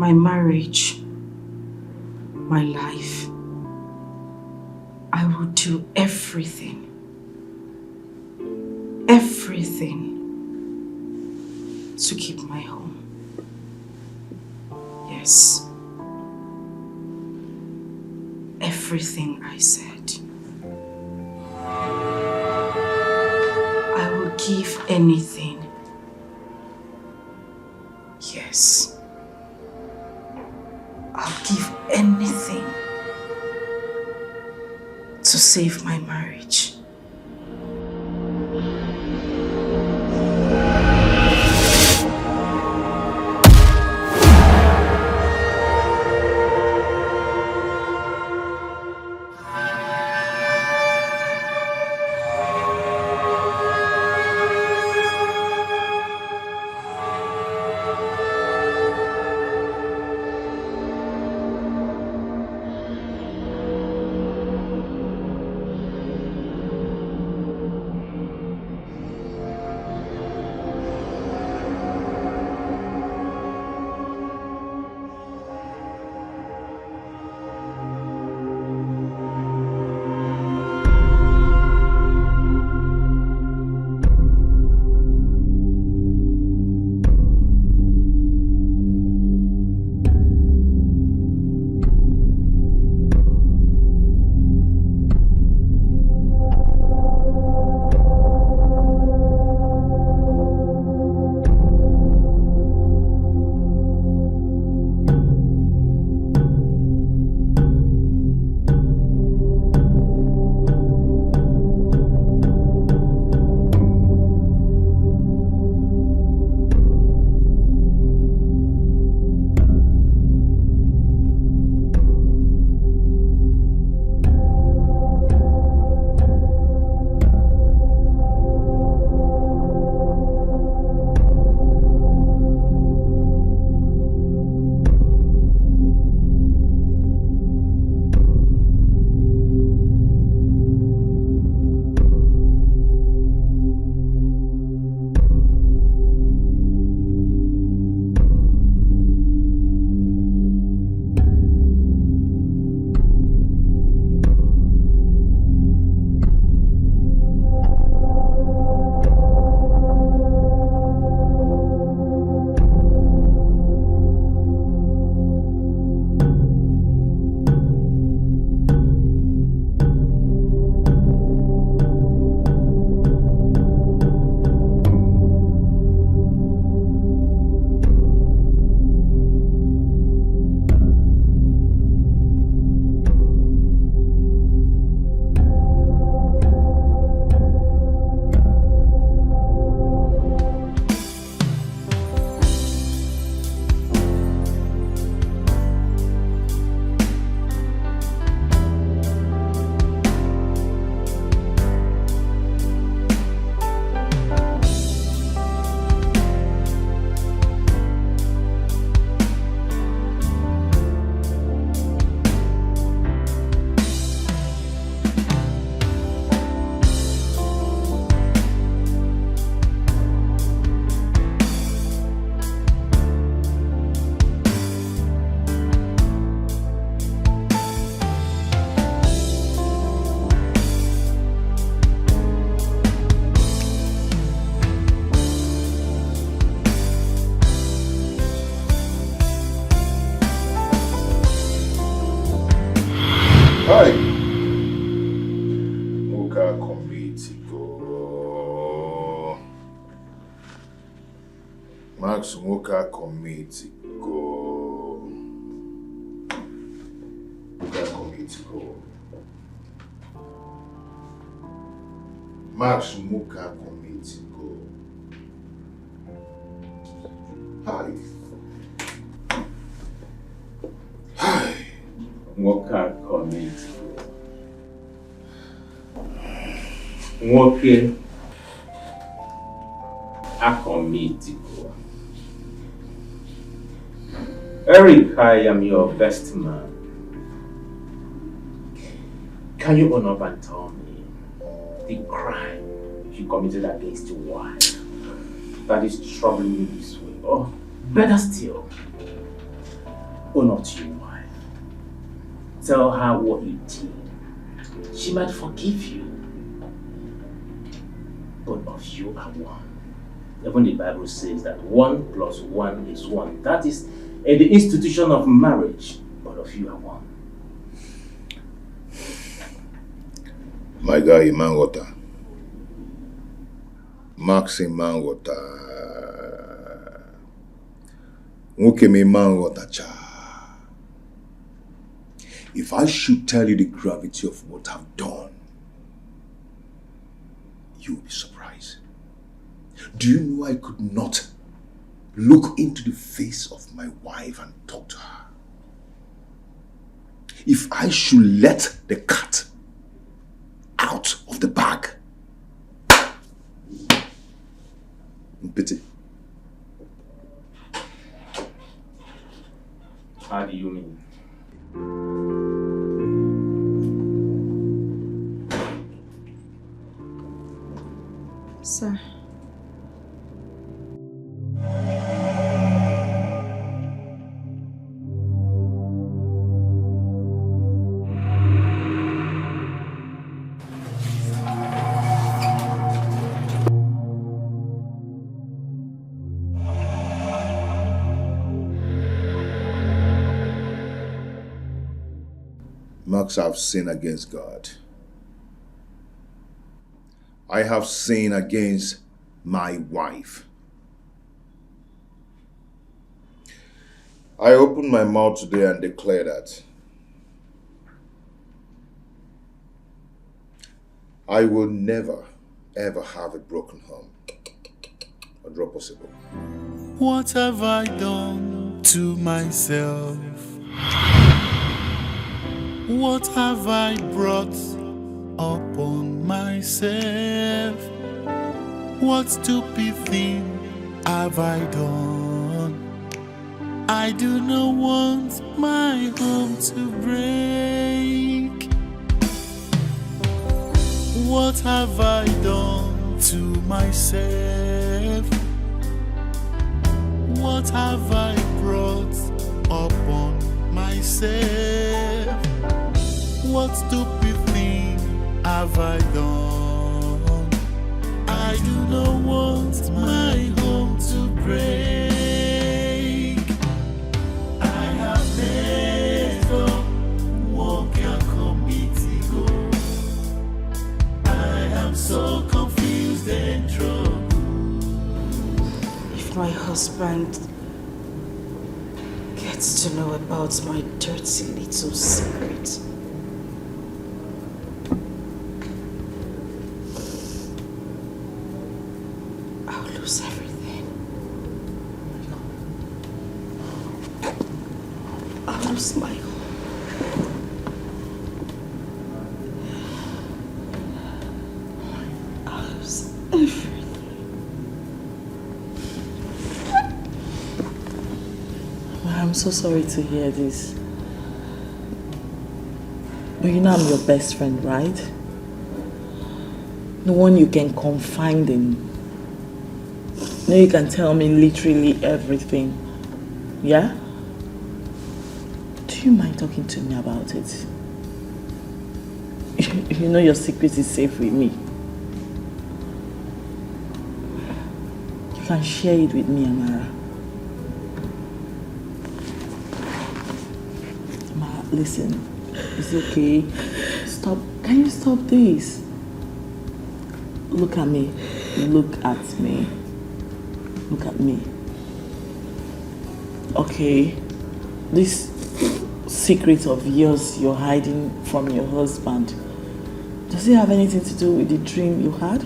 my marriage, my life, I will do everything to keep my home. Yes. Everything I said. I will give anything. Yes. I'll give anything to save my marriage. Hi. Muka Comitigo. Max Muka Comitigo. Muka Comitigo. Max Muka Comitigo. Hi. Hi. Muka Comitigo. Nwoke Akomitigo. Eric, I am your best man. Can you own up and tell me the crime you committed against your wife that is troubling you this way? Or better still, Own up to your wife. Tell her what you did. She might forgive you. Both of you are one. Even the Bible says that 1 plus 1 is 1. That is in the institution of marriage. Both of you are one. My guy, Mangota. Maxi Mangota. Mukemi Mangota cha. If I should tell you the gravity of what I've done, you will be surprised. Do you know I could not look into the face of my wife and talk to her? If I should let the cat out of the bag. Pity. How do you mean? Sir. Max, I've sinned against God. I have sinned against my wife. I opened my mouth today and declared that I will never, ever have a broken home. Or drop possible. What have I done to myself? What have I brought upon myself? What stupid thing have I done? I do not want my home to break. What have I done to myself? What have I brought upon myself? What stupid thing have I done? I do not want my home to break. I have never walked a committee goal. I am so confused and troubled. If my husband gets to know about my dirty little secret, I'll lose everything. I'll lose my home. I'll lose everything. I'm so sorry to hear this. But you know I'm your best friend, right? The one you can confide in. You know you can tell me literally everything. Yeah? Do you mind talking to me about it? You know your secret is safe with me. You can share it with me, Amara. Listen, it's okay. Stop. Can you stop this? Look at me. Look at me. Look at me. Okay. This secret of yours you're hiding from your husband, does it have anything to do with the dream you had?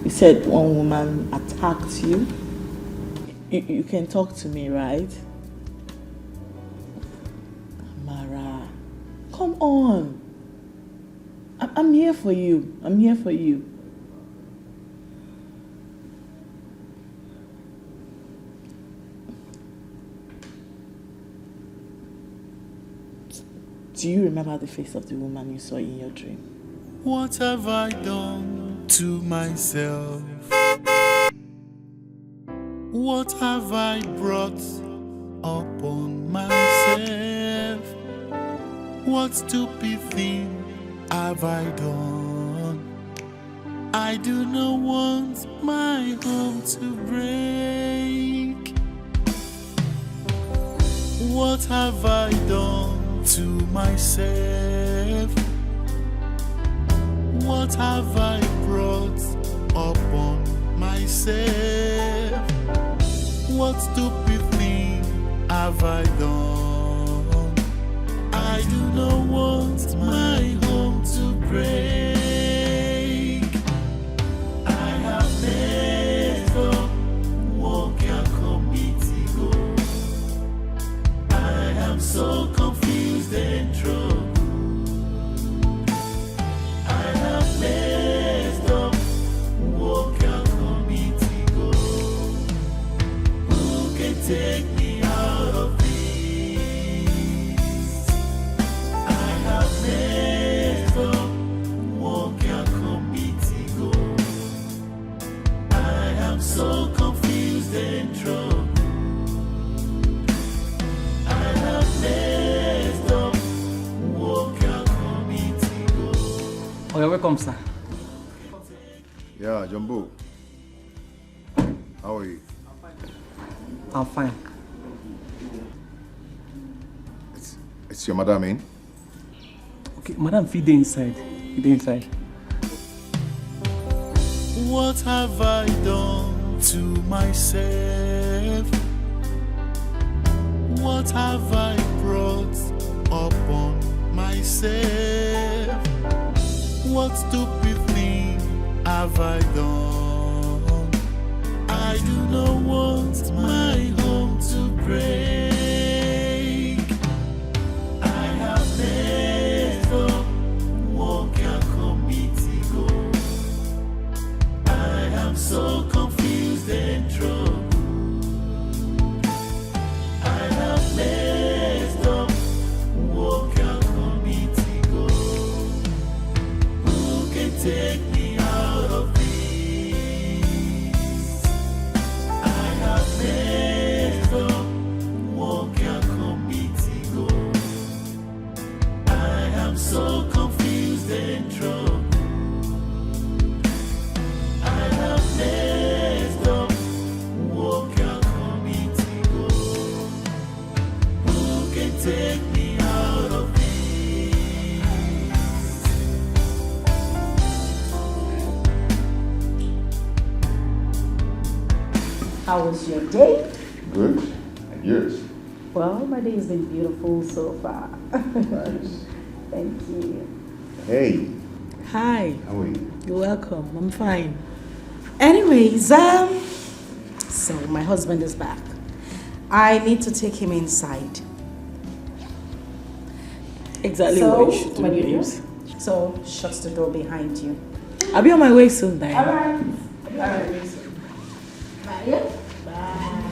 You said one woman attacked you. You can talk to me, right? Come on. I'm here for you. I'm here for you. Do you remember the face of the woman you saw in your dream? What have I done to myself? What have I brought upon myself? What stupid thing have I done? I do not want my home to break. What have I done to myself? What have I brought upon myself? What stupid thing have I done? I do not want my home to break. I have messed up, walk your committee go. I am so confused and troubled. I have messed up, walk your committee go. Who can take me out of this? I have messed up, walk your committee go. I am so confused and troubled. I have messed up, walk your committee go. Okay, welcome, sir. Yeah, Jumbo. How are you? I'm fine. It's your madam in? Okay, madam, feed the inside. Feed the inside. What have I done to myself? What have I brought upon myself? What stupid thing have I done? I do not want my home to break. I have messed up, walk your committee go. I am so confused and troubled. I have messed up, walk your committee go. Who can take me out of this? I have messed up, walk your committee go. I am so confused and troubled. I have messed up, walk your committee go. Who can take me out of this? How was your day? Good. And yours? Well, my day has been beautiful so far. Nice. Thank you. Hey, Hi, how are you? you're welcome. I'm fine. Anyways, so my husband is back. I need to take him inside. Exactly So, what you should do, what do you do? babes. So, shut the door behind you. I'll be on my way soon, Diane. Alright. Alright. Bye. Bye.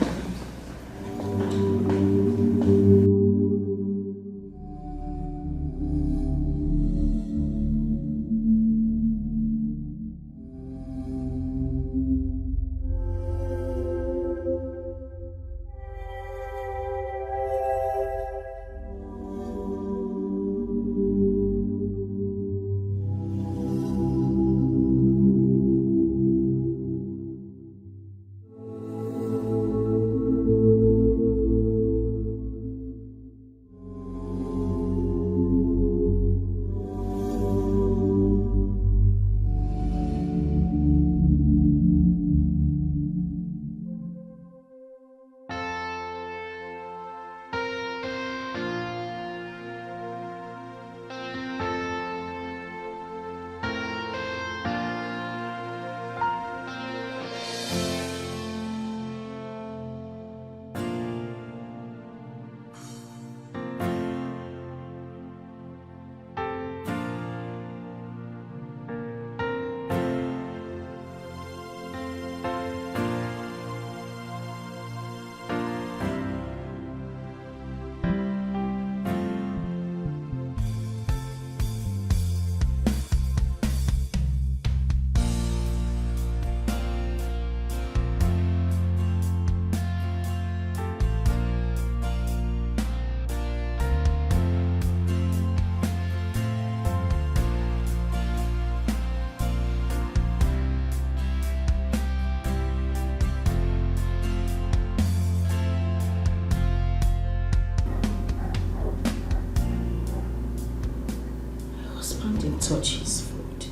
touch his food.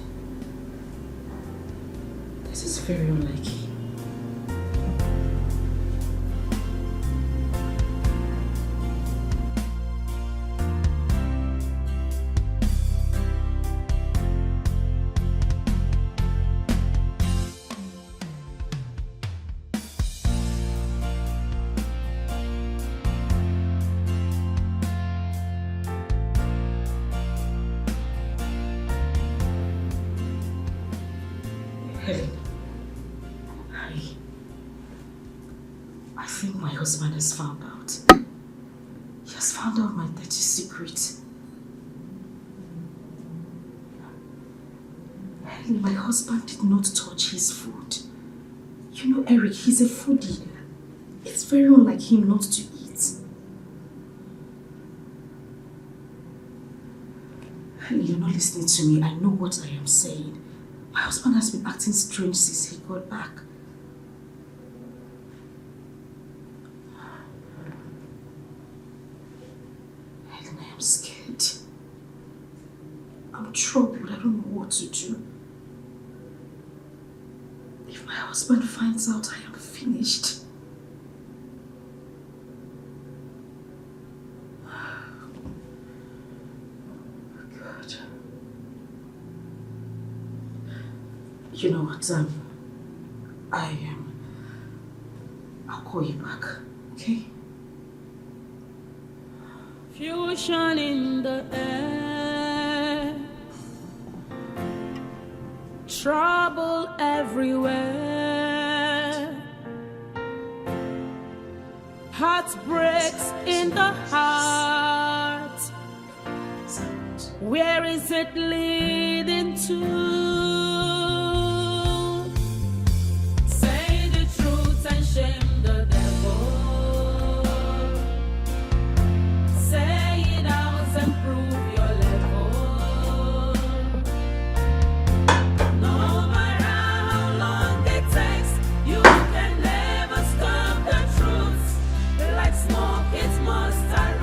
This is very unlike him. I think my husband has found out. He has found out my dirty secret. Helen, my husband did not touch his food. You know, Eric, he's a foodie. It's very unlike him not to eat. Helen, you're not listening to me. I know what I am saying. My husband has been acting strange since he got back. Helen, I am scared. I'm troubled. I don't know what to do. If my husband finds out, I am finished. God. You know what, I'll call you back, okay? Fusion in the air, trouble everywhere, heartbreaks in the heart. Where is it leading to? Say the truth and shame the devil. Say it out and prove your level. No matter how long it takes, you can never stop the truth. Like smoke, it must arise.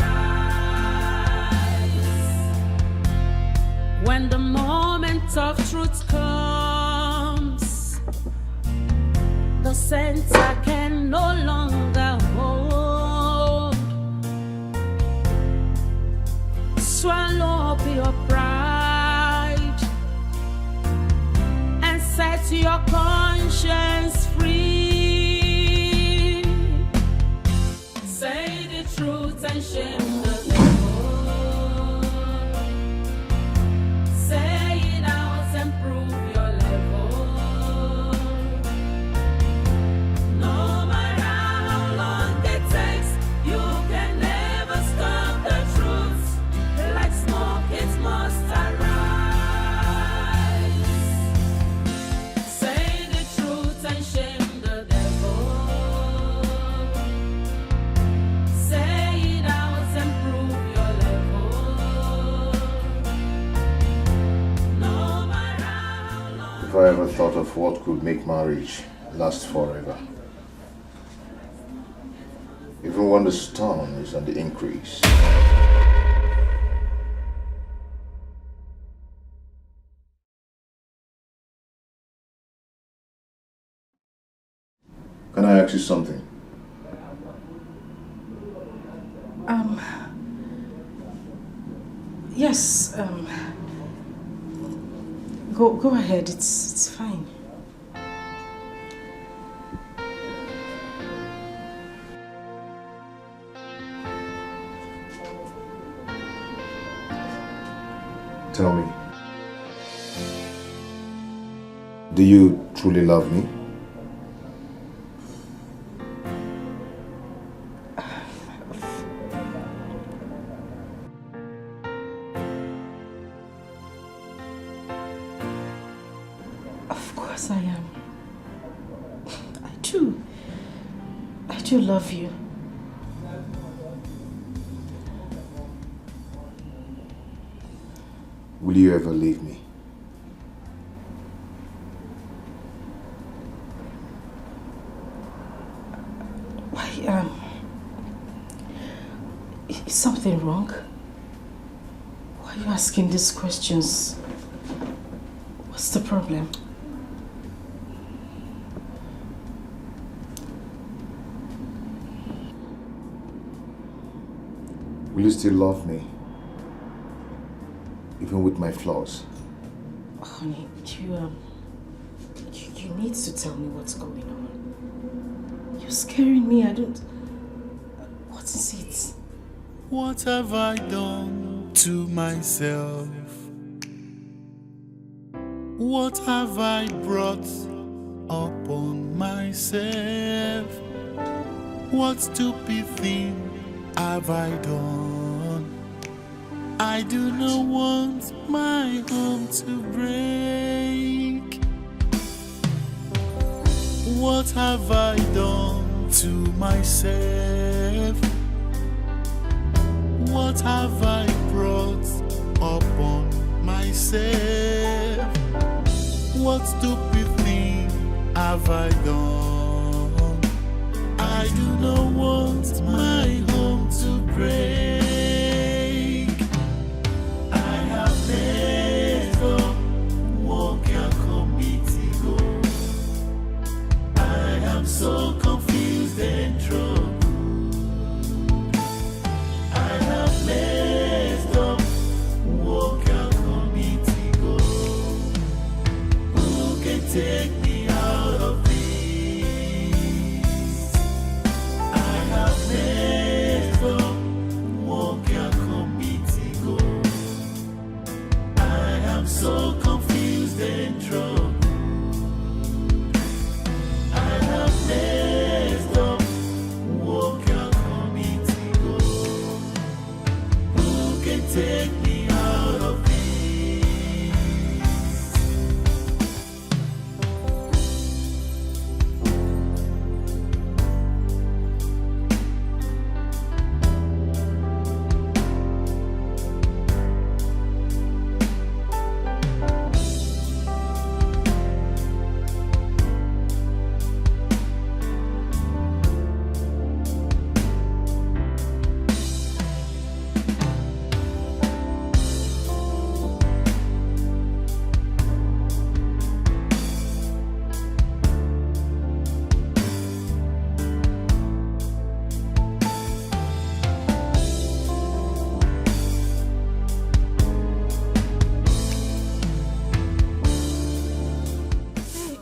When the moment of truth comes, the center can no longer hold. Swallow up your pride and set your conscience free. Say the truth and shame the devil. Say it out and prove your level. No matter how long it takes, you can never stop the truth. Like smoke, it must arise. Say the truth and shame the devil. Say it out and prove your level. No matter how long. If I ever thought of what could make marriage last forever, even when the storm is on the increase. Can I ask you something? Yes, go ahead, it's fine. Tell me, do you truly love me? Of course I am. I do. I do love you. Will you ever leave me? Why, is something wrong? Why are you asking these questions? What's the problem? Will you still love me? Even with my flaws? Honey, you need to tell me what's going on. You're scaring me. I don't... What is it? What have I done to myself? What have I brought upon myself? What stupid thing have I done? I do not want my home to break. What have I done to myself? What have I brought upon myself? What stupid thing have I done? I do not want my home to break. I have never walked a committee go. I am so confused and troubled. I have messed up, walk a committee go. Who can take me out of this? I have messed up, walk a committee go. I am so confused and troubled. I have messed up, walk a committee go. Who can take me out of this?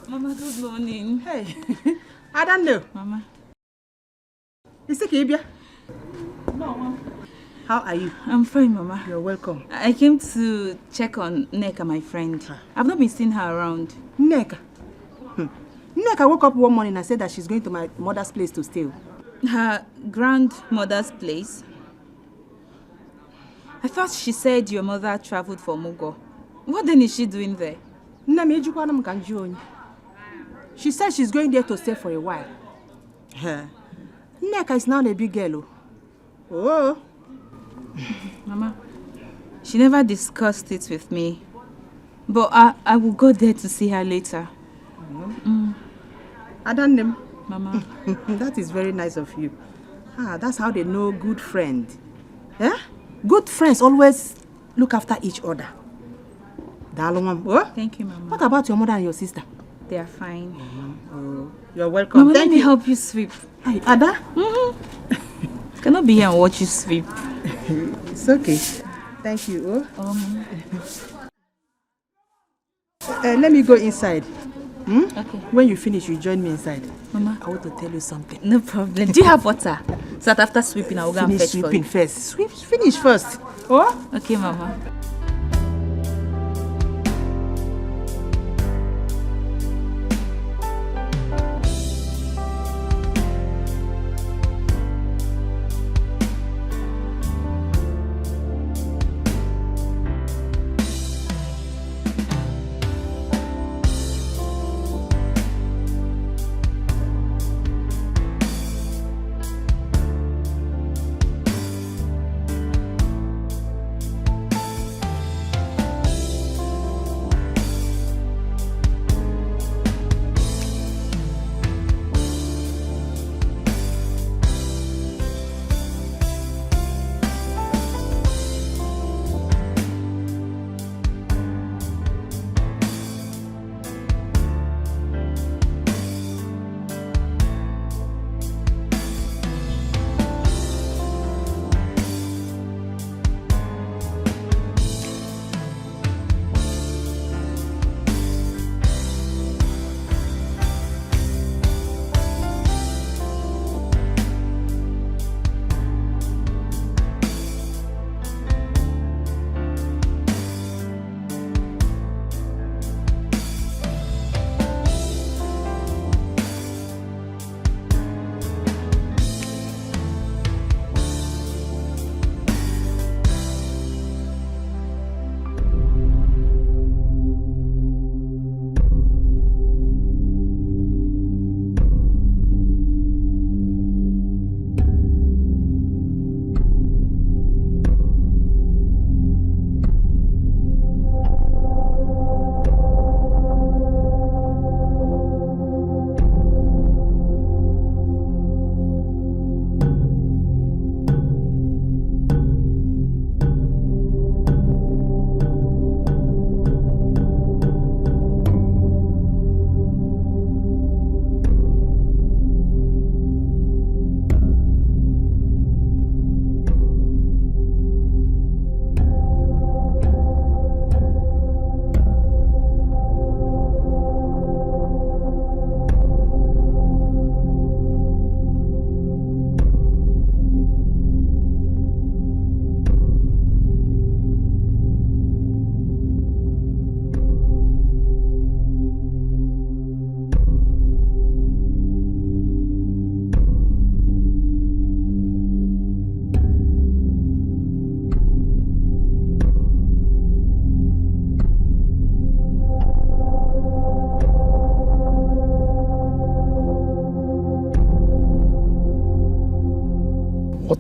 Mama, good morning. Hey, I don't know. Mama. Is it Kibia? No, Mama. How are you? I'm fine, Mama. You're welcome. I came to check on Neka, my friend. I've not been seeing her around. Neka. Neka woke up one morning and said that she's going to my mother's place to stay. Her grandmother's place? I thought she said your mother traveled for Mugo. What then is she doing there? She said she's going there to stay for a while. Neka is now a big girl. Oh. Mama, she never discussed it with me. But I will go there to see her later. I don't know. Mama. That is very nice of you. That's how they know good friend. Yeah? Good friends always look after each other. Thank you, Mama. What about your mother and your sister? They are fine. Oh, you're welcome. Mama, let me help you sweep. Hey, Ada? Cannot be here and watch you sweep. It's okay. Thank you. Let me go inside. Okay. When you finish, you join me inside. Mama, I want to tell you something. no problem. Do you have water? So that after sweeping, I will go and Finish fetch for sweeping you. first. Finish first. Oh? Okay, Mama.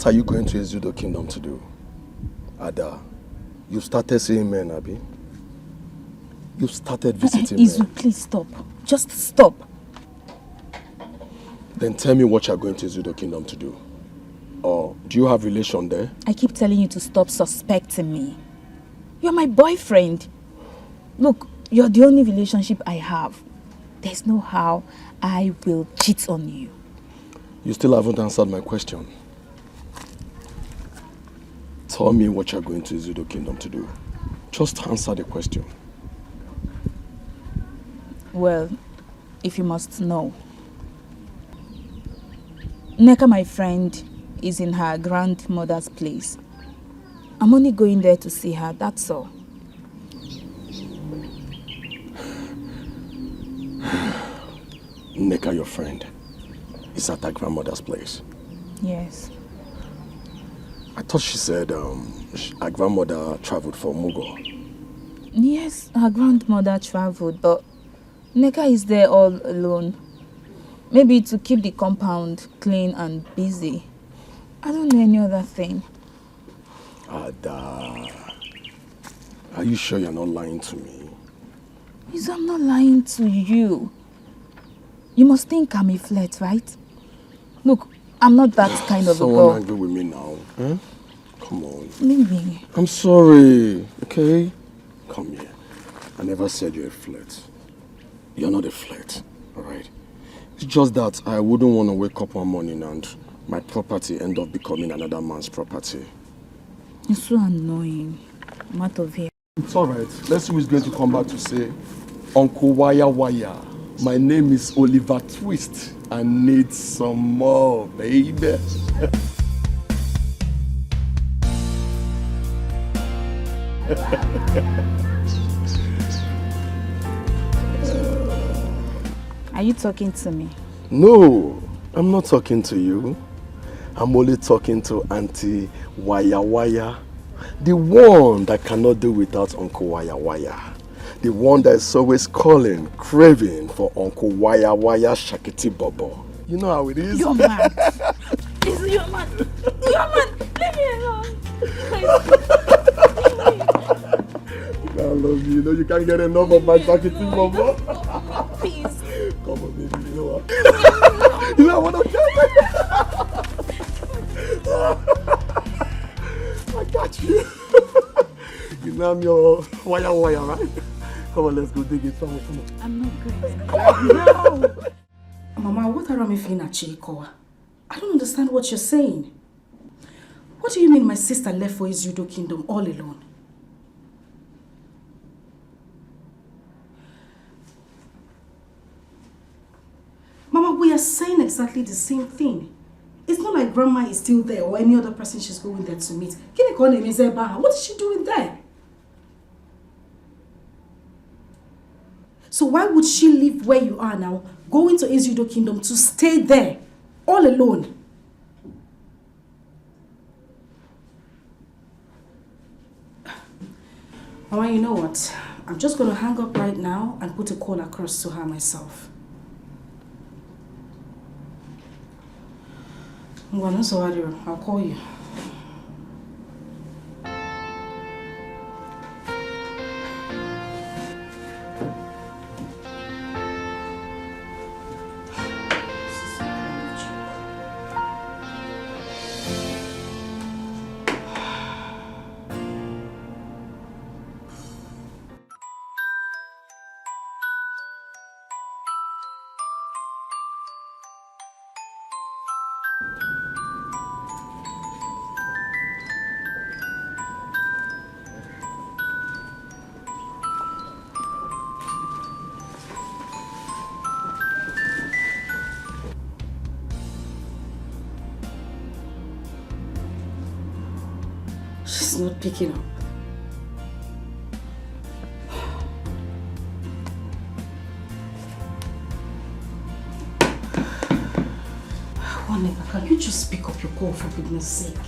What are you going to Ezudo Kingdom to do? Ada, you started seeing men, Abi. You started visiting Izu, men. please stop. Just stop. Then tell me what you're going to Ezudo Kingdom to do. Or do you have relation there? I keep telling you to stop suspecting me. You're my boyfriend. Look, you're the only relationship I have. There's no how I will cheat on you. You still haven't answered my question. Tell me what you're going to Ezudo Kingdom to do. Just answer the question. Well, if you must know. Neka, my friend, is in her grandmother's place. I'm only going there to see her, that's all. Neka, your friend, is at her grandmother's place. Yes. I thought she said her grandmother traveled for Mugo. Yes, her grandmother traveled, but Neka is there all alone. Maybe to keep the compound clean and busy. I don't know any other thing. Ada, are you sure you're not lying to me? Yes, I'm not lying to you. You must think I'm a flirt, right? Look, I'm not that kind of a girl. Someone angry with me now. Huh? Come on. Maybe. I'm sorry, okay? Come here. I never said you're a flirt. You're not a flirt, alright? It's just that I wouldn't want to wake up one morning and my property end up becoming another man's property. You're so annoying. I'm out of here. It's alright. Let's see who's going to come back to say, Uncle Waya Waya, my name is Oliver Twist. I need some more, baby. Are you talking to me? No, I'm not talking to you. I'm only talking to Auntie Waya Waya, the one that cannot do without Uncle Waya Waya, the one that is always calling, craving for Uncle Waya Waya Shakiti Bobo. You know how it is. You're mad. You're mad. You're mad. Leave me alone. I love you. You know you can't get enough of my Shakiti Bobo. Please. Come on, baby. You know what? You know what I'm I got you. You know I'm your wire, right? Come on, let's go dig it. Come on. I'm not going. No. Mama, what are you feeling at Chikoa? I don't understand what you're saying. What do you mean my sister left for his Yudo kingdom all alone? Mama, we are saying exactly the same thing. It's not like grandma is still there or any other person she's going there to meet. What is she doing there? So why would she leave where you are now, go into Ezudo Kingdom to stay there, all alone? Mama, you know what? I'm just going to hang up right now and put a call across to her myself. I'll call you. She's not picking up. Waneka, can you just pick up your call for goodness sake?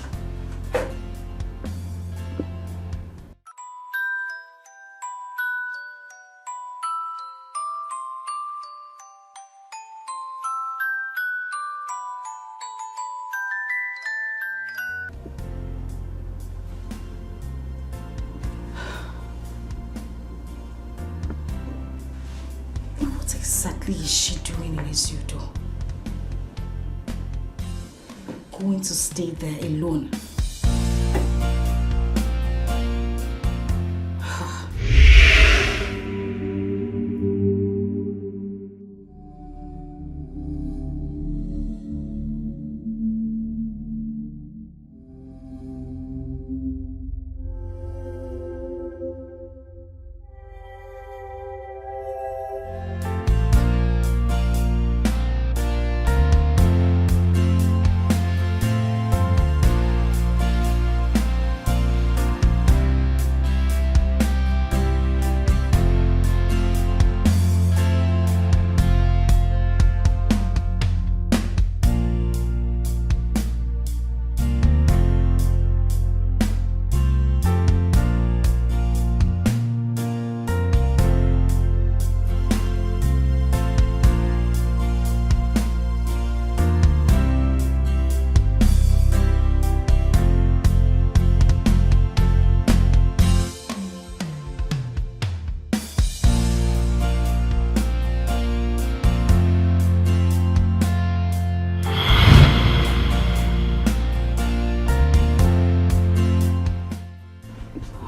exactly is she doing in Ezudo? Going to stay there alone?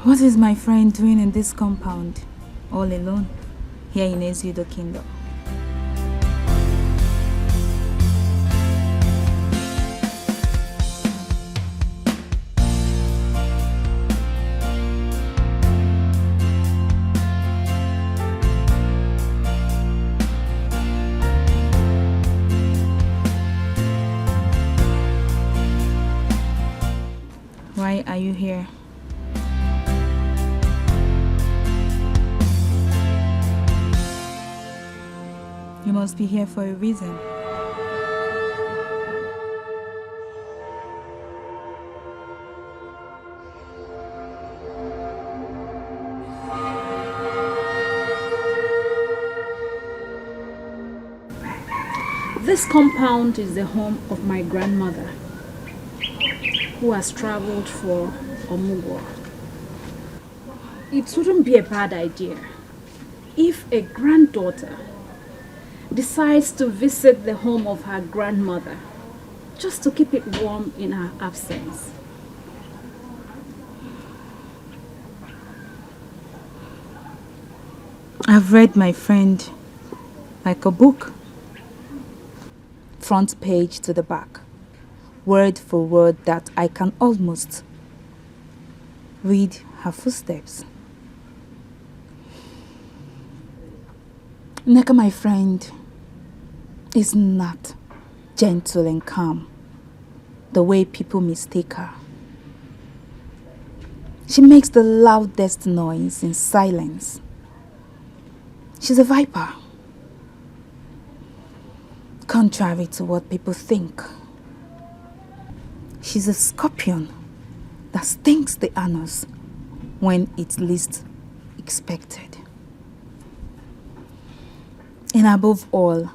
What is my friend doing in this compound, all alone, here in Ezudo Kingdom? Why are you here? You must be here for a reason. This compound is the home of my grandmother, who has traveled for Omugwo. It wouldn't be a bad idea if a granddaughter decides to visit the home of her grandmother just to keep it warm in her absence. I've read my friend like a book. Front page to the back, word for word, that I can almost read her footsteps. Neka, my friend, is not gentle and calm the way people mistake her. She makes the loudest noise in silence. She's a viper. Contrary to what people think, she's a scorpion that stings the anus when it's least expected. And above all,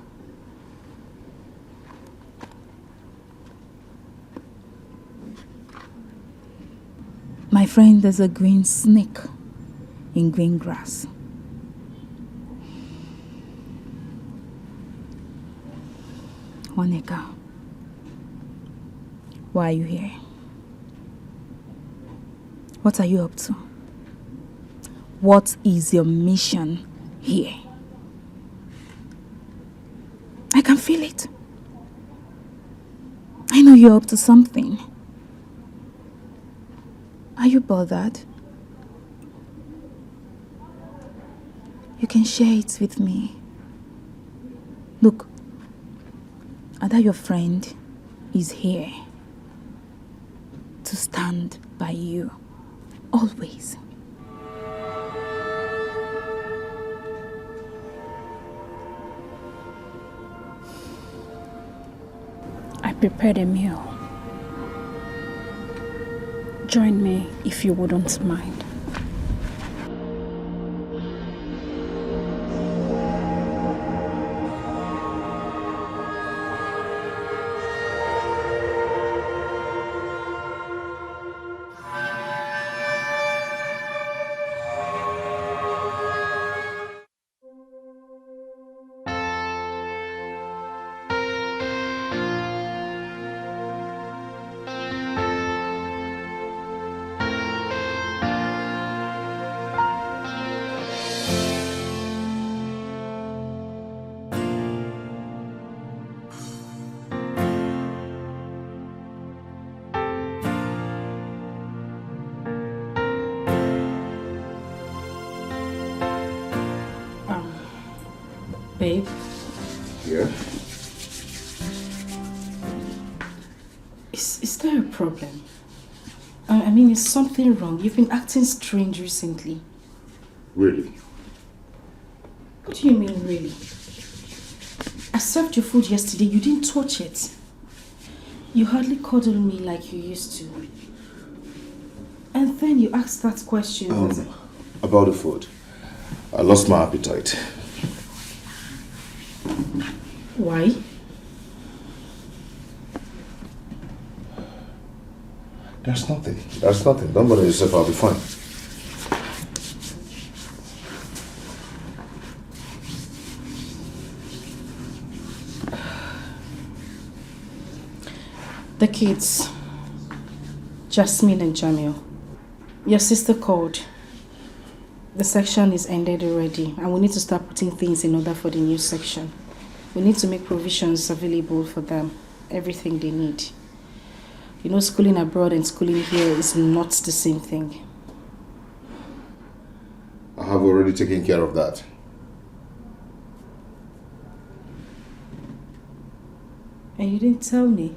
my friend is a green snake in green grass. Waneka, why are you here? What are you up to? What is your mission here? I can feel it. I know you're up to something. Are you bothered? You can share it with me. Look, Ada, your friend, is here to stand by you, always. I prepared a meal. Join me if you wouldn't mind. Babe, Yeah? is there a problem? I mean, is something wrong? You've been acting strange recently. Really? What do you mean, really? I served your food yesterday, you didn't touch it. You hardly cuddled me like you used to. And then you asked that question. About the food. I lost my appetite. Why? There's nothing. There's nothing. Don't bother yourself, I'll be fine. The kids, Jasmine and Jamil. Your sister called. The section is ended already and we need to start putting things in order for the new section. We need to make provisions available for them, everything they need. You know, schooling abroad and schooling here is not the same thing. I have already taken care of that. And you didn't tell me.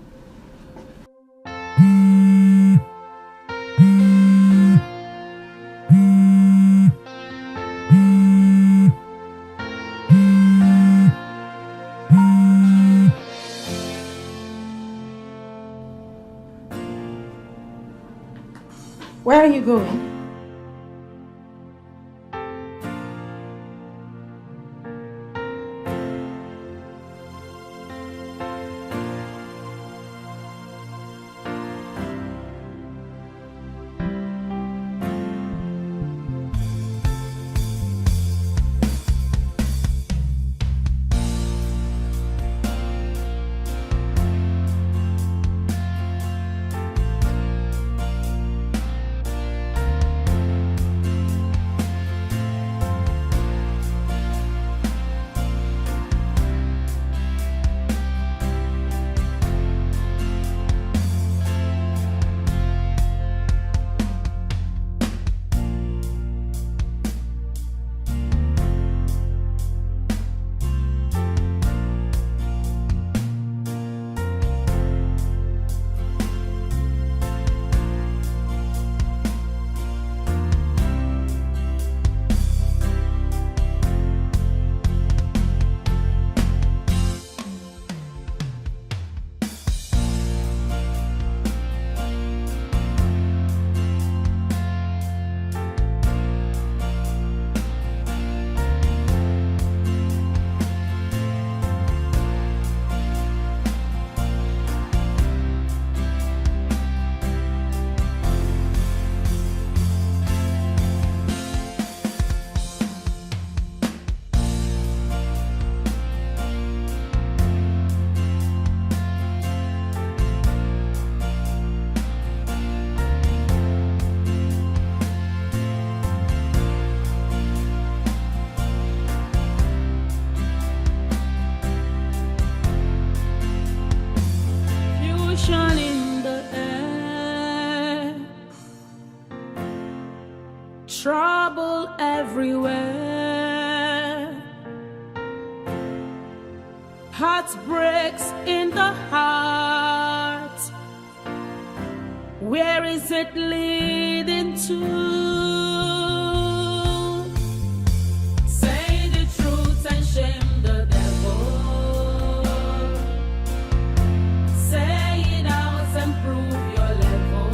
Where are you going? Trouble everywhere, heartbreaks in the heart. Where is it leading to? Say the truth and shame the devil. Say it out and prove your level.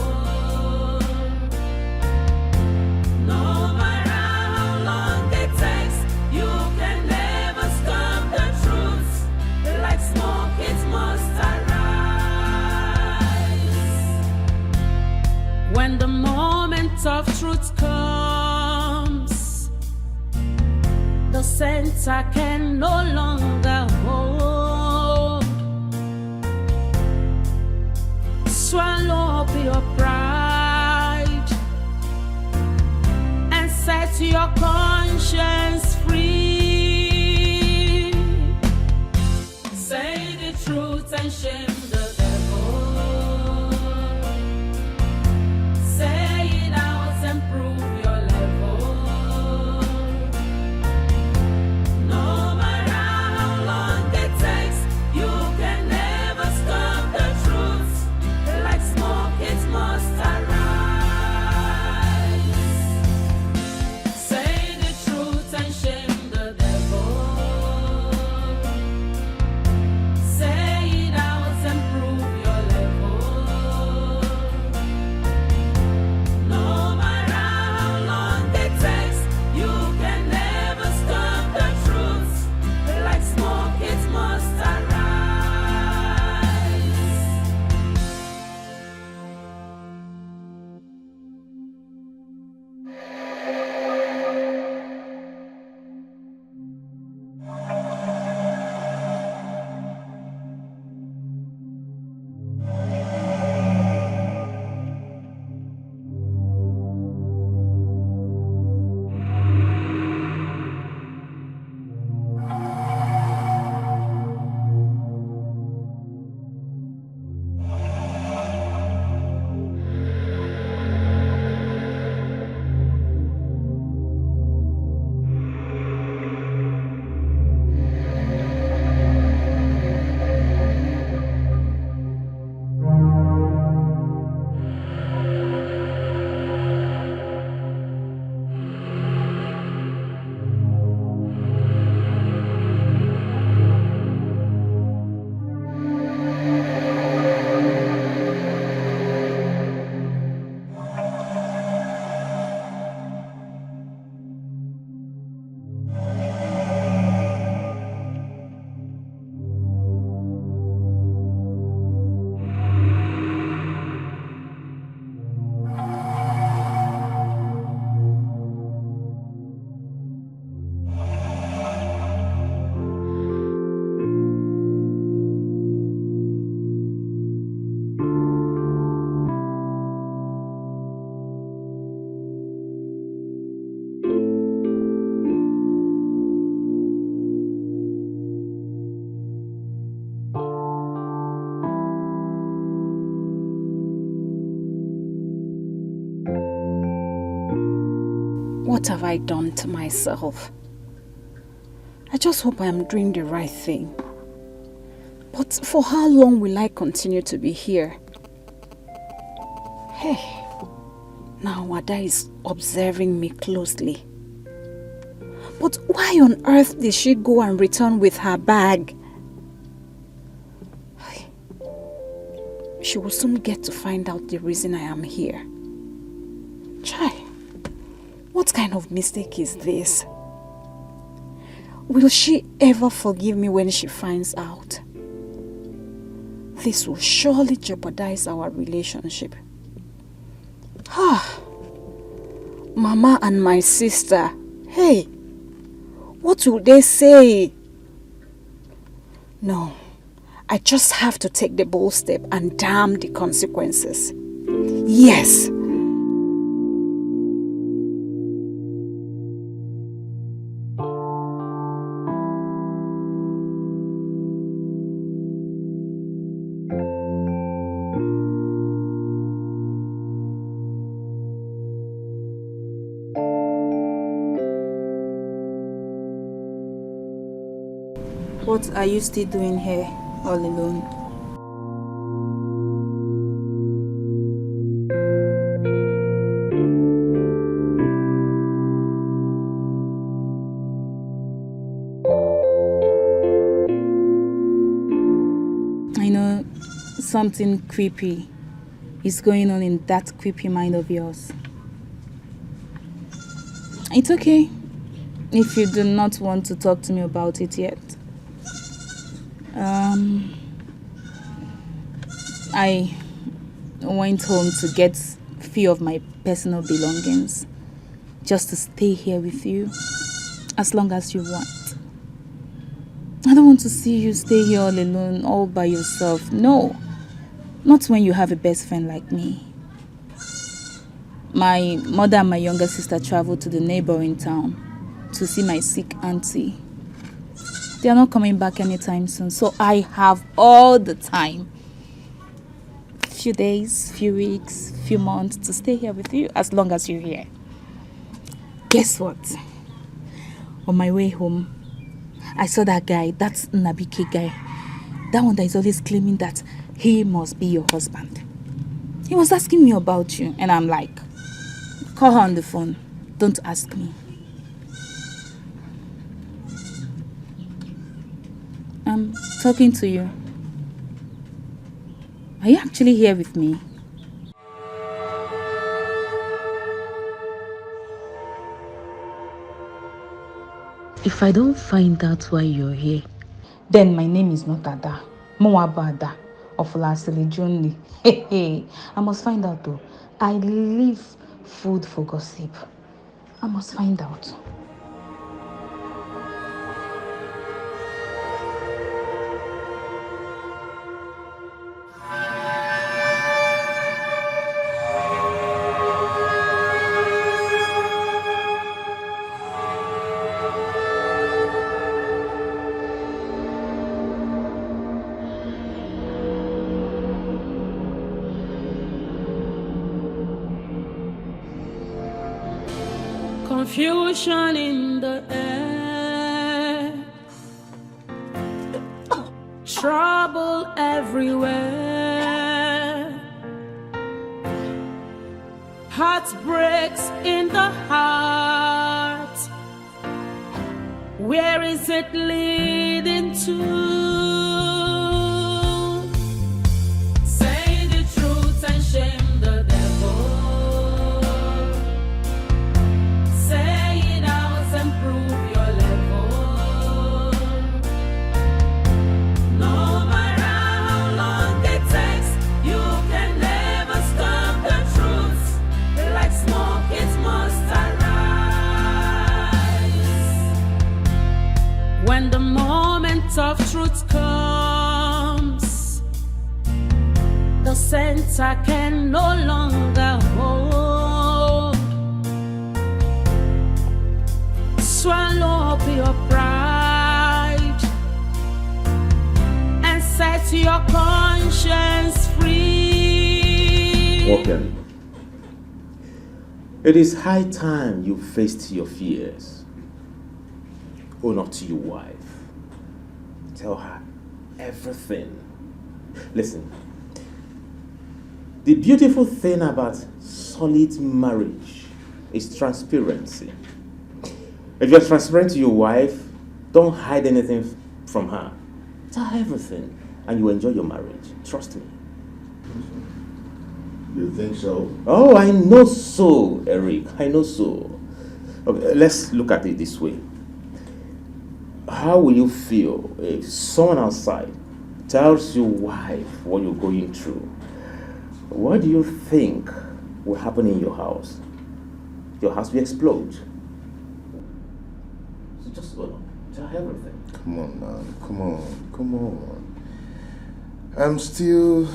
No matter how long it takes, you can never stop the truth. Like smoke, it must arise. When the moment of truth comes, the center can no longer hold. Swallow up your pride and set your conscience free. Say the truth and shame the devil. Say it out and prove your level. No matter What have I done to myself? I just hope I am doing the right thing. But for how long will I continue to be here? Hey, now Wada is observing me closely. But why on earth did she go and return with her bag? She will soon get to find out the reason I am here. Chai, what kind of mistake is this? Will she ever forgive me when she finds out? This will surely jeopardize our relationship. Mama and my sister, hey, what will they say? No, I just have to take the bold step and damn the consequences. Yes. What are you still doing here, all alone? I know something creepy is going on in that creepy mind of yours. It's okay if you do not want to talk to me about it yet. I went home to get a few of my personal belongings just to stay here with you as long as you want. I don't want to see you stay here all alone, all by yourself. No, not when you have a best friend like me. My mother and my younger sister traveled to the neighboring town to see my sick auntie. They are not coming back anytime soon, so I have all the time. Few days, few weeks, few months to stay here with you as long as you're here. Guess what? On my way home, I saw that guy, that Nabike guy. That one that is always claiming that he must be your husband. He was asking me about you, and I'm like, call her on the phone. Don't ask me. I'm talking to you. Are you actually here with me? If I don't find out why you're here, then my name is not Ada. Moabada of Lasili Junli. Hey, I must find out though. I leave food for gossip. I must find out. Confusion in the air, trouble everywhere, heartbreaks in the heart. Where is it leading to? Say the truth and shame the devil. Say it out and prove your level. No matter how long it takes, you can never stop the truth. Like smoke, it must arise. When the moment of truth comes, the center can no longer hold. Swallow up your pride and set your conscience free. Okay. It is high time you faced your fears. Own up to your wife. Tell her everything. Listen, the beautiful thing about solid marriage is transparency. If you're transparent to your wife, don't hide anything from her. Tell her everything, and you enjoy your marriage. Trust me. You think so? Oh, I know so, Eric. I know so. Okay, let's look at it this way. How will you feel if someone outside tells your wife what you're going through? What do you think will happen in your house? Your house will explode. So just tell her everything. Come on, man. Come on. I'm still...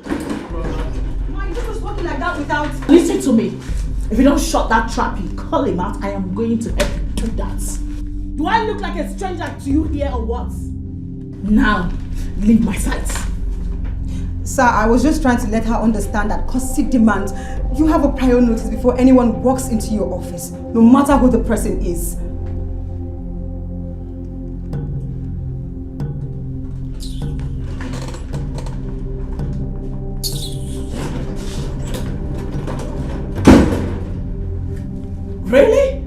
Why you just walking like that without... Listen to me. If you don't shut that trap, you call him out, I am going to help you do that. Do I look like a stranger to you here or what? Now, leave my sight. Sir, I was just trying to let her understand that courtesy demands you have a prior notice before anyone walks into your office, no matter who the person is. Really?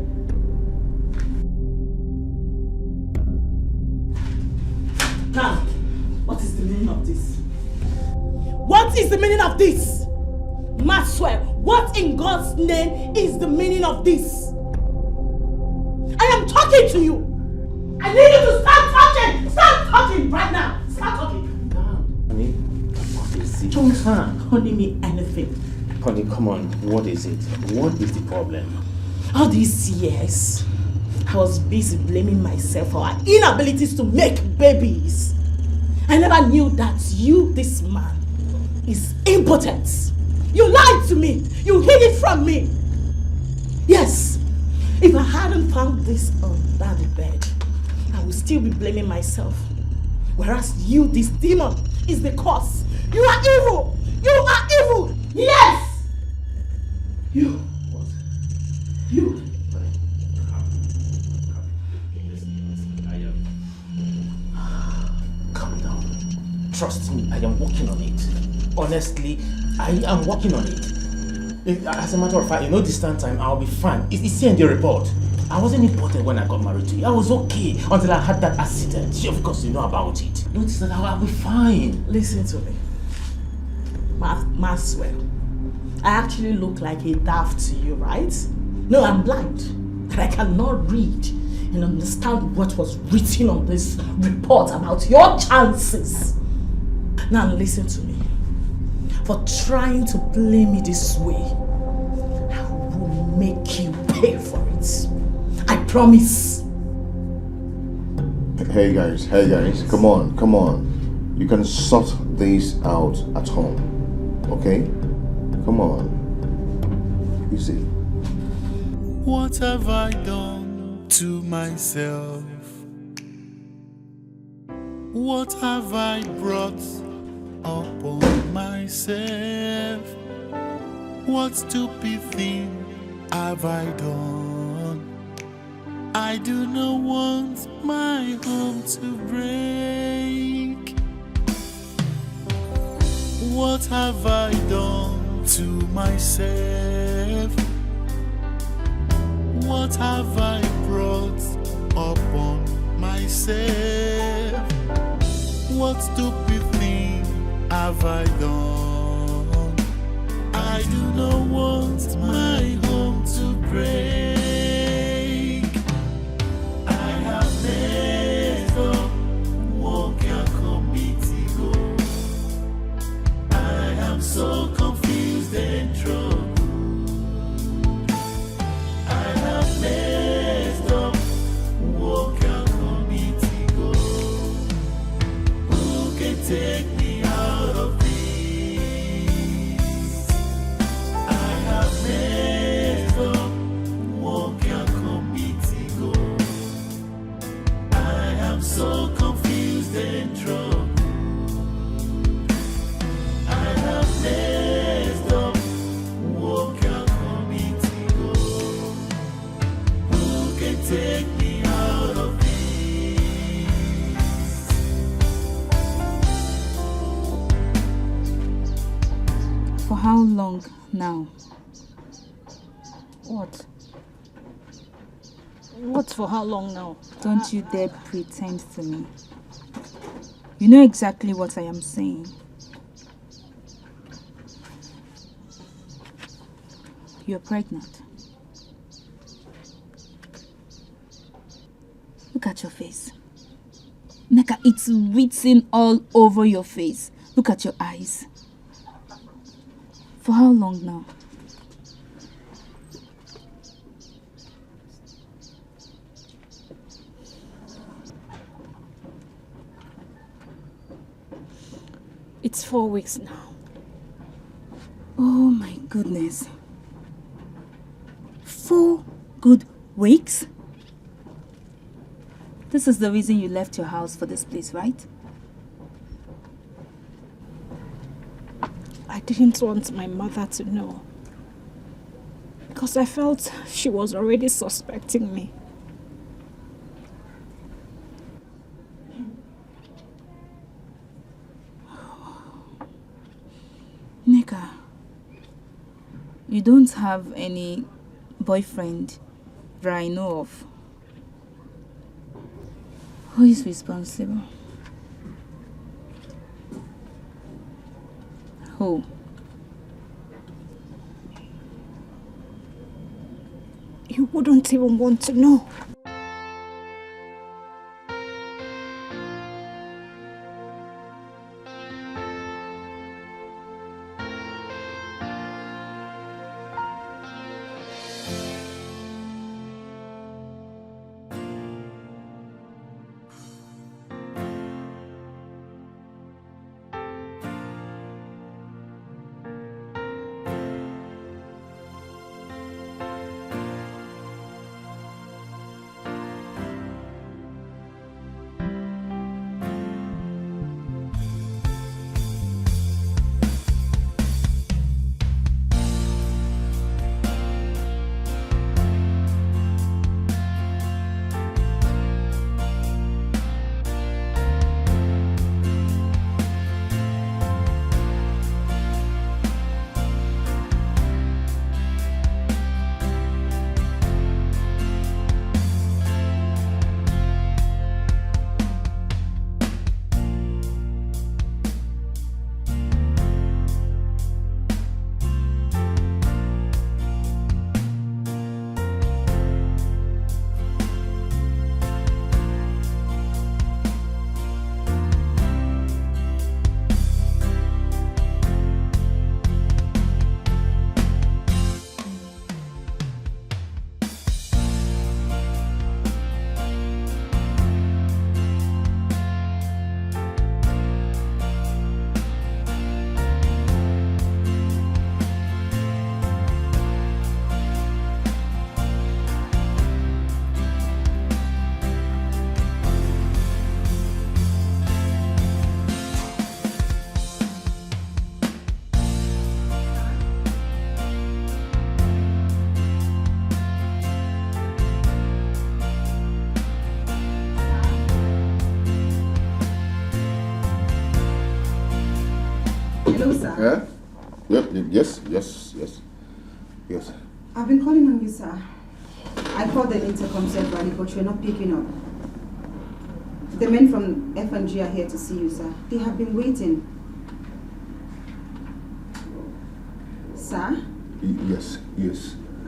Now, what is the meaning of this? What is the meaning of this? Maxwell, what in God's name is the meaning of this? I am talking to you. I need you to start talking. Start talking right now. Start talking. Honey, what is it? Don't honey me anything. Honey, come on. What is it? What is the problem? All these years, I was busy blaming myself for our inabilities to make babies. I never knew that you, this man, is impotent. You lied to me. You hid it from me. Yes, if I hadn't found this under the bed, I would still be blaming myself. Whereas you, this demon, is the cause. You are evil. You are evil. Yes. You. What? You. Calm down. Trust me, I am working on it. Honestly, I am working on it. As a matter of fact, distant time, I'll be fine. It's here in the report. I wasn't important when I got married to you. I was okay until I had that accident. Of course, you know about it. Notice that I'll be fine. Listen to me. Maxwell, I actually look like a daft to you, right? No, I'm blind. And I cannot read and understand what was written on this report about your chances. Now listen to me. For trying to blame me this way, I will make you pay for it. I promise. Hey guys, come on. You can sort this out at home, okay? Come on. You see. What have I done to myself? What have I brought upon myself? What stupid thing have I done? I do not want my home to break. What have I done to myself? What have I brought upon myself? What stupid thing have I done? I do not want my home to break. I have messed up, what can committee go? I am so confused and troubled. I have messed up, what can committee go? Who can take me out of this? I have Now. What? What for how long now? Don't you dare pretend to me. You know exactly what I am saying. You're pregnant. Look at your face. Neka, it's written all over your face. Look at your eyes. For how long now? It's 4 weeks now. Oh my goodness. 4 good weeks? This is the reason you left your house for this place, right? I didn't want my mother to know. Because I felt she was already suspecting me. Nika, you don't have any boyfriend that I know of. Who is responsible? Who? You wouldn't even want to know. Hello, sir. Yep, yes. I've been calling on you, sir. I called the intercom separately, but you're not picking up. The men from F&G are here to see you, sir. They have been waiting. Sir? Yes.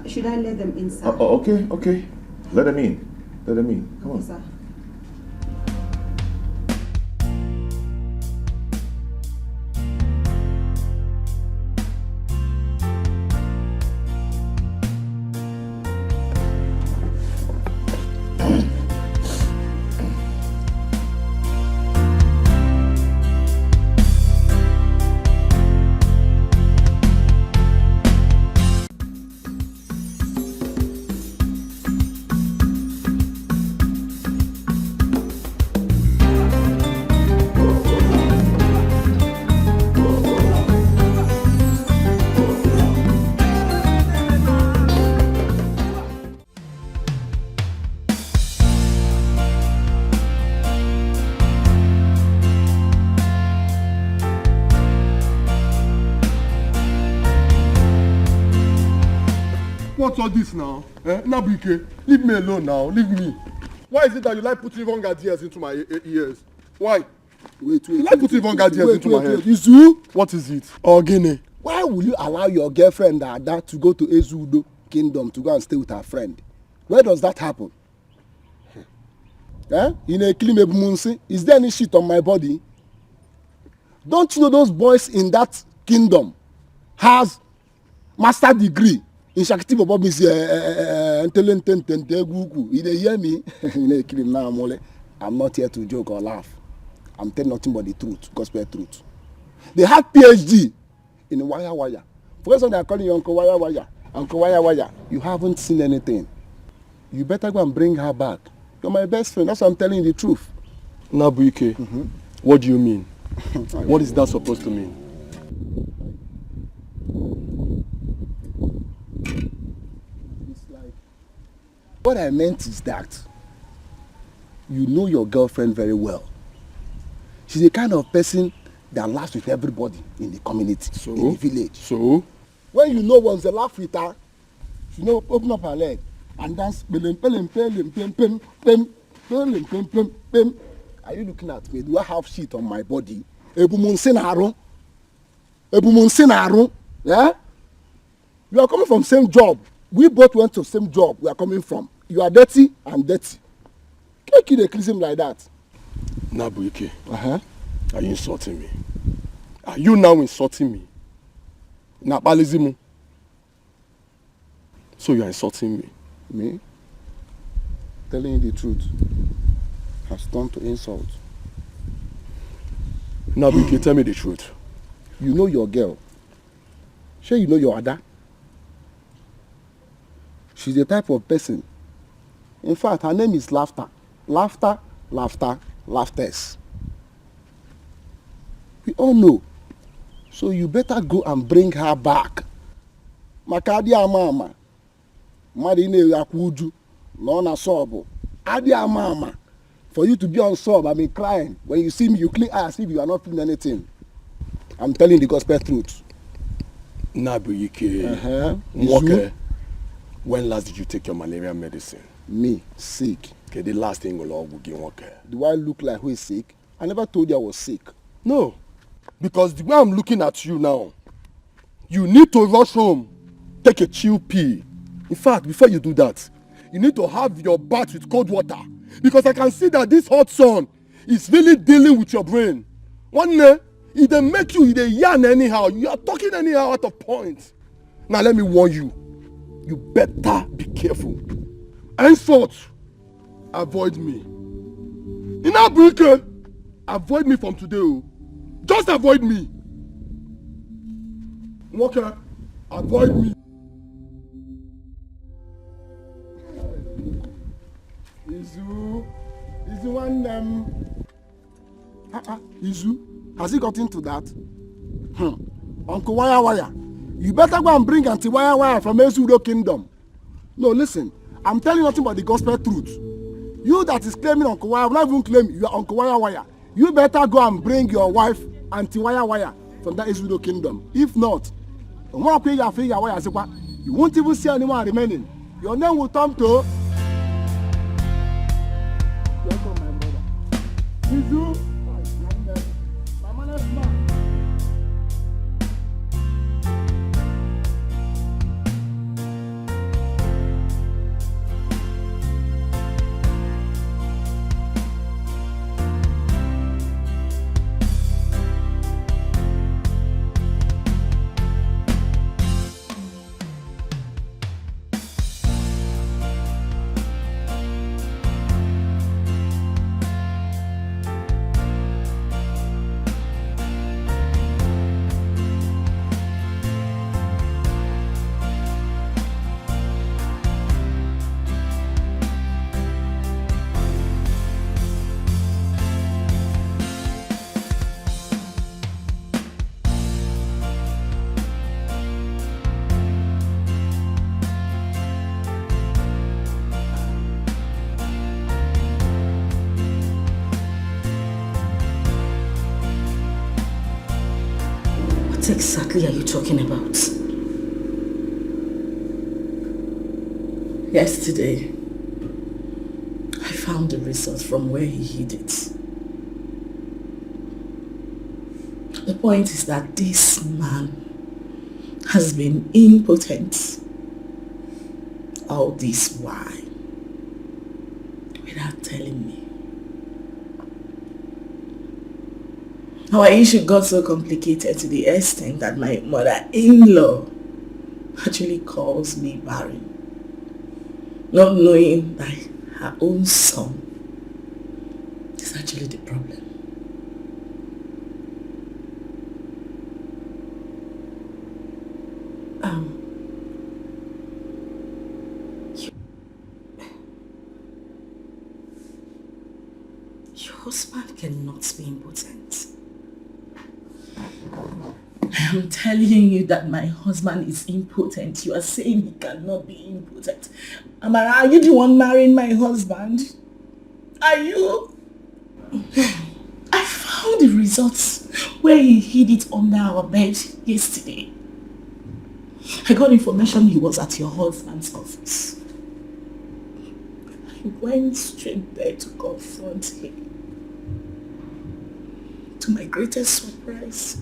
Should I let them in, sir? Okay. Let them in. Come on. Sir. what's all this now? Nabike, leave me alone now. Leave me. Why is it that you like putting vulgar ears into my ears? Why? Wait. You like putting vulgar ears into my head? Izu? What is it? Ogene. Why will you allow your girlfriend Ada to go to Ezudo Kingdom to go and stay with her friend? Where does that happen? In a Klimebumunsi, is there any shit on my body? Don't you know those boys in that kingdom has master degree in Shakti Bobobis you dey hear me? I'm not here to joke or laugh. I'm telling nothing but the truth, gospel truth. They have PhD in wire. First one they are calling you Uncle Wire. Uncle Wire. You haven't seen anything. You better go and bring her back. You're my best friend. That's why I'm telling you the truth. Nabuike, what do you mean? What is that supposed to mean? It's like, what I meant is that you know your girlfriend very well. She's the kind of person that laughs with everybody in the community, in the village. So? When you know once they laugh with her, she know open up her leg and dance. Are you looking at me? Do I have shit on my body? Yeah? You are coming from same job. We both went to same job. We are coming from. You are dirty, I'm dirty. Can't you decreasing like that? Nabuike, are you insulting me? Are you now insulting me? Napalizimu. So you are insulting me? Me? Telling you the truth has turned to insult. Nabuike, tell me the truth. You know your girl. Sure you know your Ada? She's the type of person. In fact, her name is Laughter. Laughters. We all know. So you better go and bring her back. Makadia mama. Marine Yakuju. Nona sobo. Adia mama. For you to be on sob, I mean crying. When you see me, you clean as if you are not feeling anything. I'm telling the gospel truth. Nabuike. Okay. When last did you take your malaria medicine? Me, sick. Okay, the last thing will give okay. Do I look like who is sick? I never told you I was sick. No. Because the way I'm looking at you now, you need to rush home, take a chill pee. In fact, before you do that, you need to have your bath with cold water. Because I can see that this hot sun is really dealing with your brain. One day, if they make you, if they yarn anyhow, you are talking anyhow out of point. Now let me warn you, you better be careful. Henceforth, avoid me. In Africa, avoid me from today. Just avoid me. Walker, avoid me. Izu one Izu, has he got into that? Uncle Wire, you better go and bring Auntie Wire from Ezudo Kingdom. No, listen, I'm telling you nothing but the gospel truth. You that is claiming Uncle Wire, not even claim you are Uncle Wire. You better go and bring your wife Auntie Wire from that Ezudo Kingdom. If not, you won't even see anyone remaining. Your name will come to Izu. What exactly are you talking about? Yesterday, I found the result from where he hid it. The point is that this man has been impotent all this while without telling me. Our issue got so complicated to the extent that my mother-in-law actually calls me barren, not knowing that her own son is actually the problem. Your husband cannot be impotent. I am telling you that my husband is impotent. You are saying he cannot be impotent. Amara, are you the one marrying my husband? Are you? I found the results where he hid it under our bed yesterday. I got information he was at your husband's office. I went straight there to confront him. To my greatest surprise,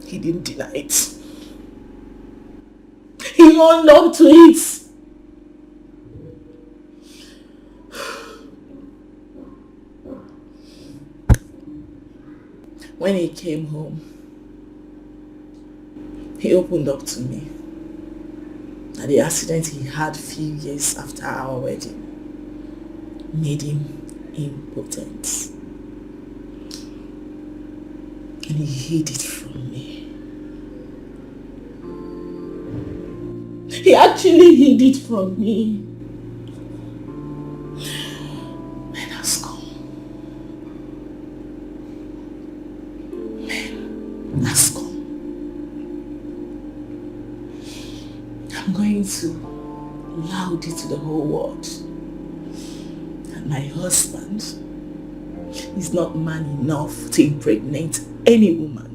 he didn't deny it. He owned up to it. When he came home, he opened up to me that the accident he had few years after our wedding made him impotent. And he hid it from me. He actually hid it from me. Men are scum. Men are scum. I'm going to loud it to the whole world that my husband is not man enough to impregnate any woman.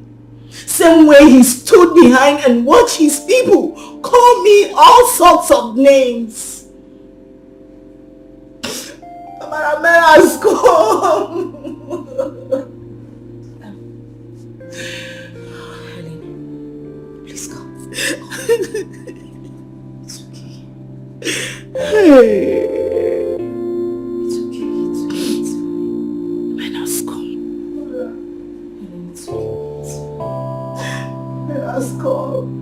Same way he stood behind and watched his people call me all sorts of names. Amara has come. Helen, please come. It's okay. Hey. It's okay. It's fine. Men has come. Helen, it's okay. Men has come.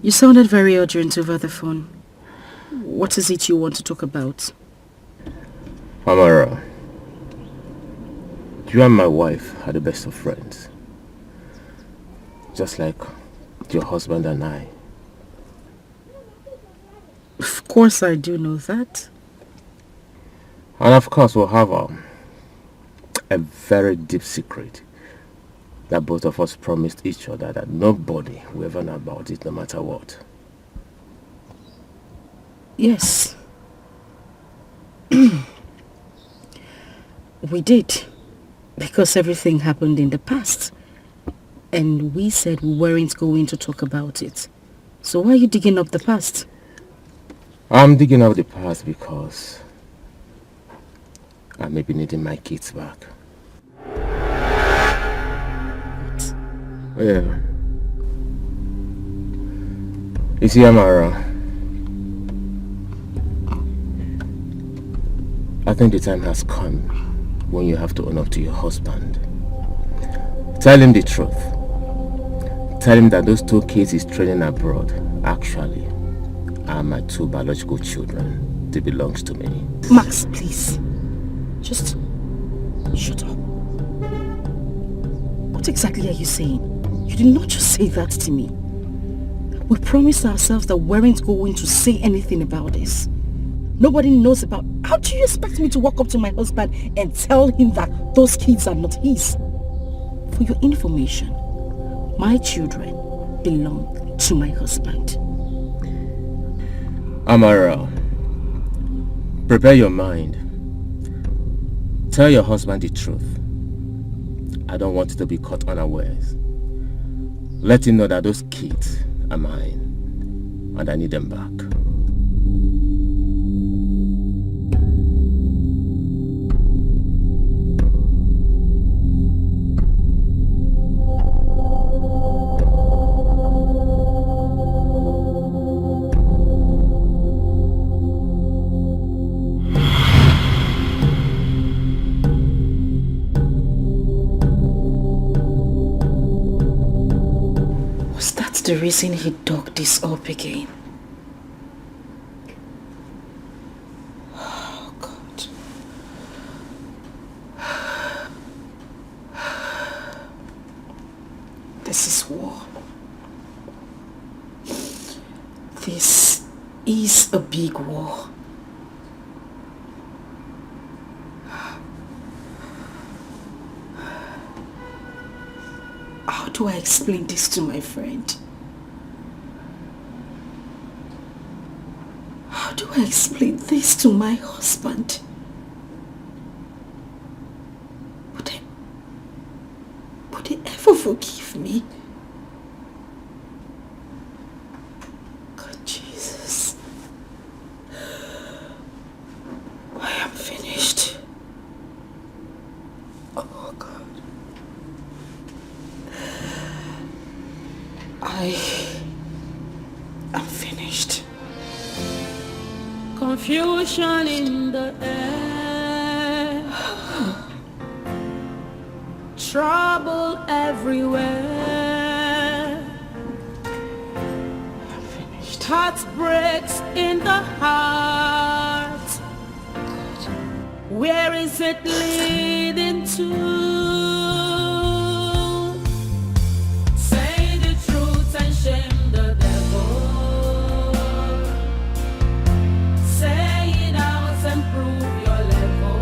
You sounded very urgent over the phone. What is it you want to talk about? Amara, you and my wife are the best of friends. Just like your husband and I. Of course I do know that. And of course we'll have a very deep secret that both of us promised each other that nobody will ever know about it no matter what. Yes. We did. Because everything happened in the past. And we said we weren't going to talk about it. So why are you digging up the past? I'm digging up the past because I may be needing my kids back. Yeah. You see, Amara, I think the time has come when you have to own up to your husband. Tell him the truth. Tell him that those 2 kids he's training abroad actually are my 2 biological children. They belong to me. Max, please. Just shut up. What exactly are you saying? You did not just say that to me. We promised ourselves that we weren't going to say anything about this. Nobody knows about... How do you expect me to walk up to my husband and tell him that those kids are not his? For your information, my children belong to my husband. Amara, prepare your mind. Tell your husband the truth. I don't want you to be caught unawares. Let him know that those kids are mine and I need them back. The reason he dug this up again. Oh God. This is war. This is a big war. How do I explain this to my friend? How do I explain this to my husband? Would he ever forgive me? God, Jesus. I am finished. Oh, God. I am finished. Confusion in the air, trouble everywhere, heartbreaks in the heart. Where is it leading to? Say the truth and shame the devil. Say it out and prove your level.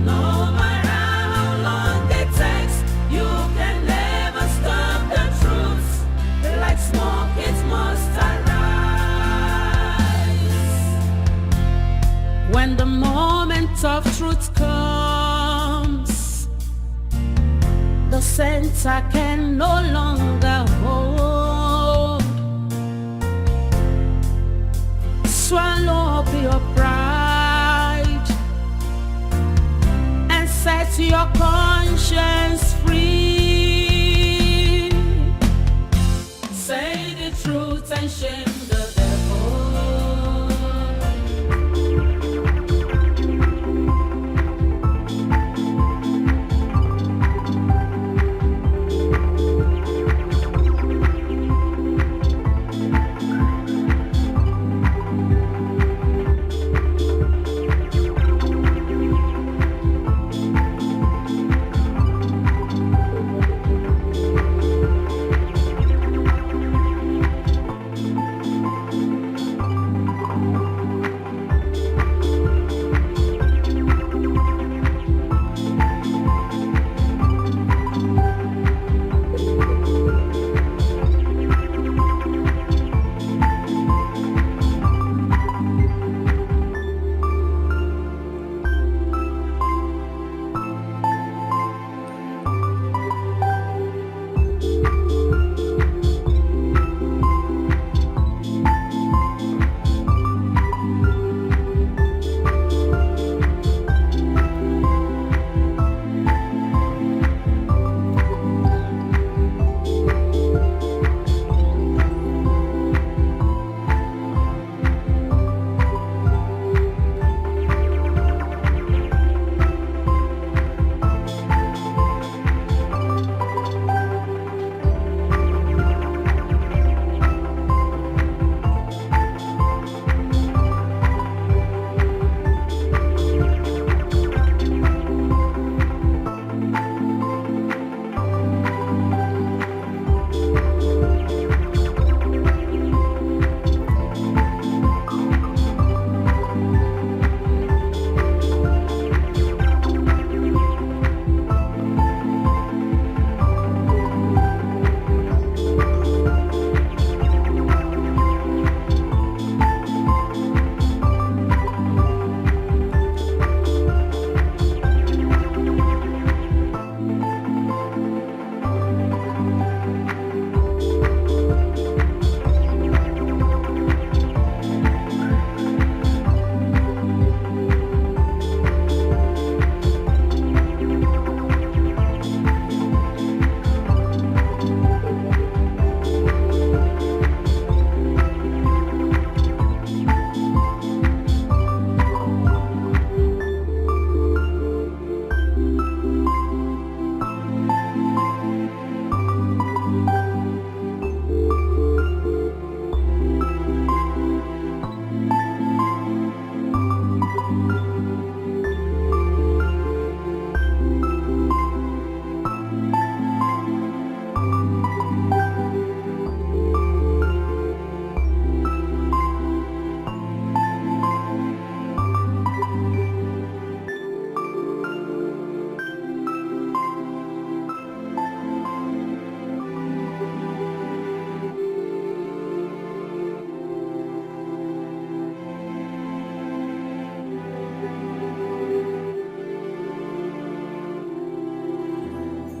No matter how long it takes, you can never stop the truth. Like smoke, it must arise. When the moment of truth comes, the center can no longer hold. Swallow up your pride and set your conscience free. Say the truth and shame the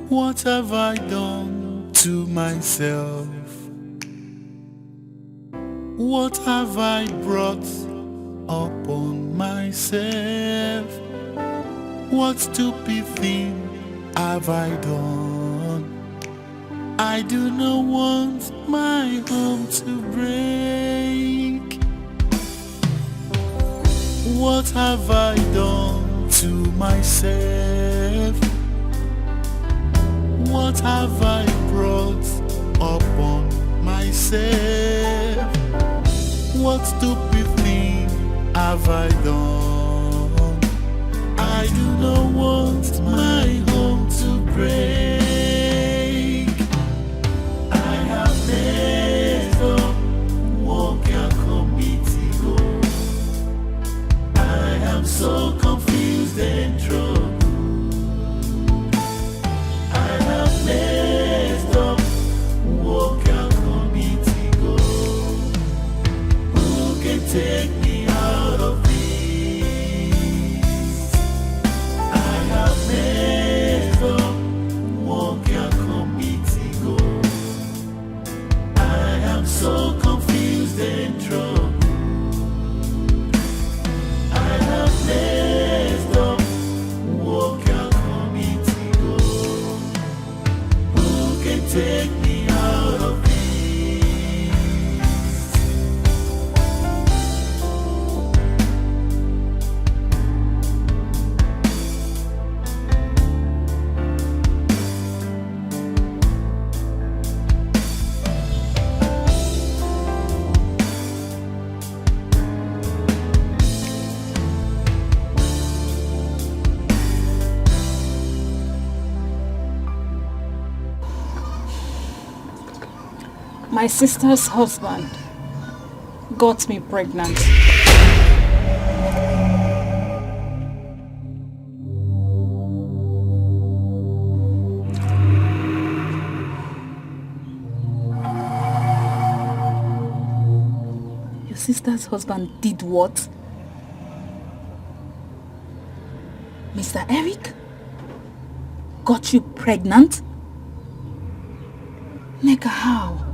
What have I done to myself? What have I brought upon myself? What stupid thing have I done? I do not want my home to break. What have I done to myself? What have I brought upon myself? What stupid thing have I done? I do not want my home to break. I have messed up, walk a committee go. I am so confused and troubled. I have messed up, walk a committee go. Who can take me out of this? I have messed up, walk a committee go. I am so confused and troubled. I have messed up, walk a committee go. Who can take me out of this? My sister's husband got me pregnant. Your sister's husband did what? Mr. Eric got you pregnant? Neka, how?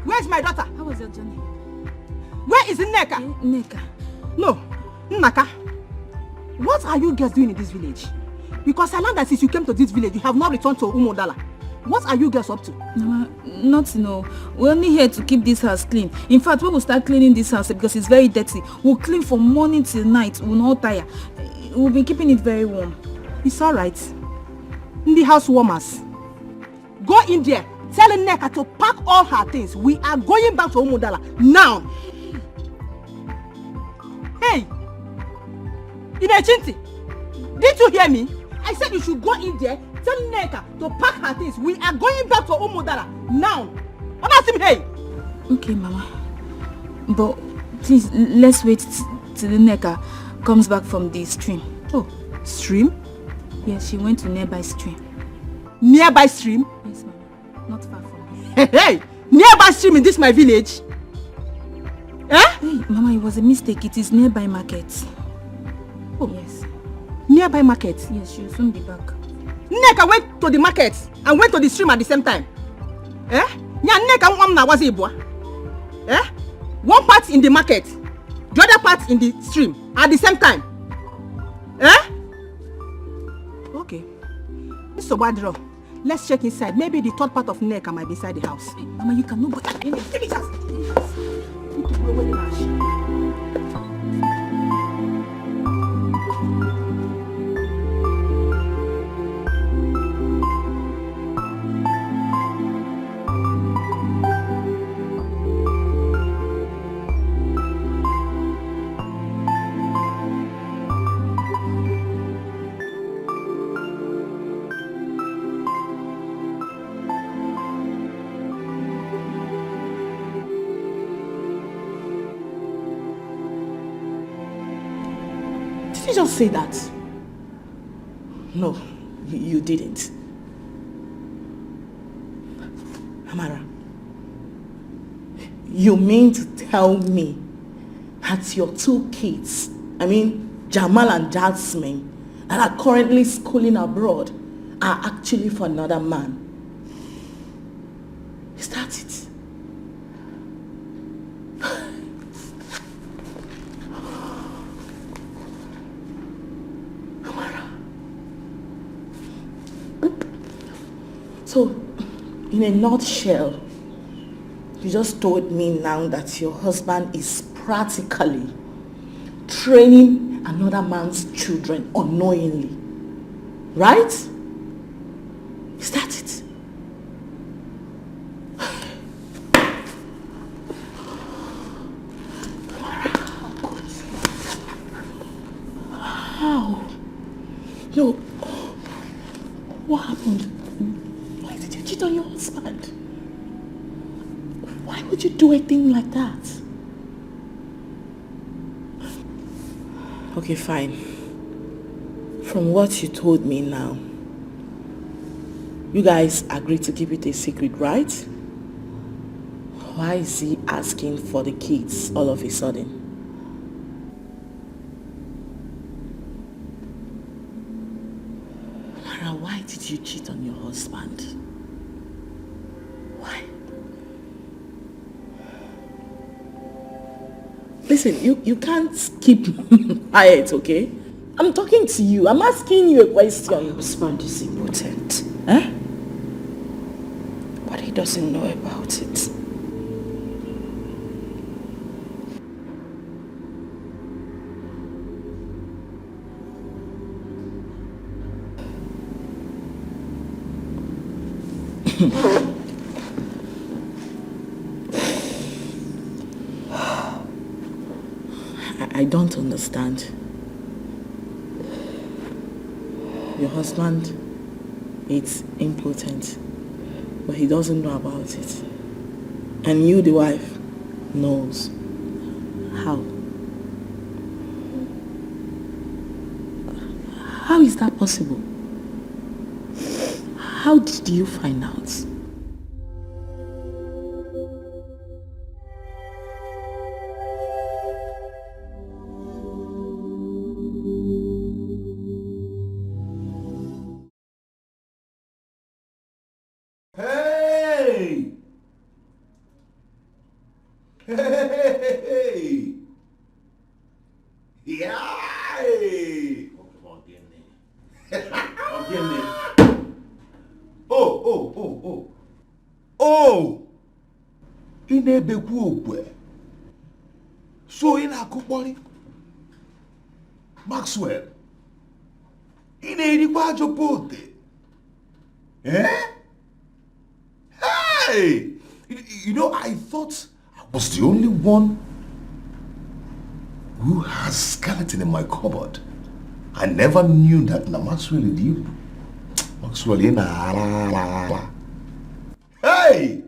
Where's my daughter? How was your journey? Where is Nneka? Nneka. No, Nnaka. What are you girls doing in this village? Because I learned that since you came to this village, you have not returned to Umudala. What are you girls up to? No, not no. We're only here to keep this house clean. In fact, when we start cleaning this house because it's very dirty, we'll clean from morning till night. We'll not tire. We'll be keeping it very warm. It's alright. The house warmers. Go in there. Tell Nneka to pack all her things. We are going back to Umudala now. Hey! Inechinti, did you hear me? I said you should go in there. Tell Nneka to pack her things. We are going back to Umudala now. Hey! Okay, Mama. But please, let's wait till Nneka comes back from the stream. Oh, stream? Yes, she went to nearby stream. Nearby stream? Yes, Mama. Not far from here. Hey! Nearby stream in this my village? Eh? Mama, it was a mistake. It is nearby market. Oh. Yes. Nearby market? Yes, she'll soon be back. Nneka went to the market and went to the stream at the same time. Eh? Nya Nneka na was ibua. Eh? One part in the market, the other part in the stream at the same time. Eh? Okay. Mr. Wadro, let's check inside. Maybe the third part of Nneka might be inside the house. Hey, Mama, you cannot go. Give me chance. Need to go away now. Did you just say that? No, you didn't. Amara, you mean to tell me that your two kids, Jamal and Jasmine, that are currently schooling abroad, are actually for another man? Is that it? So, in a nutshell, you just told me now that your husband is practically training another man's children unknowingly, right? Is that it? How? No. What happened? Why did you cheat on your husband? Why would you do a thing like that? Okay, fine. From what you told me now, you guys agreed to keep it a secret, right? Why is he asking for the kids all of a sudden? Mara, why did you cheat on your husband? Why? Listen, you can't keep quiet, okay? I'm talking to you. I'm asking you a question. My husband is impotent. Huh? But he doesn't know about it. I don't understand. Your husband is impotent, but he doesn't know about it. And you, the wife, knows. How? How is that possible? How did you find out? Hey! Hey! Yay! Oh! Ị na-ebekwu okwe. So ị na-akụkpọrị Maxwell. Ị na-erikwa ajọ pote. Eh? Hey! I thought I was the only one who has skeleton in my cupboard. I never knew that Maxwell did you. Maxwell, hey!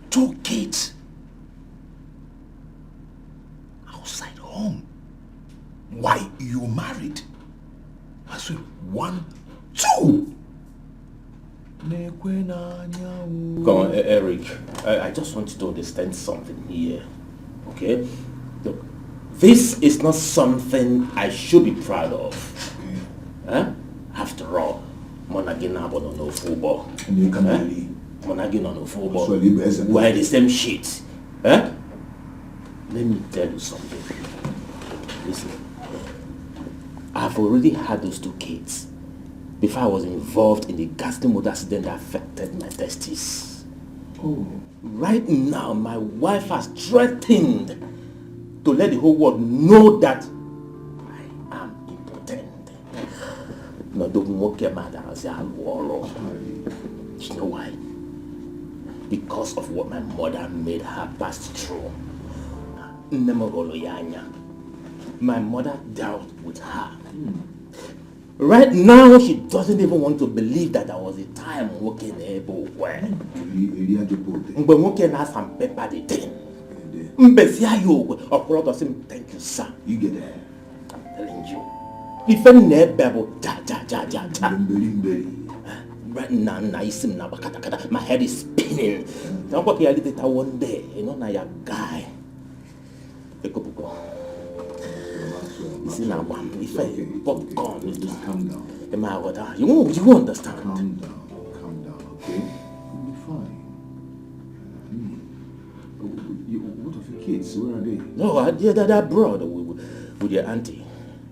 Took it outside home. Why, you married? I said, 1, 2. Eric, I just want you to understand something here, okay? Look, this is not something I should be proud of. Huh? After all, Monagina on no football. Monagina on no football. We're the same shit. Huh? Let me tell you something. Listen, I've already had those 2 kids before I was involved in the ghastly motor accident that affected my testes. Oh. Right now, my wife has threatened to let the whole world know that I am impotent. No, don't walk your mother as a warlord. You know why? Because of what my mother made her pass through. My mother dealt with her. Right now, she doesn't even want to believe that there was a time working everywhere. When working has some paper, the thing. Thank you, sir. You get that? I'm telling you. If any babble, right now, my head is spinning. I'm working a little one day, you know, now you're a guy. You see now, if I pop gone, calm down. You won't understand. Calm down, okay? You'll be fine. What of your kids? Where are they? No, they're abroad with your auntie.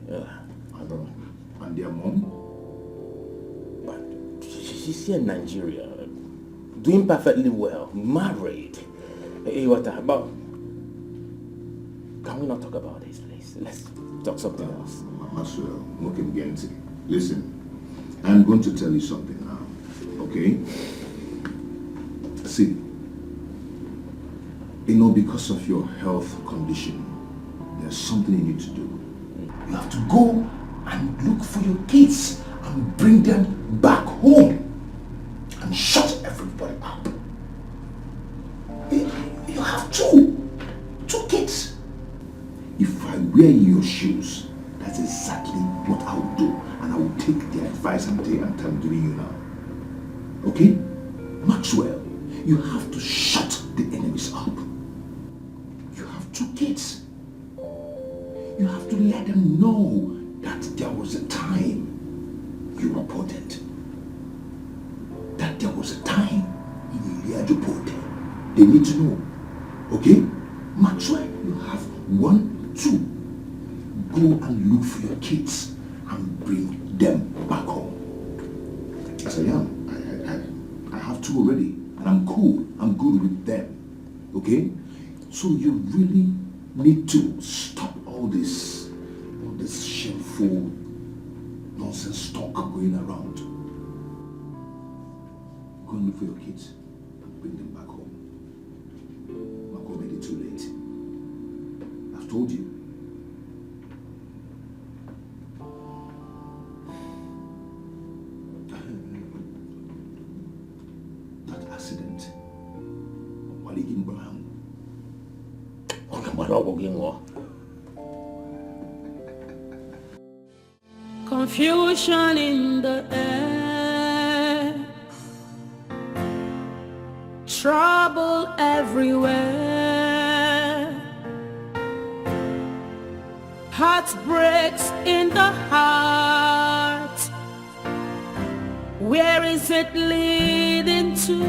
Abroad. And their mom? But she's here in Nigeria, doing perfectly well, married. Hey, what about? Can we not talk about this, please? Let's talk something else. Maxwell, listen, I'm going to tell you something now, okay? See, you know, because of your health condition, there's something you need to do. You have to go and look for your kids and bring them back home and shut everybody up. You have two kids. If I wear your shoes, that's exactly what I will do, and I will take the advice I'm giving you now. Okay? Maxwell, you have to shut the enemies up. You have 2 kids. You have to let them know that there was a time you reported. That there was a time in Iliajoport. They need to know. Okay? Maxwell, you have 1, 2. Go and look for your kids and bring them back home. As I am. I have 2 already. And I'm cool. I'm good with them. Okay? So you really need to stop all this shameful nonsense talk going around. Go and look for your kids and bring them back home. Not going to make it too late. I've told you. That accident. Confusion in the air, trouble everywhere, heartbreaks in the heart. Where is it leading to?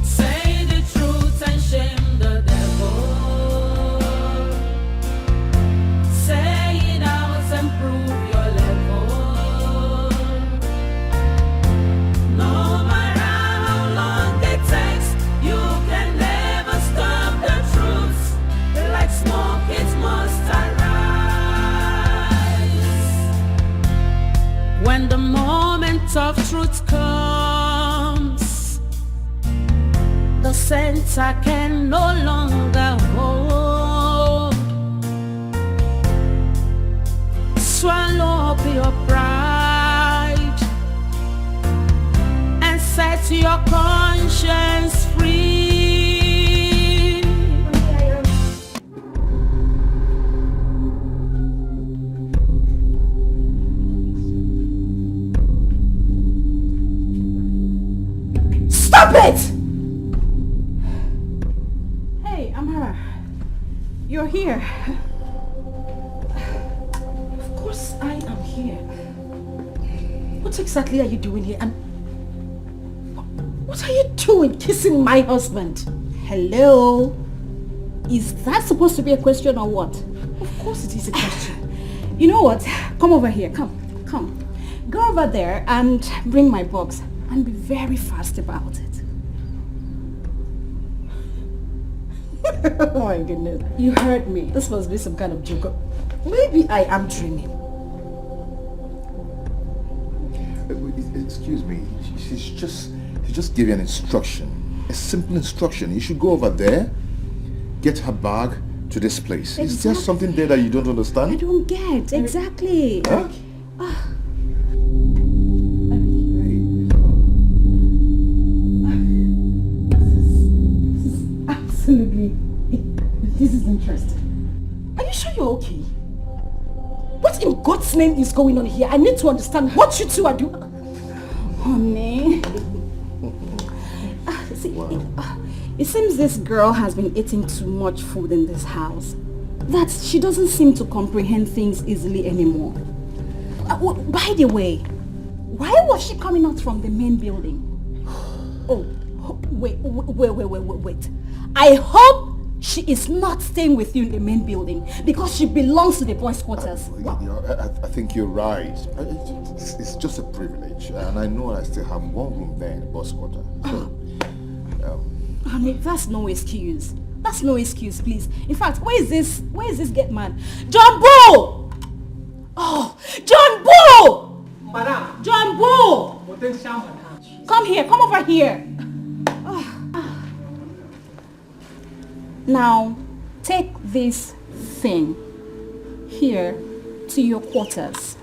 Say the truth and shame the devil. Say it out and prove your level. No matter how long it takes, you can never stop the truth. Like smoke, it must arise. When the moment of truth comes, the center can no longer hold. Swallow up your pride and set your conscience free. Stop it! Hey, Amara. You're here. Of course I am here. What exactly are you doing here? And what are you doing kissing my husband? Hello? Is that supposed to be a question or what? Of course it is a question. You know what? Come over here. Come. Go over there and bring my box. And be very fast about it. Oh my goodness. You heard me. This must be some kind of joke. Maybe I am dreaming. Excuse me. She's just gave you an instruction. A simple instruction. You should go over there, get her bag to this place. Exactly. Is there something there that you don't understand? I don't get. Exactly. Huh? Absolutely. This is interesting. Are you sure you're okay? What in God's name is going on here? I need to understand what you two are doing. Honey. It seems this girl has been eating too much food in this house. That she doesn't seem to comprehend things easily anymore. By the way, why was she coming out from the main building? Oh, wait. I hope she is not staying with you in the main building because she belongs to the boys' quarters. I think you're right. It's just a privilege, and I know I still have one room there in the boss quarter. So, honey, that's no excuse. That's no excuse, please. In fact, where is this gate man? John Bull! Oh, John Bull! Madam! John Bull! Potential madam. Come here, come over here. Now, take this thing here to your quarters.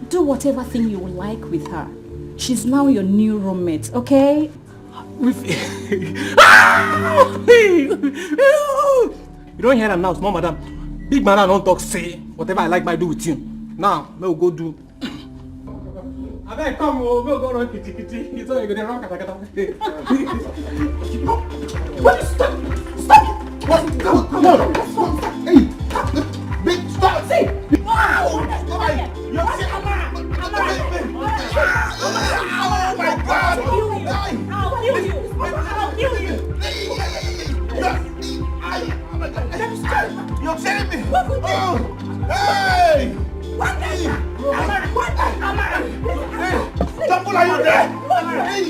Do whatever thing you would like with her. She's now your new roommate, okay? You don't hear them now, small madam. Big madam don't talk, say whatever I like I do with you. Now, we'll go do. I better come, we'll go run kitty. It's only going to run kata. What? Stop! What? Come on! Hey! Big, stop! See! Wow! Oh my God! I'll kill you! You're telling me? What would you? Hey! What? Double, are you there? Hey!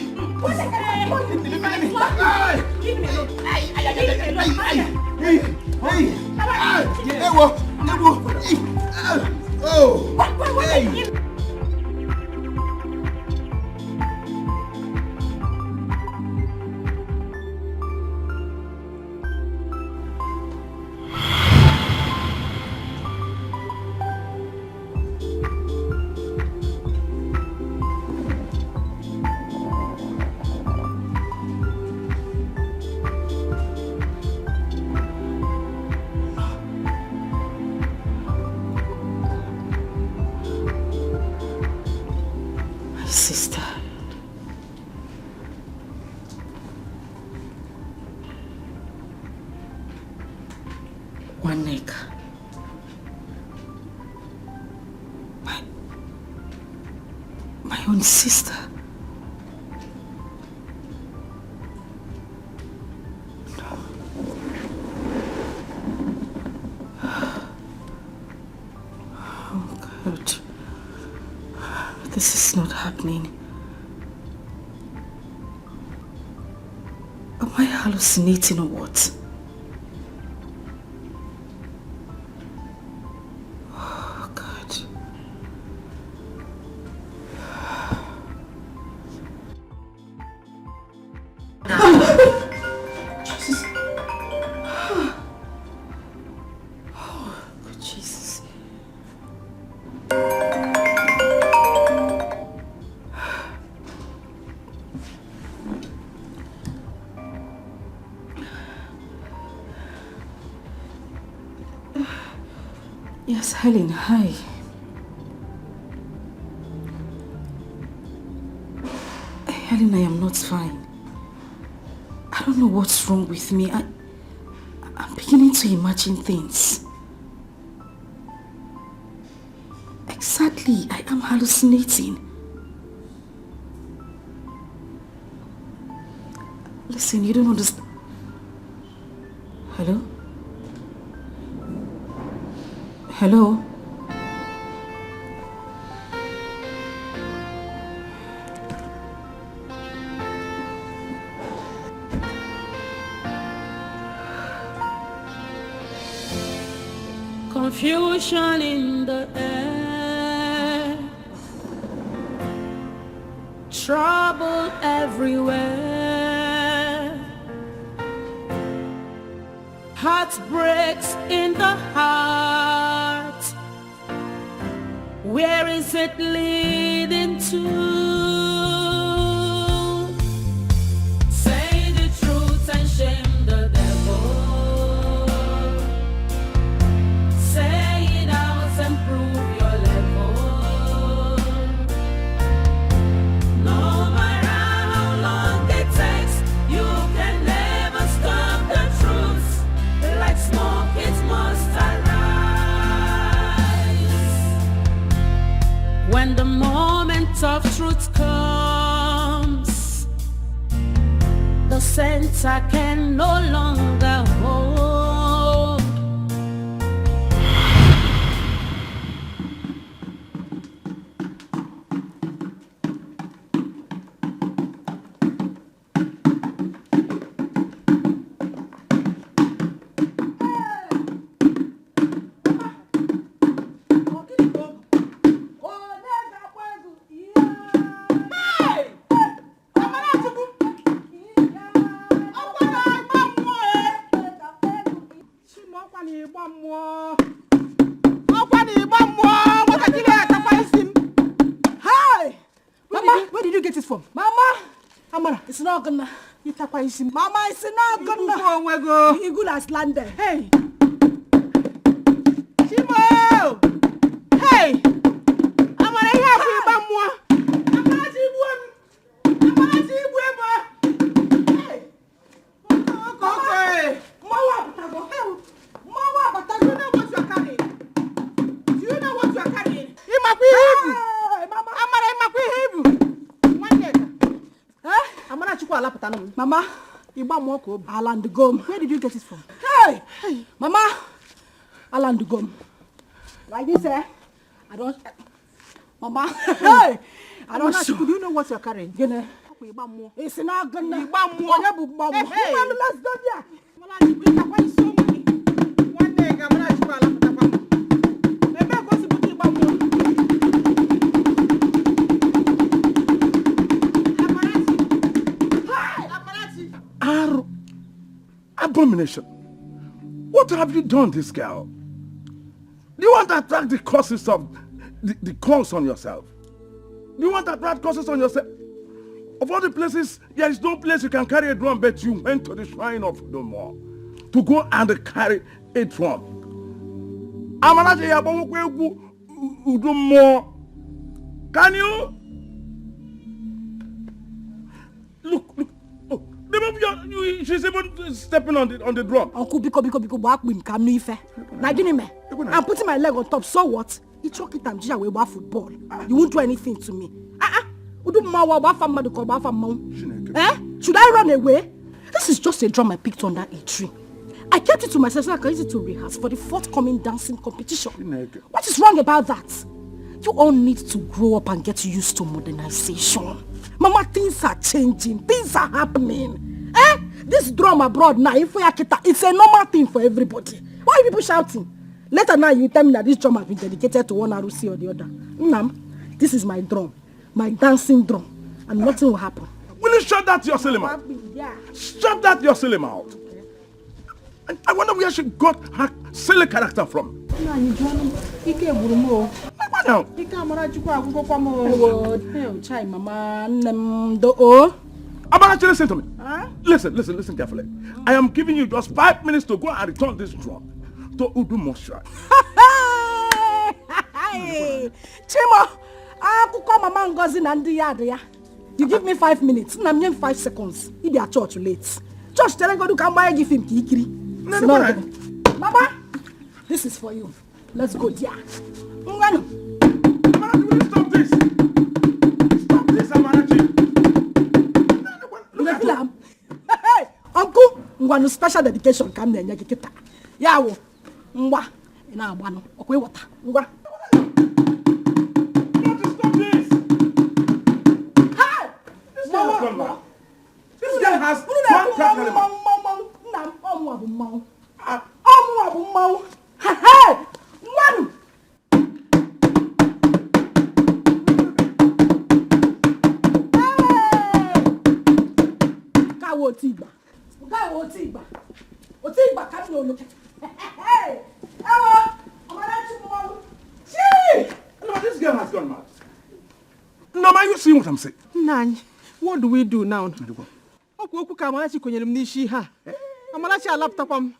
Sister. One neck. My own sister. Oh God. This is not happening. Am I hallucinating or what? Oh God. Jesus. Oh, good Jesus. Yes, Helen, hi. Helen, I am not fine. I don't know what's wrong with me. I'm beginning to imagine things. Exactly, I am hallucinating. Listen, you don't understand. Hello? Hello? Confusion in the air, trouble everywhere, heartbreaks in the heart. Where is it leading to? Say the truth and shame the devil. Say it out and prove your level. No matter how long it takes, you can never stop the truth. Like smoke, it must arise. When the moment of truth comes, the center can no longer hold. It's not gonna. Mama, it's not gonna. The eagle has landed. Hey! Chimo! Hey! I'm gonna hear you, Bamwa. I'm gonna see you. Hey! Okay. Mama, do you know what you're carrying? Do you know what you're carrying? I'm Mama, Alan the gum. Where did you get it from? Hey! Mama! Alan the gum. Like this, eh? I don't... Mama! Hey! I don't know. Do you know what you're carrying? It's not gonna... Hey! Let's go there! One day, I'm gonna Abomination. What have you done, this girl? Do you want to attract the causes of the cause on yourself? Do you want to attract causes on yourself? Of all the places, there is no place you can carry a drum, but you went to the shrine of no more to go and carry a drum. Can you? Look. She's even stepping on the drum. Uncle, because back with I'm putting my leg on top, so what? You chuck it and we about football. You won't do anything to me. Should I run away? This is just a drum I picked under a tree. I kept it to myself so I can use it to rehearse for the forthcoming dancing competition. What is wrong about that? You all need to grow up and get used to modernization. Mama, things are changing. Things are happening. This drum abroad now, it's a normal thing for everybody. Why are people shouting? Later now, you tell me that this drum has been dedicated to one RUC or the other. This is my drum. My dancing drum. And nothing will happen. Will you shut that your silly mouth? Yeah. Shut that your silly mouth. Okay. I wonder where she got her silly character from. Abarachi, listen to me. Huh? Listen carefully. I am giving you just 5 minutes to go and return this drum to Udu Mosha. Chimo, you give me 5 minutes. I'm 5 seconds. If they are too late. Just tell God to come by and give him kikiri. Mama, this is for you. Let's go there. Amarachi, will you stop this? Stop this, Amarachi. Look at him. Hey, Uncle, ngwanu special dedication come there nyakikita. Yawo, ngwa, ina abano. Okwe water. Ngwa. This girl has one crack animal. This girl has gone mad. No, are you seeing what I'm saying? Nany, what do we do now? Oku Amarachi kwenyere m n'isi ha. Amarachi alapụtakwa m.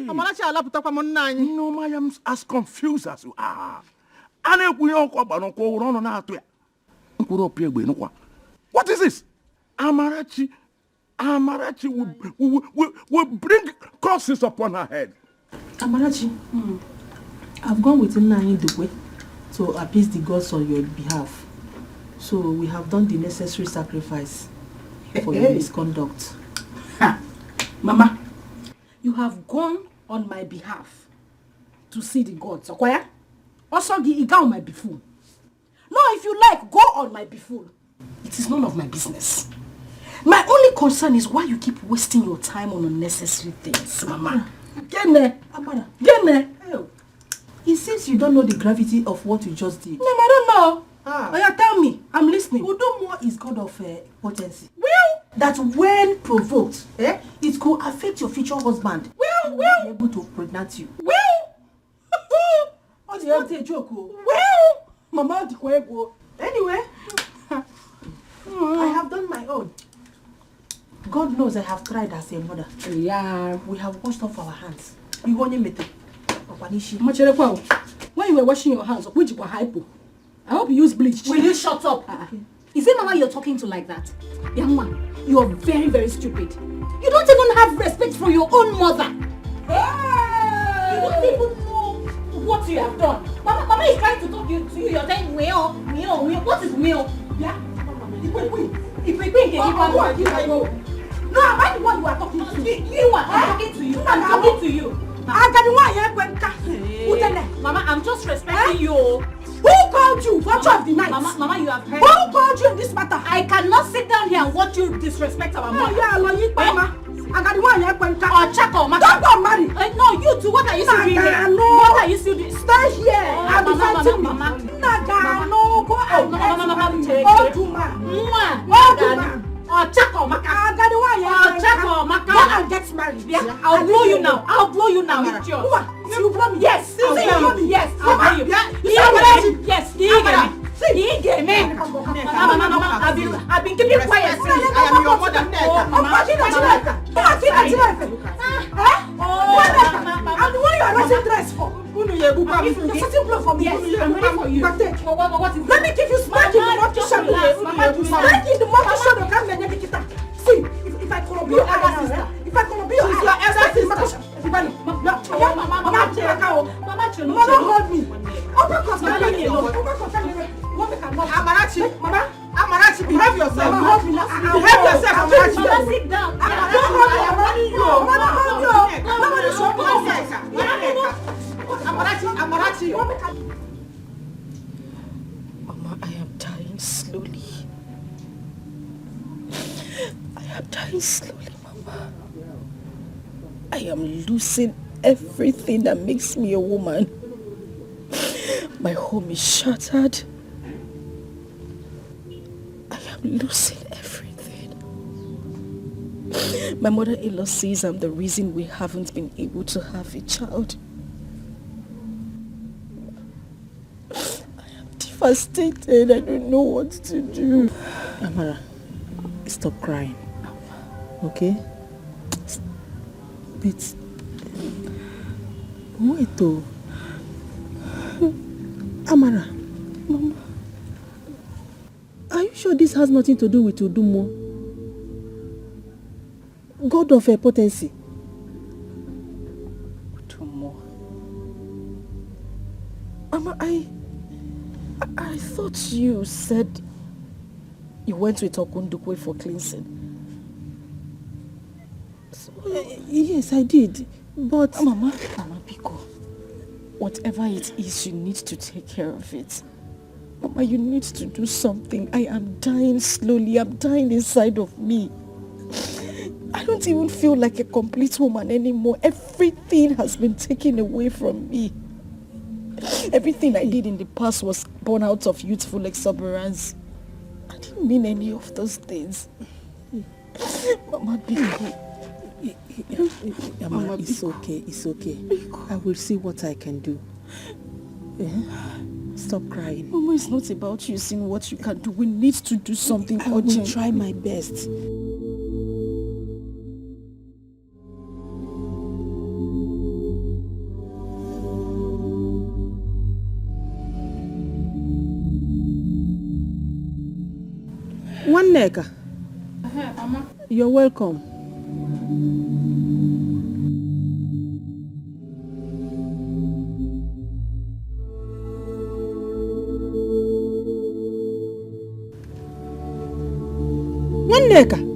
Amarachi alapụtakwa m nna anyị. No, I am as confused as you are. Ana ekwughị ọkụ ọgbara ọkụ ọhụrụ ọnụ na-atụ ya. Mkpụrụ opi egbe nụkwa. What is this? Amarachi will bring curses upon her head. Amarachi, I've gone with Nani Dukwe to appease the gods on your behalf. So we have done the necessary sacrifice for your misconduct. Mama, you have gone on my behalf to see the gods. Okay? Also, go on my befool. No, if you like, go on my befool. It is none of my business. My only concern is why you keep wasting your time on unnecessary things, Mama. Get there. Amara. Get there. It seems you don't know the gravity of what you just did. No, I don't know. Oh, yeah, tell me. I'm listening. Udomo is God of potency. Well, that when provoked, it could affect your future husband. Well. Be able to pregnant you. Well. It's not a joke. Well. Mama, anyway, I have done my own. God knows I have tried as a mother. Yeah. We have washed off our hands. We want to when you were washing your hands, which were hypo, I hope you use bleach. Will you shut up? Is it Mama you're talking to like that? Young man, you are very, very stupid. You don't even have respect for your own mother. Hey! You don't even know what you have done. Mama is trying to talk to you. You're saying, meal. What is meal? Yeah? No, am I the one you are talking to? You are. I'm talking to you. I'm talking to you. Mama, I'm just respecting you. Who called you? Watch of the night. Mama, you have heard. Who called you in this matter? I cannot sit down here and watch you disrespect our mother. Mama. I got the one here. Chako, don't go marry. No, you two. What are you still doing here? What are you still doing? Stay here. I'll be fighting Mama. No, go out. Mama. Chako, Maka. I got the one here. Chako, Maka. Go and get married. Yeah, I'll blow you now. I'll blow you now. It's yours. You blow me? Yes. I'll blow you. Yes. I'll blow you. Yes. He gave me. Mama, I've been keeping quiet. I am your mother. I'm the one you are rushing dress for. You're sitting blow for me. Yes, I'm ready for you. What is Let me give you smack in the monkey shadow. Smack in the monkey shadow. See, if I call you elder sister, if I call you your elder sister, Mama hold me. Amarachi, behave yourself. Mama, hold me. Behave yourself, Amarachi. Mama, sit down. Amarachi. Mama, I am dying slowly. I am dying slowly, Mama. I am losing everything that makes me a woman. My home is shattered. I am losing everything. My mother-in-law says I'm the reason we haven't been able to have a child. I am devastated. I don't know what to do. Amara, stop crying. Okay? But wait though. Amara, Mama, are you sure this has nothing to do with Udumo? God of potency. Mama, I thought you said you went with Okundukwe for cleansing. So, yes, I did. But Mama Biko, whatever it is, you need to take care of it. Mama, you need to do something. I am dying slowly. I'm dying inside of me. I don't even feel like a complete woman anymore. Everything has been taken away from me. Everything I did in the past was born out of youthful exuberance. I didn't mean any of those things. Mama Biko. Mama, it's okay, it's okay. I will see what I can do. Stop crying. Mama, it's not about you seeing what you can do. We need to do something urgent. I will try my best. One nigga. You're welcome. One nigga.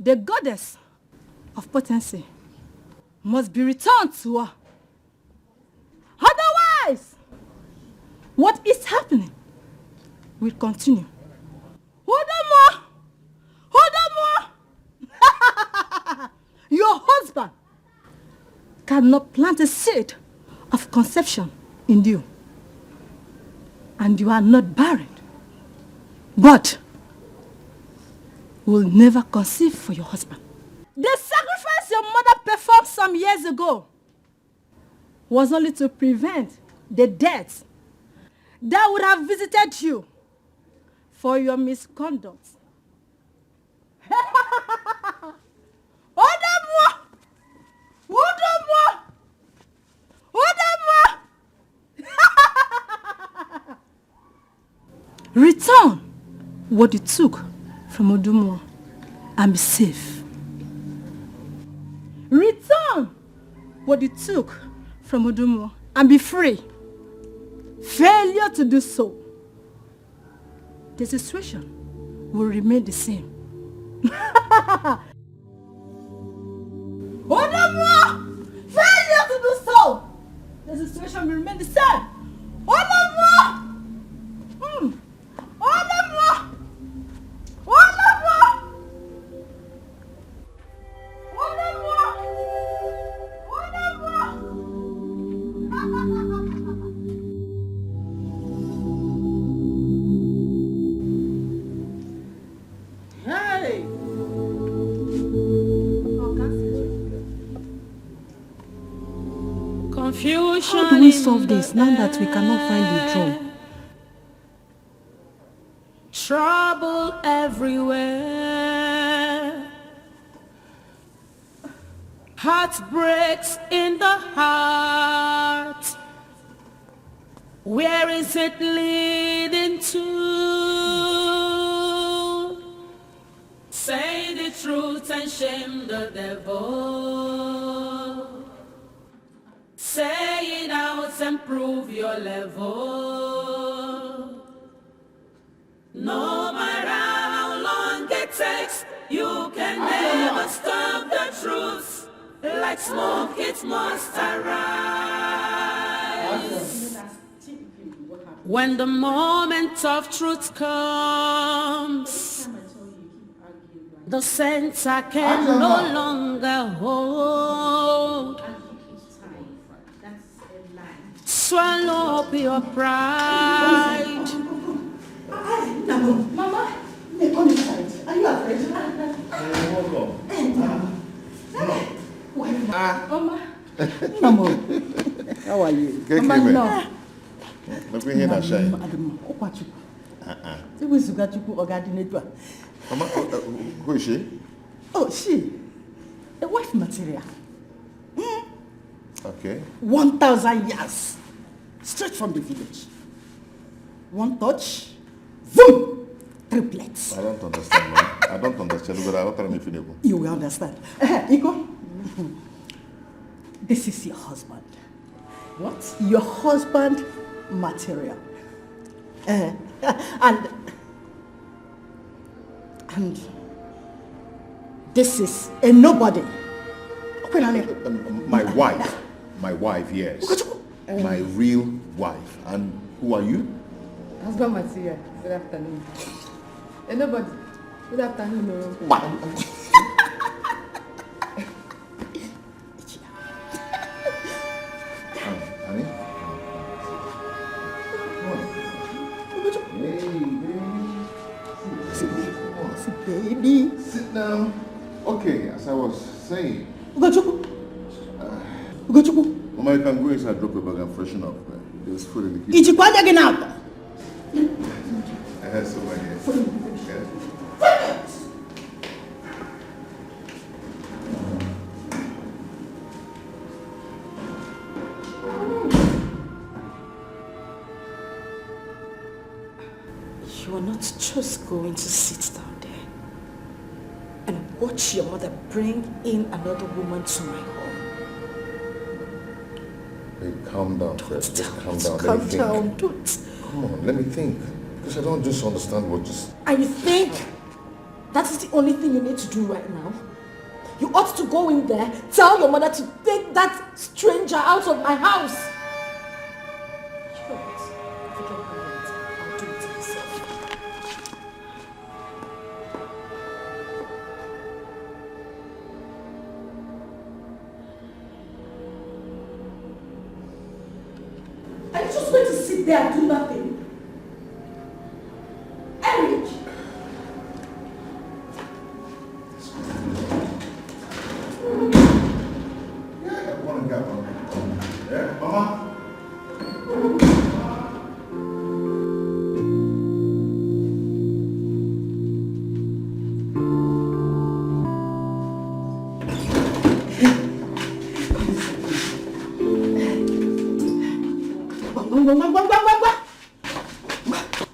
The goddess of potency must be returned to her. Otherwise, what is happening will continue. Your husband cannot plant a seed of conception in you. And you are not barren. But will never conceive for your husband. The sacrifice your mother performed some years ago was only to prevent the death that would have visited you for your misconduct. Return what you took from Odumo and be safe. Return what you took from Odumo and be free. Failure to do so, the situation will remain the same. Odumo! Failure to do so, the situation will remain the same. Odumo! How do we solve this now that we cannot find the drum? Trouble everywhere, heartbreaks in the heart. Where is it leading to? Say the truth and shame the devil. Say it out and prove your level. No matter how long it takes, you can never stop the truth. Like smoke, it must arise. When the moment of truth comes, the center can no longer hold. swallow up your pride. Mama, come inside. Are you afraid? Mama. How are you? Mama, no. Let me hear that shine. Mama, who is she? Oh, she. A wife material. Okay. 1,000 years. Straight from the village. One touch. Boom! Triplets. I don't understand, man. I don't understand, but I don't tell me if you know. You will understand. Iko, this is your husband. What? Your husband material. And this is a nobody. My wife, yes. My real wife. And who are you? Husband material. Good afternoon. Nobody. Good afternoon. Honey? Baby. Sit down. Okay, as I was saying. Mama, you can go inside, drop a bag and freshen up. There's food in the kitchen. I had so many. You are not just going to sit down there and watch your mother bring in another woman to my home. Babe, calm down first. Just calm down. Calm down, don't. Come on, let me think. Because I don't just understand what just... And you think that is the only thing you need to do right now? You ought to go in there, tell your mother to take that stranger out of my house. You know what? Forget about it. I'll do it myself. Are you just going to sit there and do nothing? Eric! Yeah, Mama?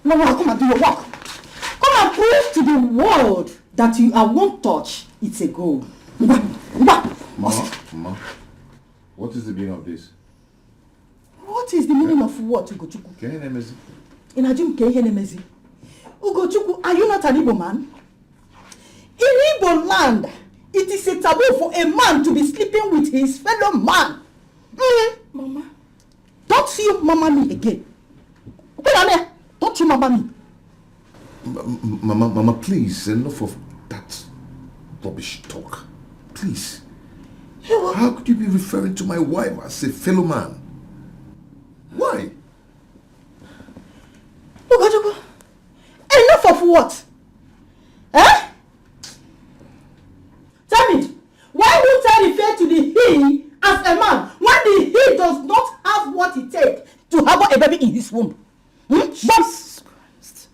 Mama, come and do your work. Come and prove to the world that you are one touch. It's a goal. Mama, what is the meaning of this? What is the meaning of what, Ugochukwu? Kehenemezi. Inajum Kehenemezi. Ugochukwu, are you not an Igbo man? In Igbo land, it is a taboo for a man to be sleeping with his fellow man. Mama, don't you mama me again. Don't you mama me. Mama, please, enough of that rubbish talk. Please. How could you be referring to my wife as a fellow man? Why? Enough of what? Eh? Tell me, why would I refer to the he as a man when the he does not have what it takes to harbor a baby in his womb? Jesus Christ.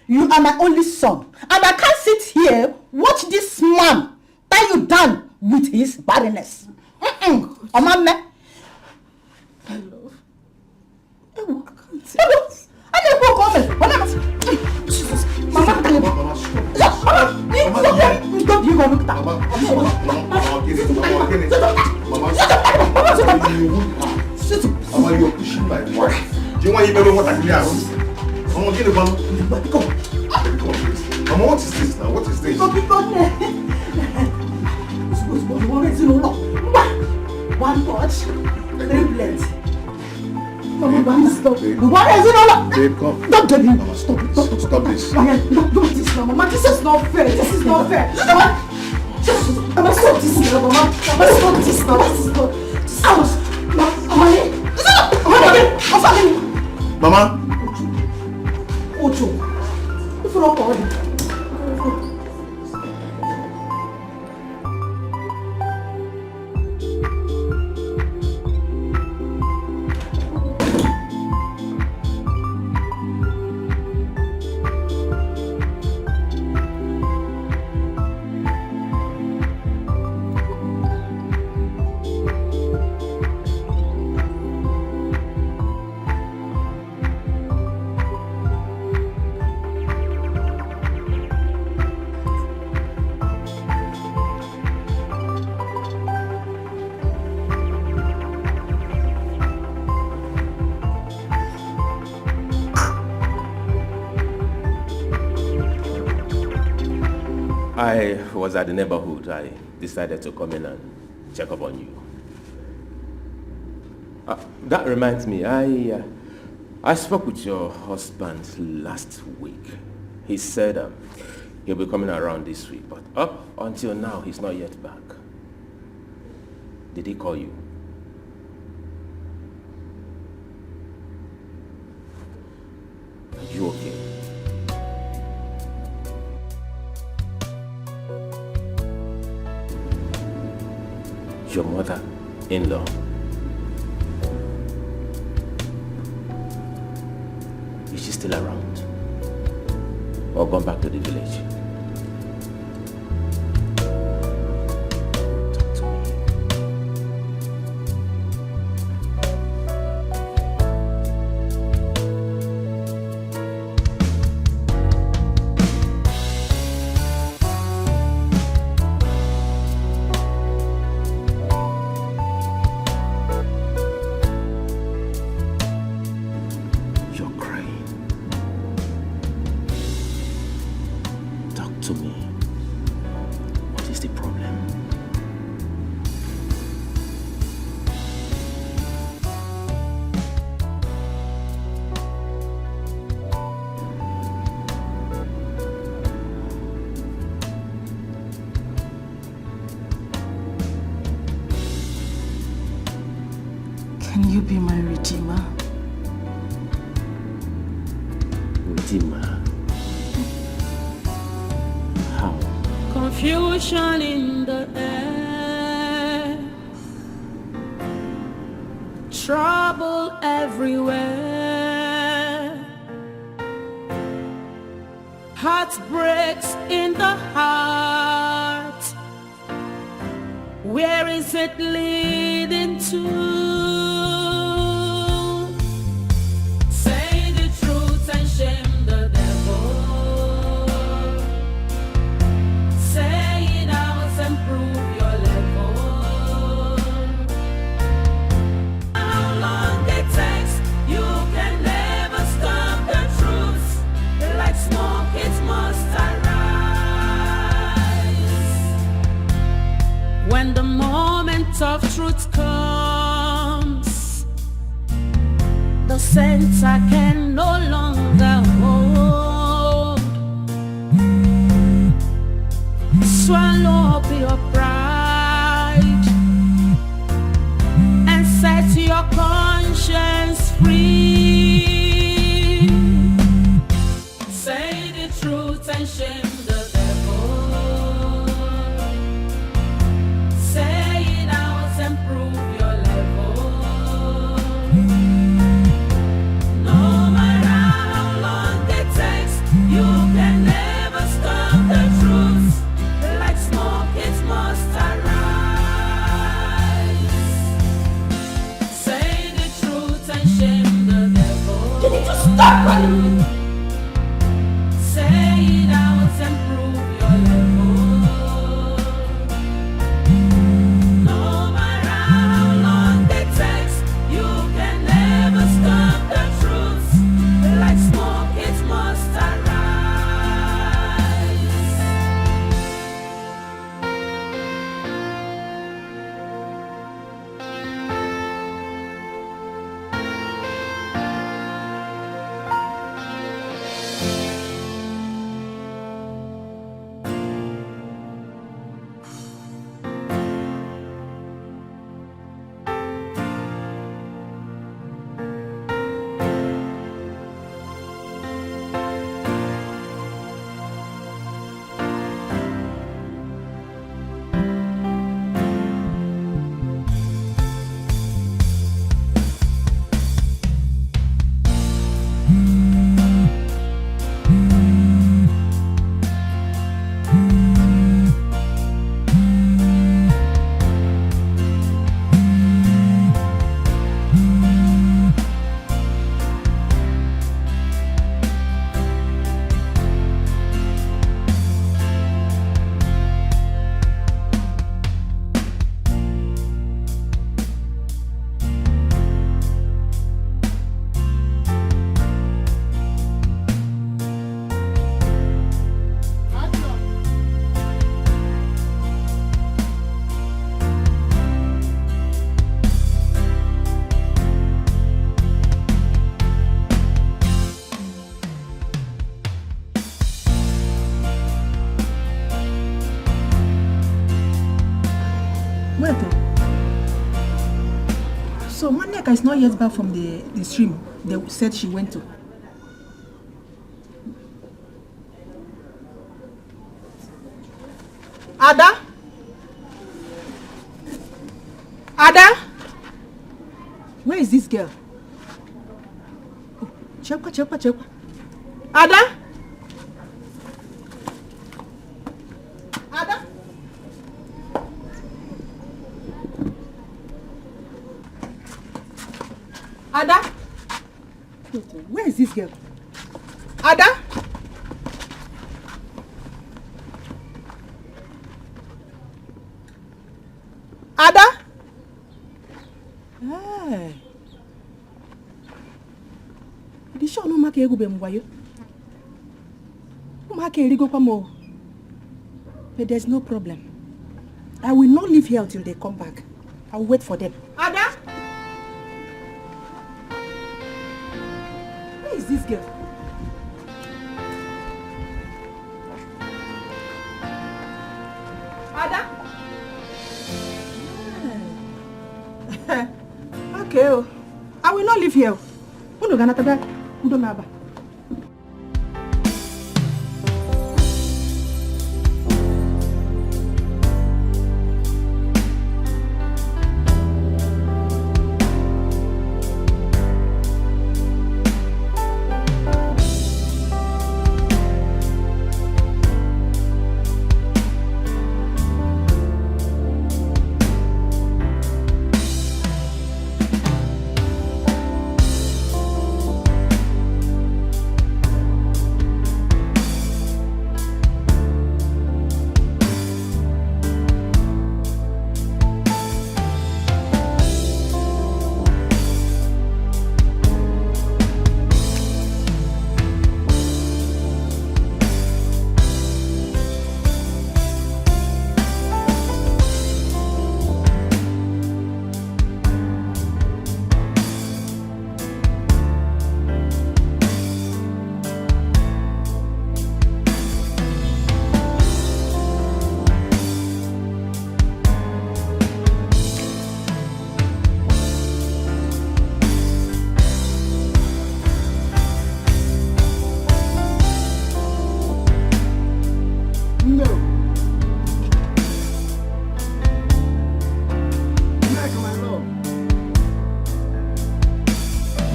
You are my only son, and I can't sit here watch this man tie you down with his barrenness. Mama, you're pushing my wife. Do you want to remember what I did? Mama, get the one. Mama, what is this now? What is this? One touch, triplets. Mama, stop. Babe, come. Don't do Mama, stop this. Stop this. Don't do this now, Mama. This is not fair. This is not fair. Mama, stop this now, Mama. Mama, stop this now. This is not. Mama, I was at the neighborhood. I decided to come in and check up on you. That reminds me, I spoke with your husband last week. He said he'll be coming around this week, but up until now, he's not yet back. Did he call you? Are you okay? Your mother-in-law. Is she still around? Or gone back to the village? Talk to me. You're crying. Talk to me. What is the problem? Can you be my redeemer? Redeemer. How? Confusion in the air, trouble everywhere, heartbreaks in the heart. Where is it leading to? Say the truth and shame the devil. Say it out and prove your level. How long it takes, you can never stop the truth. Like smoke, it must arise. When the moment of truth comes, the center can no longer hold. Swallow up your pride and set your conscience free. Say the truth and shame the devil. Say it out and prove your level. No matter how long it takes, you can never stop the truth. Like smoke, it must arise. Say the truth and shame the devil. You need to stop running. Say it out and prove your level. No matter how long it takes, you can never stop the truth. Like smoke, it must arise. So Maniaka is not yet back from the stream they said she went to. Ada? Ada? Where is this girl? Oh, Chekwa. Ada? Ada? Ada? Where is this girl? Ada? Ada? Hey. The show no make egwu be mwayo. Make erigo kwa mo. But there's no problem. I will not leave here until they come back. I will wait for them. Ada? Where is this girl? Ada? Okay, I will not leave here. Uno gana taga, udo naba.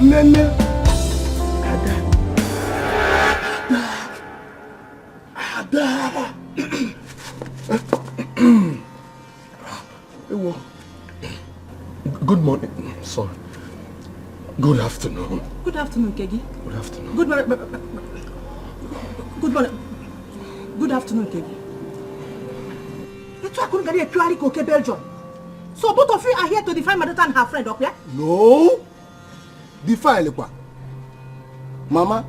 Nene. Ada. Good morning. Sorry. Good afternoon. Good afternoon, Kegi. Good afternoon. Good morning. Good morning. Good afternoon, Kegi. You couldn't get a purely coke Belgium. So both of you are here to define my daughter and her friend, okay? No. Defile quoi? Mama,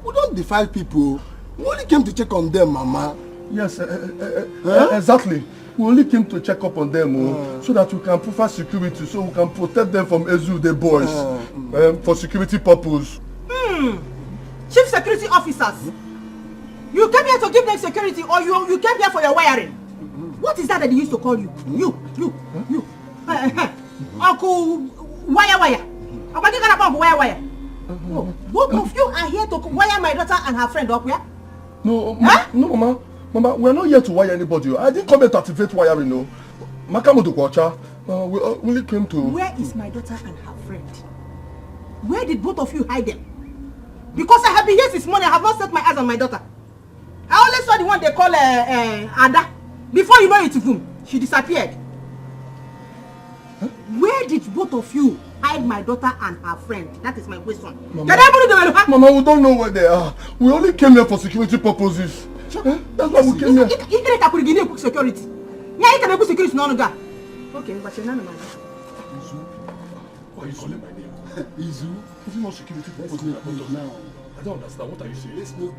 we don't defile people. We only came to check on them, Mama. Yes, exactly. We only came to check up on them so that we can provide security, so we can protect them from Ezu, the boys, for security purpose. Chief security officers, you came here to give them security, or you came here for your wiring? What is that they used to call you? You. Uncle Wire. Wire. Oh, both of you are here to wire my daughter and her friend up, yeah? No, no, Mama, we're not here to wire anybody. I didn't come here to activate wiring, no. Makamoto Kwacha, we only came to... Where is my daughter and her friend? Where did both of you hide them? Because I have been here since morning, I have not set my eyes on my daughter. I only saw the one they call Ada. Before you know it, she disappeared. Huh? Where did both of you hide my daughter and her friend? That is my question. Mama, we don't know where they are. We only came here for security purposes. That's why we came here. Security. Yeah, security no longer. Okay, but you're not my Izu. Why are you calling my name? Izu? Is it not security purposes now? I don't understand. What are you saying? Let's move.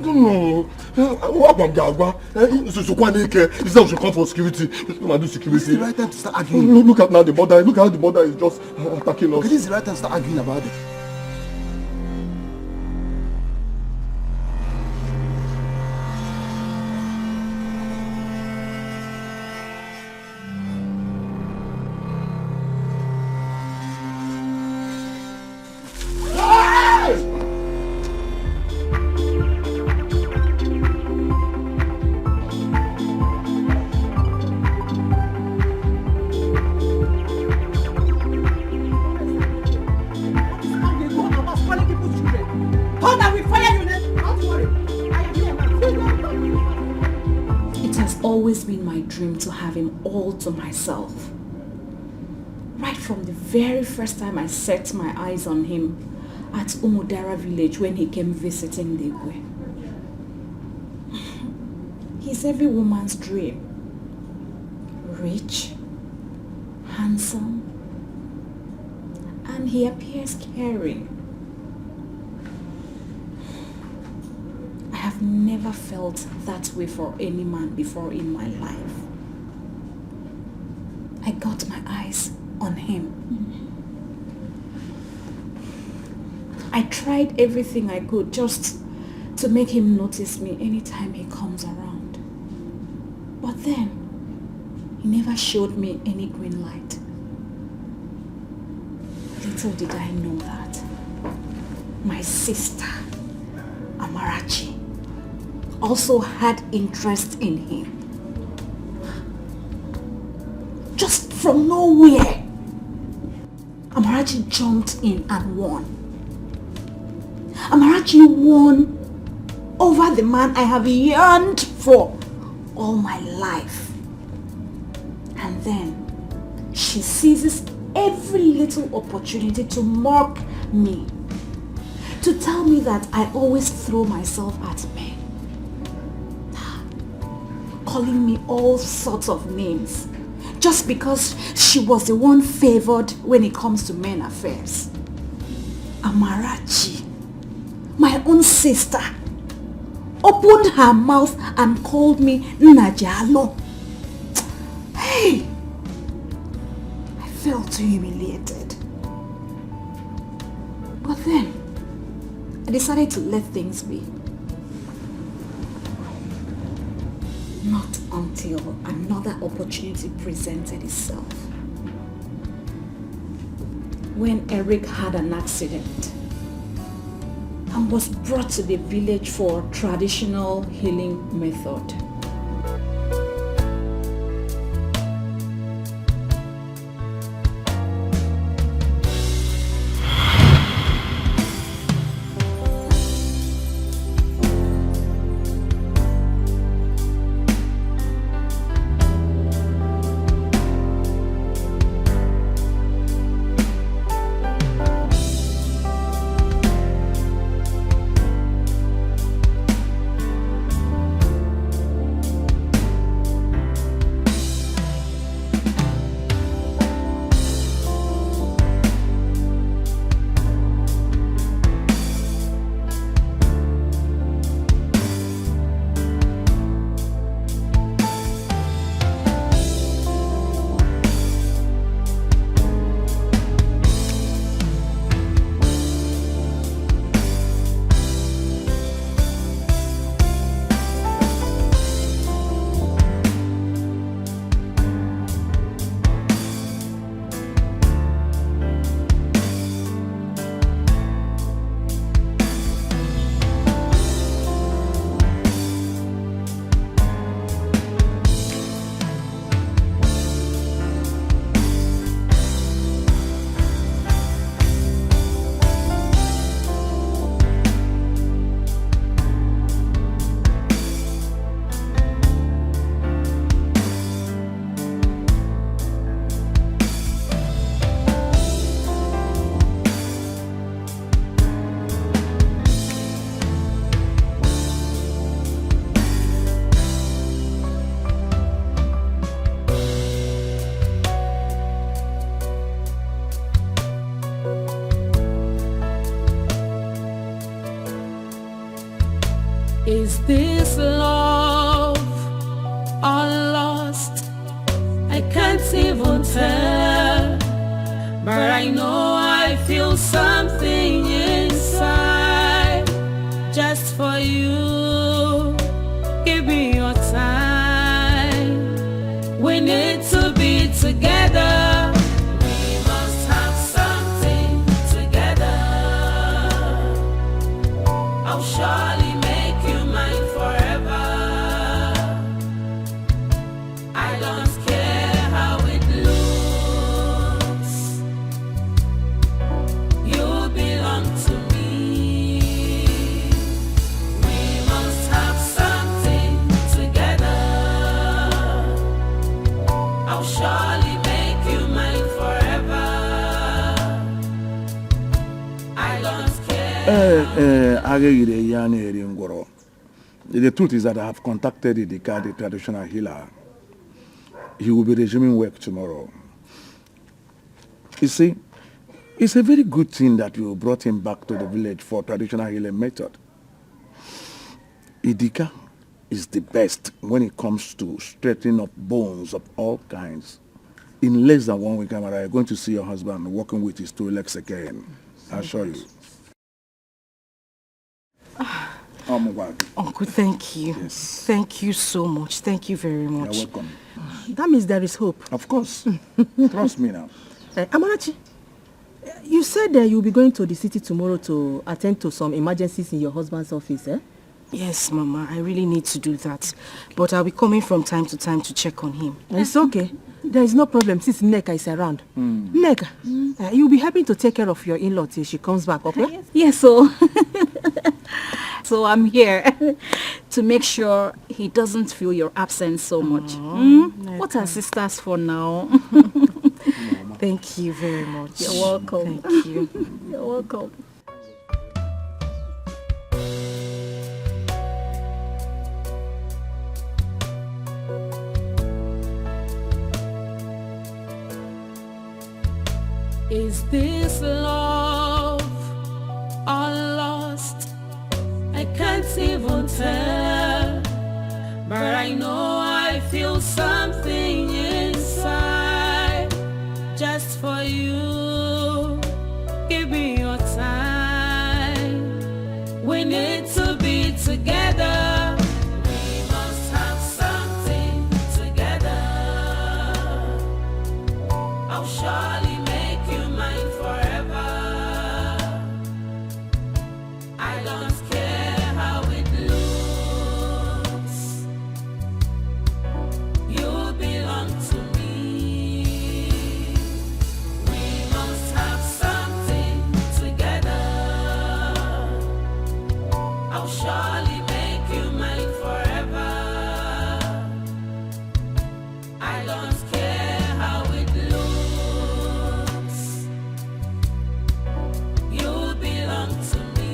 No. What about Gagwa? Is that we should come for security? Come and do security. This is the right time to start arguing. Look at now the border. Look how the border is just attacking us. Okay, this is the right time to start arguing about it. always been my dream to have him all to myself. Right from the very first time I set my eyes on him at Umudara village when he came visiting Legwe. He's every woman's dream. Rich, handsome, and he appears caring. I have never felt that way for any man before in my life. I got my eyes on him. I tried everything I could just to make him notice me anytime he comes around. But then, he never showed me any green light. Little did I know that my sister, Amarachi, also had interest in him. Just from nowhere, Amarachi jumped in and won. Amarachi won over the man I have yearned for all my life. And then she seizes every little opportunity to mock me, to tell me that I always throw myself at men, calling me all sorts of names just because she was the one favored when it comes to men affairs. Amarachi, my own sister, opened her mouth and called me Najalo. Hey! I felt humiliated. But then, I decided to let things be. Not until another opportunity presented itself. When Eric had an accident and was brought to the village for traditional healing method. Is this love or lost? I can't even tell, but I know I feel something inside just for you. Give me your time. We need to be together. We must have something together. I'll surely make you mine forever. I don't care how it looks. You'll be The truth is that I have contacted Idika, the traditional healer. He will be resuming work tomorrow. You see, it's a very good thing that you brought him back to the village for traditional healing method. Idika is the best when it comes to straightening up bones of all kinds. In less than 1 week, Amara, you're going to see your husband walking with his 2 legs again. I assure you. Uncle, thank you. Yes. Thank you so much. Thank you very much. You're welcome. That means there is hope. Of course. Trust me now. Amarachi, you said that you'll be going to the city tomorrow to attend to some emergencies in your husband's office, eh? Yes, Mama, I really need to do that. But I'll be coming from time to time to check on him. It's okay. There is no problem since Nneka is around. Nneka, you'll be helping to take care of your in-law till she comes back, okay? Yes, so I'm here to make sure he doesn't feel your absence so much. What are sisters for now? Thank you very much. You're welcome. Thank you. You're welcome. Is this love or lost? I can't even tell, but I know I feel something inside just for you. Give me your time. We need to be together. We must have something together. I'll surely make you mine forever. I don't care how it looks. You belong to me. We must have something together. I'll surely make you mine forever. I don't care how it looks. You belong to me.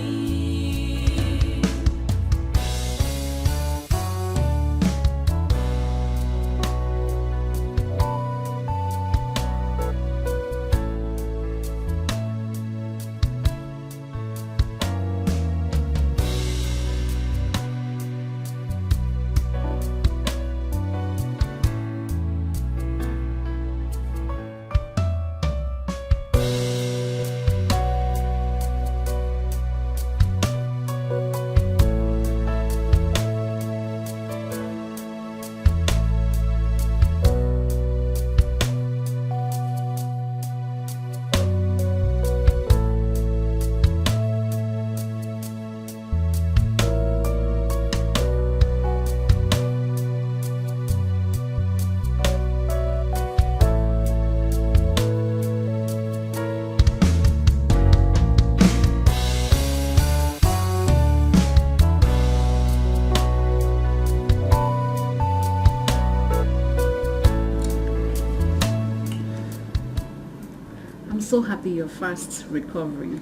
I'm so happy you're fast recovering.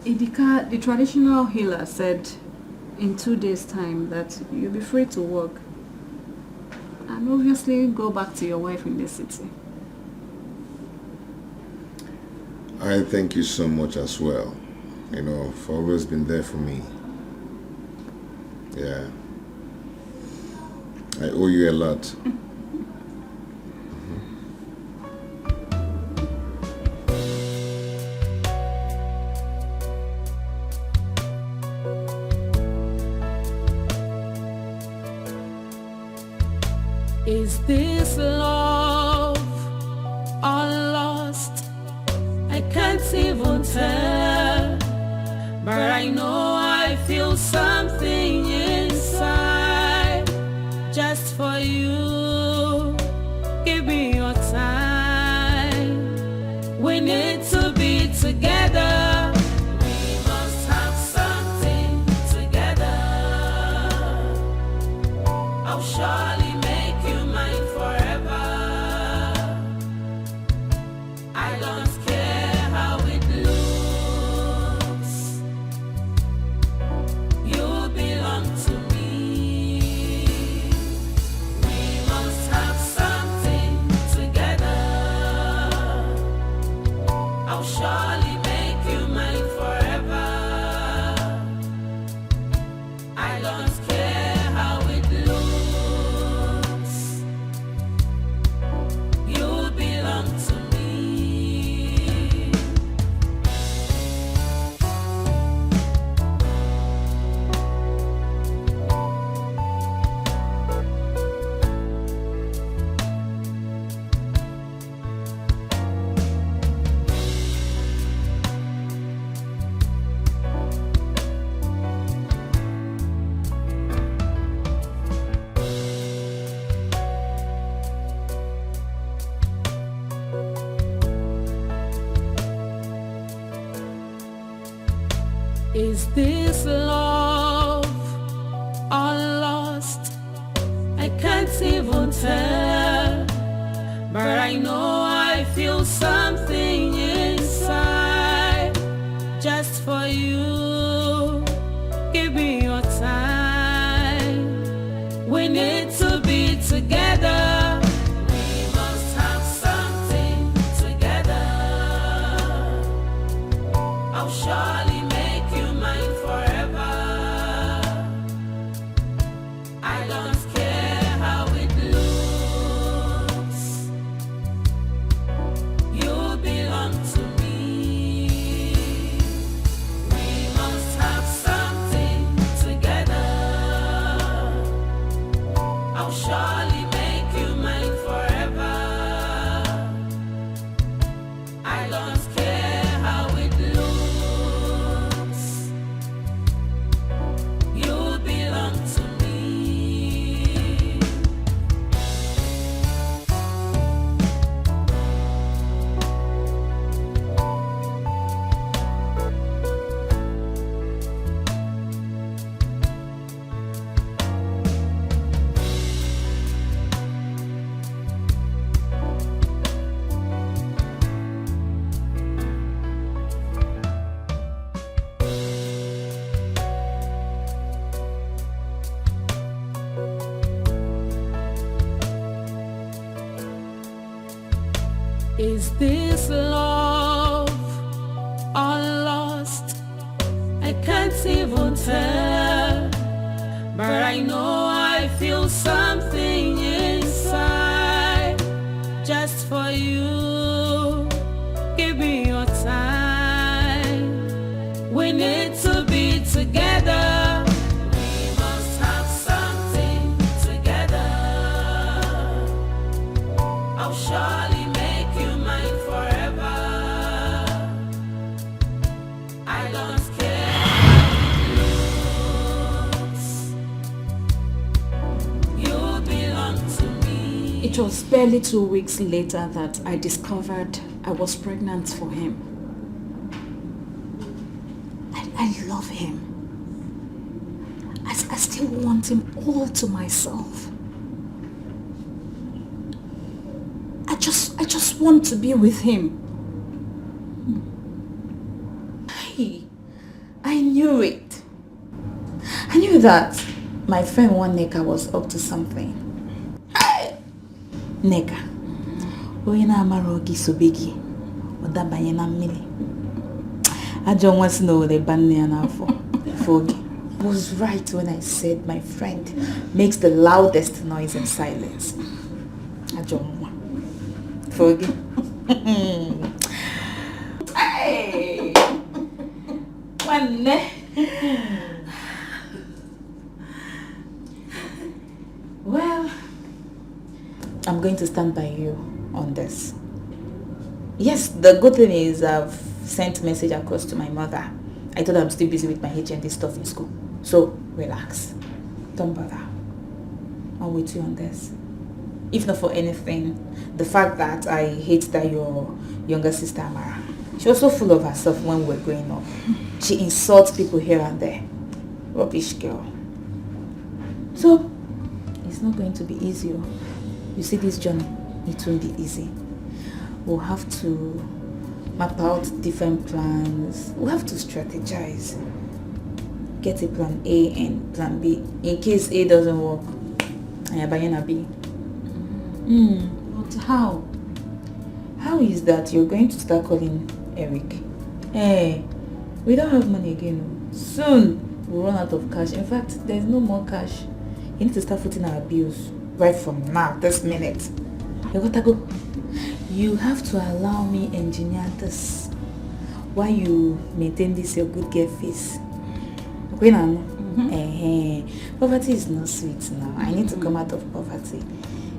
Idika, the traditional healer, said in 2 days' time that you'll be free to work and obviously go back to your wife in the city. I thank you so much as well. You know, for always been there for me. Yeah. I owe you a lot. Is this love or lost? I can't even tell, but I know I feel something inside just for you. Give me your time. We need to be together. We must have something together. I'll surely make you mine forever. I don't care how it Is this love or lost? I can't even tell, but I know I feel something inside just for you. Give me your time. We need to be together. We must have something together. I'll surely make you mine forever. I don't care how it looks. You belong to me. We must have something together. I'll surely make you mine forever. I don't care how it looks. You belong to me. Is this love or lost? I can't even tell, but I know I feel something inside just for you. Give me your time. We need to be together. We must have something together. I'll surely make you mine forever. I don't care how it looks. You belong to me. It was barely 2 weeks later that I discovered I was pregnant for him. I love him. I still want him all to myself. I just want to be with him. I knew it. I knew that my friend one Neka was up to something. Neka, onye na-amara ogi sobegi, odabanye na mmiri. I don't want to know the band near now for Fogi. I was right when I said my friend makes the loudest noise in silence. I don't want Fogi. Hey, one. Well, I'm going to stand by you on this. Yes, the good thing is I've sent message across to my mother. I told her I'm still busy with my HND stuff in school. So, relax. Don't bother. I'll wait you on this. If not for anything, the fact that I hate that your younger sister Amara, she was so full of herself when we were growing up. She insults people here and there. Rubbish girl. So, it's not going to be easy. You see this journey, it won't be easy. We'll have to map out different plans. We'll have to strategize. Get a plan A and plan B. In case A doesn't work, I buy a B. But how? How is that you're going to start calling Eric? Hey, we don't have money again. Soon, we'll run out of cash. In fact, there's no more cash. You need to start footing our bills right from now, this minute. You gotta go. You have to allow me engineer this while you maintain this your good girl face. Okay now? Poverty is not sweet now. I need to come out of poverty.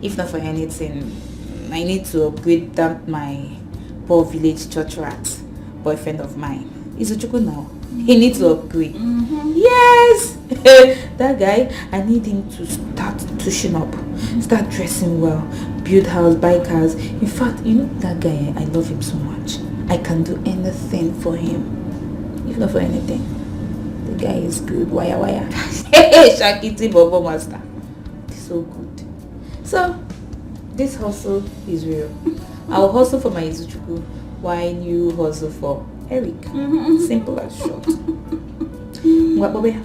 If not for anything, I need to upgrade that my poor village church rat boyfriend of mine. He's a choco now. He needs to upgrade. Yes! That guy, I need him to start tushing up, start dressing well, build house, buy cars. In fact, you know that guy, I love him so much. I can do anything for him. If not for anything, The guy is good. Waya. Hey, Shakiti Bobo Master. So good. So, this hustle is real. I'll hustle for my Izuchuku while you hustle for Eric. Simple as short. What, Bobby?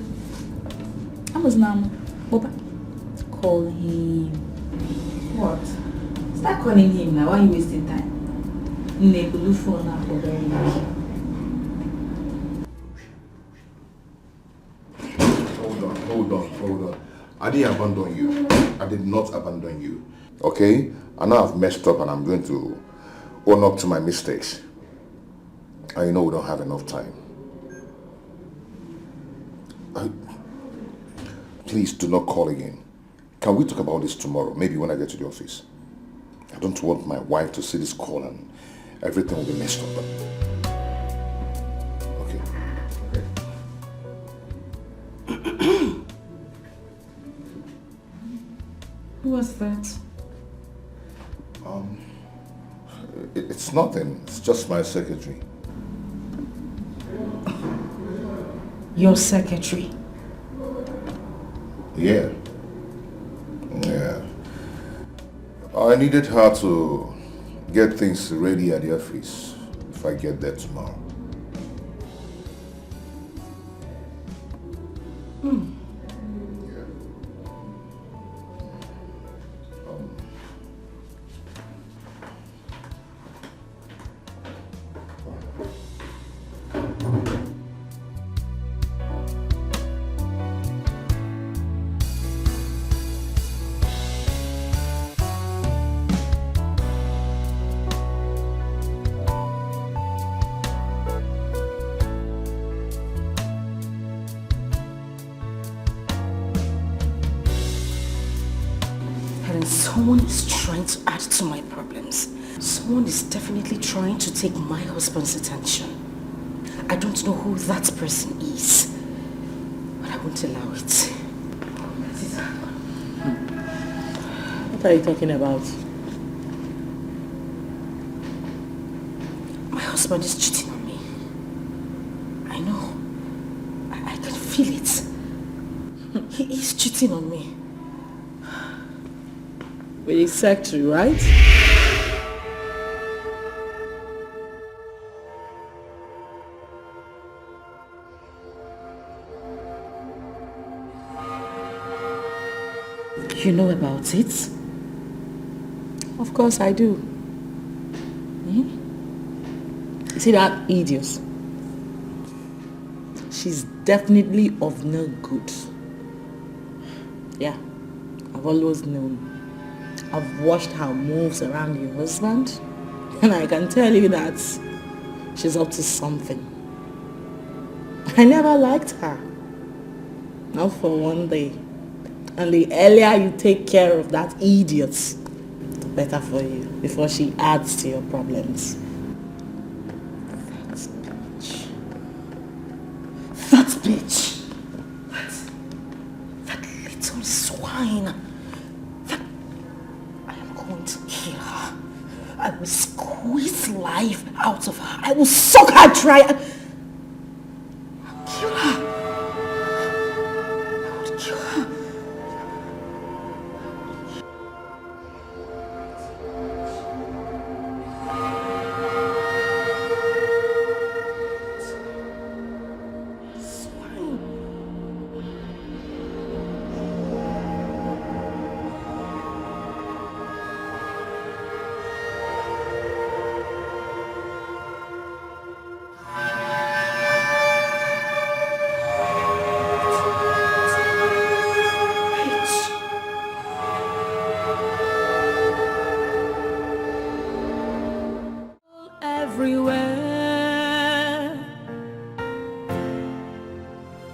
I was now. Boba. Call him. What? Start calling him now. Why are you wasting time? Nebulu phone now for very much. Hold on. I didn't abandon you. I did not abandon you. Okay? I know I've messed up and I'm going to own up to my mistakes. And you know we don't have enough time. Please do not call again. Can we talk about this tomorrow? Maybe when I get to the office. I don't want my wife to see this call and everything will be messed up. Okay. Who was that? It's nothing. It's just my secretary. Your secretary? Yeah. I needed her to get things ready at the office if I get there tomorrow. Someone is trying to add to my problems. Someone is definitely trying to take my husband's attention. I don't know who that person is, but I won't allow it. What are you talking about? My husband is cheating on me. I know. I can feel it. He is cheating on me. With his secretary, right? You know about it? Of course I do. You see that idiot? She's definitely of no good. Yeah, I've always known. I've watched her moves around your husband, and I can tell you that she's up to something. I never liked her. Not for one day. And the earlier you take care of that idiot, the better for you, before she adds to your problems. That bitch! That little swine! I will squeeze life out of her. I will suck her dry. I'll kill her. I will kill her.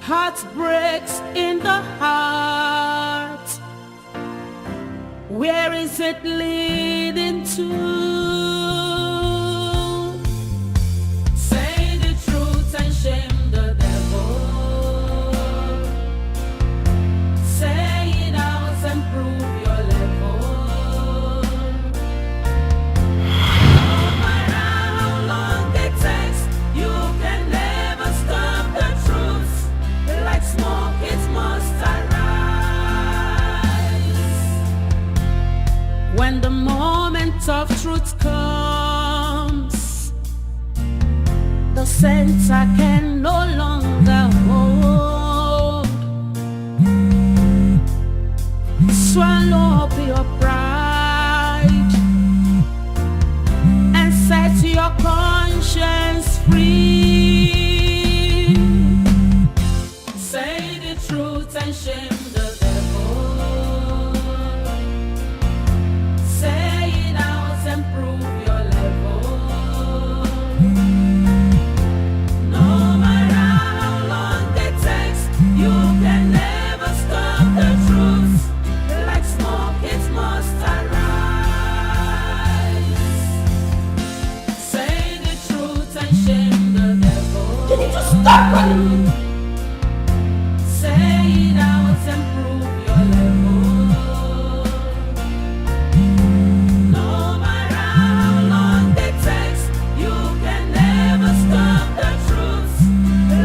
Heartbreaks in the heart. Where is it leading to? Say the truth and shame the devil. Say it out and prove your level. No matter how long it takes, you can never stop the truth. the center can no longer hold. Swallow up your pride and set your conscience free. Say the truth and shame the devil. Say it out and prove your level. No matter how long it takes, you can never stop the truth. Like smoke, it must arise. Say the truth and shame the devil. Can you just stop running? Say it out and prove your level. No matter how long it takes, you can never stop the truth.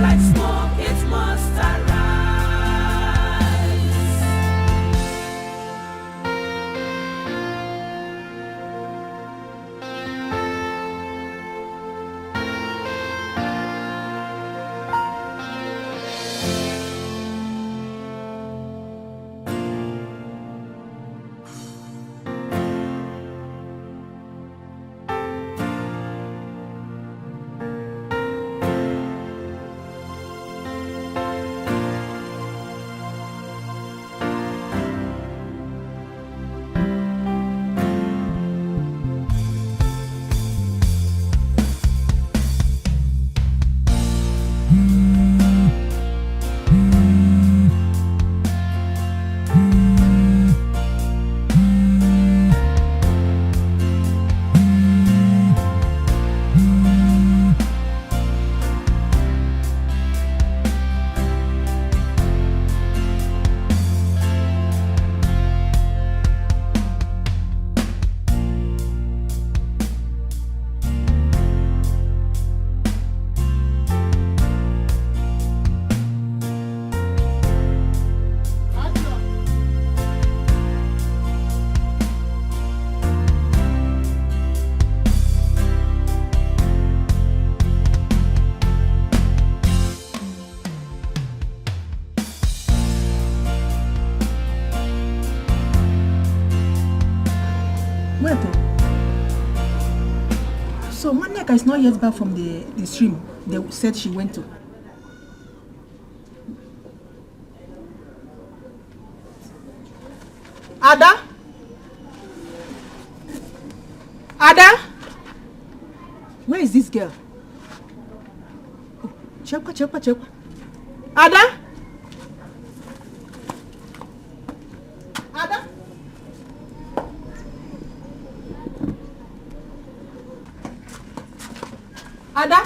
Like smoke, it must arise. Wait. So Maniaka is not yet back from the stream they said she went to. Ada? Ada? Where is this girl? Oh, Chekwa. Ada? Ada? Ada?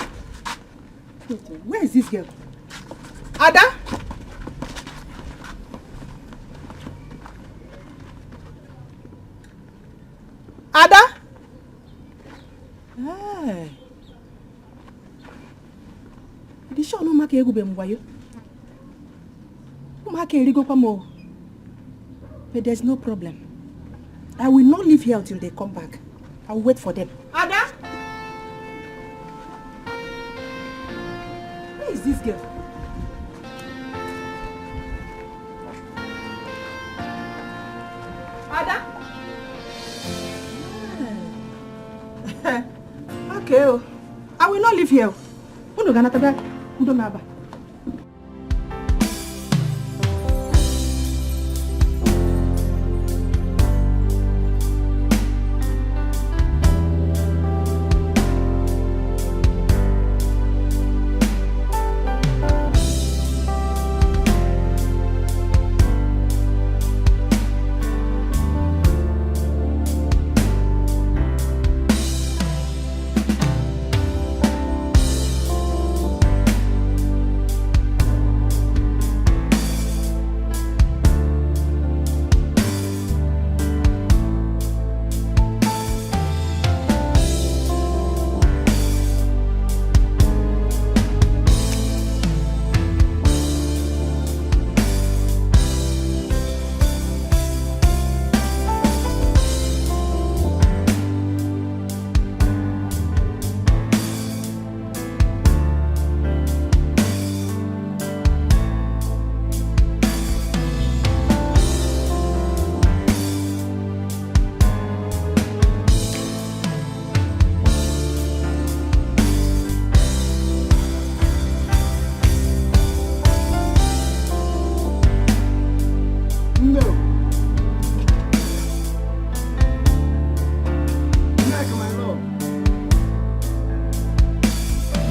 Where is this girl? Ada? Ada? Hey. Di show no make egwu be mwayo. Umake erigo kwa mo. But there's no problem. I will not leave here until they come back. I will wait for them. Ada? Where is this girl? Ada? Okay. I will not live here. Uno gana taga udo maba.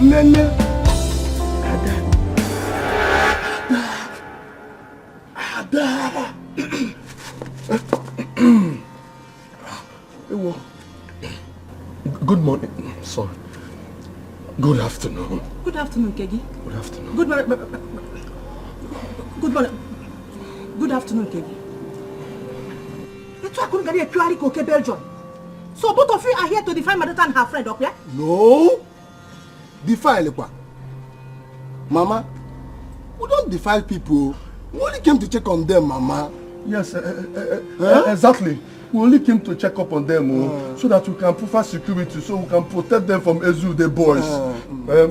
Nene. Ada. Good morning, son. Good afternoon. Good afternoon, Kegi. Good afternoon. Good morning. Good morning. Good afternoon, Kegi. I couldn't get a purely cocaine Belgium. So both of you are here to define my daughter and her friend up here? No. Defile what? Mama, we don't defile people. We only came to check on them, Mama. Yes, exactly. We only came to check up on them so that we can provide security, so we can protect them from Ezu, the boys,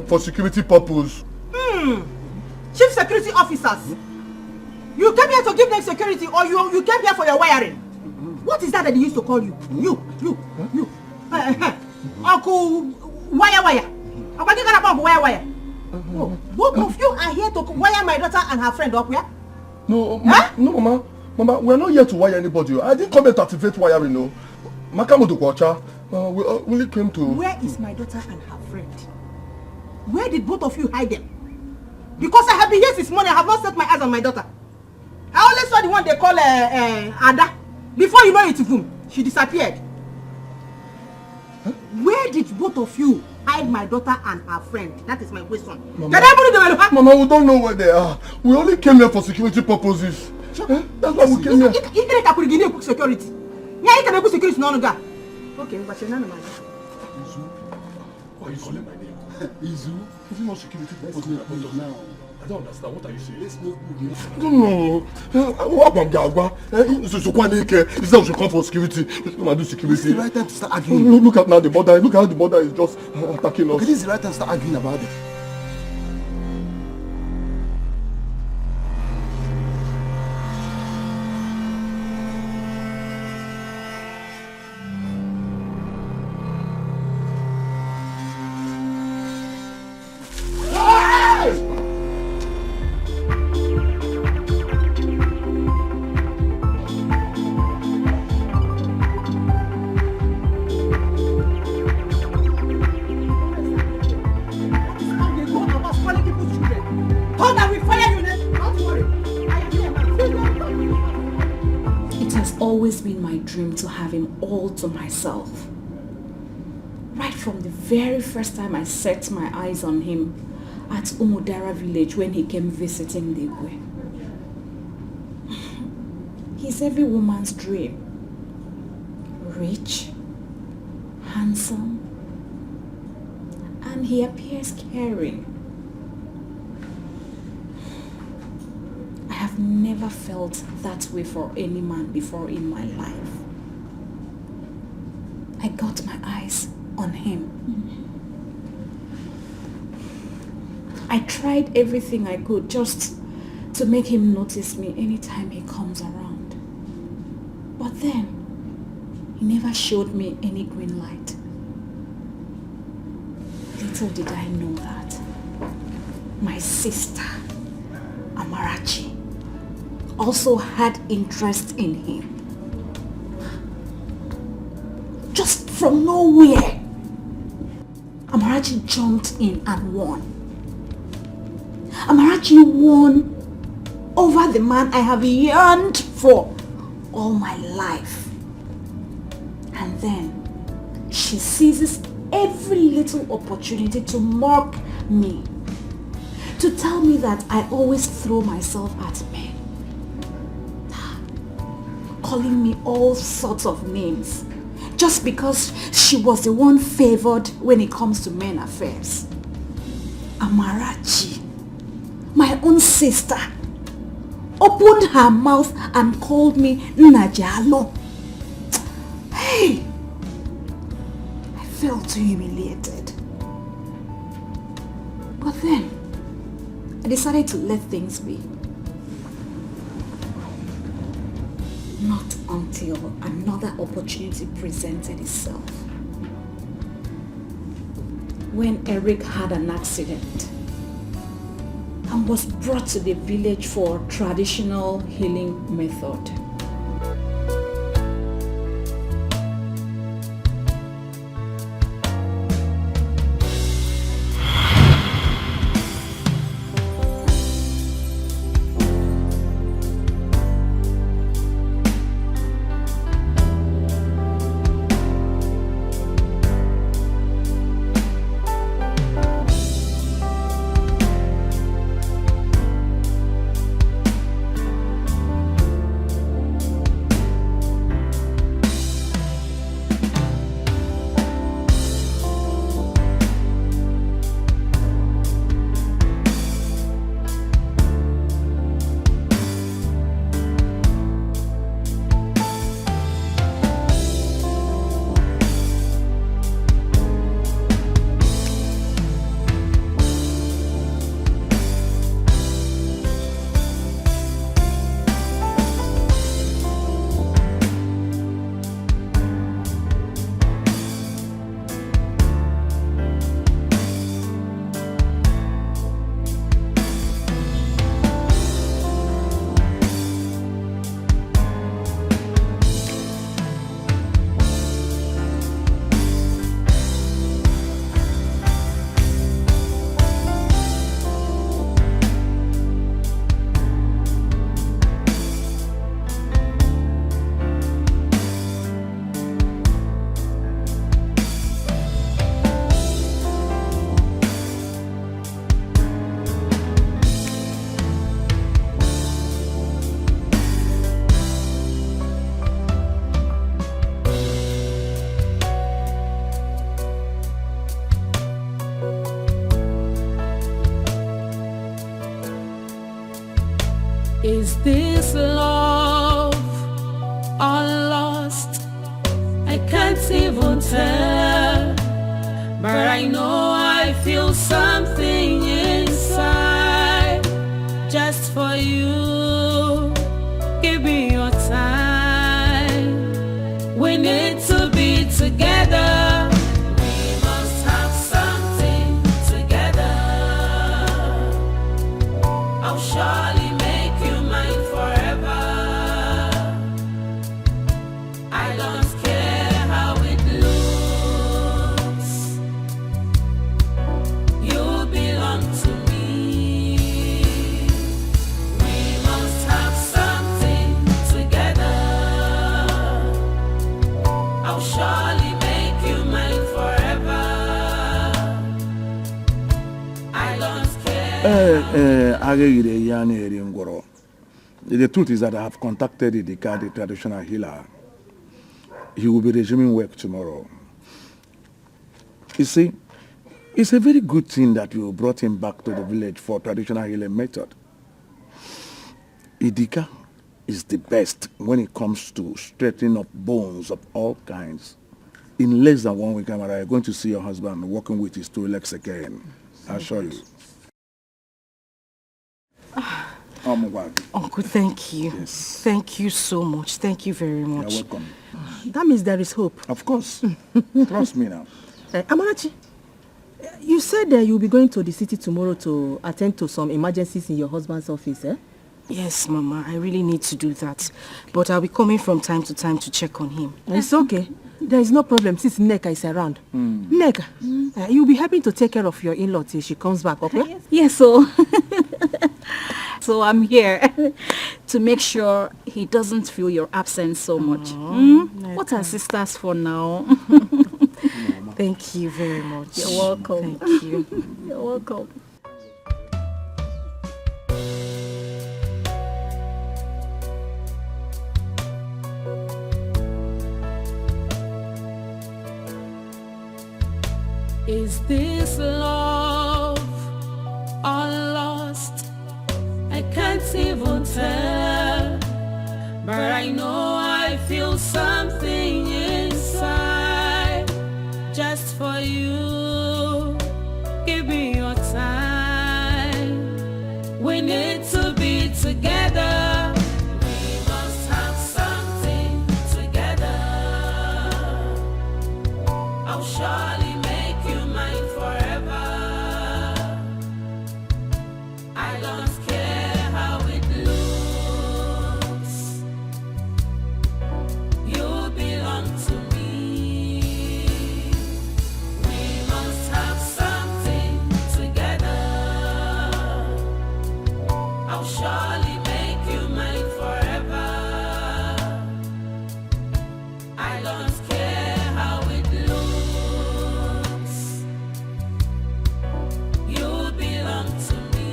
for security purpose. Chief security officers, you came here to give them security, or you came here for your wiring? What is that they used to call you? You. Uncle Wire. Wire. Both of you are here to wire my daughter and her friend up, yeah? No, no, Mama, we're not here to wire anybody. I didn't come here to activate wiring, no. Makamoto Kwacha, we only came to... Where is my daughter and her friend? Where did both of you hide them? Because I have been here since morning, I have not set my eyes on my daughter. I only saw the one they call Ada. Before you know it, she disappeared. Huh? Where did both of you hide my daughter and her friend? That is my question. Mama, we don't know where they are. We only came here for security purposes. That's why we came here. Security. Yeah, you can put security no longer. Okay, but you're not my daughter. Izu? Why are you calling my name? Izu? Is it not security purposes now? I don't understand. What are you saying? Let's move. No. What about Gagwa? Is that we should come for security? Let's come and do security. This is the right time to start arguing. Look at now the border. Look how the border is just attacking us. Okay, this is the right time to start arguing about it. To have him all to myself. Right from the very first time I set my eyes on him at Umudara village when he came visiting the Igwe. He's every woman's dream. Rich, handsome, and he appears caring. I have never felt that way for any man before in my life. I got my eyes on him. I tried everything I could just to make him notice me anytime he comes around. But then, he never showed me any green light. Little did I know that my sister, Amarachi, also had interest in him. Just from nowhere, Amarachi jumped in and won. Amarachi won over the man I have yearned for all my life. And then she seizes every little opportunity to mock me, to tell me that I always throw myself at men, calling me all sorts of names just because she was the one favored when it comes to men affairs. Amarachi, my own sister, opened her mouth and called me Najalo. Hey! I felt too humiliated. But then, I decided to let things be. Not until another opportunity presented itself. When Eric had an accident and was brought to the village for traditional healing method. this love or lost? I can't even tell, but I know I feel something inside just for you. Give me your time. We need to be together. We must have something together. I'll surely make you mine forever. I don't care how it looks. You belong to me. We must have something together. I'll surely make you mine forever. I don't care. The truth is that I have contacted Idika, the traditional healer. He will be resuming work tomorrow. You see, it's a very good thing that you brought him back to the village for traditional healing method. Idika is the best when it comes to straightening up bones of all kinds. In less than 1 week, Amara, you're going to see your husband walking with his 2 legs again. I assure you. Uncle, thank you. Yes. Thank you so much. Thank you very much. You're welcome. That means there is hope. Of course. Trust me now. Amarachi, you said that you'll be going to the city tomorrow to attend to some emergencies in your husband's office, eh? Yes, Mama, I really need to do that. But I'll be coming from time to time to check on him. It's okay. There is no problem since Nneka is around. Nneka, you'll be helping to take care of your in-law till she comes back, okay? Yes, so I'm here to make sure he doesn't feel your absence so much. What are sisters for now? Thank you very much. You're welcome. Thank you. You're welcome. Is this love or lost? I can't even tell, but I know I feel something inside just for you. Give me your time. We need to be together. We must have something together. I'll surely make you mine forever. I don't care how it looks. You belong to me. We must have something together. I'll surely make you mine forever. I don't care how it looks. You belong to me.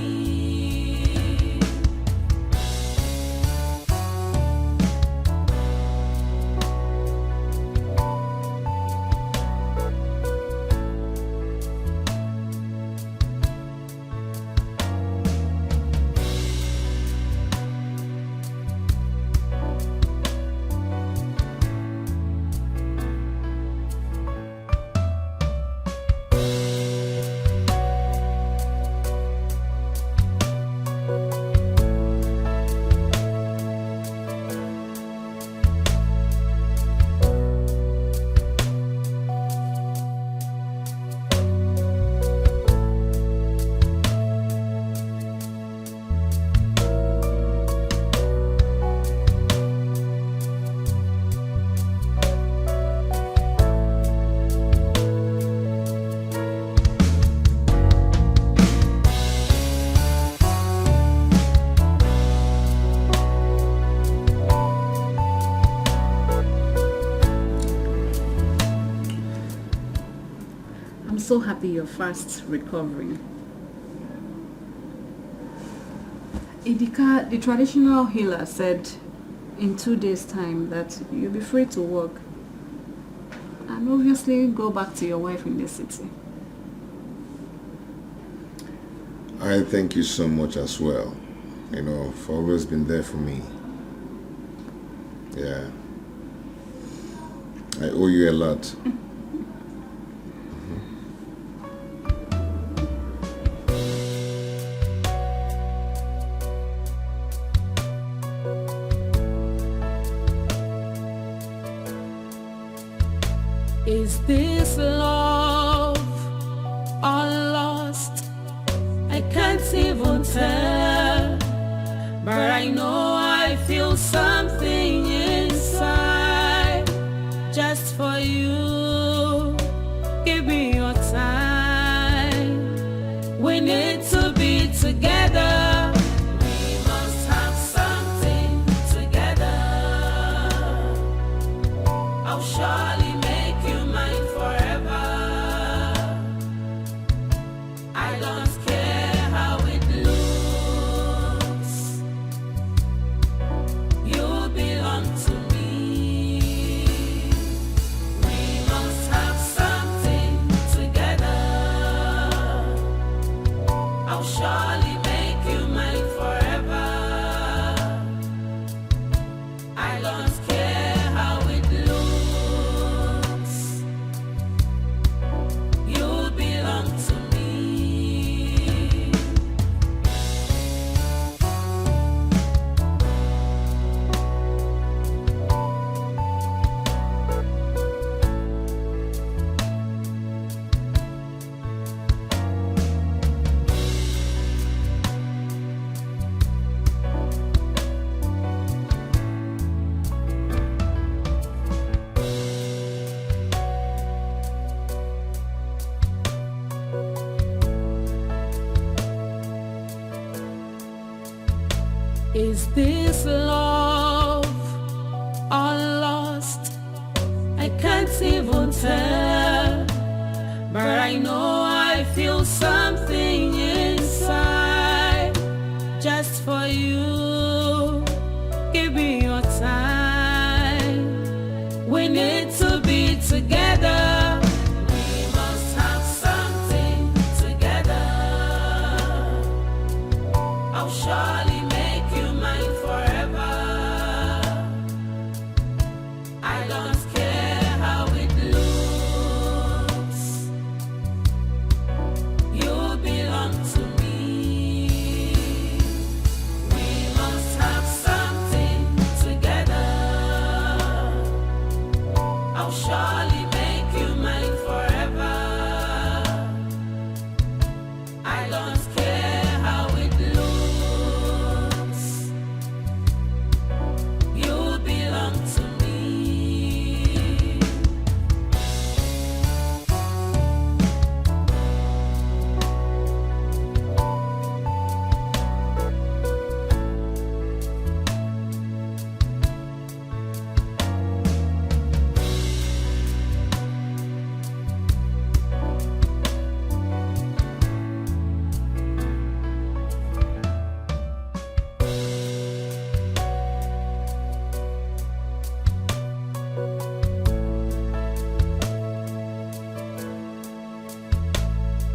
I'm so happy you're fast recovering. Idika, the traditional healer, said in 2 days' time that you'll be free to work and obviously go back to your wife in the city. I thank you so much as well. You know, for always been there for me. Yeah. I owe you a lot. Is this love or lost? I can't even tell, but I know I feel something inside just for you. Give me your time. We need to be together. We must have something together. I'll surely make you mine forever. I don't care how it looks. You belong to me. We must have something together. I'll surely make you mine forever. I don't care how it looks. You belong to me. Is this love or lost? I can't even tell, but I know I feel something inside just for you. Give me your time. We need to be together. We must have something together. I'll surely make you mine forever. I don't care how it looks. You belong to me. We must have something together. I'll surely make you mine forever. I don't care how it looks. You belong to me.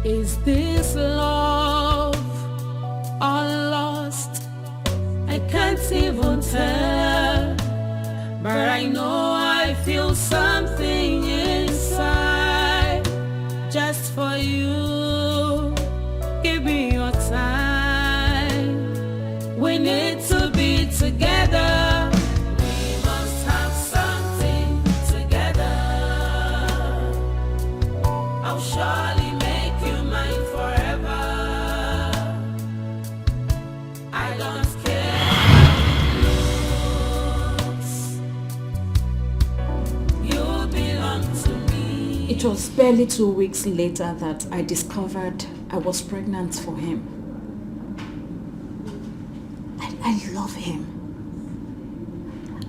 Is this love or lost? I can't even tell, but I know I feel something inside just for you. Give me your time. We need to be together. We must have something together. I'll surely make you mine forever. I don't care how it looks. You belong to me. It was barely 2 weeks later that I discovered I was pregnant for him. I love him.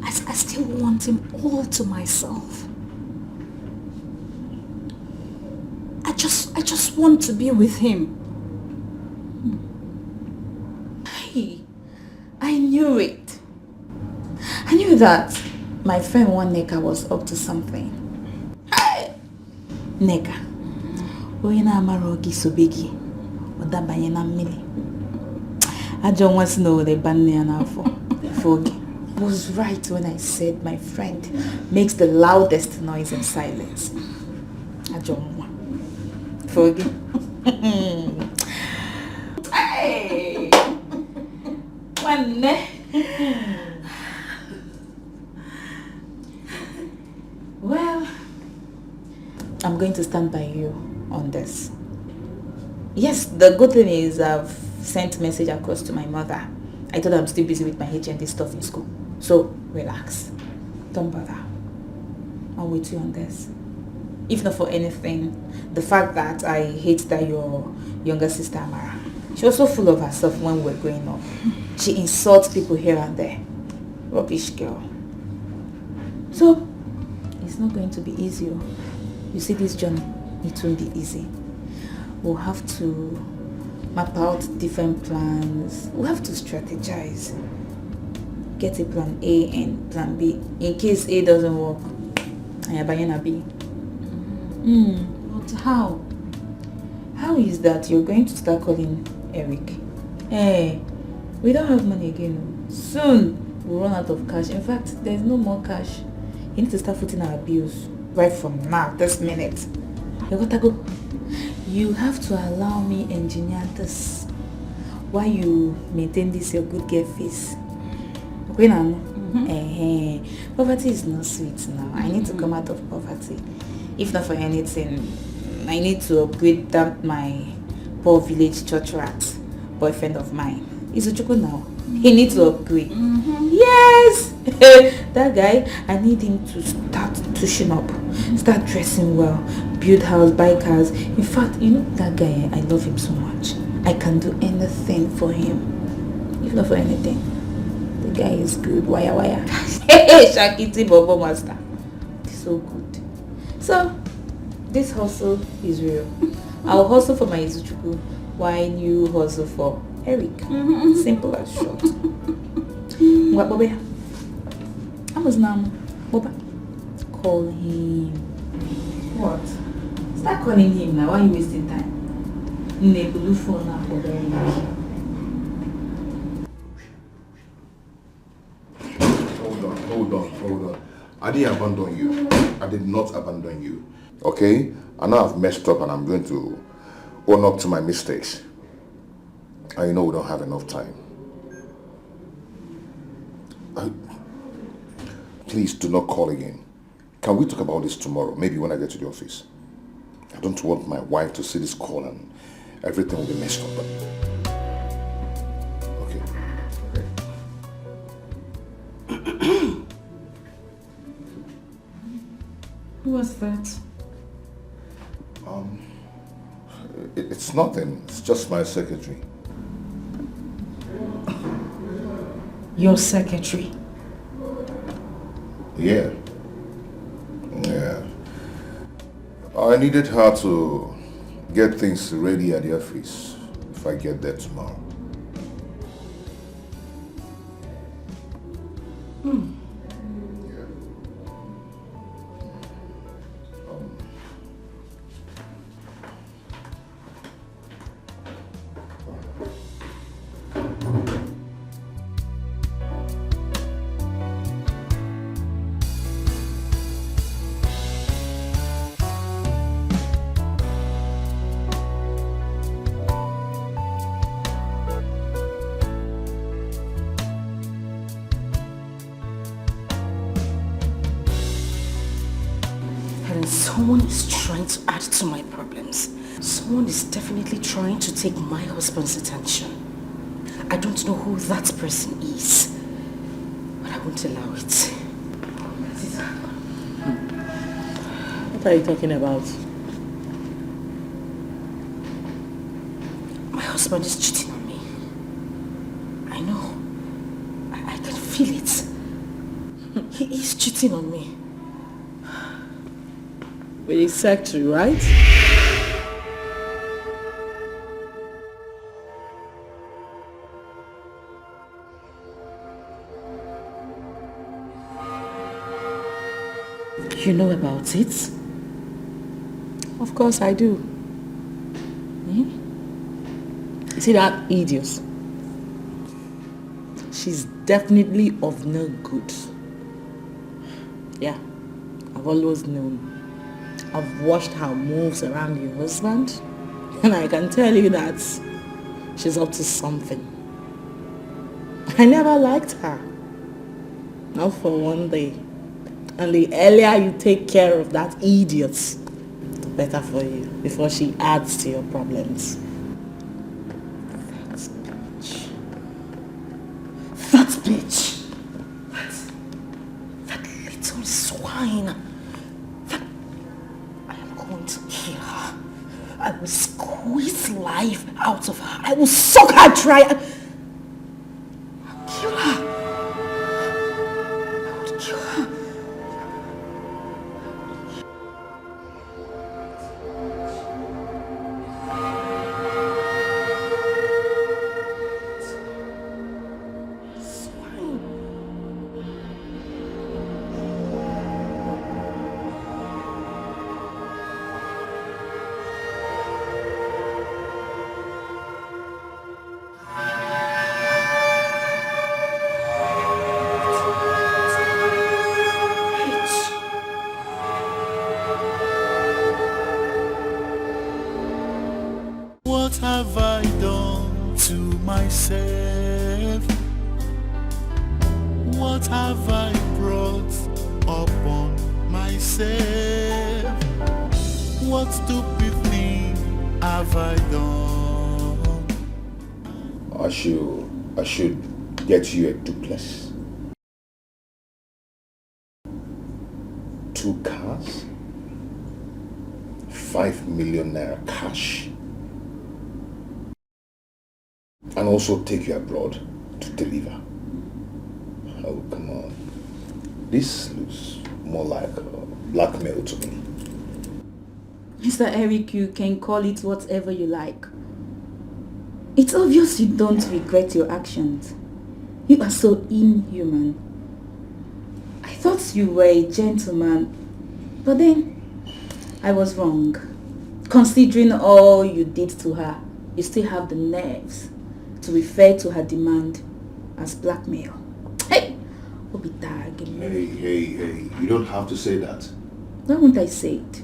I still want him all to myself. I just want to be with him. I knew it. I knew that my friend one Neka was up to something. Neka, onye na-amara ogi sobegi, odabanye na mmiri. I don't want to know the banana for. Forgive. Was right when I said my friend makes the loudest noise in silence. I don't want. Forgive. Hey! One. Well, I'm going to stand by you on this. Yes, the good thing is I've sent message across to my mother. I told her I'm still busy with my HND stuff in school. So, relax. Don't bother. I'm with you on this. If not for anything, the fact that I hate that your younger sister Amara, she was so full of herself when we were growing up. She insults people here and there. Rubbish girl. So, it's not going to be easy. You see this journey, it won't be easy. We'll have to map out different plans. We'll have to strategize. Get a plan A and plan B. In case A doesn't work, I am buying a B. But how? How is that you're going to start calling Eric? Hey, we don't have money again. Soon, we'll run out of cash. In fact, there's no more cash. You need to start footing our bills right from now, this minute. You gotta go. You have to allow me engineer this while you maintain this your good girl face. Okay now? Poverty is not sweet now. I need to come out of poverty. If not for anything, I need to upgrade that my poor village church rat boyfriend of mine. He's a choco now. He needs to upgrade. Yes! That guy, I need him to start touching up, start dressing well, build house, buy cars. In fact, you know that guy, I love him so much. I can do anything for him. If not for anything. The guy is good. Wire. Shakiti Bobo Master. He's so good. So, this hustle is real. I'll hustle for my Izuchuku while you hustle for Eric. Simple as short. What, Bobby? I was now. Boba. Call him. What? Start calling him now. Why are you wasting time? Nebulu phone now for very Hold on. I didn't abandon you. I did not abandon you. Okay? I know I've messed up and I'm going to own up to my mistakes. And you know we don't have enough time. Please do not call again. Can we talk about this tomorrow? Maybe when I get to the office. I don't want my wife to see this call and everything will be messed up. Okay. Who was that? It's nothing. It's just my secretary. Your secretary? Yeah. I needed her to get things ready at the office if I get there tomorrow. Someone is trying to add to my problems. Someone is definitely trying to take my husband's attention. I don't know who that person is, but I won't allow it. What are you talking about? My husband is cheating on me. I know. I can feel it. He is cheating on me. With his secretary, right? You know about it? Of course I do. You see that idiot? she's definitely of no good. Yeah, I've always known. I've watched her moves around your husband, and I can tell you that she's up to something. I never liked her. Not for one day. And the earlier you take care of that idiot, the better for you, before she adds to your problems. That bitch. That little swine. I am going to kill her. I will squeeze life out of her. I will suck her dry. I'll kill her. I will kill her. What have I done to myself? What have I brought upon myself? What stupid thing have I done? I should get you a duplex. 2 cars, 5 million naira cash, and also take you abroad to deliver. Oh, come on. This looks more like blackmail to me. Mr. Eric, you can call it whatever you like. It's obvious you don't regret your actions. You are so inhuman. I thought you were a gentleman, but then I was wrong. Considering all you did to her, you still have the nerves to refer to her demand as blackmail. Hey! Hey, you don't have to say that. Why won't I say it?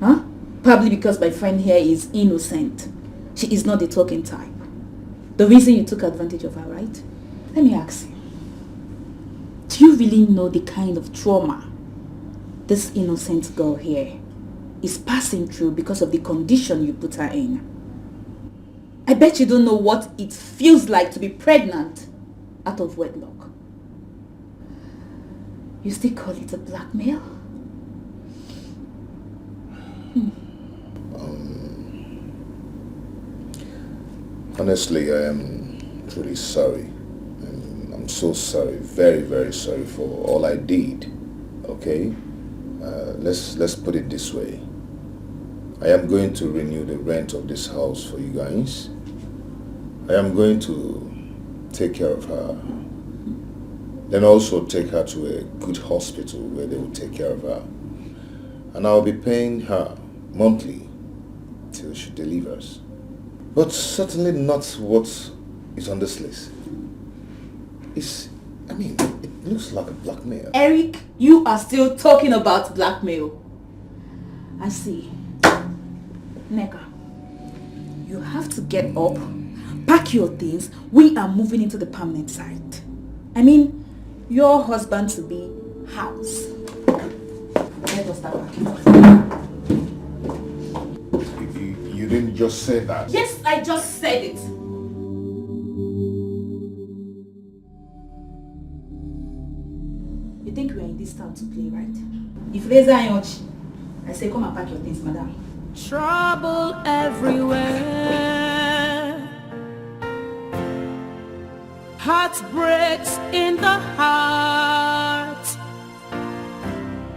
Huh? Probably because my friend here is innocent. She is not the talking type. The reason you took advantage of her, right? Let me ask you. Do you really know the kind of trauma this innocent girl here is passing through because of the condition you put her in? I bet you don't know what it feels like to be pregnant out of wedlock. You still call it a blackmail? Honestly, I am truly sorry. I'm so sorry, very, very sorry for all I did. Okay? Let's put it this way. I am going to renew the rent of this house for you guys. I am going to take care of her. Then also take her to a good hospital where they will take care of her. And I'll be paying her monthly till she delivers. But certainly not what is on this list. It looks like a blackmail. Eric, you are still talking about blackmail. I see. Neka, you have to get up, pack your things. We are moving into the permanent site. I mean, your husband-to-be house. Let us start packing. You didn't just say that. Yes, I just said it. You think we are in this town to play, right? If Reza Ayonchi, I say come and pack your things, madam. Trouble everywhere. Heartbreaks in the heart.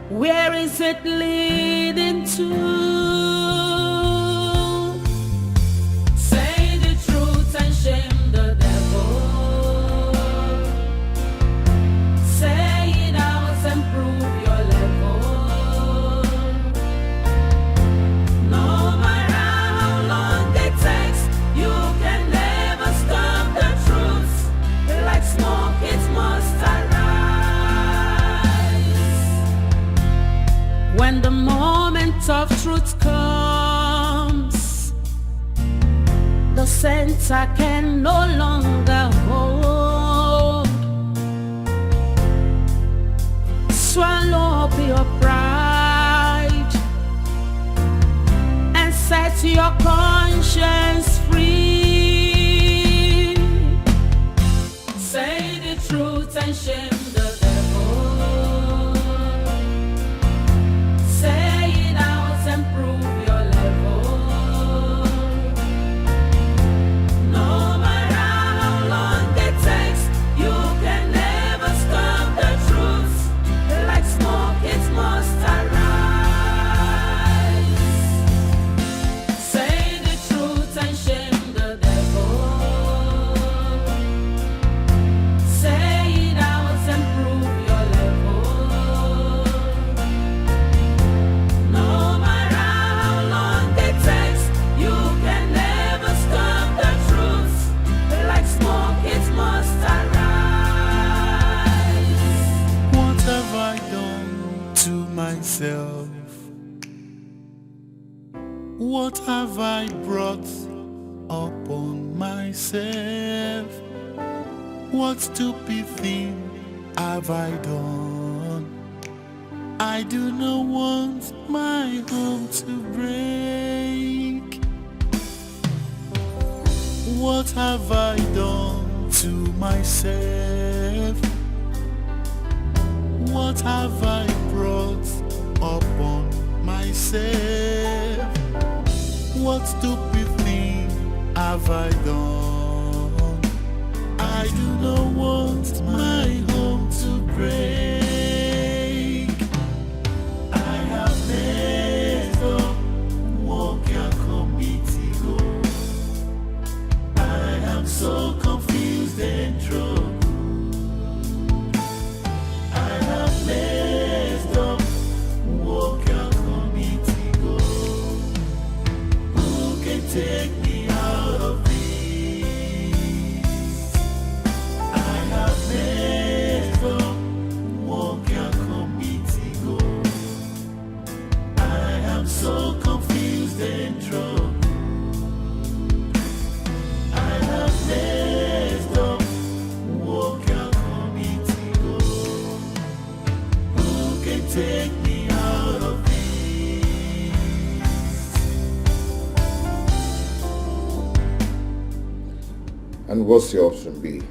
Where is it leading to? Say the truth and shame the devil. Say it out and prove your level. No matter how long it takes, you can never stop the truth. Like innocence I can no longer hold. Swallow up your pride and set your conscience free. Say the truth and shame the devil. Say it out and prove your level. No matter how long it takes, you can never stop the truth. Like smoke, it must arise. Say the truth and shame the devil. Say it out and prove your level. No matter how long it takes, you can never stop the truth. Like smoke, it must arise. What have I done to myself? What have I brought upon myself? What stupid thing have I done? I do not want my home to break. What have I done to myself? What have I brought upon myself? What stupid thing have I done? I do not want my home to break. I have messed up, walk your committee go. I am so confused and troubled. I have messed up, walk your committee go. Who can take me out of this? I have messed up, walk your committee go. I am so confused and troubled. I have messed up, walk your committee go. Who can take me out of this? And what's your option B?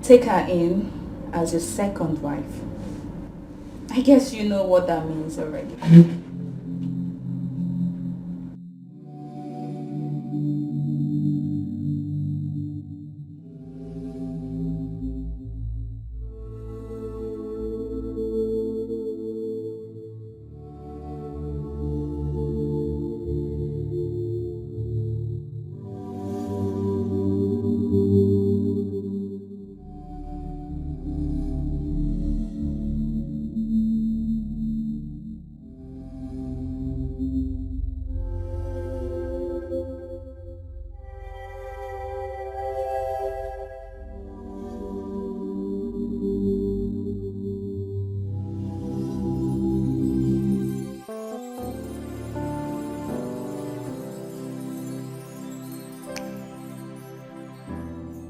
Take her in as your second wife. I guess you know what that means already.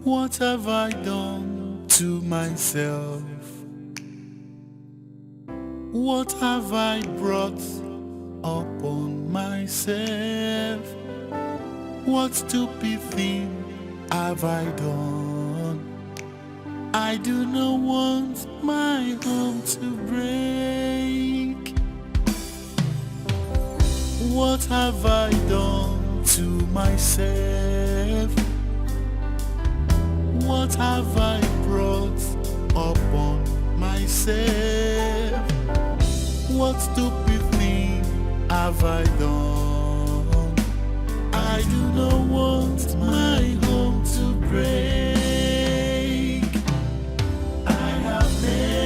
What have I done to myself? What have I brought upon myself? What stupid thing have I done? I do not want my home to break. What have I done to myself? What have I brought upon myself? What stupid thing have I done? I do not want my home to break. I have made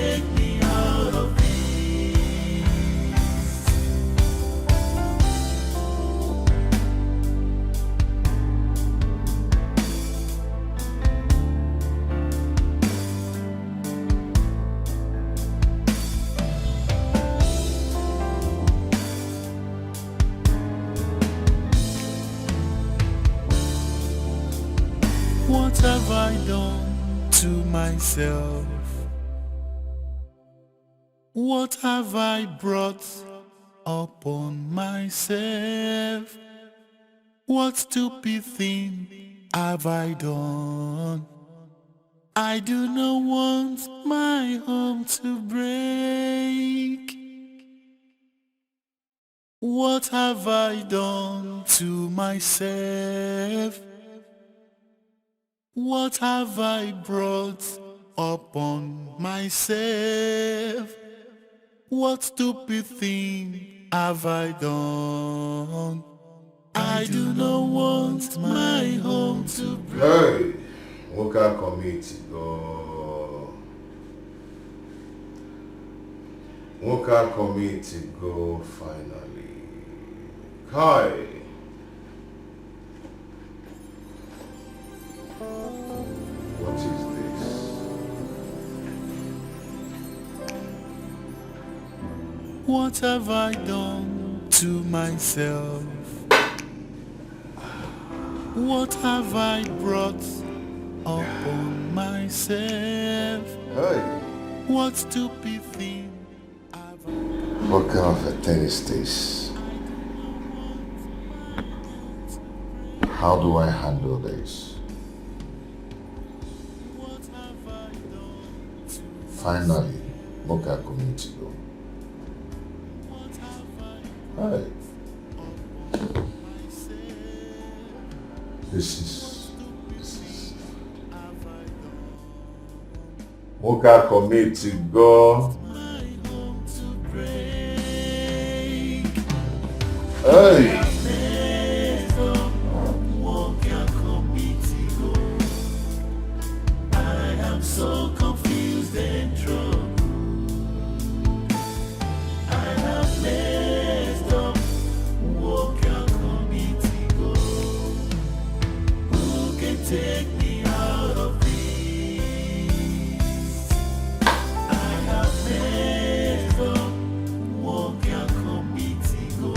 take me out of this? What have I done to myself? What have I brought upon myself? What stupid thing have I done? I do not want my home to break. What have I done to myself? What have I brought upon myself? What stupid thing have I done? I do not want my home to break. Hey, Woka committee go. Woka committee go finally. Hi. What is this? What have I done to myself? What have I brought upon myself? Hey. What stupid thing? What kind of a thing is this? How do I handle this? Finally, Mocha community go. Hi. This is Mocha committee go. Hey. So confused and troubled. I have messed up. Walk out committee go. Who can take me out of this? I have messed up. Walk out committee go.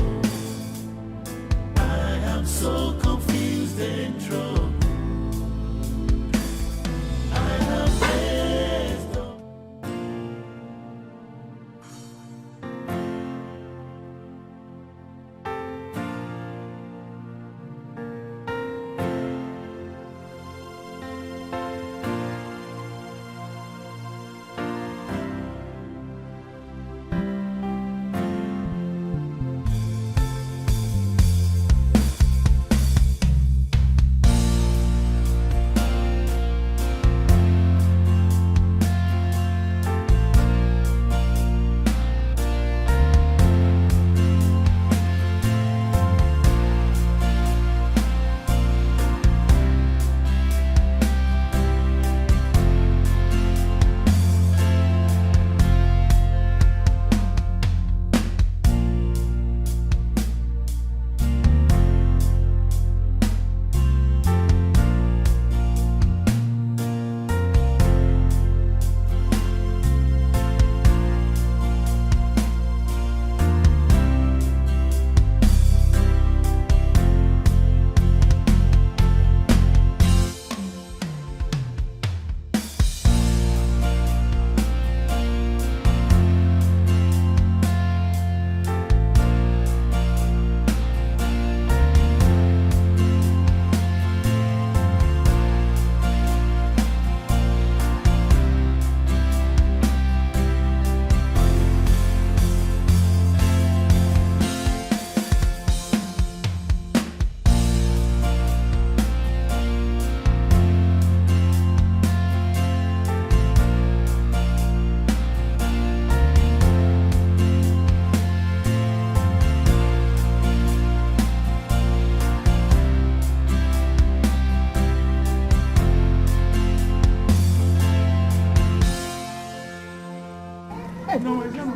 No, it's not.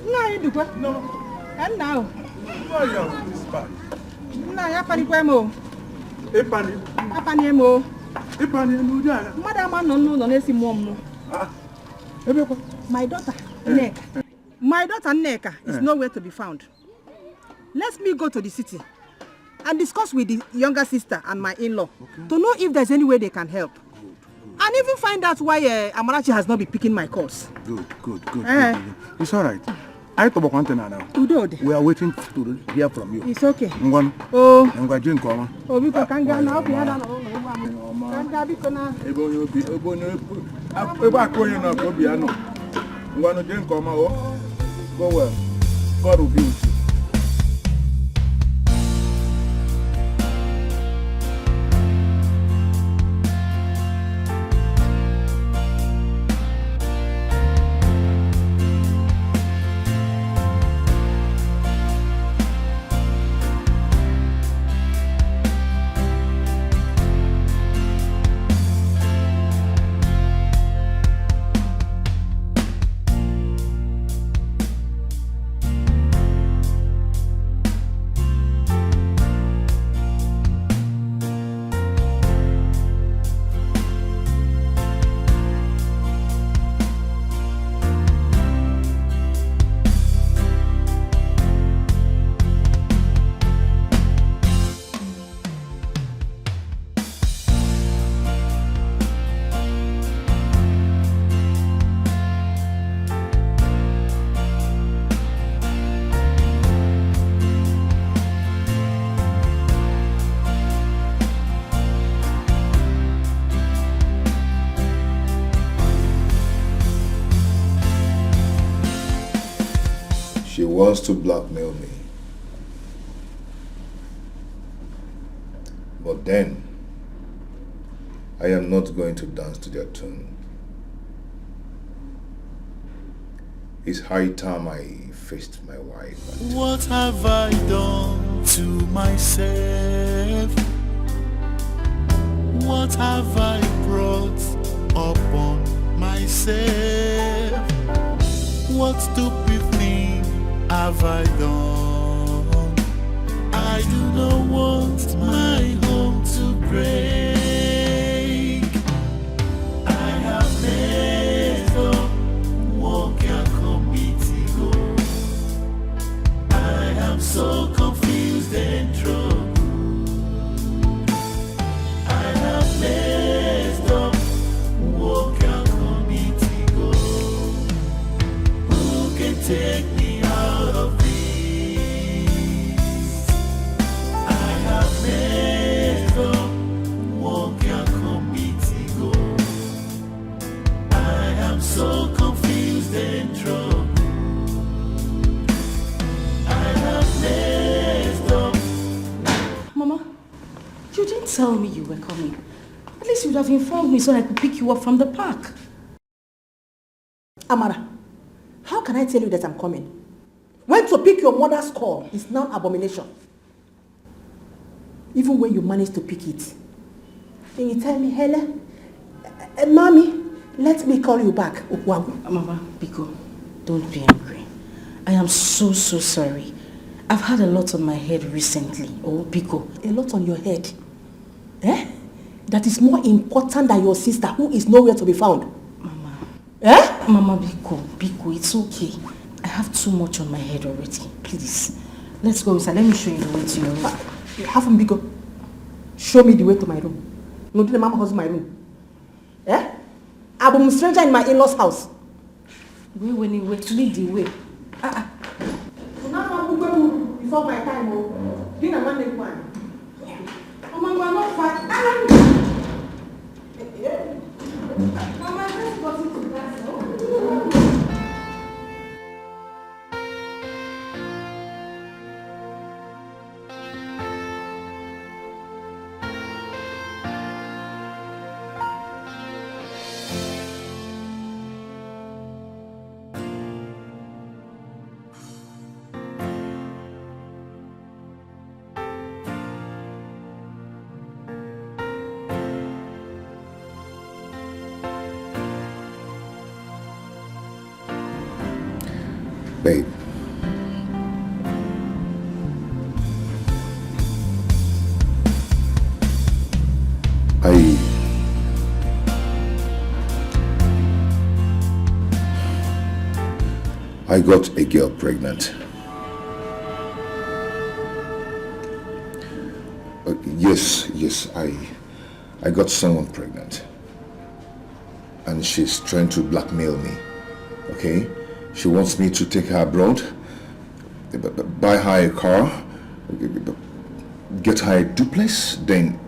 No, you do what? No. And now? Why are you this bad? No, you have any mo. Epani. Apani mo. Epani no dia. Madam no nesi mom no. Ah. My daughter, Neka. My daughter Neka is nowhere to be found. Let me go to the city and discuss with the younger sister and my in-law to know if there's any way they can help. And even find out why Amarachi has not been picking my calls. Good. It's all right. I talk about now. We are waiting to hear from you. It's okay. Oh. I'm going to drink. Oh, because can get now. Go well. God will be with you. She wants to blackmail me. But then, I am not going to dance to their tune. It's high time I faced my wife. What have I done to myself? What have I brought upon myself? What stupid thing have I done? I do not want my home to break. I have messed up, walk your committee go. I am so confused and troubled. I have messed up, walk your committee go. Who can take me out of this? I have messed up, walk your committee go. I am so confused and troubled. Mama, you didn't tell me you were coming. At least you would have informed me so I could pick you up from the park. Amara, how can I tell you that I'm coming? When to pick your mother's call is now abomination. Even when you manage to pick it, then you tell me, Hele, Mommy, let me call you back. Mama, Biko, don't be angry. I am so sorry. I've had a lot on my head recently. Oh, Biko. A lot on your head? Eh? That is more important than your sister who is nowhere to be found. Mama. Eh? Mama, Biko, it's okay. I have too much on my head already. Please. Let's go inside. Let me show you the way to your room. Have him, Biko. Show me the way to my room. No, the mama house my room. Eh? I'm a stranger in my in-laws' house. Wait, to lead the way. Before my time, you know one. Oh, Mama, I'm not fat. Mama, I just got into class. Babe. I got a girl pregnant. Yes, I got someone pregnant. And she's trying to blackmail me, okay? She wants me to take her abroad, buy her a car, get her a duplex, then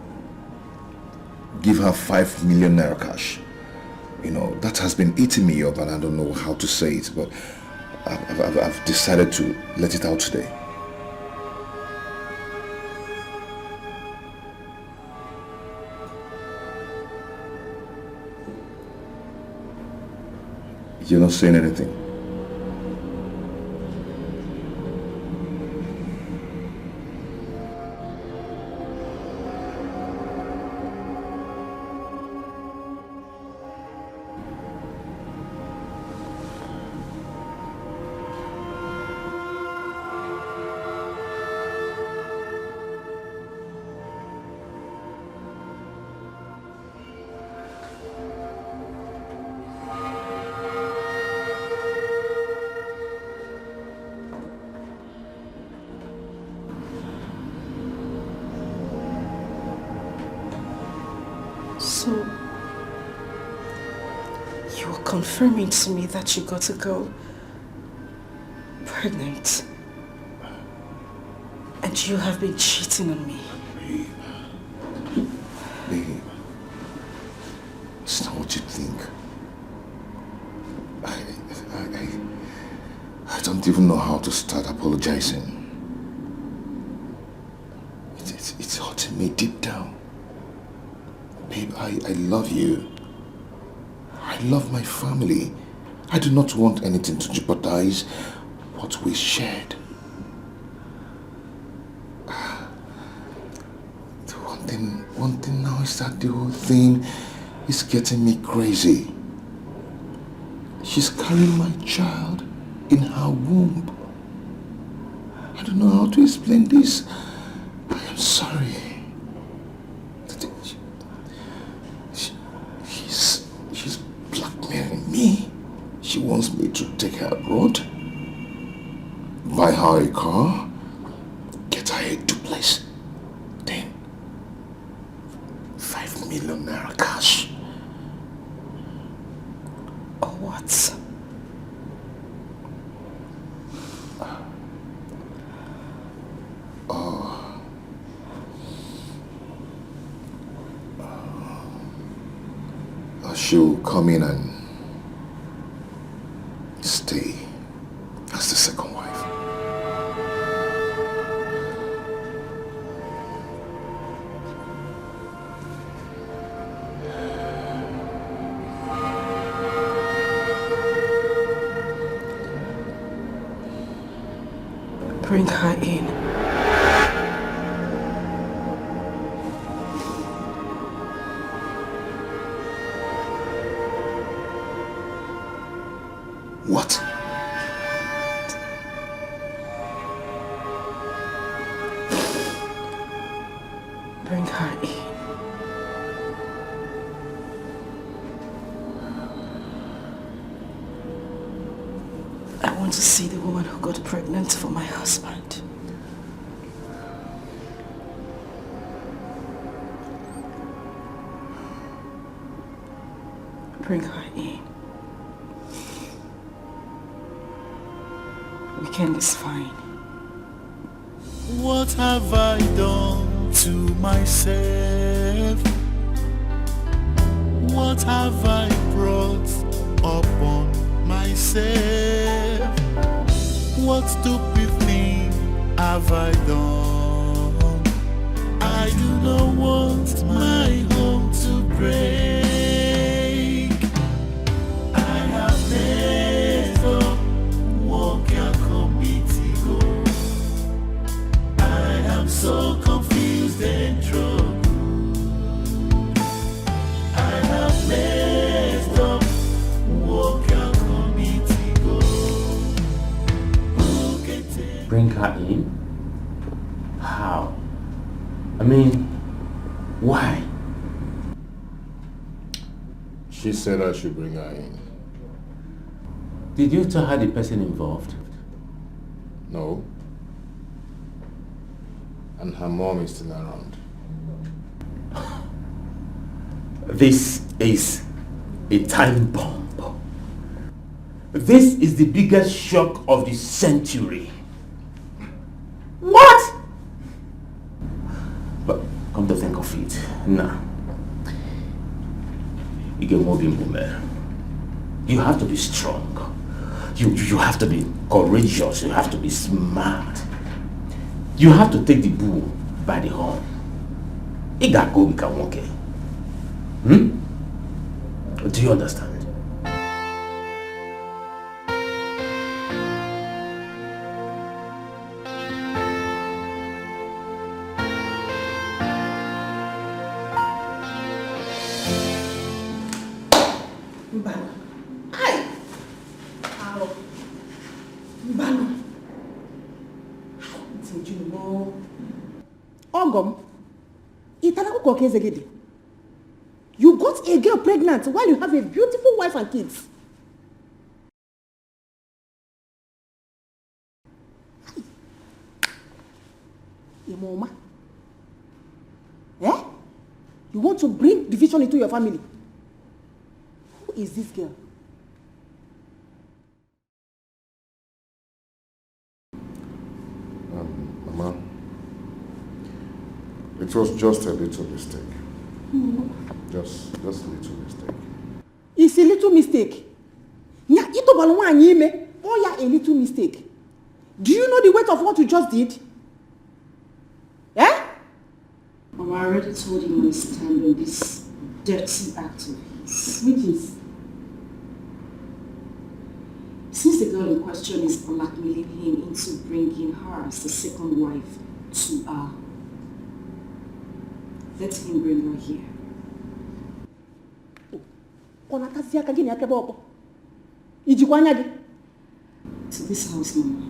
give her 5 million naira cash. You know, that has been eating me up and I don't know how to say it, but I've decided to let it out today. You're not saying anything. So, you're confirming to me that you got a girl pregnant and you have been cheating on me. Babe, it's not what you think. I don't even know how to start apologizing. It's hurting me deep down. Babe, I love you. I love my family. I do not want anything to jeopardize what we shared. One thing now is that the whole thing is getting me crazy. She's carrying my child in her womb. I don't know how to explain this. I am sorry. She's blackmailing me. She wants me to take her abroad, buy her a car, get her a duplex, then 5 million naira cash. Or what? She'll come in and stay as the second wife. Bring her in. What? Bring her in. I want to see the woman who got pregnant for my husband. Bring her in. Weekend is fine. What have I done to myself? What have I brought upon myself? What stupid thing have I done? I do not want my home to break. I have messed up. So confused and troubled. I have messed up. Walk out committee go. bring her in? How? I mean, why? She said I should bring her in. Did you tell her the person involved? No. And her mom is still around. This is a time bomb. This is the biggest shock of the century. What? But come to think of it, nah. You have to be strong. You have to be courageous. You have to be smart. You have to take the bull by the horn. Do you understand? You got a girl pregnant while you have a beautiful wife and kids. Mama. Eh? You want to bring division into your family? Who is this girl? Mama, it was just a little mistake. Just a little mistake. It's a little mistake. Nya ito balwa anyime. Oh yeah, a little mistake. Do you know the weight of what you just did? Eh? Mama, I already told him my stand on this dirty act of his. Which is? Since the girl in question is blackmailing him into bringing her as the second wife to let him bring her here. To this house, Mama.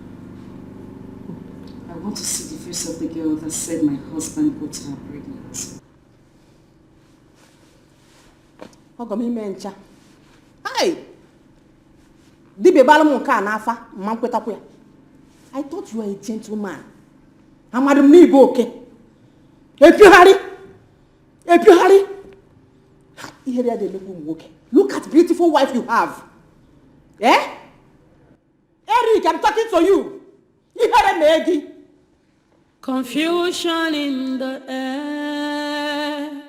I want to see the face of the girl that said my husband got her pregnant. Hi! I thought you were a gentleman. Amadam ni bo okay. If you hurry. Look at beautiful wife you have. Eh? Eric, I'm talking to you. You heard Maggie. Confusion in the air,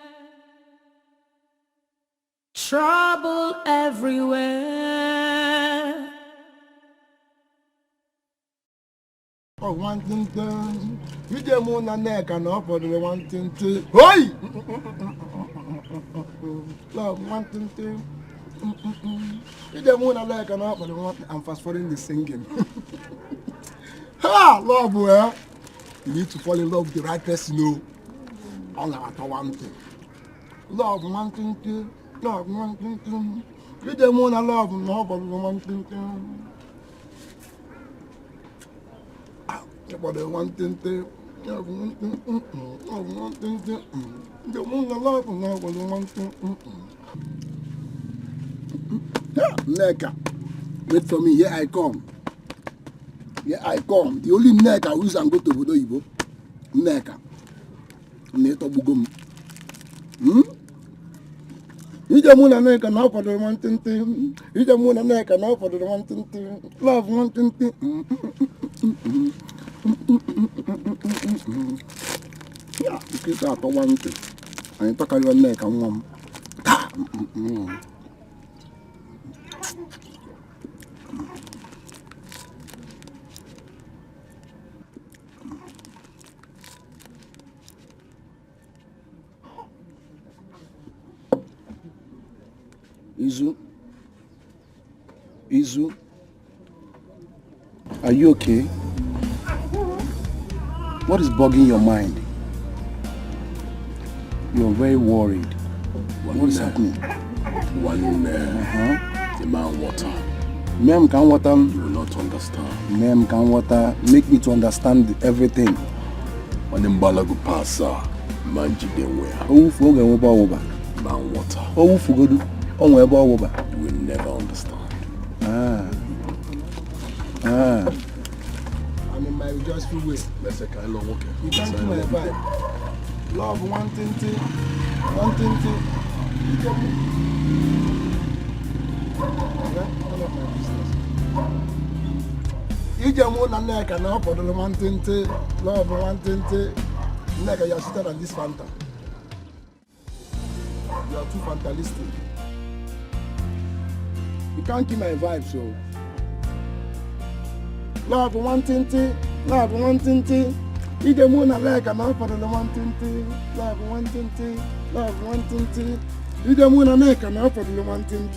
trouble everywhere. Oh, one thing, you just want a neck and up for the one thing. Oi! Love, one thing. You just want a neck and up for the one. I'm fast forwarding the singing. Ha! Love, well, you need to fall in love with the right person, no. All about one thing. Love, one thing. Love, one thing. You just want to love and love for the one thing. But the one thing, Neka, wait for me. Here I come. The only Neka who is going to Bodo Ibo. Neka. Neto Bugum. You just want to Neka now for the one thing. You just want to Neka now for the one thing. Love one thing. Yeah, you can start for one thing. I talk about neck and one. Izu, are you okay? What is bugging your mind? You're very worried. What is happening? The man water. Mem can water. You will not understand. Mem can water. Make me to understand everything. When the mbala go pass, manji de where. Oh, for go over. Man water. Oh, for go do. Oh, over. You will never understand. I'm in my just free way. Let's say kind of okay. You can't kill my vibe. Love one thing. Ijamo na neka na opodo one thing. Love one thing. Neka, you are sweeter than this Fanta. You are too fatalistic. You can't kill my vibe, so. Love one thing. Ijamo na neka na opodo one thing. Love one thing. Ijamo na neka na opodo one thing.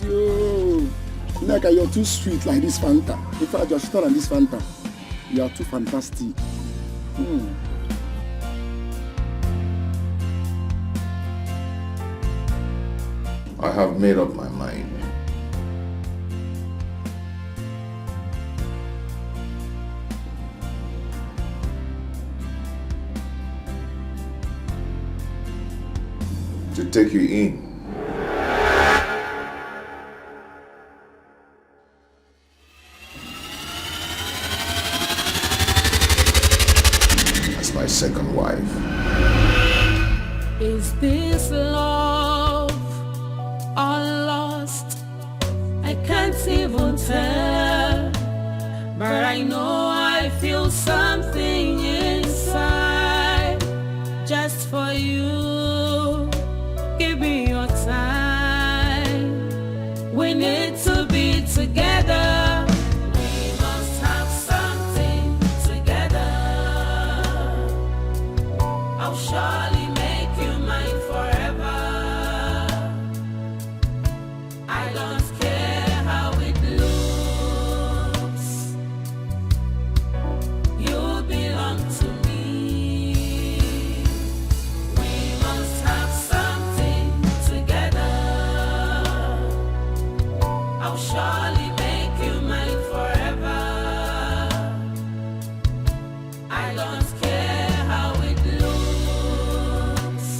Neka, you're too sweet like this Fanta. In fact, you're sweeter than this Fanta. You are too fantastic. I have made up my mind. To take you in. As my second wife. Is this love or lost? I can't even tell, but I know I feel something inside just for you. Give me your time. We need to be together. We must have something together. I'll surely make you mine forever. I don't care how it looks. You belong to me. We must have something together. I'll surely make you mine forever. I don't care how it looks.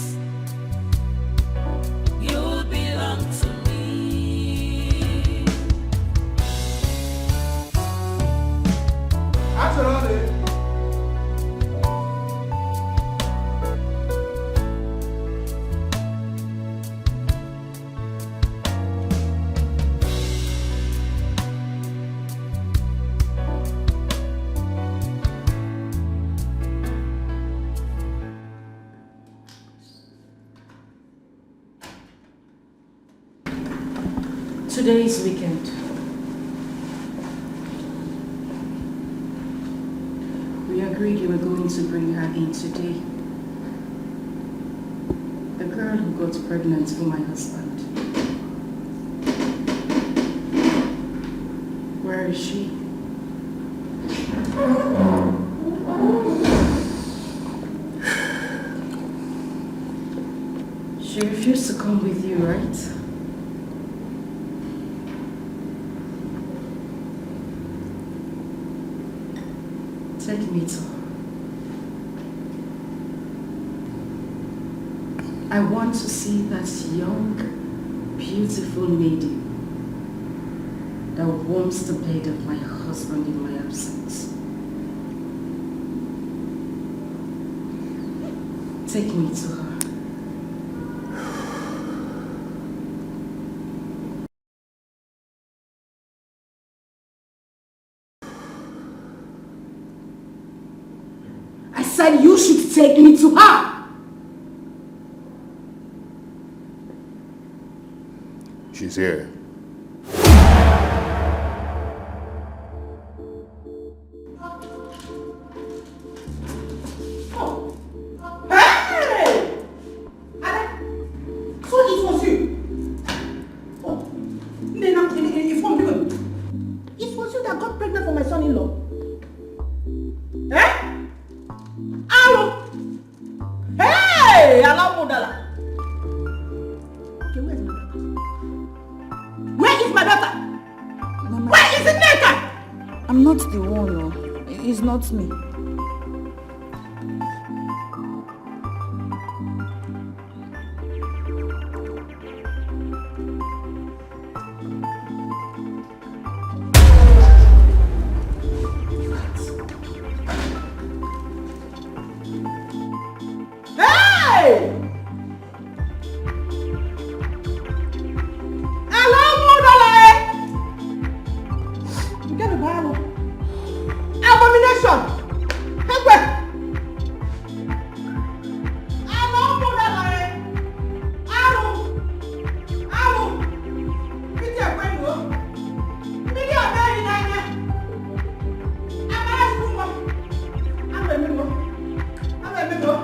You belong to me. Absolutely. Today is weekend. We agreed you were going to bring her in today. The girl who got pregnant for my husband. Where is she? She refused to come with you, right? Take me to her. I want to see that young, beautiful lady that warms the bed of my husband in my absence. Take me to her. I said you should take me to her. She's here. It was you that got pregnant for my son-in-law. Eh? Hello? Hey! Alamodala. Okay, where is my daughter? Where is my daughter? Where is it I'm not the one, no. It's not me. Hey! Hello, Mudale! You get the Bible. Abomination! Help! Hello, Mudale! Hello! Hello! Pity a friend, no? Pity a very nice. I'm a school. I'm a member. I'm a member.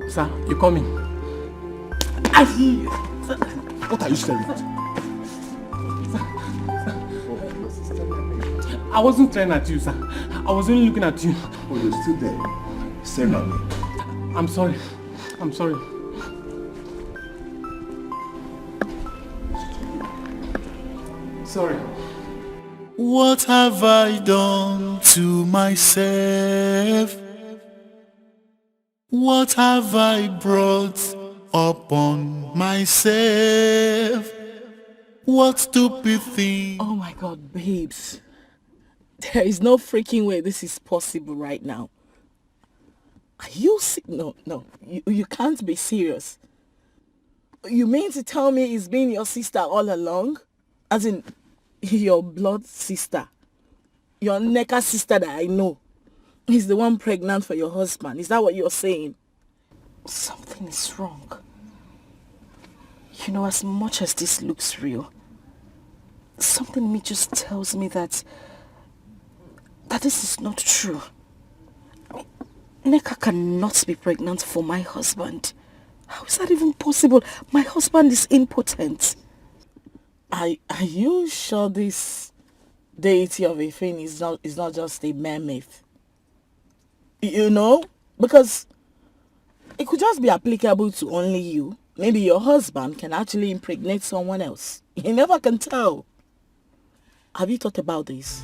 Sir, you coming? What are you staring at? I wasn't staring at you, sir. I was only looking at you. Oh, you're still there, staring at me. I'm sorry. I'm sorry. Sorry. What have I done to myself? What have I brought upon myself? What stupid thing? Oh my God, babes. There is no freaking way this is possible right now. Are you no, you can't be serious. You mean to tell me it's been your sister all along? As in, your blood sister. Your Neka sister that I know. He's the one pregnant for your husband. Is that what you're saying? Something is wrong. You know, as much as this looks real, something in me just tells me that this is not true. I mean, Neka cannot be pregnant for my husband. How is that even possible? My husband is impotent. Are you sure this deity of a thing is not just a mere myth? You know? Because it could just be applicable to only you. Maybe your husband can actually impregnate someone else. You never can tell. Have you thought about this?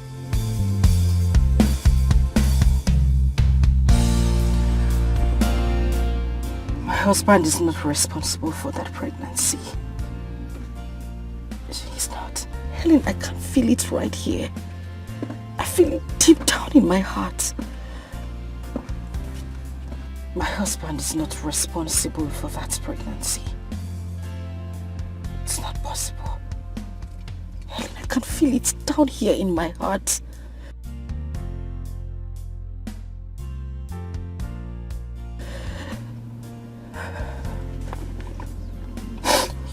My husband is not responsible for that pregnancy. Helen, I can feel it right here. I feel it deep down in my heart. My husband is not responsible for that pregnancy. It's not possible. Helen, I can feel it down here in my heart.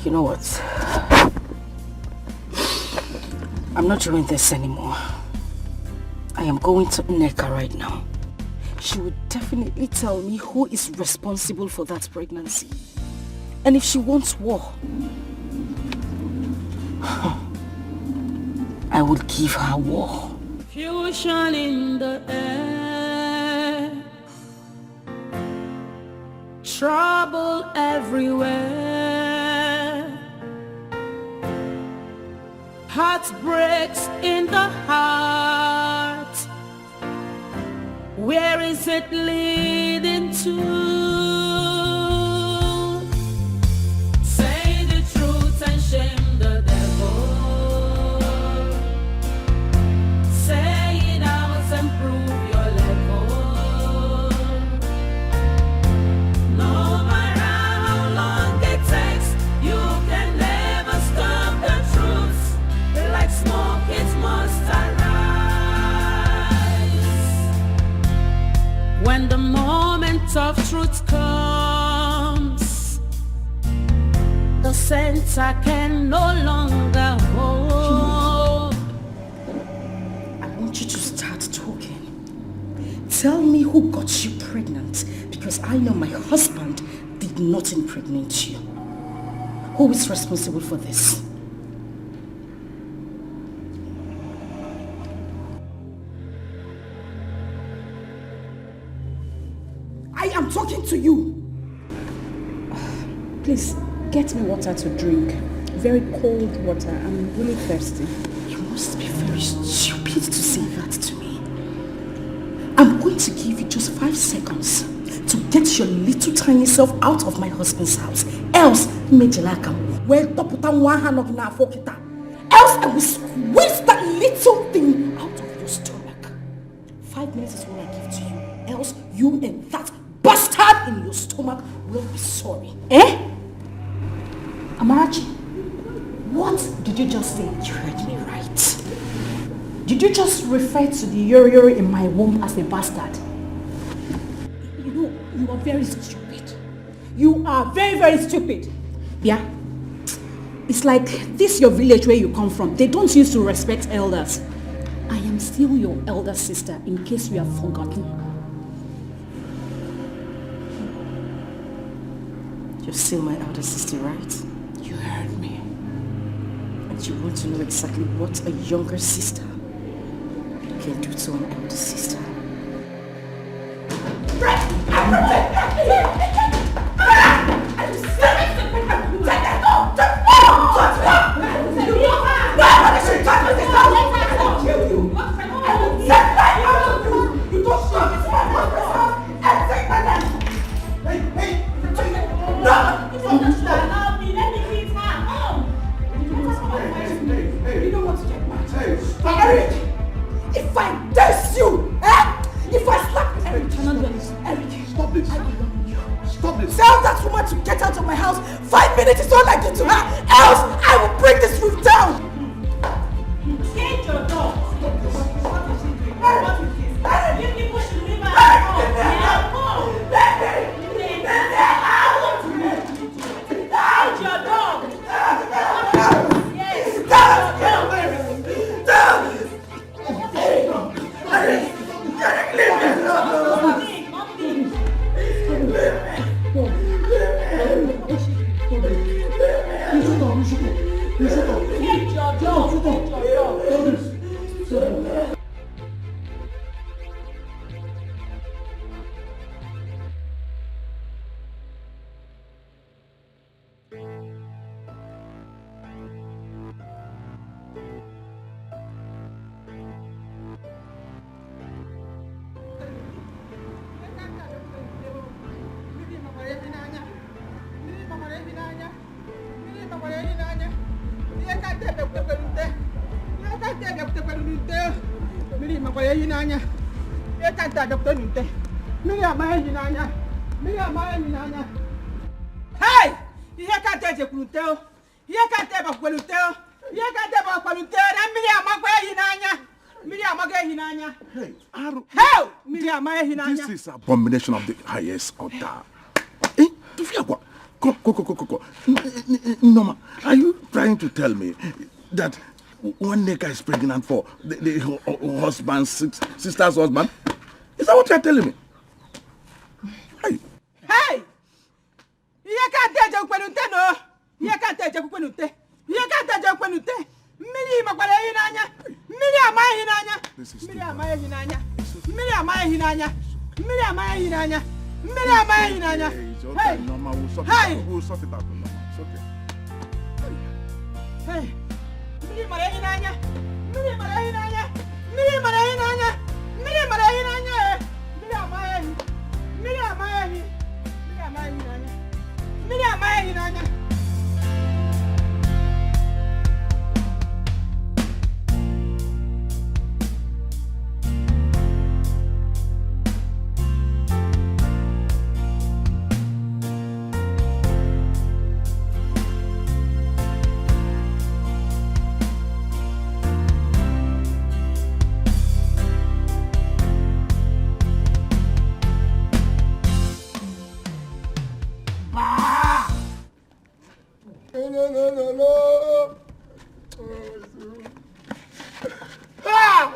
You know what? I'm not doing this anymore. I am going to Nneka right now. She would definitely tell me who is responsible for that pregnancy. And if she wants war, I will give her war. Fusion in the air, trouble everywhere, heartbreaks in the heart. Where is it leading to? Say the truth and shame the devil. Say it out and prove your level. No matter how long it takes, you can never stop the truth. Like smoke, it must arise. When the moment of truth comes, the center can no longer hold. I want you to start talking. Tell me who got you pregnant, because I know my husband did not impregnate you. Who is responsible for this? I am talking to you. Please, get me water to drink. Very cold water. I'm really thirsty. You must be very stupid to say that to me. I'm going to give you just 5 seconds to get your little tiny self out of my husband's house. Else, else I will squeeze that little thing out of your stomach. 5 minutes is what I give to you. Else, you and that bastard in your stomach will be sorry. Eh? Amarachi, what did you just say? You heard me right. Did you just refer to the yori in my womb as a bastard? You know, you are very stupid. You are very, very stupid. Yeah? It's like this your village where you come from. They don't used to respect elders. I am still your elder sister in case you have forgotten. You're still my elder sister, right? You heard me. And you want to know exactly what a younger sister can do to an elder sister. If I diss you, if I slap you, Eric, stop this. Stop this. Tell that woman to get out of my house. 5 minutes is all I do to her. Else, I will bring this roof down. Get your dog. What is she doing? What is this? You people should leave her alone. Get your dog. Yes. can't tell you what Miri Makoya Yinanya. You can't tell Dr. Nute. Miri Maya Yinanya. Miri Maya Yinanya. Hey! You can't tell you. You can't tell Bakutel. You can't tell Bakutel. And Miri Makoya Yinanya. Miri Makoya Yinanya. Hey, Aro. How? Miri Maya Yinanya. This is abomination of the highest order. Eh? Go. Norma, are you trying to tell me that one nigga is pregnant for the husband's sister's husband? Is that what you're telling me? Hey! You can't tell Jokwenute, no! You can't tell Jokwenute. You can't tell Jokwenute. Miri Makwara Hinanya. Miri Amaya Hinanya. Miri Amaya Hinanya. Miri Amaya Hinanya. Miri Amaya Hinanya. Miri Amaya Hinanya. Hey! Norma, we'll sort it out. Norma. It's okay. Hey! Miri Amaya Hinanya. Miri Amaya Hinanya. Miri Amaya Hinanya. Miri Amaya Hinanya. Miri Amaya. Miri Amaya. Miri Amaya Hinanya. Miri Amaya Hinanya. No. Ah!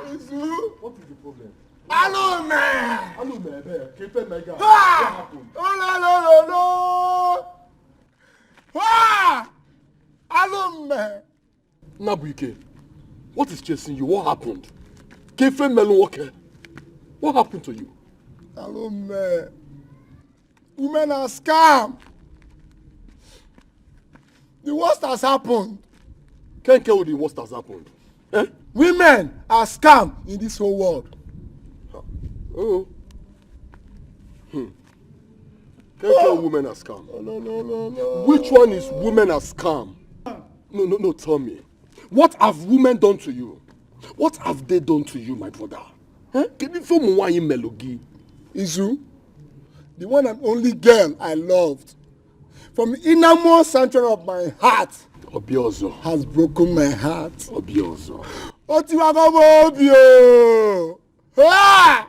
What is the problem? Hello, man! Hello, man. Keep it, my guy. Ah! What happened? No. Ah! Hello, man. Nabuike, what is chasing you? What happened? Kefe Melon Walker. What happened to you? Hello, man. Women are scam. The worst has happened. Can't tell the worst has happened. Eh? Women are scam in this whole world. Oh. Can't tell women are scam. No. Which one is women are scam? No, tell me. What have women done to you? What have they done to you, my brother? Can you feel more in Melogi? Izu, the one and only girl I loved, from the innermost sanctuary of my heart, Obiozo has broken my heart. Obiozo. Otiwagobobio. Ah!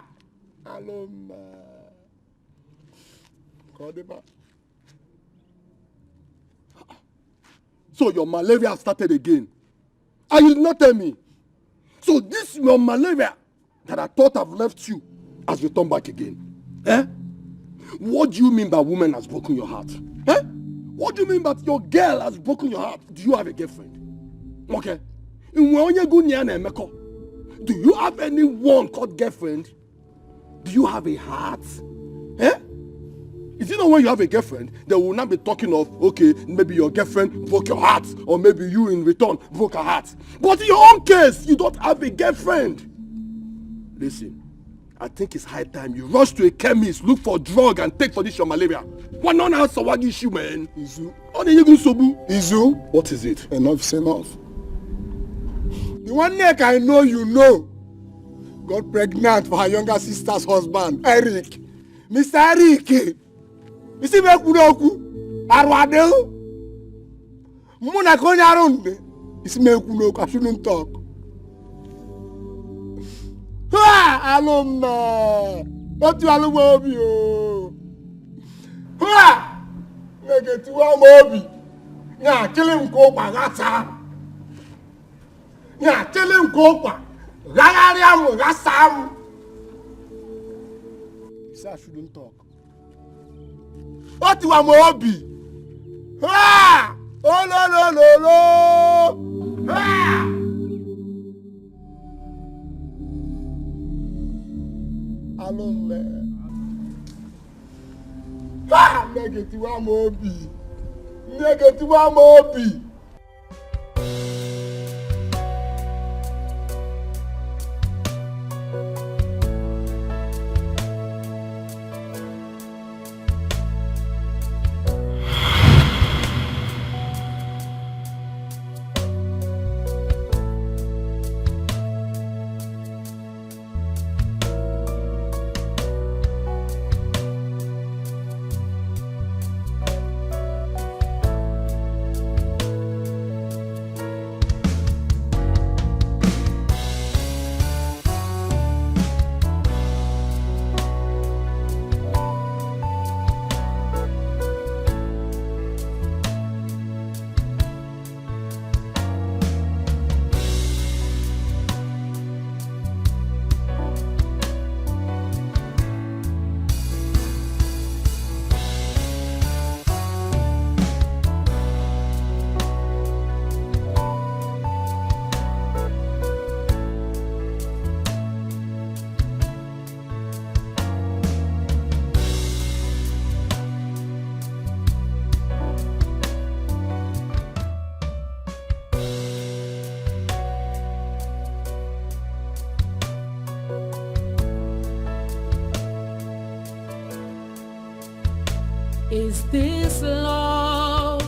Aloma. Kodeba. So your malaria started again. And you did not tell me. So this your malaria that I thought I've left you has returned back again. Eh? What do you mean by woman has broken your heart? Eh? What do you mean by your girl has broken your heart? Do you have a girlfriend? Okay. Do you have anyone called girlfriend? Do you have a heart? Eh? Is it not when you have a girlfriend, they will not be talking of, okay, maybe your girlfriend broke your heart, or maybe you in return broke her heart. But in your own case, you don't have a girlfriend. Listen, I think it's high time you rush to a chemist, look for a drug, and take for this your malaria. What non has a issue, man? Izu. Izu? What is it? Enough is enough. The one neck I know you know got pregnant for her younger sister's husband, Eric. Mr. Eric. You see me kudoku? Arwade. Muna konya around. You see me kudoku? I shouldn't talk. Ah, aloma. What you aloma you? Ah, nigga, tu amobi. Nya kill him go bagata. Nya kill him go ba. Ragariam rasam. You say I shouldn't talk. What you amobi? Ah! Oh no. Ah! Alone. Ah! Negative amobi. this love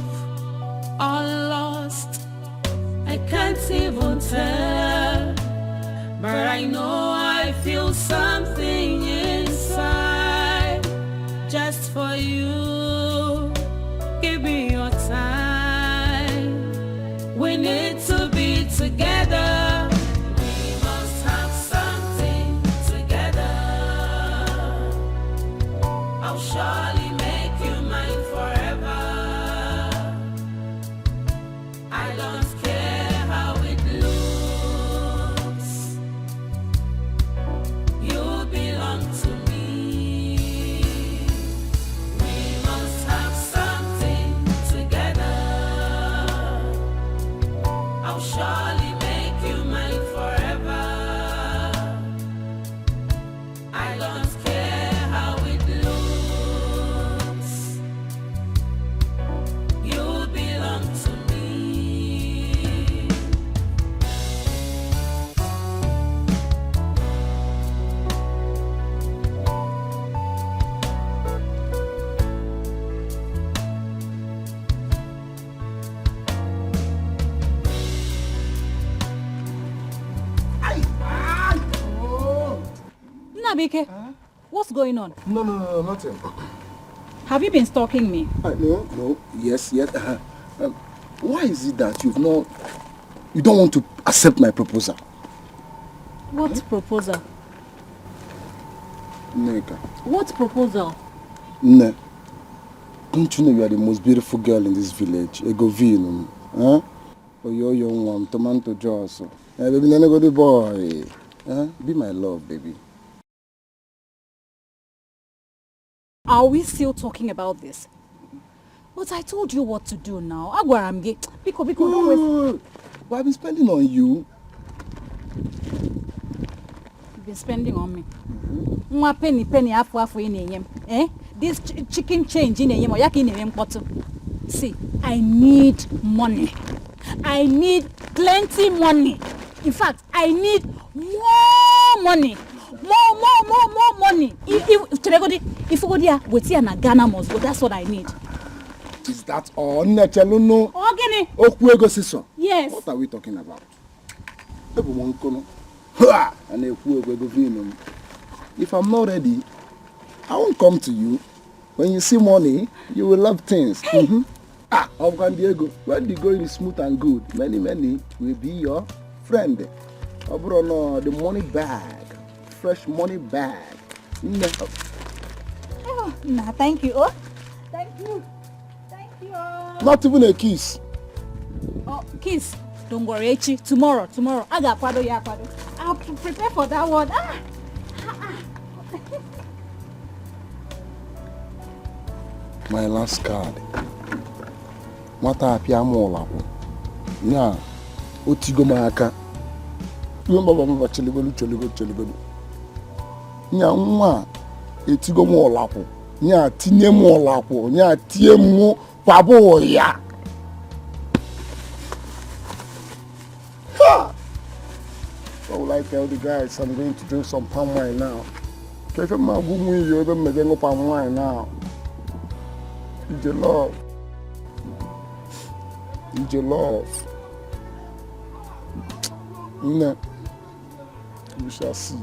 or lost? I can't even tell, but I know I feel something inside just for you. Give me your time. We need to be together. We must have something together. I'll surely make you mine forever. I don't care how it looks. You belong to me. We must have something together. I'll surely make you mine forever. I don't care how it looks. You belong to me. Nabike, what's going on? No, nothing. Have you been stalking me? No, yes. Why is it that you don't want to accept my proposal? What proposal? Neka. What proposal? Ne. Don't you know you are the most beautiful girl in this village? Egovino. Huh? Oh, you're young one, tomato jaws. Hey, baby, nene go the boy. Huh? Be my love, baby. Are we still talking about this? But I told you what to do now. Agwaramge. Biko, don't waste. But I've been spending on you. You've been spending on me. Mwa penny, afu in a eh? This chicken change in a yem or yaki in a yem bottle. See, I need money. I need plenty money. In fact, I need more money. More money. If you go there, we see an Ghana must go. That's what I need. Is that all? No. Ogene. Yes. What are we talking about? If I'm not ready, I won't come to you. When you see money, you will love things. Hey. Diego, when the going is smooth and good, many will be your friend. No, the money bag. Fresh money bag. No. Oh, nah, thank you. Oh, thank you. Not even a kiss. Oh, kiss. Don't worry, Echi. Tomorrow. I got kwado ya kwado. I'll prepare for that one. My last card. Mata apia mola ko. Nya otigo maka. Yo baba cheligolu. Nya nwa etigo mola ko. Nya tinye mola ko. Nya tie mu kwabo ya. So will I tell the guys I'm going to drink some palm wine now? If I'm not going to you, I'm going to palm wine now. It's your love. It's your love. No. We shall see.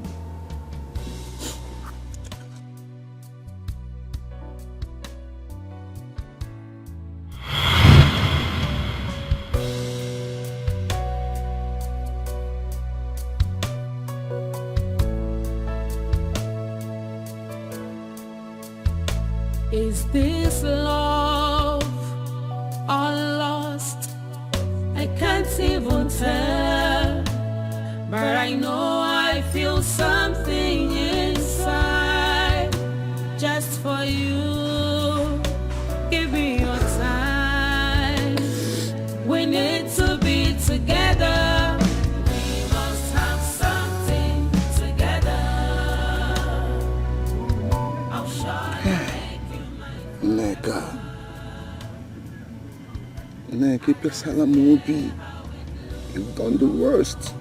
Is this love or lost? I can't even tell, but I know I feel something inside just for you. Give me your time. We need to be together. We must have something together. I'll show you. Neka, Salamobi, you've done the worst.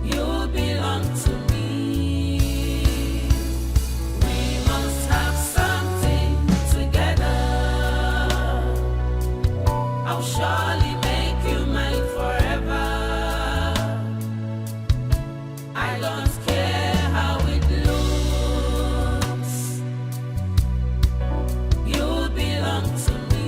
You belong to me. We must have something surely make you mine forever. I don't care how it looks. You belong to me.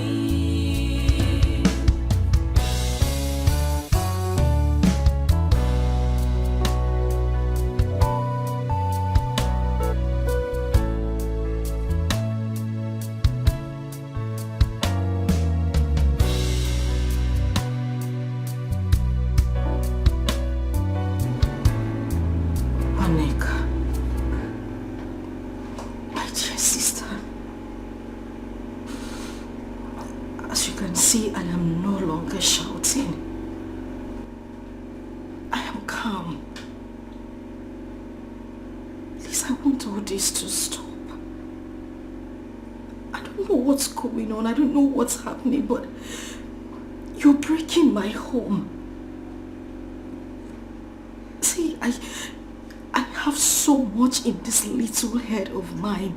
Aneka, my dear sister, as you can see, I am no longer shouting. I am calm. Please, I want all this to stop. I don't know what's going on. I don't know what's happening, but you're breaking my home. See, I have so much in this little head of mine,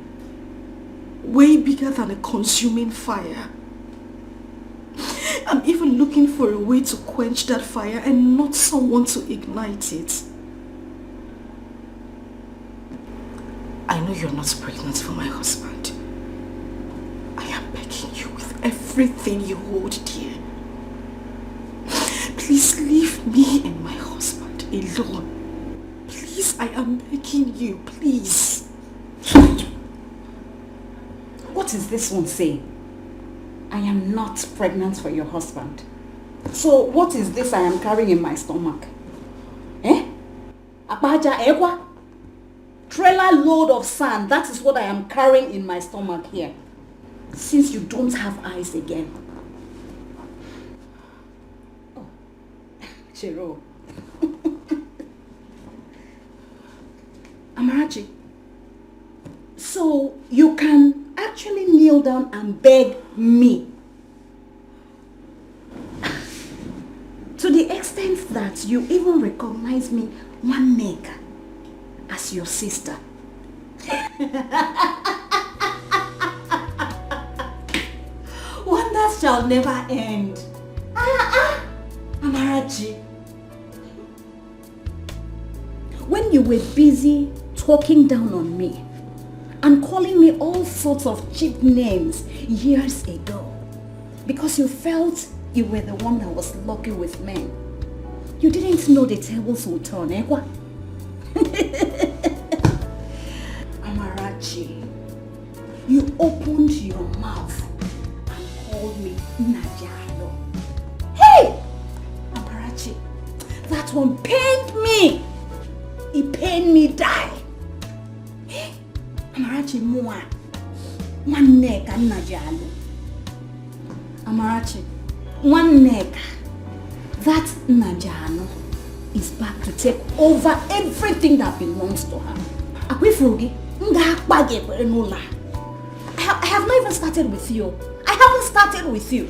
way bigger than a consuming fire. I'm even looking for a way to quench that fire and not someone to ignite it. I know you're not pregnant for my husband. I am begging you with everything you hold dear. Please leave me and my husband alone. Please, I am begging you, please. What is this one saying? I am not pregnant for your husband. So what is this I am carrying in my stomach? Eh? Abaja ewa? Trailer load of sand, that is what I am carrying in my stomach here. Since you don't have eyes again. Oh, Chiro. Amarachi, so you can actually kneel down and beg me. To the extent that you even recognize me, one neck, as your sister. Wonders shall never end. Amarachi. When you were busy talking down on me and calling me all sorts of cheap names years ago because you felt you were the one that was lucky with men, you didn't know the tables would turn, eh? What? Amarachi, you opened your mouth and called me Nigerian. Hey! Amarachi, that one pained me. It pained me die. Amarachi mua. One neck and Najalo. Amarachi, one neck. That Najano is back to take over everything that belongs to her. Akwifurugi, I have not even started with you. I haven't started with you.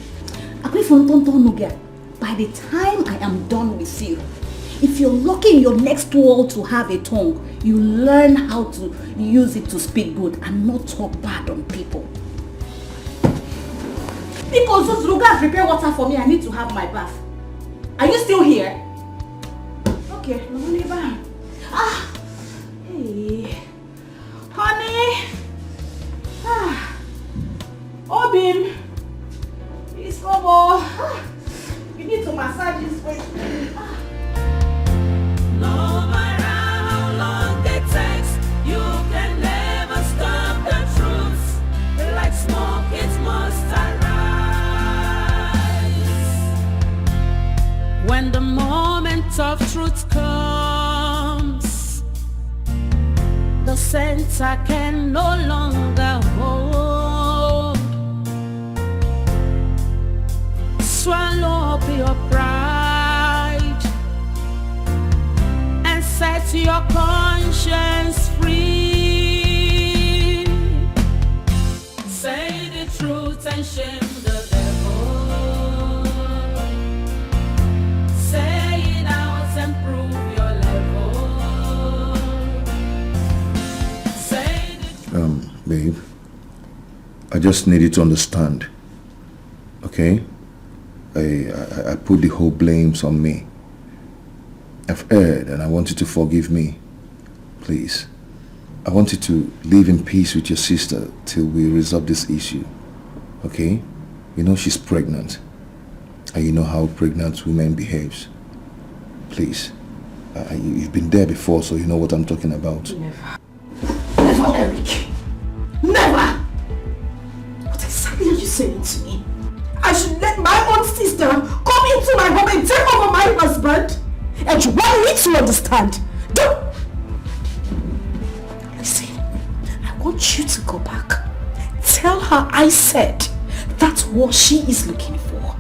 By the time I am done with you, if you're lucky in your next world to have a tongue, you learn how to use it to speak good and not talk bad on people. Because those Ruga prepare water for me, I need to have my bath. Are you still here? Okay, hey, honey. Obin, it's over. You need to massage his face. No matter how long it takes, you can never stop the truth. Like smoke, it must arise. When the moment of truth comes, the center can no longer hold. Swallow up your pride and set your conscience free. Say the truth and shame the devil. Say it out and prove your level. Say the Babe, I just need you to understand, okay? I put the whole blames on me. I've erred and I want you to forgive me. Please. I want you to live in peace with your sister till we resolve this issue. Okay? You know she's pregnant. And you know how pregnant women behaves. Please. You've been there before, so you know what I'm talking about. Never. Never, Eric. Never! What exactly are you saying to me? I should let my own sister come into my home and take over my husband? And you want me to understand? Don't... Listen, I want you to go back. Tell her I said that's what she is looking for.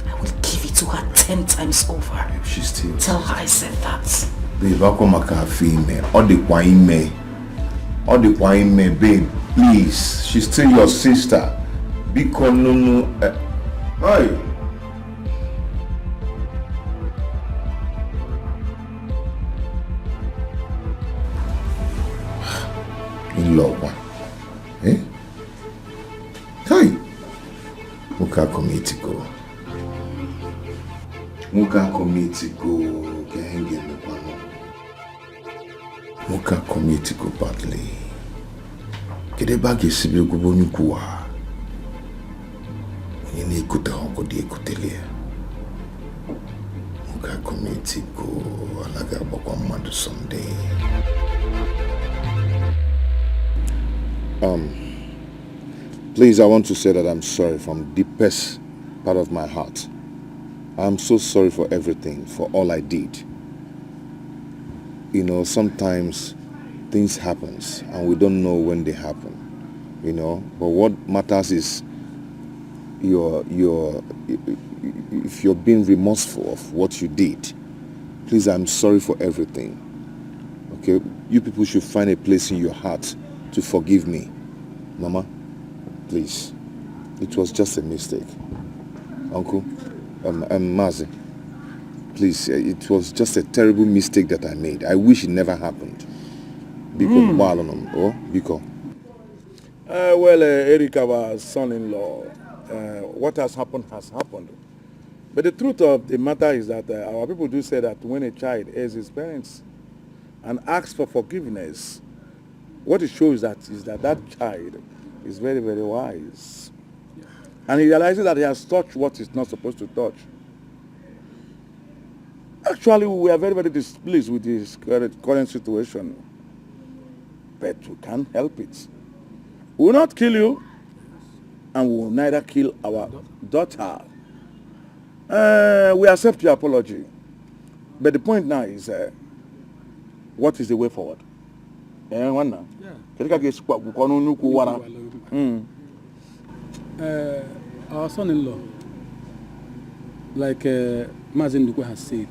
I will give it to her 10 times over. She's still... Tell her I said that. Babe, how come I can't feel me? All the wine me, babe. Please, she's still your sister. Because no. Hey. In love one. Eh? Hey. Muka komitigo. Muka komitigo badly. Kedebagi sibi gubonyukuwa. Yini kuta hongo di kutelia. Muka komitigo alaga bakwa madu someday. Please, I want to say that I'm sorry from the deepest part of my heart. I'm so sorry for everything, for all I did. You know, sometimes things happen and we don't know when they happen, you know. But what matters is if you're being remorseful of what you did. Please, I'm sorry for everything. Okay, you people should find a place in your heart to forgive me. Mama, please. It was just a mistake. Uncle, Mazi, please, it was just a terrible mistake that I made. I wish it never happened. Because, Eric, our son-in-law, what has happened has happened. But the truth of the matter is that our people do say that when a child errs his parents and asks for forgiveness, what it shows is that child is very, very wise. And he realizes that he has touched what he's not supposed to touch. Actually, we are very, very displeased with this current situation. But we can't help it. We will not kill you, and we will neither kill our daughter. We accept your apology. But the point now is, what is the way forward? Our son-in-law, like Mazin Duku has said,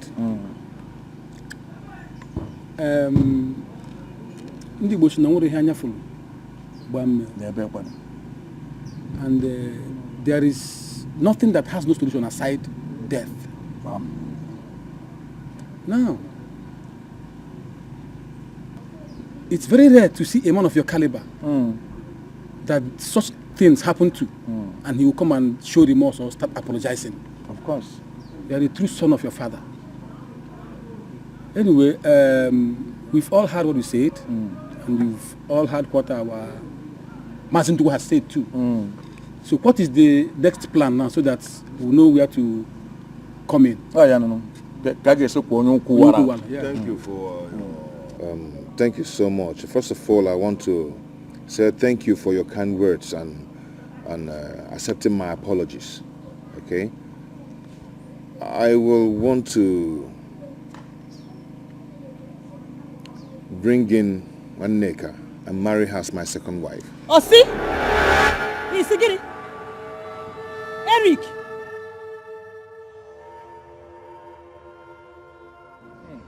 and there is nothing that has no solution aside death. Now, it's very rare to see a man of your caliber that such things happen to, and he will come and show remorse or start apologizing. Of course. You are the true son of your father. Anyway, we've all heard what you said, and we've all heard what our Mazindugu has said too. So what is the next plan now so that we know where to come in? Thank you for thank you so much. First of all, I want to say thank you for your kind words and accepting my apologies. Okay? I will want to bring in Anneka and marry her as my second wife. Oh, see? Isigiri. Eric.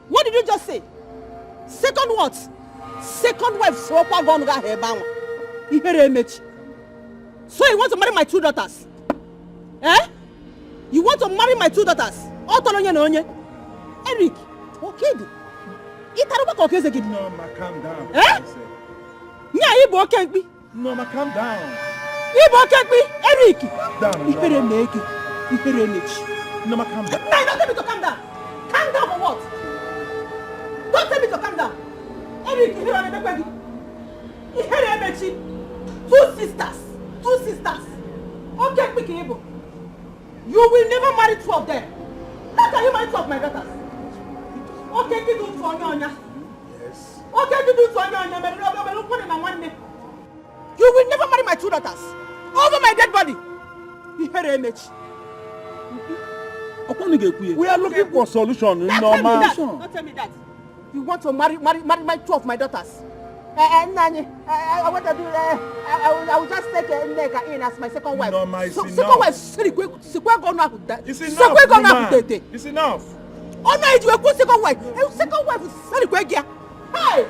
What did you just say? Second what? Second wife, so you want to marry my two daughters? Eh? You want to marry my two daughters? Eric, okay. No, ma, calm down. Eh? No, ma, calm down. Eric. Down. You hear image. No, calm down. No, don't tell me to calm down. Calm down for what? Don't tell me to calm down. Eric, you hear image. You hear image. Two sisters. Okay, quick, able. You will never marry two of them. How can you marry two of my daughters? Okay, you do it for Anya. Yes. Okay, you do it for Anya. You will never marry my two daughters. Over my dead body. You hear image. We are looking for a solution. Don't tell me that. You want to marry two of my daughters. I want to do I will just take Nneka in as my second wife. No, ma, it's enough. Second wife, It's enough, woman. It's enough. Oh no, it's your second wife. Second wife is Serikwege. Hey!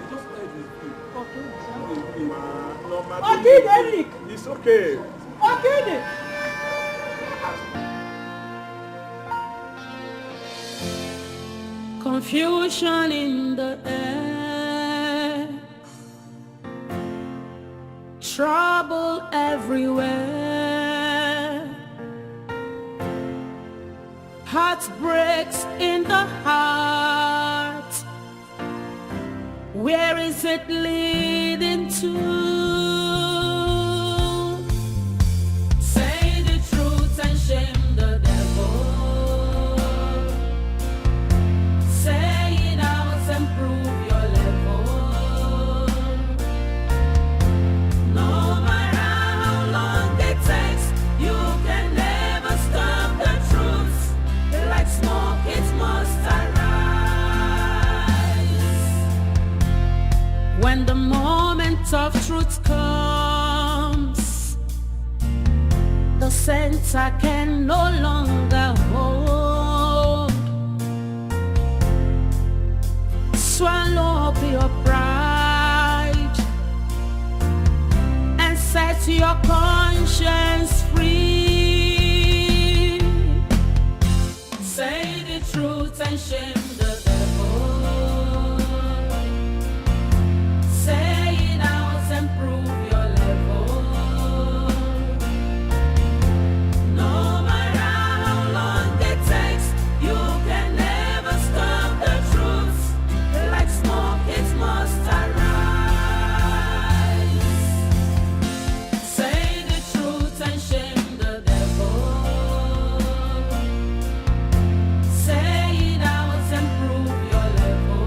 Okay, Eric. It's okay. Okay. Confusion in the air, trouble everywhere, heartbreaks in the heart. Where is it leading to? Say the truth and shame the devil. Say it out and prove your level. No matter how long it takes, you can never stop the truth. Like smoke, it must arise. When the moment of truth comes, the center can no longer hold. Swallow up your pride and set your conscience free. Say the truth and shame the devil. Say it out and prove your level. No matter how long it takes, you can never stop the truth. Like smoke, it must arise. Say the truth and shame the devil. Say it out and prove your level.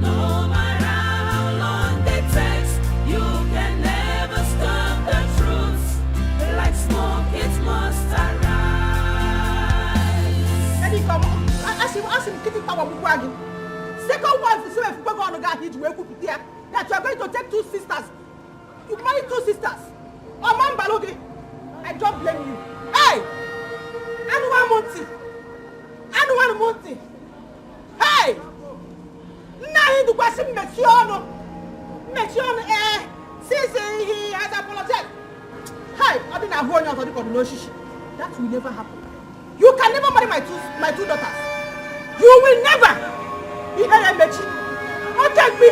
No matter how long it takes, you can never stop the truth. Like smoke, it must arise. Eddie, come on. Ask him, keep it power. Second wife is so if we're going to get hit, that you are going to take two sisters. You marry two sisters. Oh, man, Balogi, I don't blame you. Hey! Anyone Monty. Hey! Now you question Metiano, since he has apologized. Hey, I didn't have one for the relationship. That will never happen. You can never marry my two daughters. You will never. You hear me? Okay, be.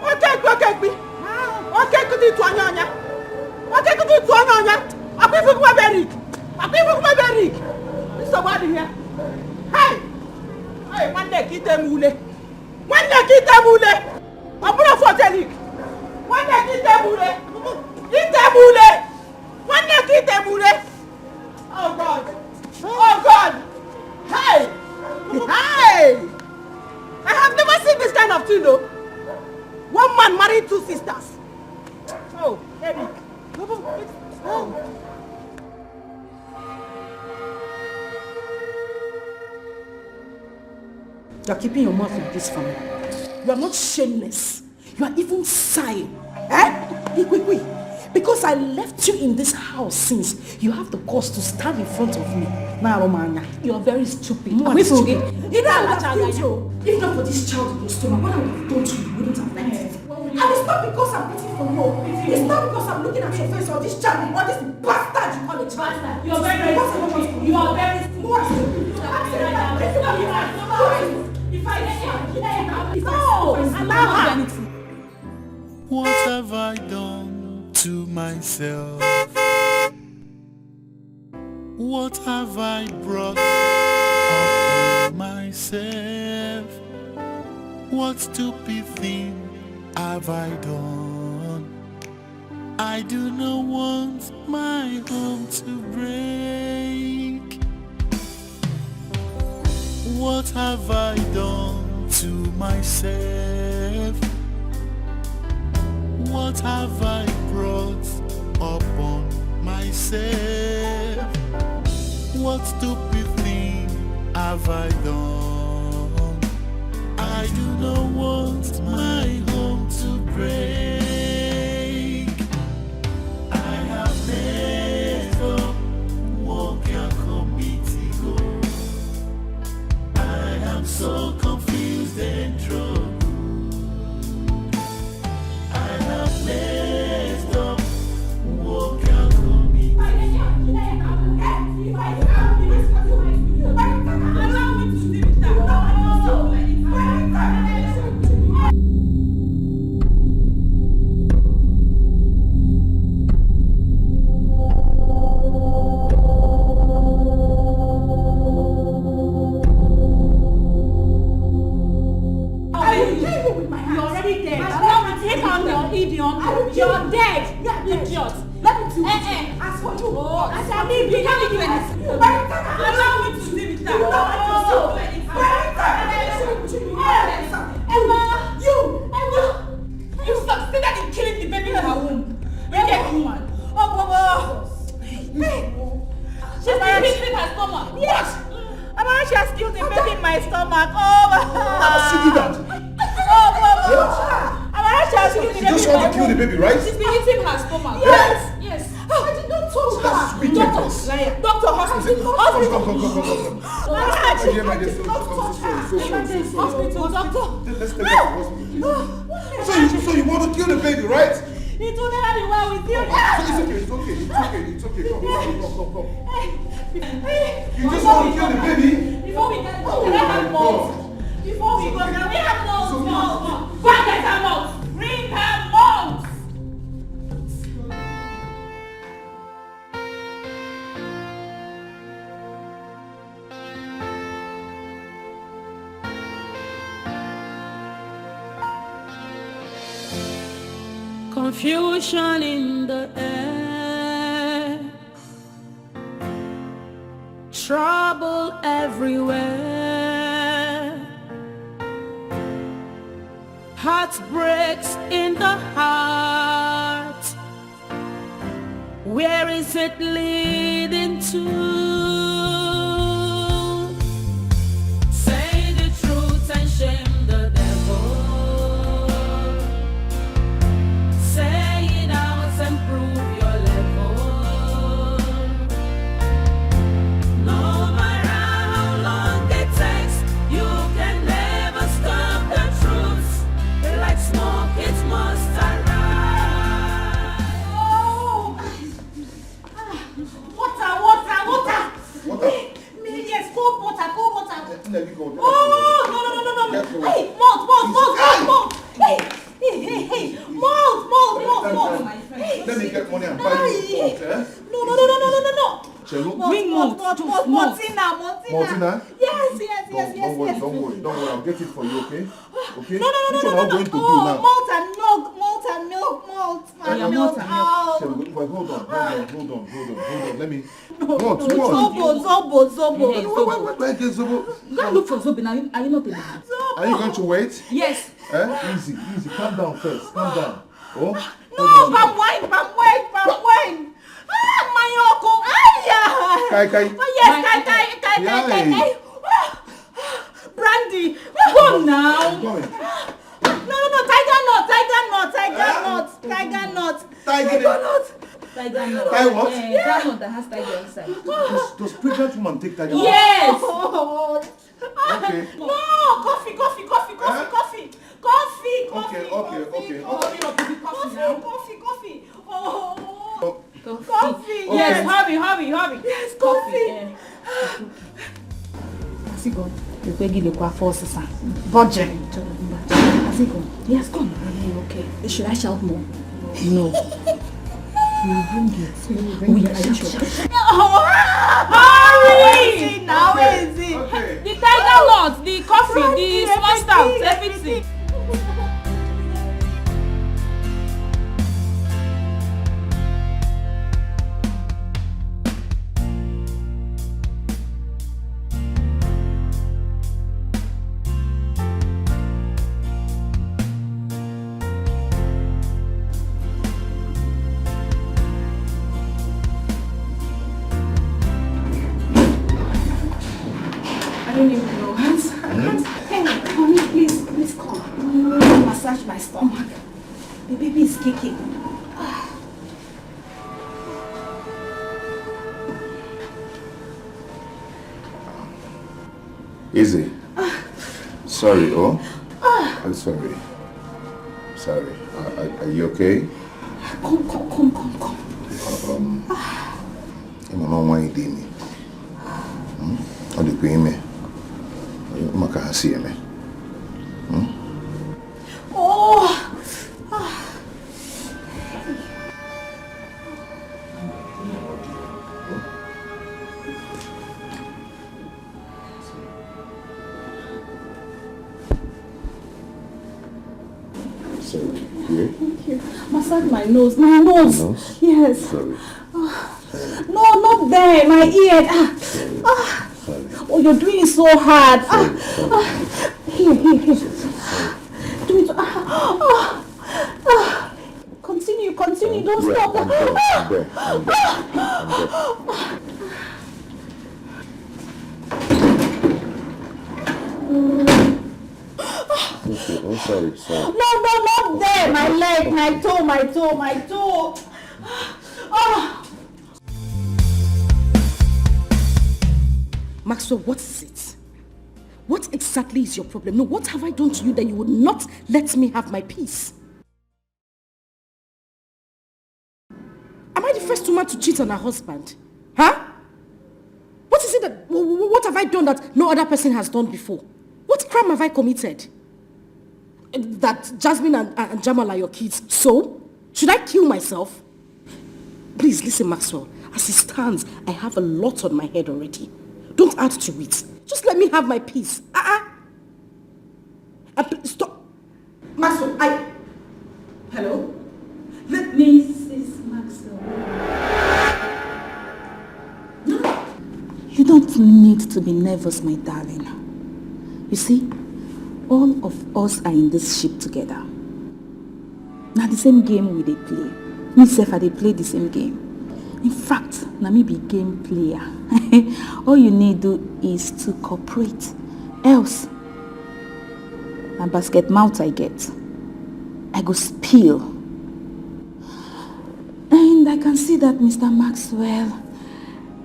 Okay, be. Okay, could you to Anya? Okay, could you to Anya? I'm going to go very. This somebody here. Hey, one day keep them mule. I'm going to fortell you. One day keep them mule. One day keep them mule. Oh God. Hey. I have never seen this kind of thing though. One man married two sisters. Oh, Eric. Oh. You are keeping your mouth in this family. You are not shameless. You are even sighing. Quick. Because I left you in this house since you have the cause to stand in front of me. Now, Romania, you are very stupid. You know what if not for this child in your stomach, what I would have told you, you wouldn't have liked it. And it's not because I'm waiting for you. It's not because I'm looking at your face or this child or this bastard you call a child. You are very stupid. You are very stupid. What have I done to myself? What have I brought upon myself? What stupid thing have I done? I do not want my home to break. What have I done to myself? What have I brought upon myself? What stupid thing have I done? I do not want my home to break. I have messed up, walk your committee go. I am so confused and troubled. I have messed up, walk your committee go. You're dead! Idiot! Let me do it! As for you, I shall leave you. Let me do anything. Allow me to live with that. Emma! You succeeded in killing the baby in her womb. Wicked woman. Oh, Bobo! She's been killing her stomach. Yes! Amara, she has killed the baby in my stomach. Oh, How she do that? Oh, Bobo! You just want to kill the baby, right? She's been eating her stomach. Yes! Yes! I did not touch her! Wickedness. Doctor, hospital! Hospital! Doctor! Let's take her to hospital. So you want to kill the baby, right? It will never be well with you. It's okay. Come. You just want to kill the baby? Before we get we have more. Before we go now, we have more. Go and get her mouth. Bring her mouth. Confusion in the air, trouble everywhere, heartbreaks in the heart. Where is it leading to? Say the truth and shame the devil. Say it out and prove your level. No matter how long it takes, you can never stop the truth. Like smoke, it must arise. Oh! Water! Yes, cold water. Oh, no. Hey, malt. Hey, malt. Let me get money and buy you salt, eh? No. Bring Maltina. Yes. Don't worry. I'll get it for you, okay? Okay? No. Which one are we going to do now? Malt and milk. Malt and milk. Hold on. Let me. What? Zobo. Where is Zobo? Go and look for Zobo. Are you not able? Are you going to wait? Yes. Easy. Calm down first. Calm down. Oh? No, palm wine. My uncle. Kai. Oh, yes, Kai. Brandy. Go now. I'm going. No, tiger nut. Tiger nut. Tiger what? Yeah, that nut that has tiger inside. Does pregnant woman take tiger nut? Yes. Okay. No, coffee. Okay. Coffee. Coffee. Okay. Yes, hurry. Yes, coffee. Asigo, you beg the force, sir. Budget. Asigo, yes, come. Okay. Should I shout more? No. You bring it. We are sure. now. Where is it? Okay. The tiger nut, the coffee, the small stout, everything. I don't even know. Hey, honey, please come. Massage my stomach. The baby is kicking. Easy. Sorry, oh? I'm sorry. Sorry. Are you okay? Come. Mama, why you did me? How do you pay me? I can't see me. Oh! Sorry. Yeah? Thank you. Massage my nose. My nose. Nose? Yes. Sorry. No, not there. My ear. Oh, you're doing it so hard. Here. Do it. Continue. Don't stop. I'm there. Okay, oh, sorry. No, not there. My leg, my toe. Maxwell, what is it? What exactly is your problem? No, what have I done to you that you would not let me have my peace? Am I the first woman to cheat on her husband? Huh? What is it what have I done that no other person has done before? What crime have I committed? That Jasmine and Jamal are your kids. So, should I kill myself? Please listen, Maxwell. As it stands, I have a lot on my head already. Don't add to it. Just let me have my peace. Stop. Maxwell, Hello? Mrs. Maxwell. No. You don't need to be nervous, my darling. You see, all of us are in this ship together. Now the same game we dey play. Me sef I dey play the same game. In fact, na me be game player. All you need to do is to cooperate. Else, na basket mouth I get. I go spill. And I can see that Mr. Maxwell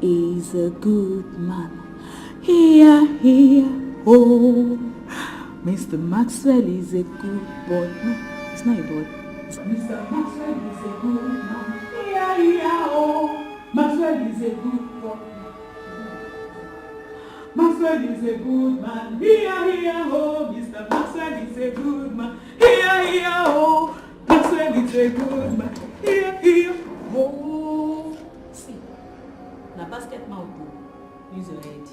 is a good man. Here, oh. Mr. Maxwell is a good boy. No, it's not a boy. Mr. Maxwell is a good man. Yeah, oh. Maxwell is a good boy. Maxwell is a good man. Here, oh. Mr. Maxwell is a good man. Here, oh. Maxwell is a good man. Here, oh. See, now basket mouth, use your head.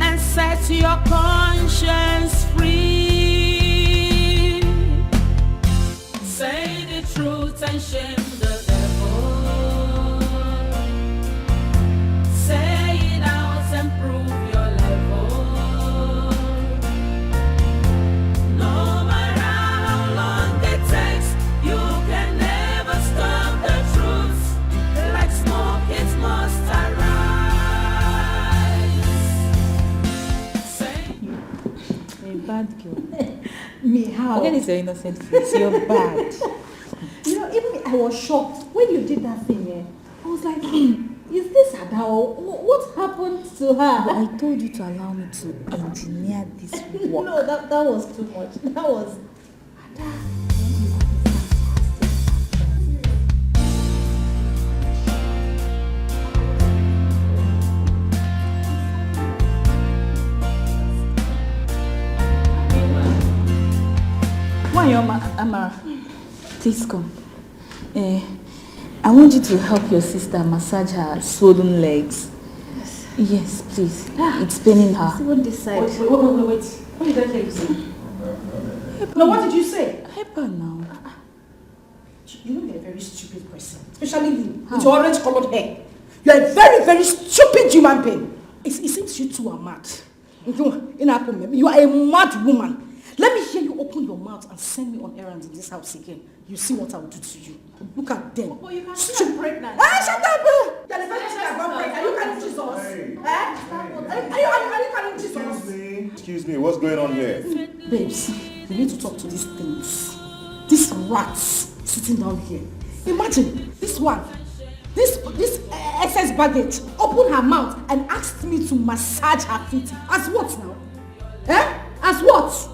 And set your conscience free. Say the truth and shame the devil. Say it out and prove your level. No matter how long it takes, you can never stop the truth. Like smoke, it must arise. You're a bad girl. Me, how? Forget it's your innocent face. You're bad. You know, even me, I was shocked when you did that thing. I was like, is this Adao? What happened to her? But I told you to allow me to engineer this work. No, that was too much. That was... Why, Amara? Please come. I want you to help your sister massage her swollen legs. Yes, please. It's paining her. See on this side. Wait. What did I hear you say? No, what did you say? Help her now. You know you're a very stupid person. Especially you, with your orange colored hair. You're a very, very stupid human being. It seems you two are mad. You are a mad woman. Let me hear you open your mouth and send me on errands in this house again. You see what I will do to you. Look at them. Oh, you can get pregnant. Shut up! You're the first person I got pregnant. Are you carrying Jesus? Are you carrying Jesus? Excuse me, what's going on here? Babes, we need to talk to these things. These rats sitting down here. Imagine this one. This excess baggage opened her mouth and asked me to massage her feet. As what now? As what?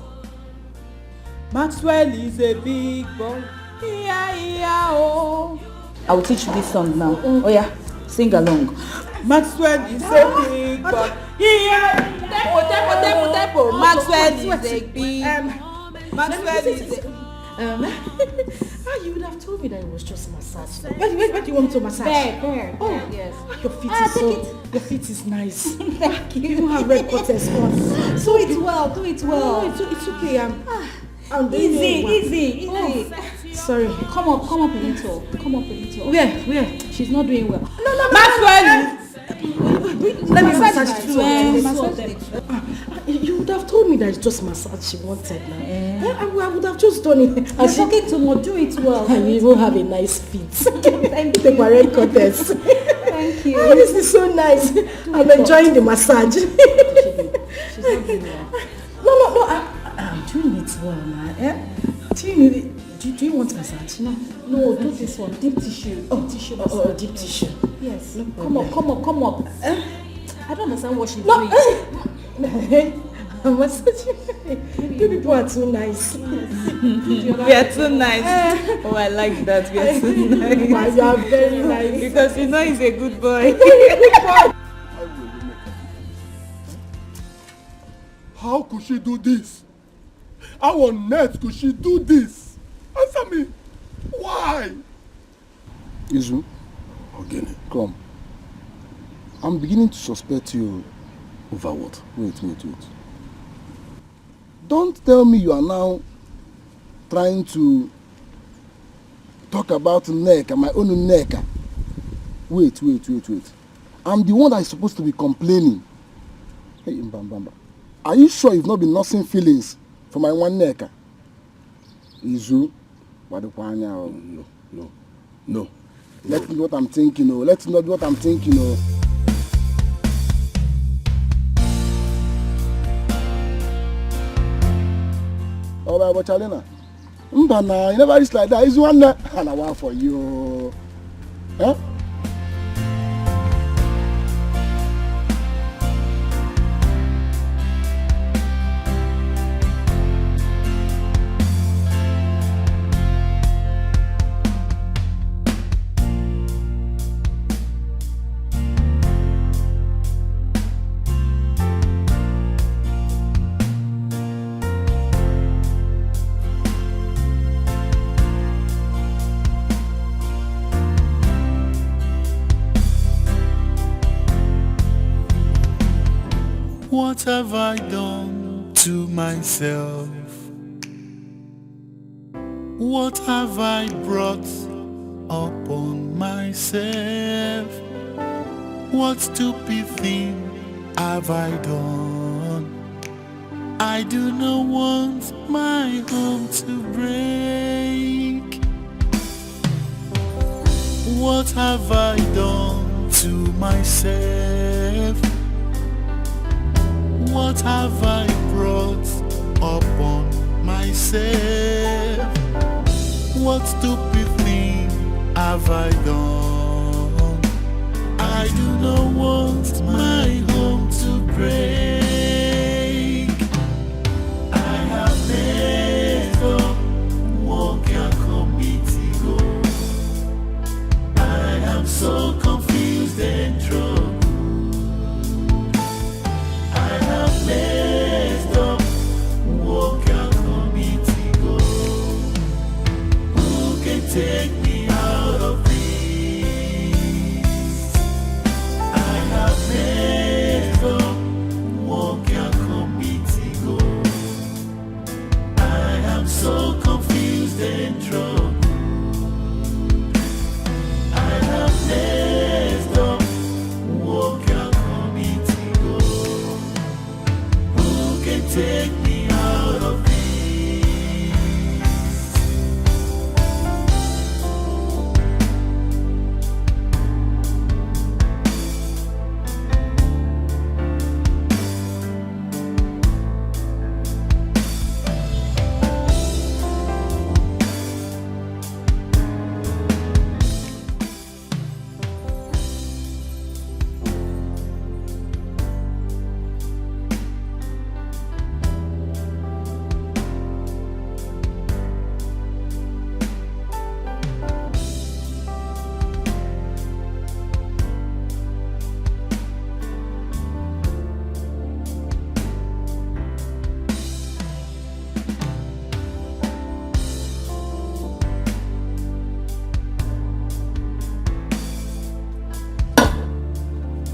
Maxwell is a big boy. Oh. I will teach you this song now. Oh yeah, sing along. Maxwell is a big boy. Tempo. Maxwell is a big. Maxwell is you would have told me that it was just massage. Where do you want me to massage? There. Oh, Yes. Your feet is nice. Thank you. You don't have red cutters on. Do it well. No, it's okay. I'm doing Easy. Oh, sorry. Come up a little. Where? She's not doing well. No. Maxwell. Let me massage Massage. You would have told me that it's just massage she wanted now. I would have just done it. You're talking too much. Do it well. And you even have a nice feet. Thank you. Take my red cutters. Thank you. Oh, this is so nice. I'm enjoying the massage. She's not doing well. No. I'm doing it well, man. Do you need it? Do you want massage? No, do this one. Deep tissue. Deep tissue. Yes. No Come up. I don't understand what she's doing. I'm massaging. You people are too nice. We are too nice. Oh, I like that. We are too nice. You are very nice. Because you know he's a good boy. How could she do this? How on earth could she do this? Answer me. Why? Izu, Ogene, come. I'm beginning to suspect you. over what? Wait. Don't tell me you are now trying to talk about neck and my own neck. Wait. I'm the one that is supposed to be complaining. Hey, Mbambamba. Are you sure you've not been nursing feelings for my one neck? Izu, No. Let me know what I'm thinking. Oh, but Chalena, Mbana, you never reach like that. Is one and I want for you. Huh? What have I done to myself? What have I brought upon myself? What stupid thing have I done? I do not want my home to break. What have I done to myself? What have I brought upon myself? What stupid thing have I done? I do not want my home to break. I have never walked a committee go. I am so confused and troubled. Messed up, walk a committee go. Who can take me out of this?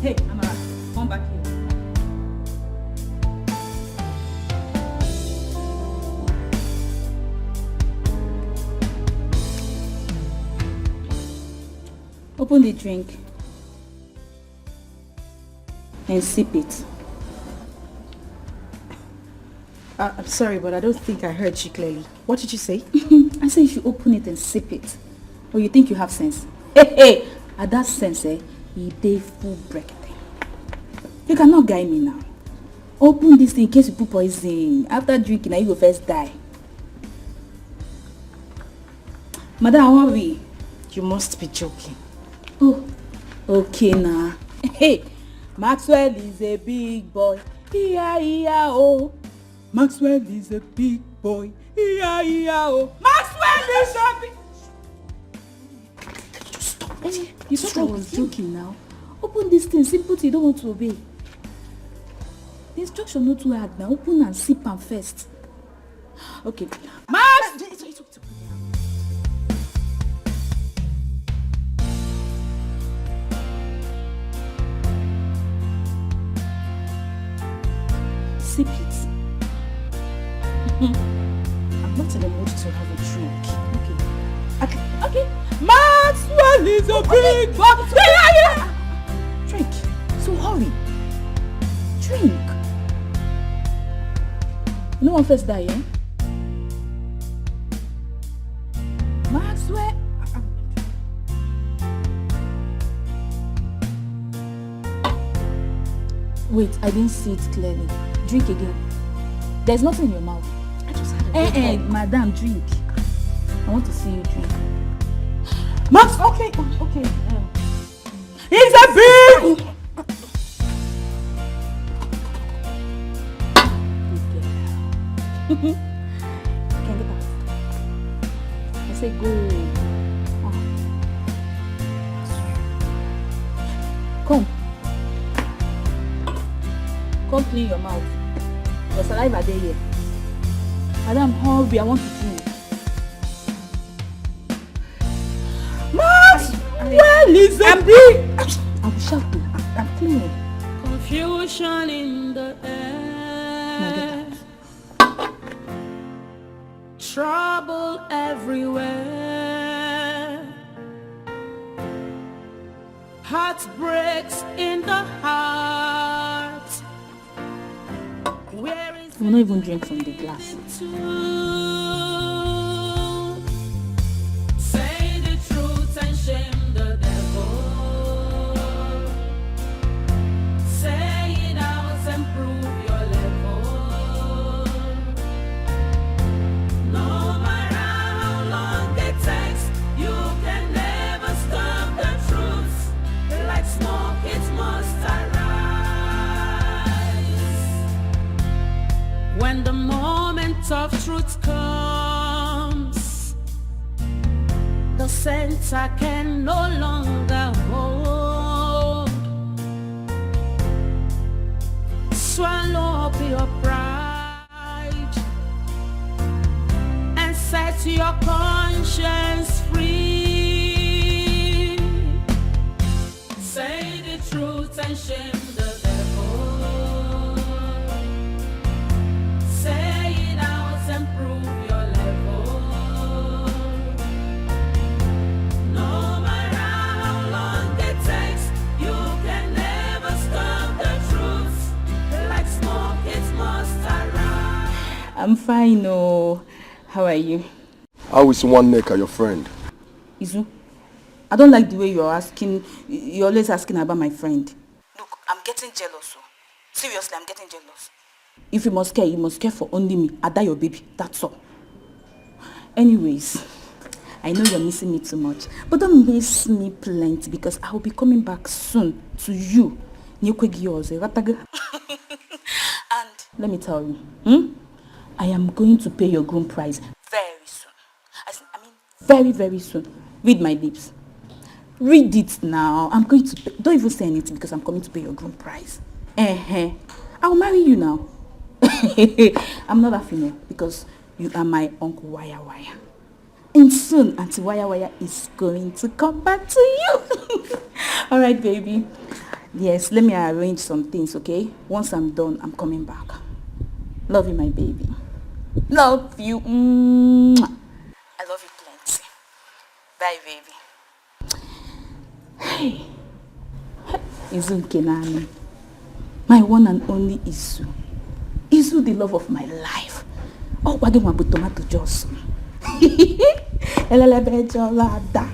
Hey, Amara, come back here. Open the drink and sip it. I'm sorry, but I don't think I heard you clearly. What did you say? I said you should open it and sip it. Or you think you have sense? Hey, at that sense, you dey full break. You cannot guide me now. Open this thing in case you put poison. After drinking, now you go first die. Madam, how are we? You must be joking. Oh, okay now. Hey, Maxwell is a big boy. E-I-E-I-O. Maxwell is a big boy. E-I-E-I-O. Maxwell is a big... Just stop it. You thought I was joking now. Open this thing. Simple, you don't want to obey. The instruction not too hard now. Open and sip and first. Okay. Max! Sip it. I'm not in the mood to have a drink. Okay. Maxwell is a big boy. Drink. So hurry. Drink. No one first die, eh? Maxwell. Wait, I didn't see it clearly. Drink again. There's nothing in your mouth. I just had a madam, drink. I want to see you drink. Max, okay. He's a big... Can get out. I say go. Come. Come clean your mouth. Your saliva there here. Madam, hurry, I want to drink. Max! Well, is a big... I will shout to you. I'm cleaning. Confusion in the air. Trouble everywhere. Heartbreaks in the heart. Where is I will not even drink from the glass. Say the truth and shame the devil. Say it out and prove your level. No matter how long it takes, you can never stop the truth. Like smoke, it must arise. When the moment of truth comes, the center can no longer hold. Swallow up your pride and set your conscience free. Say the truth and shame the devil. Say it out and prove your level. No matter how long it takes, you can never stop the truth. Like smoke, it must arise. I'm fine, oh. How are you? How is one neck, your friend? Izu, I don't like the way you're always asking about my friend. Look, I'm getting jealous. Seriously, I'm getting jealous. If you must care for only me. Ada your baby, that's all. Anyways, I know you're missing me too much, but don't miss me plenty because I will be coming back soon to you. And let me tell you, I am going to pay your groom price very soon. I mean, very, very soon. Read my lips. Read it now. I'm going to pay. Don't even say anything because I'm coming to pay your groom price. I will marry you now. I'm not a female because you are my Uncle Waya Waya. And soon, Auntie Waya Waya is going to come back to you. All right, baby. Yes, let me arrange some things, okay? Once I'm done, I'm coming back. Love you, my baby. Love you. Mwah. I love you plenty. Bye, baby. Hey. Izu Kenani. My one and only Izu. Izu, the love of my life. Oh, wagi wabu tomato juice. Elelebe jolada.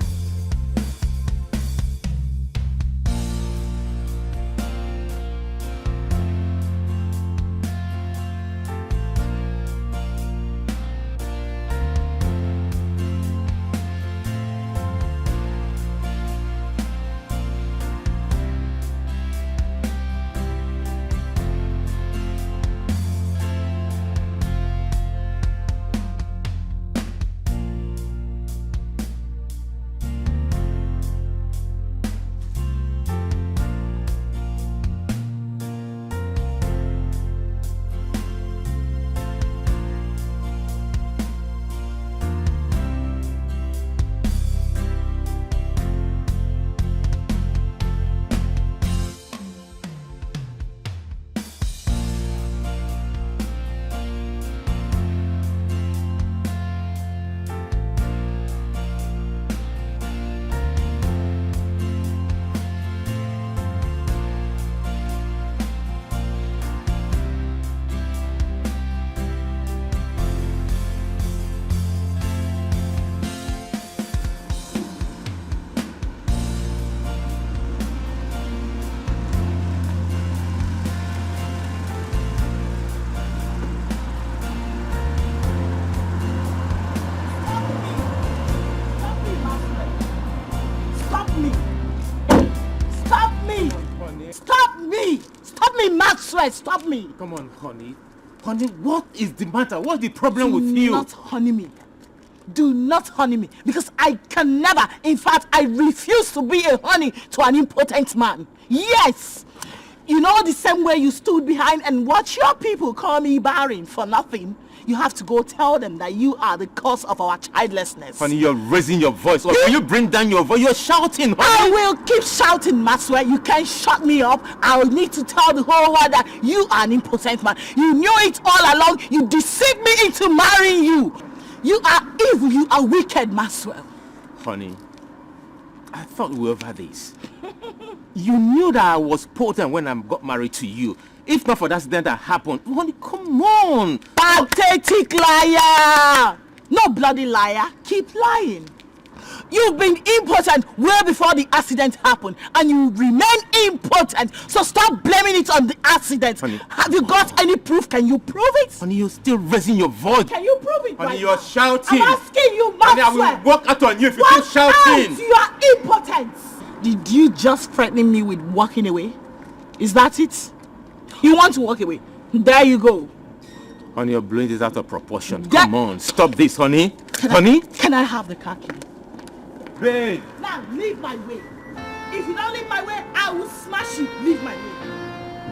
Stop me! Come on, honey. Honey, what is the matter? What's the problem with you? Do not honey me. Do not honey me. Because I can never, in fact, I refuse to be a honey to an impotent man. Yes! You know the same way you stood behind and watch your people call me barren for nothing? You have to go tell them that you are the cause of our childlessness. Honey, you're raising your voice. Or can you bring down your voice? You're shouting, honey. I will keep shouting, Maxwell. You can't shut me up. I will need to tell the whole world that you are an impotent man. You knew it all along. You deceived me into marrying you. You are evil. You are wicked, Maxwell. Honey, I thought we were over this. You knew that I was potent when I got married to you. If not for that accident that happened, honey, come on. Pathetic liar. No bloody liar. Keep lying. You've been impotent way before the accident happened, and you remain impotent. So stop blaming it on the accident. Honey. Have you got any proof? Can you prove it? Honey, you're still raising your voice. Can you prove it? Honey, right you're now? shouting. I'm asking you, Honey, Maxwell. I will walk out on you if you Walk keep shouting. out. You are impotent. Did you just threaten me with walking away? Is that it? You want to walk away? There you go. Honey, you're blowing this out of proportion. Come on, stop this, honey. Honey? Can I have the car key? Babe. Now, leave my way. If you don't leave my way, I will smash you. Leave my way.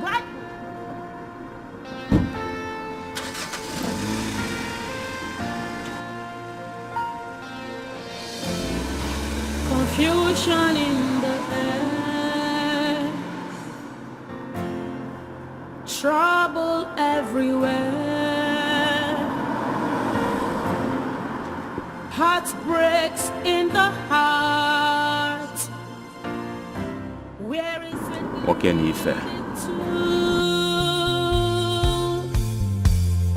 Right? Confusion in the air, trouble everywhere, heartbreaks in the heart. Where is it? What can you say?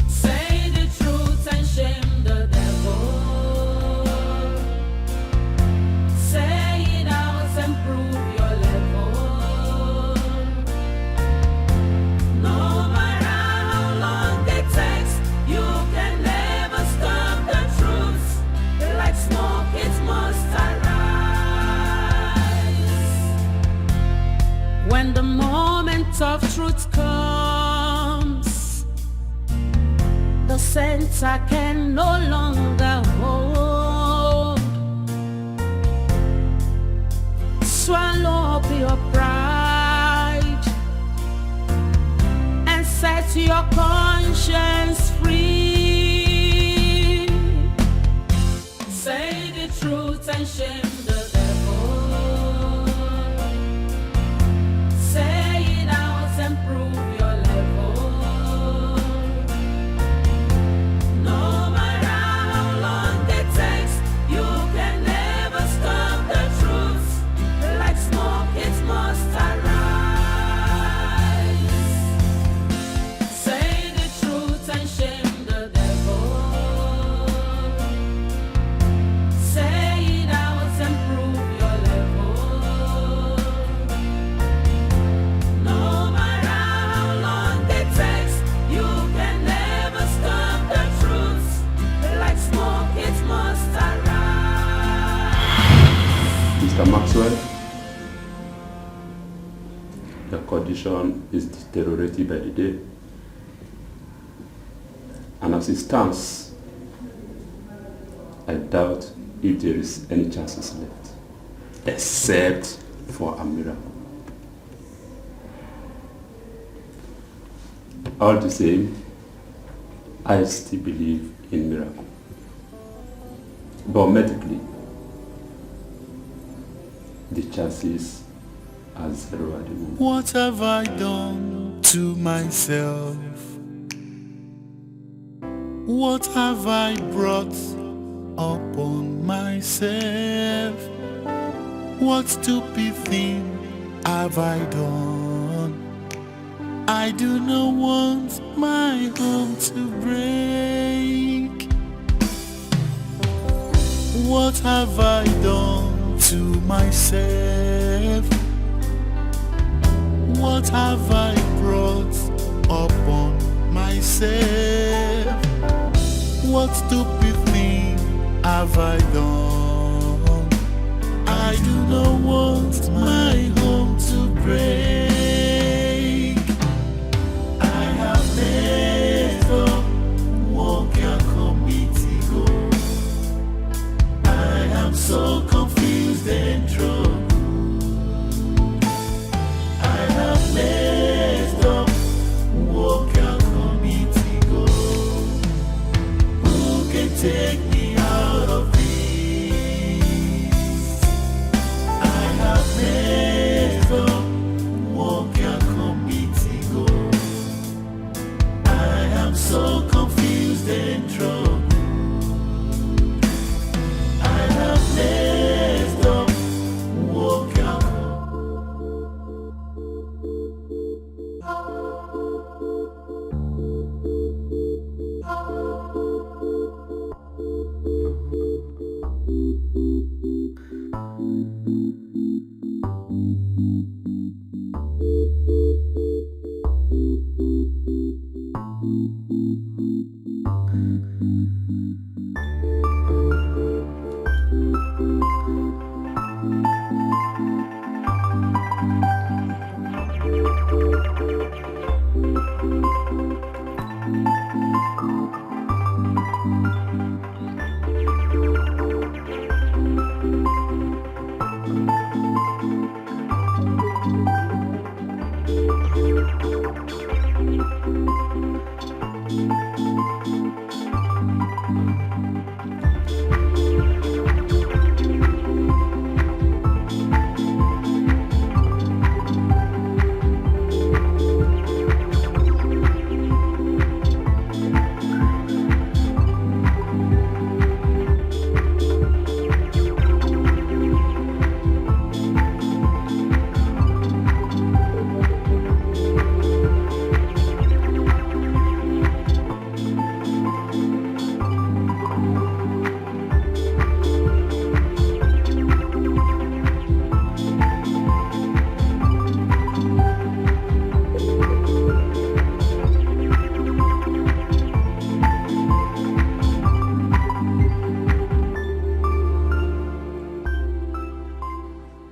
Say the truth and shame the devil. Say it out and prove your level. No matter how long it takes, you can never stop the truth. Like smoke, it must arise. When the moment of truth comes, the center can no longer hold. Swallow up your pride and set your conscience free. Say the truth and shame the devil. Say Your condition is deteriorating by the day. And as it stands, I doubt if there is any chances left, except for a miracle. All the same, I still believe in miracle. But medically, the chances are zero at the moment. What have I done to myself? What have I brought upon myself? What stupid thing have I done? I do not want my home to break. What have I done to myself? What have I brought upon myself? What stupid thing have I done? I do not want my home to break. I have messed up, walk your committee go. I am so confused and troubled. I have messed up, walk your committee go. Who can take me out of this? I have messed up, walk your committee go. I am so confused and troubled. I have messed up, walk your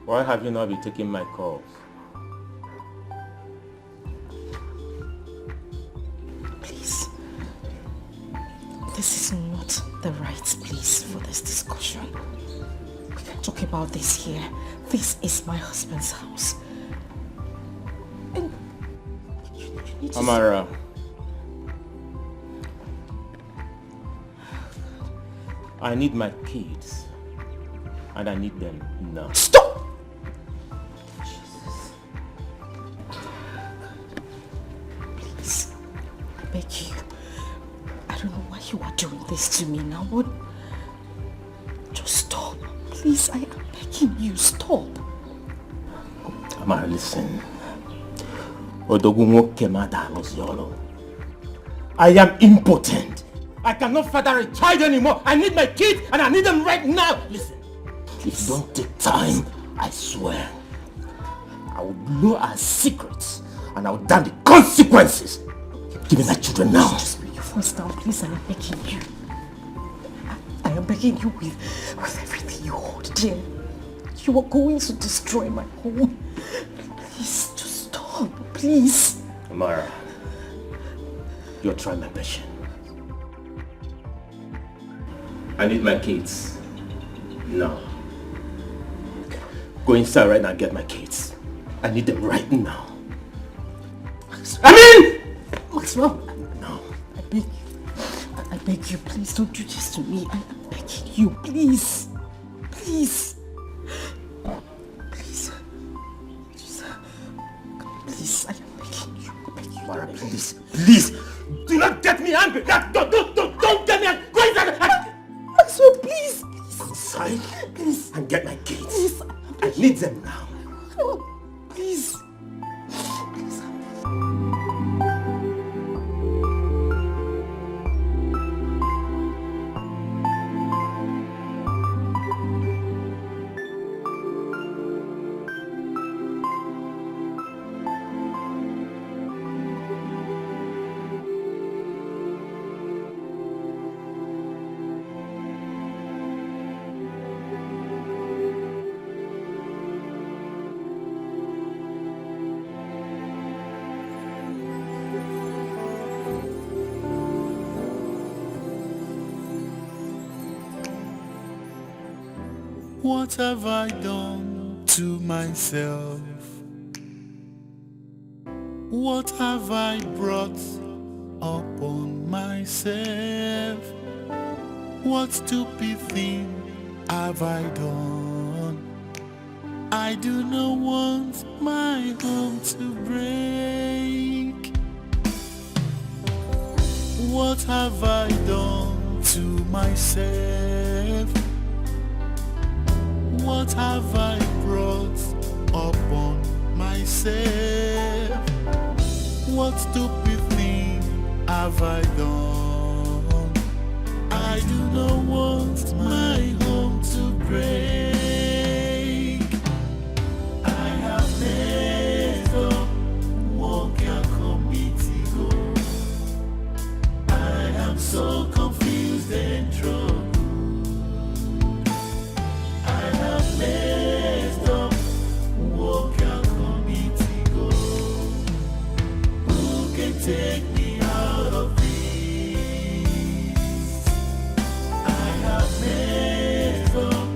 Why have you not been taking my calls? Please. This is not the right place for this discussion. We can talk about this here. This is my husband's house. And you need to... Amara. I need my kids. And I need them now. Stop! Jesus. Please, I beg you. I don't know why you are doing this to me now, but just stop. Please, I am begging you, stop. Amara, listen. I am impotent. I cannot father a child anymore. I need my kids and I need them right now. Listen, if you don't take time, I swear, I will blow our secrets and I will damn the consequences. Give me my children now. Just bring your voice down, please. I am begging you. I am begging you with everything you hold dear. You are going to destroy my home. Please, just stop. Oh, please. Amara, you're trying my patience. I need my kids. Now. Go inside right now and get my kids. I need them right now. Maxwell. No. I beg you, please don't do this to me. I'm begging you, please. Please. Please. Please, I am begging you. Mara, please. Please. Do not get me angry. Don't get me angry. Go inside. Maxwell, please. Inside. Please. And get my kids. Please. I need them now. Please. What have I done to myself? What have I brought upon myself? What stupid thing have I done? I do not want my home to break. What have I done to myself? What have I brought upon myself? What stupid thing have I done? I do not want my home to break. I have messed up, walk your committee go. I am so confused and troubled. Messed up, walk your committee go. Who can take me out of this? I have messed up,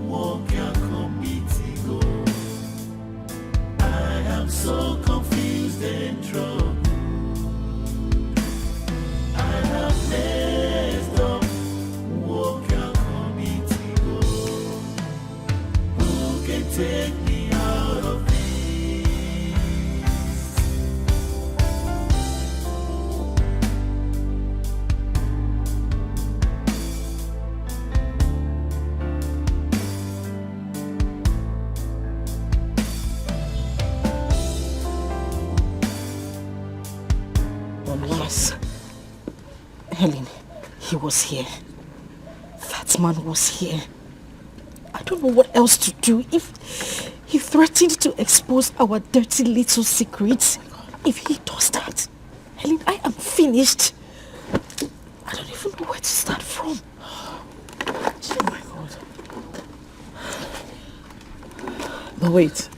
walk your committee go. I am so confused and troubled. I have messed up, walk your committee go. Take me out of this. Yes. Helen, he was here. That man was here. I don't know what else to do. If he threatened to expose our dirty little secrets, if he does that, Helen, I am finished. I don't even know where to start from. Oh my God. But wait,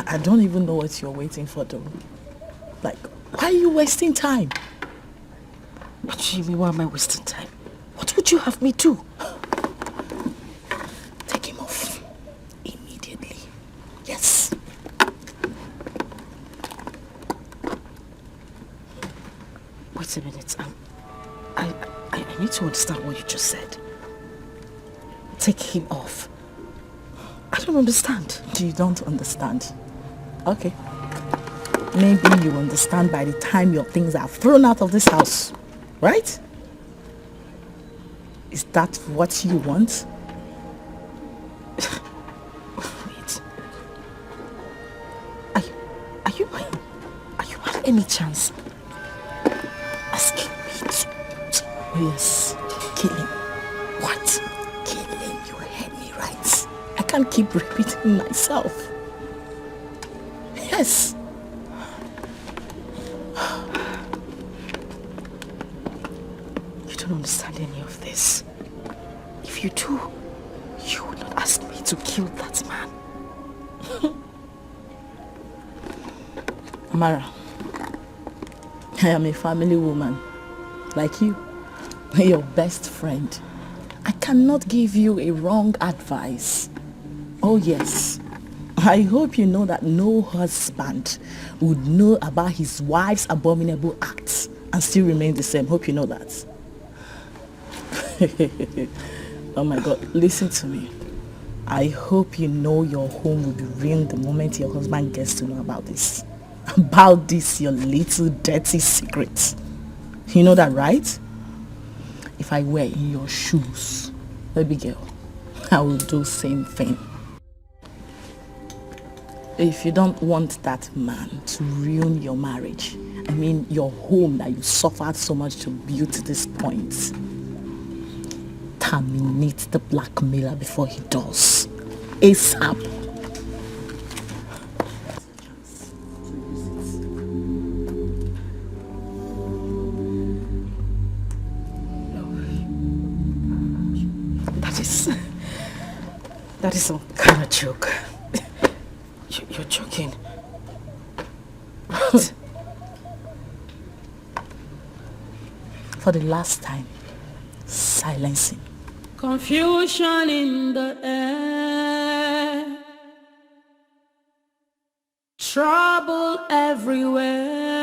I don't even know what you're waiting for though. Like, why are you wasting time? What do you mean, why am I wasting time? What would you have me do? Yes. Wait a minute. I need to understand what you just said. Take him off. I don't understand. You don't understand? Okay. Maybe you understand by the time your things are thrown out of this house, right? Is that what you want? Any chance asking me to? Yes, killing. What? Killing, you heard me right. I can't keep repeating myself. Yes. You don't understand any of this. If you do, you would not ask me to kill that man. Mara, I am a family woman, like you, your best friend. I cannot give you a wrong advice. Oh yes, I hope you know that no husband would know about his wife's abominable acts and still remain the same. Hope you know that. Oh my God, listen to me. I hope you know your home will be ruined the moment your husband gets to know about this. About this, your little dirty secret. You know that, right? If I were in your shoes, baby girl, I will do the same thing. If you don't want that man to ruin your marriage, I mean your home that you suffered so much to build to this point, terminate the blackmailer before he does. ASAP. That is some kind of joke. You're joking. For the last time, silence him. Confusion in the air, trouble everywhere,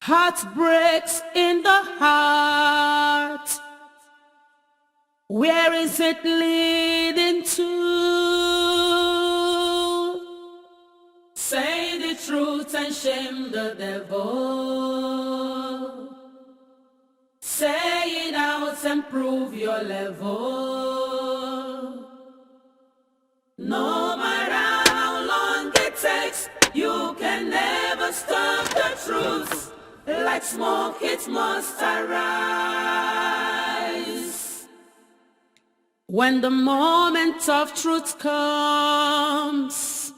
heartbreaks in the heart. Where is it leading to? Say the truth and shame the devil. Say it out and prove your level. No matter how long it takes, you can never stop the truth. Like smoke, it must arise. When the moment of truth comes.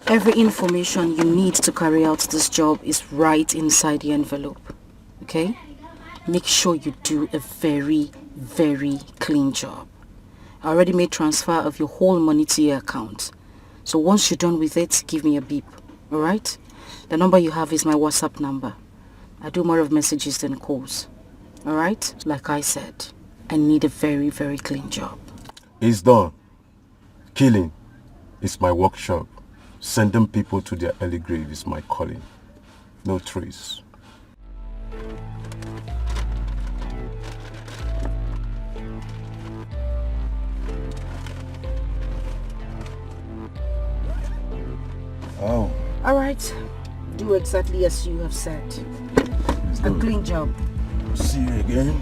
Every information you need to carry out this job is right inside the envelope. Okay? Make sure you do a very, very clean job. I already made transfer of your whole money to your account. So once you're done with it, give me a beep. Alright? The number you have is my WhatsApp number. I do more of messages than calls. Alright? Like I said, I need a very, very clean job. It's done. Killing is my workshop. Sending people to their early grave is my calling. No trace. Oh. Alright. Do exactly as you have said. A clean job. See you again.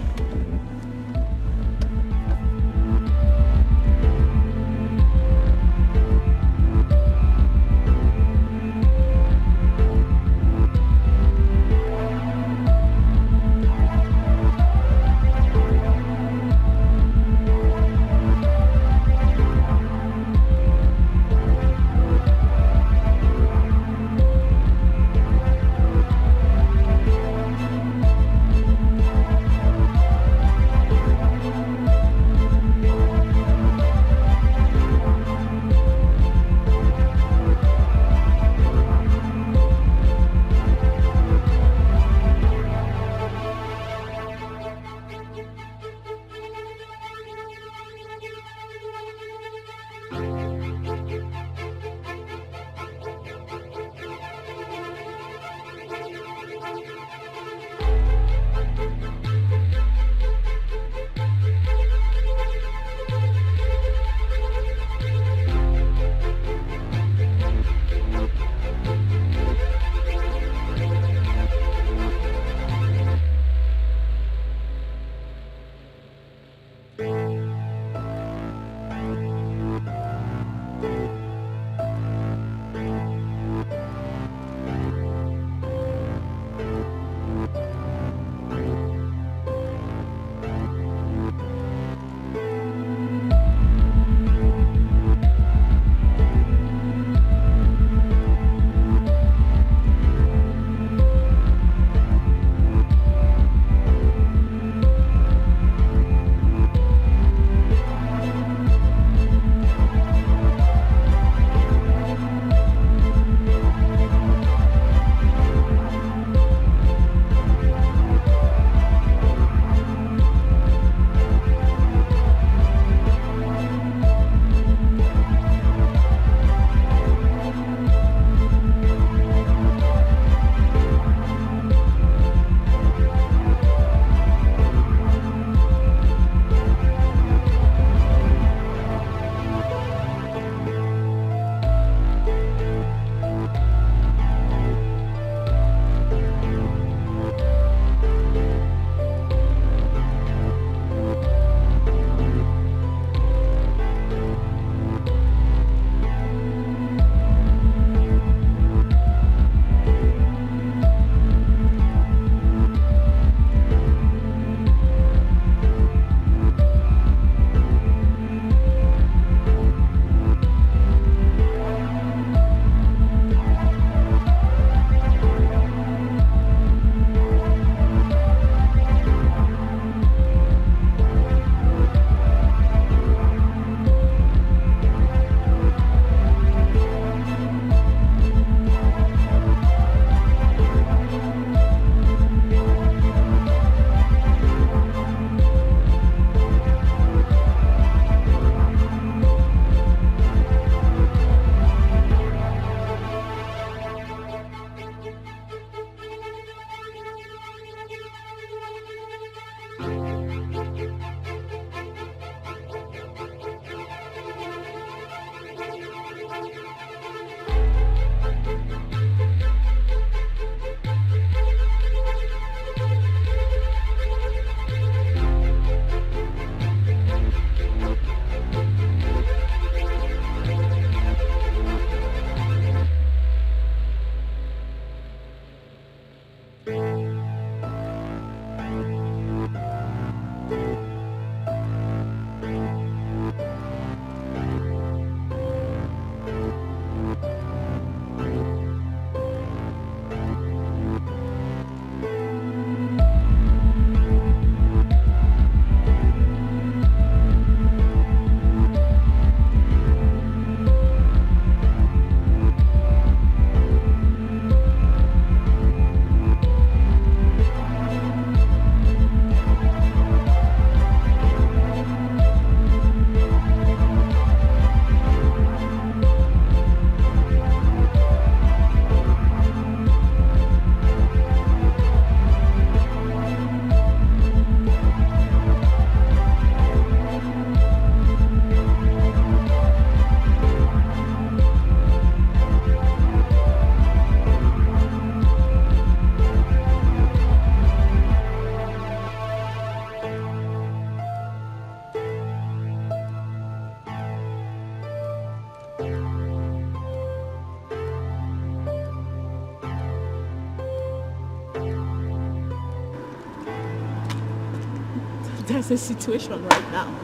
there's a situation right now.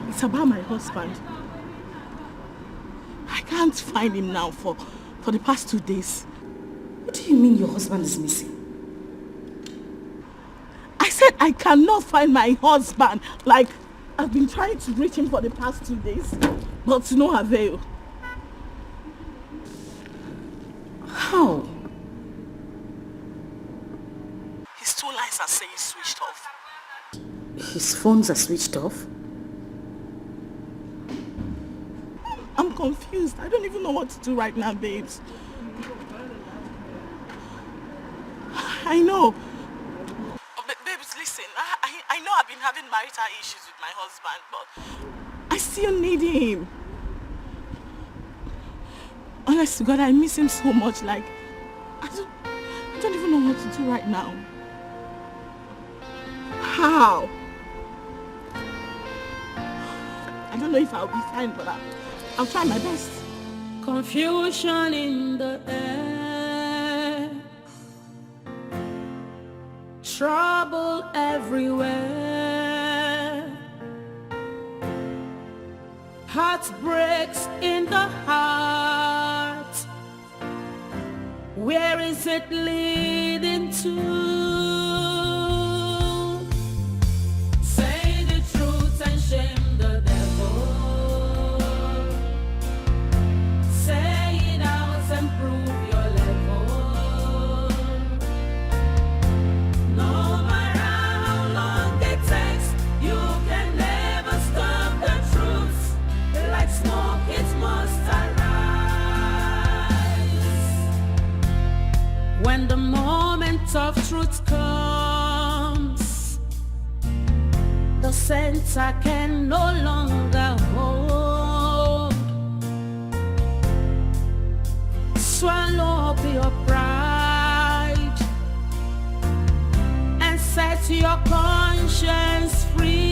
It's about my husband. I can't find him now for the past 2 days. What do you mean your husband is missing? I said I cannot find my husband. Like, I've been trying to reach him for the past 2 days, but to no avail. How? His 2 lines are saying switched off. His phones are switched off? I'm confused. I don't even know what to do right now, babes. I know. Babes, listen. I know I've been having marital issues with my husband, but I still need him. Honest to God, I miss him so much. Like, I don't even know what to do right now. How? I don't know if I'll be fine, but I'll try my best. Confusion in the air, trouble everywhere, heartbreaks in the heart. Where is it leading to? Say the truth and shame the devil. Say it out and prove your level. No matter how long it takes, you can never stop the truth. Like smoke, it must arise. When the moment of truth comes, the center can no longer hold. Swallow up your pride and set your conscience free.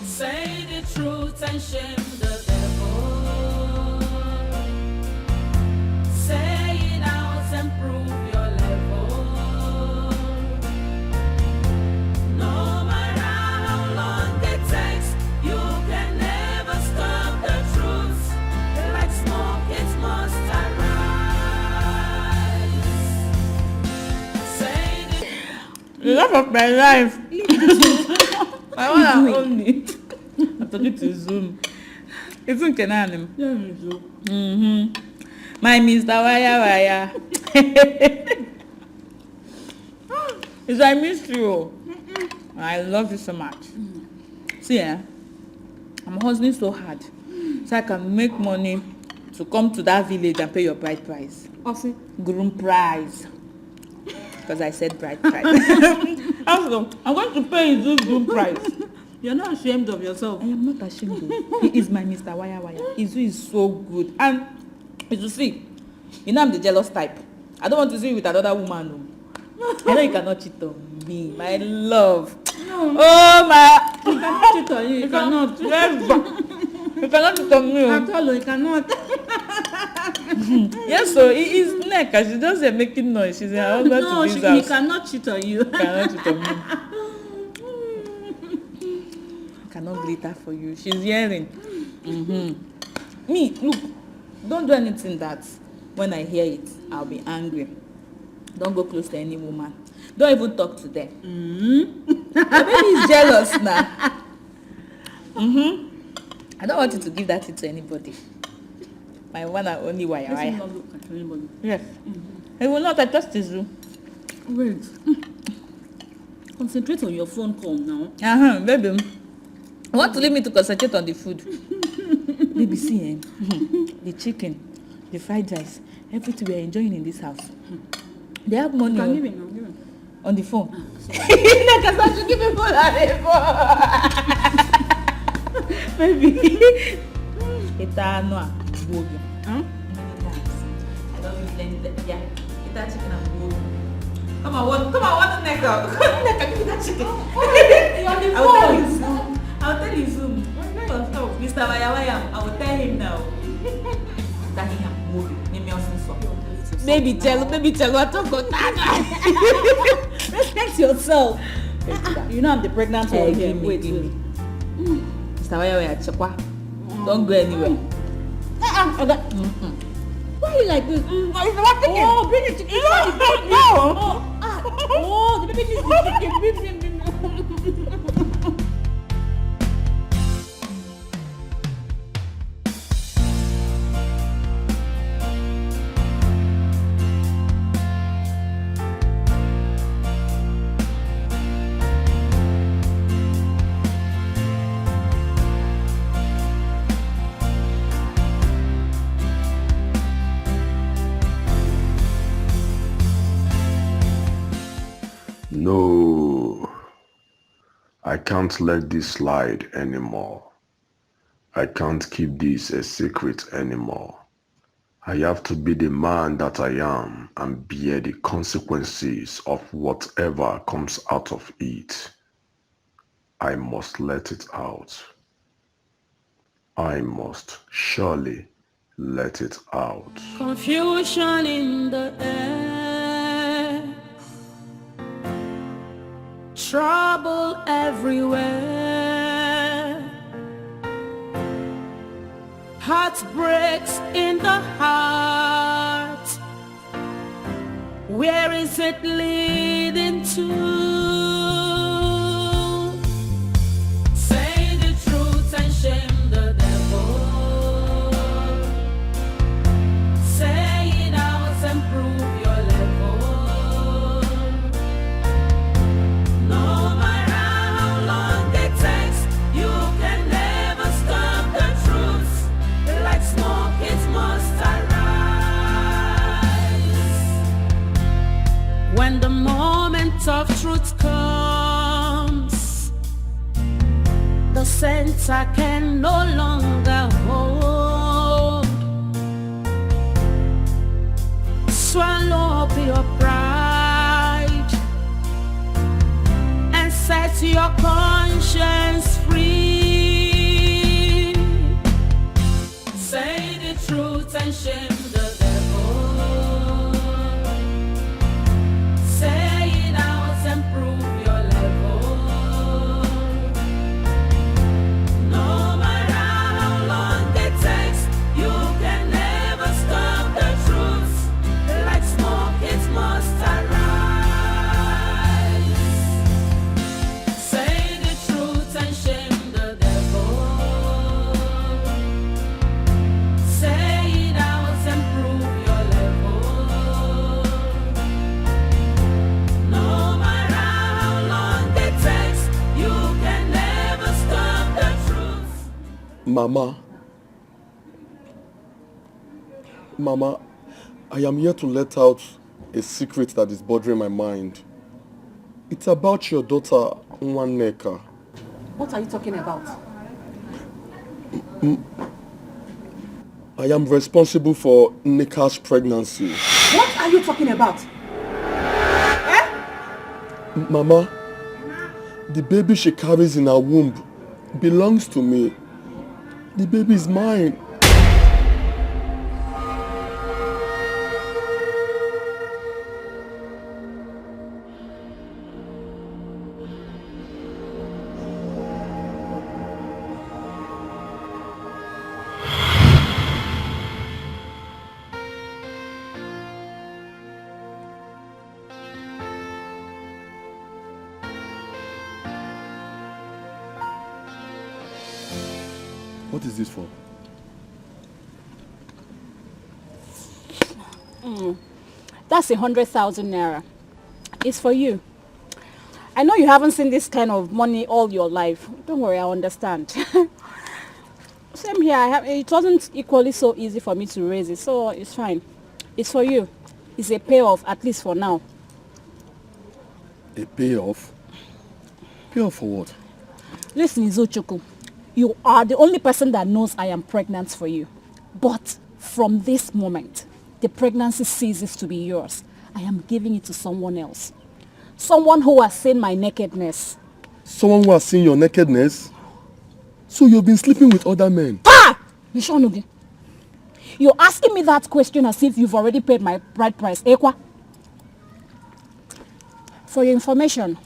Say the truth and shame the devil. Say it out and prove your level. No matter how long it takes, you can never stop the truth. Like smoke, it must arise. Say the Love of my life. I want to own it. I'm talking to Zoom. It's in Ghanaian. My Mr. Waya Waya. It's I miss you. I love you so much. See, I'm hustling so hard so I can make money to come to that village and pay your bride price. Groom price. Because I said bride price. Also, I'm going to pay his groom price. You're not ashamed of yourself. I am not ashamed of. He is my Mr. Waya Waya. Izu is so good. And you see, you know I'm the jealous type. I don't want to see you with another woman. No. I know you cannot cheat on me, my love. No. Oh my! You cannot cheat on you. You cannot. You cannot cheat on me. I told you, you cannot. Yes, so he is neck. She doesn't making noise. She's in her husband to this house. He cannot cheat on you. He cannot cheat on me. I cannot glitter for you. She's hearing. Me, look. Don't do anything that when I hear it, I'll be angry. Don't go close to any woman. Don't even talk to them. The baby is jealous now. I don't want you to give that to anybody. My one and only wire. Let him not look at anybody. Yes. I will not. I trust you. Wait. Concentrate on your phone call now. Baby. I want to leave me to concentrate on the food. Baby, see, the chicken, the fried rice, everything we are enjoying in this house. They have money Can give it now, give it. On the phone. Like I should give me phone on the phone. Baby. It's a no. Bogi. I don't use any. Yeah. It's that chicken and bogi. Come on, what the neck up? Give me that chicken. I'll tell you Zoom. Mr. Waya Waya, I will tell him now. That he has moved. Name me also so. Baby, tell, I don't go. Respect yourself. You know I'm the pregnant one here. Wait. Mr. Waya, don't go anywhere. Why are you like this? Oh, bring it to me. Oh, the baby needs the chicken. No, I can't let this slide anymore. I can't keep this a secret anymore. I have to be the man that I am and bear the consequences of whatever comes out of it. I must let it out. I must surely let it out. Confusion in the air, trouble everywhere, heartbreaks in the heart. Where is it leading to? Say the truth and shame the devil. Say it out and prove your level. No matter how long it takes, you can never stop the truth. Like smoke, it must arise. When the moment of truth comes, the center can no longer hold. Swallow up your pride and set your conscience free. Say the truth and shame the devil. Say it out and prove your level. No matter how long it takes, you can never stop the truth. Like smoke, it must arise. Say the truth and shame the devil. Say it out and prove your level. No matter how long it takes, you can never stop the truth. Mama, I am here to let out a secret that is bothering my mind. It's about your daughter, Nwaneka. What are you talking about? I am responsible for Nneka's pregnancy. What are you talking about? Mama, the baby she carries in her womb belongs to me. The baby is mine. What is this for? That's 100,000 naira. It's for you. I know you haven't seen this kind of money all your life. Don't worry, I understand. Same here. It wasn't equally so easy for me to raise it, so it's fine. It's for you. It's a payoff, at least for now. A payoff? Payoff for what? Listen, Izochukwu, you are the only person that knows I am pregnant for you. But from this moment, the pregnancy ceases to be yours. I am giving it to someone else. Someone who has seen my nakedness. Someone who has seen your nakedness? So you've been sleeping with other men? Ah! Nishonugi. You're asking me that question as if you've already paid my bride price. Ekwa? For your information,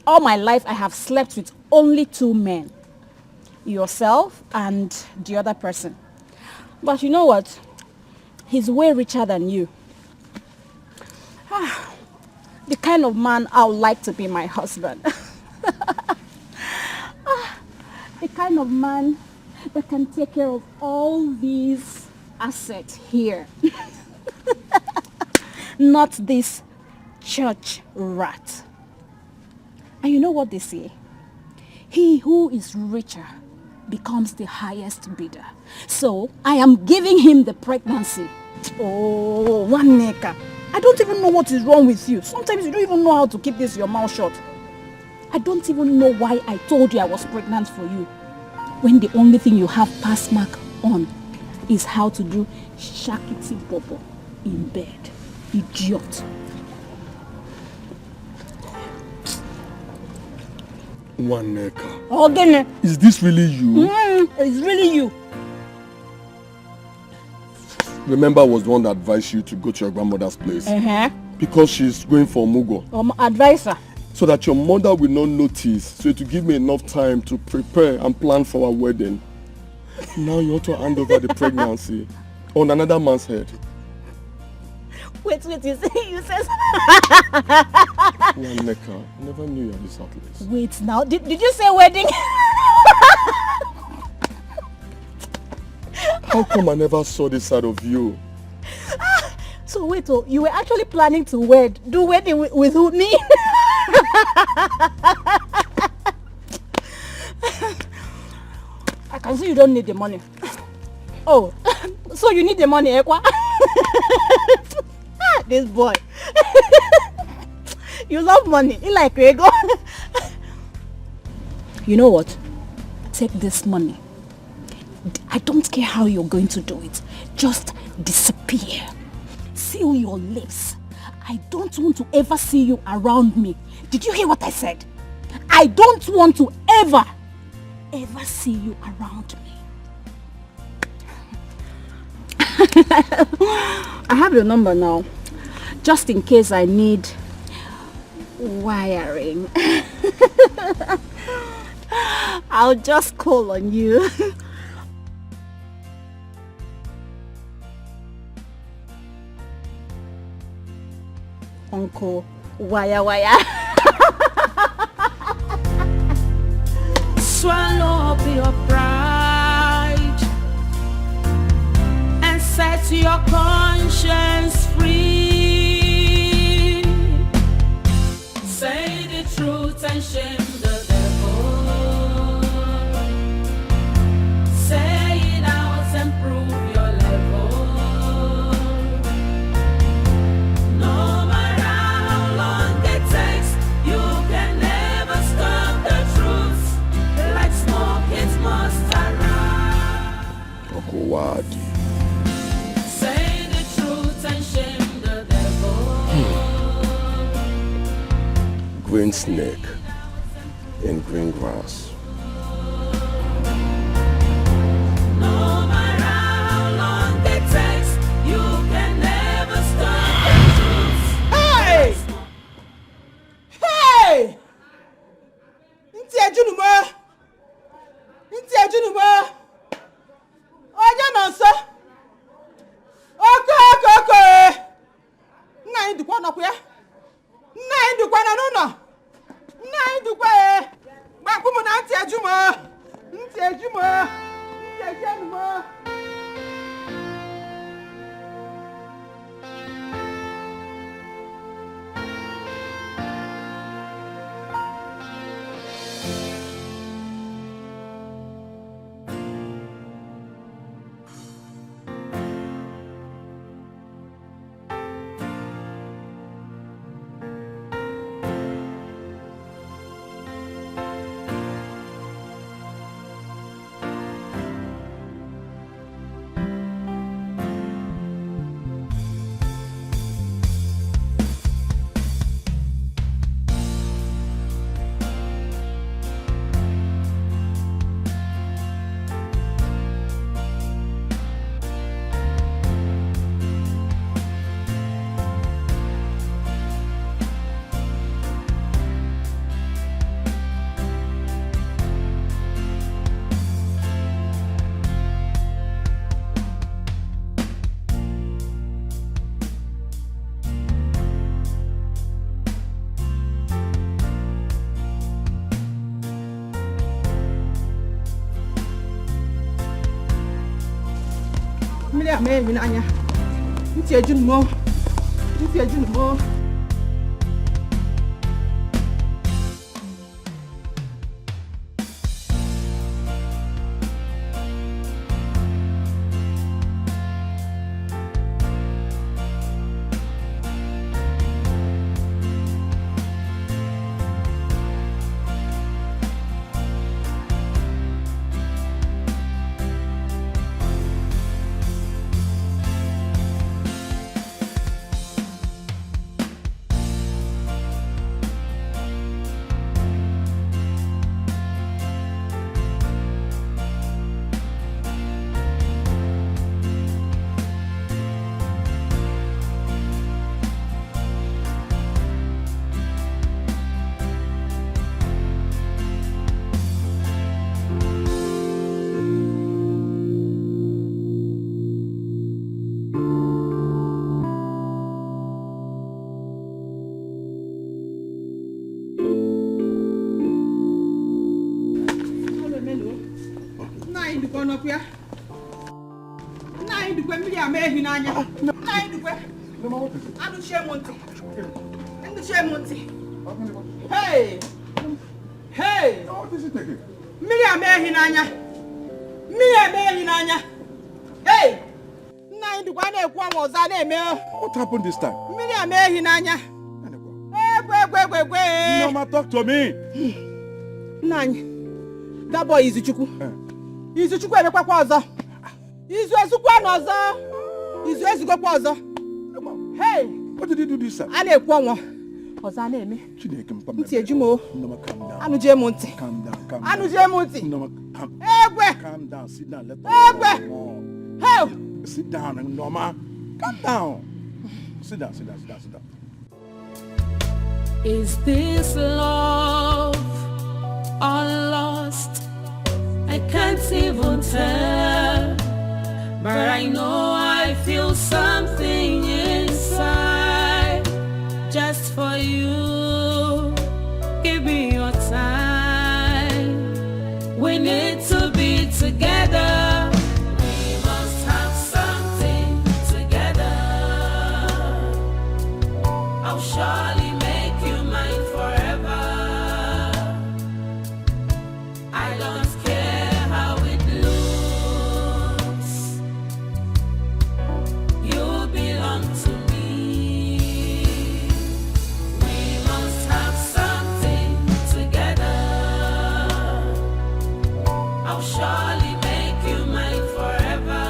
all my life I have slept with only 2 men. Yourself and the other person. But you know what? He's way richer than you. The kind of man I would like to be my husband. The kind of man that can take care of all these assets here. Not this church rat. And you know what they say? He who is richer becomes the highest bidder. So I am giving him the pregnancy. Oh, one neka. I don't even know what is wrong with you. Sometimes you don't even know how to keep this your mouth shut. I don't even know why I told you I was pregnant for you, when the only thing you have pass mark on is how to do shakiti bobo in bed. Idiot. Waneka. Ogene. Is this really you? It's really you. Remember I was the one that advised you to go to your grandmother's place. Because she's going for Mugo. Advisor. So that your mother will not notice. So it will give me enough time to prepare and plan for our wedding. Now you want to hand over the pregnancy on another man's head. Wait, you said... Waneka, I never knew you had this heartless. Wait now, did you say wedding? How come I never saw this side of you? So wait, you were actually planning to do wedding with who, me? I can see you don't need the money. Oh, so you need the money, Ekwa? This boy. You love money. You like Rego. You know what? Take this money. I don't care how you're going to do it. Just disappear. Seal your lips. I don't want to ever see you around me. Did you hear what I said? I don't want to ever see you around me. I have your number now. Just in case I need wiring. I'll just call on you. Uncle Waya. Swallow up your pride and set your conscience free. Say the truth and shame the devil. Say it out and prove your level. No matter how long it takes, you can never stop the truth. Like smoke, it must arise. Uncle Wad. Say the truth and shame the devil. Green snake in green grass. No matter how long it takes, you can never stop the truth. Hey! Hey! Nti ejunuma. Oje nonso. Oko. Nna yin dukwa nokwa ya. Nna yin dukwa na nuno. Nna yin dukwa e. Gba kumu na nti ejuma. Miriam, Anya. It's a Junmo. It's a Junmo. Hey! Hey! What is it taking? Miriam Hinanya! Hey! What happened this time? Miriam Hinanya! Mama, talk to me! Nine. That boy is Izuchuku. Izuchuku Ebekwaza. Izuezukwaza. Izuezukwaza. Hey! What did you do this time? I need one. Ozane me. Ntiejimo. Anu Jemonti. Calm down. Anu Jemonti. Calm down. Sit down. Let us Hey! Sit down, Norma. Calm down. Sit down. Is this love or lost? I can't even tell, but I know I feel something inside. Just for you, give me your time. We need to be together. We must have something together. I'll surely make you mine forever. I don't care how it looks. You belong to me. We must have something together. I'll surely make you mine forever.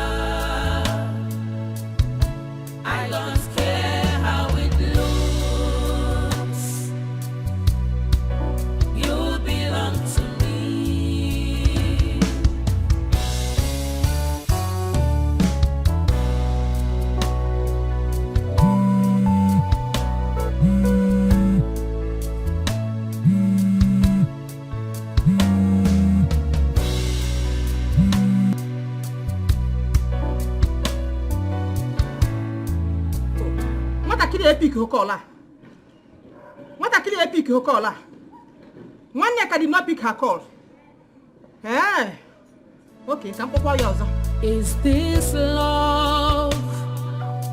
I don't care how it looks. You belong to me. Nwatakịrị epic hokola. Nwanne ka did not pick her call. Hey. Okay, ka mkpọkwa ya ọzọ. Is this love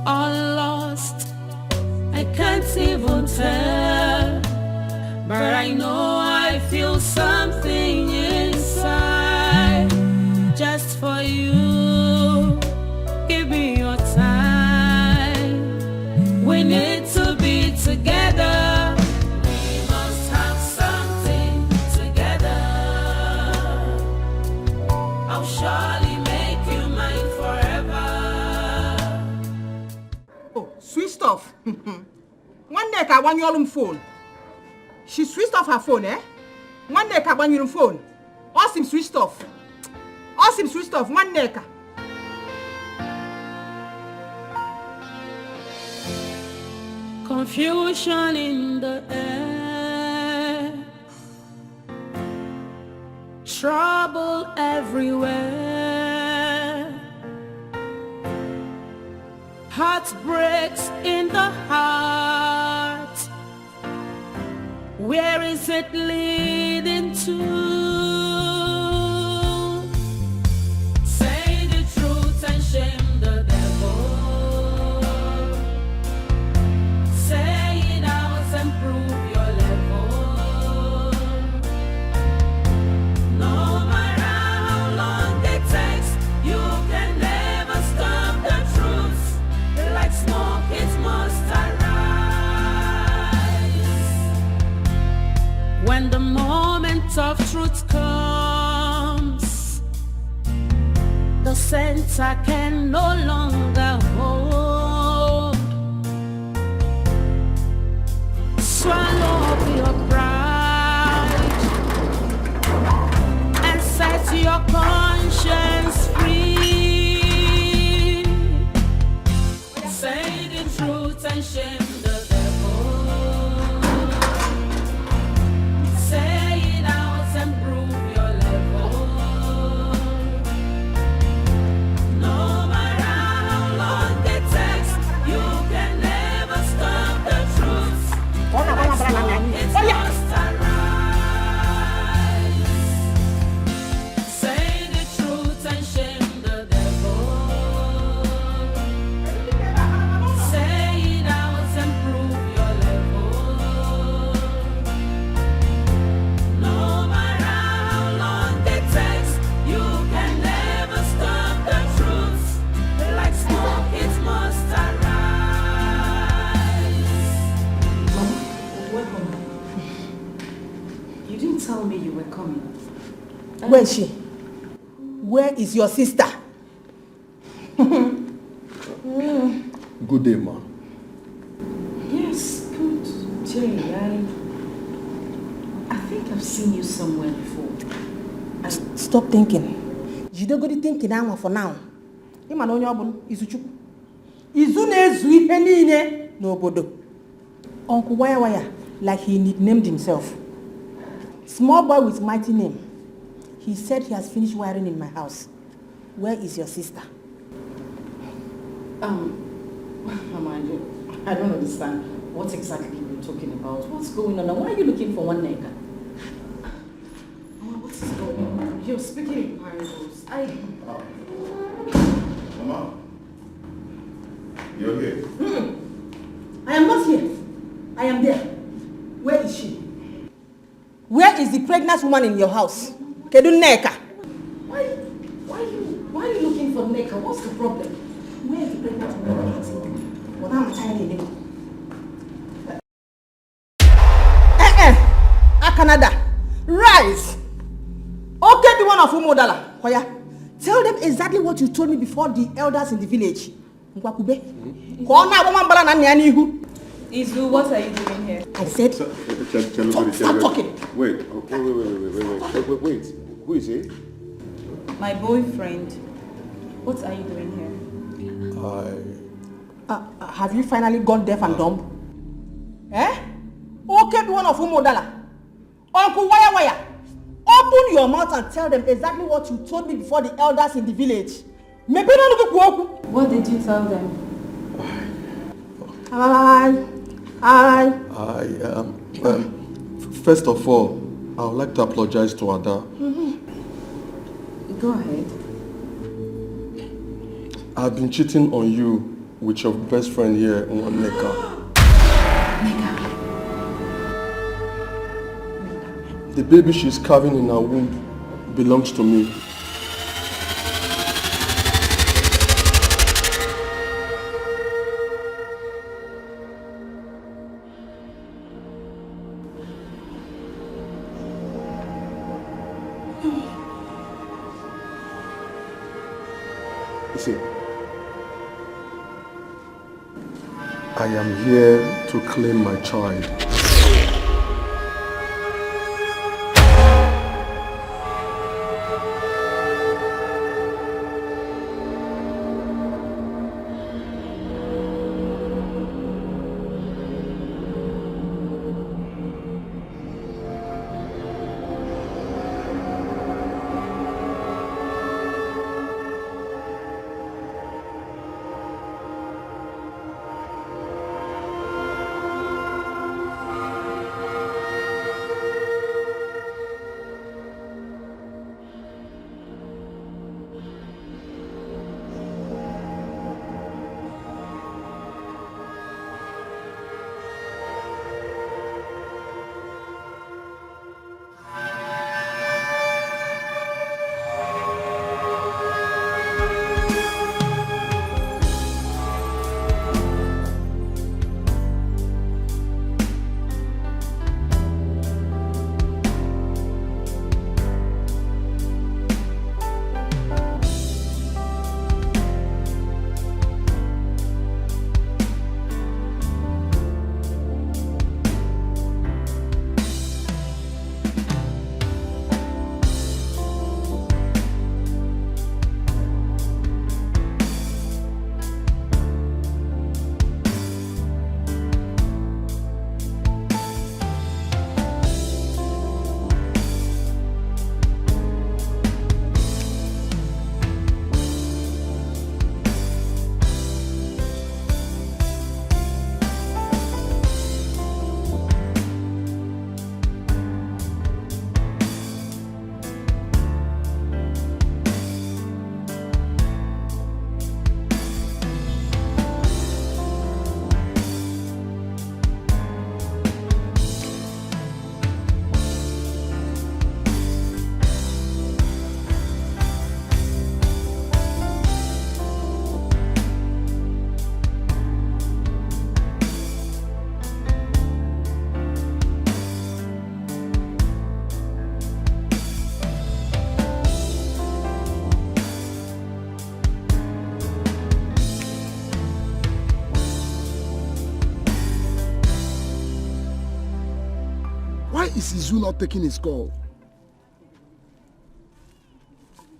or lost? I can't even tell, but I know I feel something inside. Just for you, give me your time. We need to be together. We must have something together. I'll surely make you mine forever. Oh, switched off. One neck I want your phone. She switched off her phone, eh? One neck I want your phone. Awesome switched off. One neck. Confusion in the air, trouble everywhere, heartbreaks in the heart. Where is it leading to? Say the truth and shame the devil. truth comes, the center can no longer hold. Swallow up your pride and set your conscience free. Say the truth and shame the devil. Say it out and prove your level. No matter how long it takes, you can never stop the truth. Like smoke, it must arise. Say the truth and shame the devil. Say it out and prove your level. No matter how long it takes, you can never stop the truth. Like smoke, it must arise. Mama, welcome. You didn't tell me you were coming. Where is she? Where is your sister? Good day, ma. Yes, good day. I think I've seen you somewhere before. Stop thinking. You don't go to thinking now for now. Ima na onye obun Izuchukwu. Izu na-ezu ihe niile n'obodo. Uncle Waya Waya, like he nicknamed himself. Small boy with mighty name. He said he has finished wiring in my house. Where is your sister? Mama, I don't understand what exactly you're talking about. What's going on? Now, why are you looking for one nigga? Mama, what is going on? You're speaking in parables. Mama, you're here. I am not here. I am there. Where is she? Where is the pregnant woman in your house? Kedu Nneka? Why are you looking for Nneka? What's the problem? Where is the pregnant woman? What am I telling you? Canada, rise. Okay, the one of Umodala. Hoya, tell them exactly what you told me before the elders in the village. Nkwakube. Kona woman bala na nyani hu. Izu, what are you doing here? I said. Stop talking. Wait. Wait. Who is he? My boyfriend. What are you doing here? Have you finally gone deaf and dumb? Okay, the one of Umodala. Uncle Waya Waya, open your mouth and tell them exactly what you told me before the elders in the village. Maybe not. What did you tell them? First of all, I would like to apologize to Ada. Go ahead. I've been cheating on you with your best friend here, Nneka. The baby she's carrying in her womb belongs to me. You see, I am here to claim my child. is Izu not taking his call?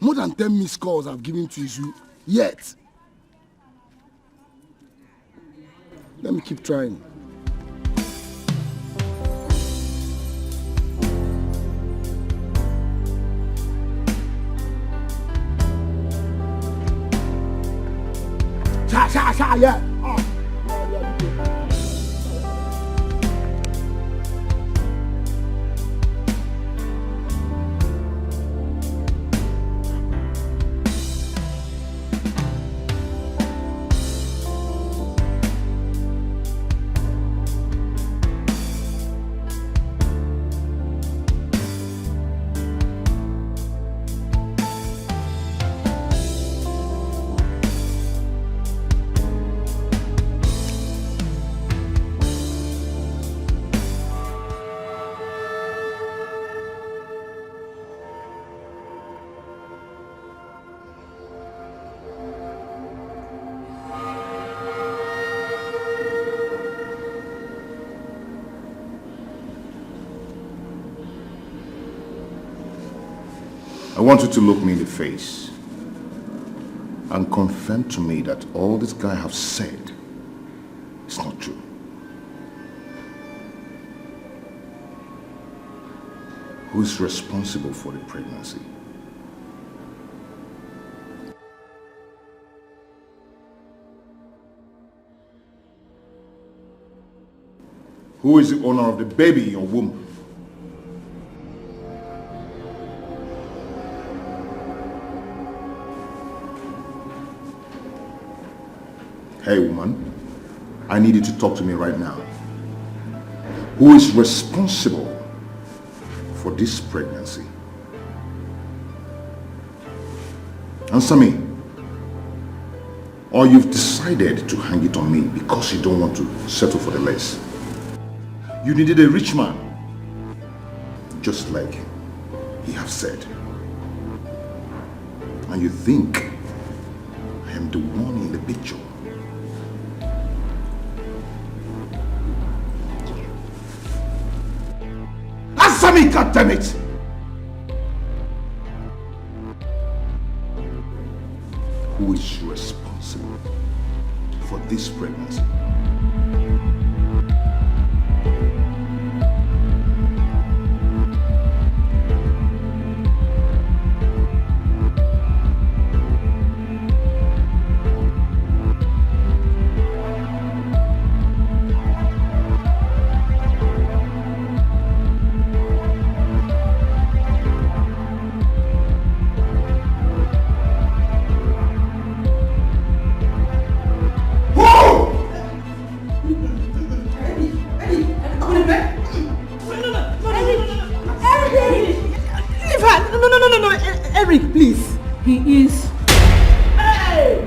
More than 10 missed calls I've given to Izu, yet. Let me keep trying. Yeah. I want you to look me in the face and confirm to me that all this guy have said is not true. Who is responsible for the pregnancy? Who is the owner of the baby in your womb? Hey woman, I need you to talk to me right now. Who is responsible for this pregnancy? Answer me. Or you've decided to hang it on me because you don't want to settle for the less. You needed a rich man, just like he have said. And you think I am the one in the picture. Answer me, goddammit! Who is responsible for this pregnancy? Eric, please. He is. Hey!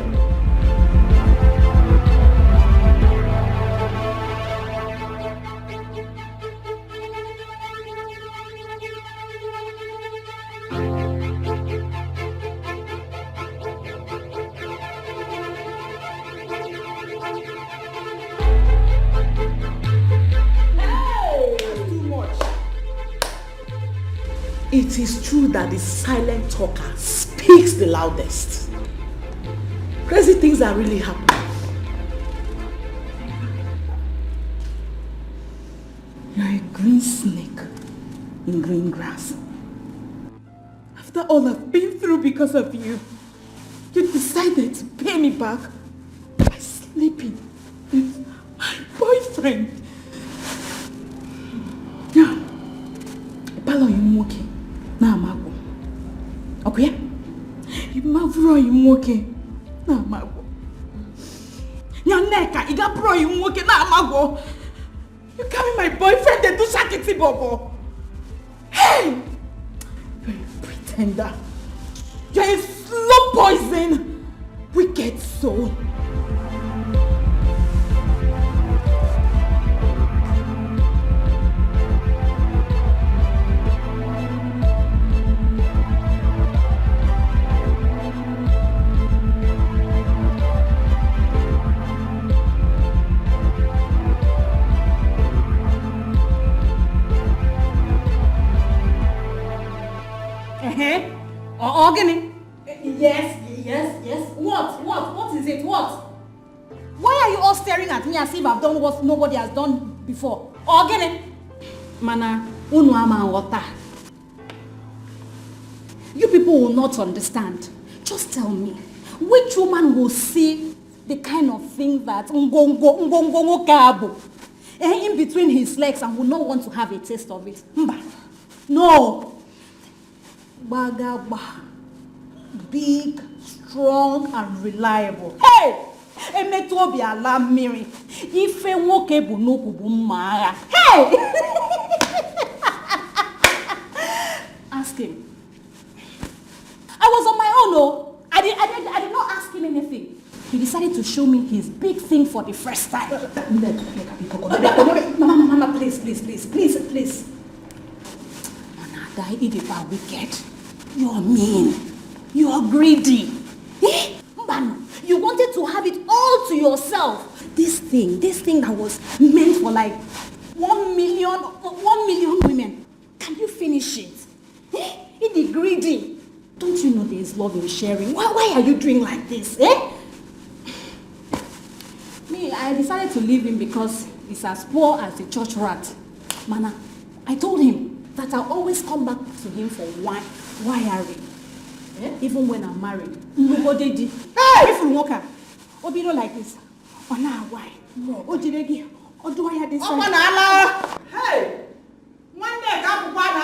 It is true that the silent talker speaks the loudest. Crazy things are really happening. You're a green snake in green grass. After all I've been through because of you, you decided to pay me back by sleeping with my boyfriend. Now, Palo, you okay? Now I'm out. Okay? You mavro you okay? Now I'm out. Your neck, you got pro you okay? Now I'm out. You carry my boyfriend and do shakiti bobo. Hey! You're a pretender. You're a slow poison. Wicked soul. Organic? Yes. What is it? What? Why are you all staring at me as if I've done what nobody has done before? Organic? Mana, unu ama wata. You people will not understand. Just tell me, which woman will see the kind of thing that ngongo kabo in between his legs and will not want to have a taste of it? No. Bagaba. Big, strong, and reliable. Hey! Emeto bi alarm miri. Ife nwoke bu n'okwu bu mma. Hey! Ask him. I was on my own, oh. I did not ask him anything. He decided to show me his big thing for the first time. Mama, please. Manada, you are wicked. You are mean. You are greedy. You wanted to have it all to yourself. This thing that was meant for like 1 million women. Can you finish it? It is greedy. Don't you know there is love in sharing? Why are you doing like this? Me, I decided to leave him because he's as poor as a church rat. Mana, I told him that I'll always come back to him for wiring. Even when I'm married. Nobody. Hey! If you walk up, Obino like this. Oh, now why? No. Oh, Jiregi. Oh, do I have this? Oh, hey! One day, I'm going to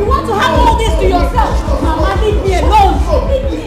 you want to have all this to yourself? Mama, leave me alone. Leave me.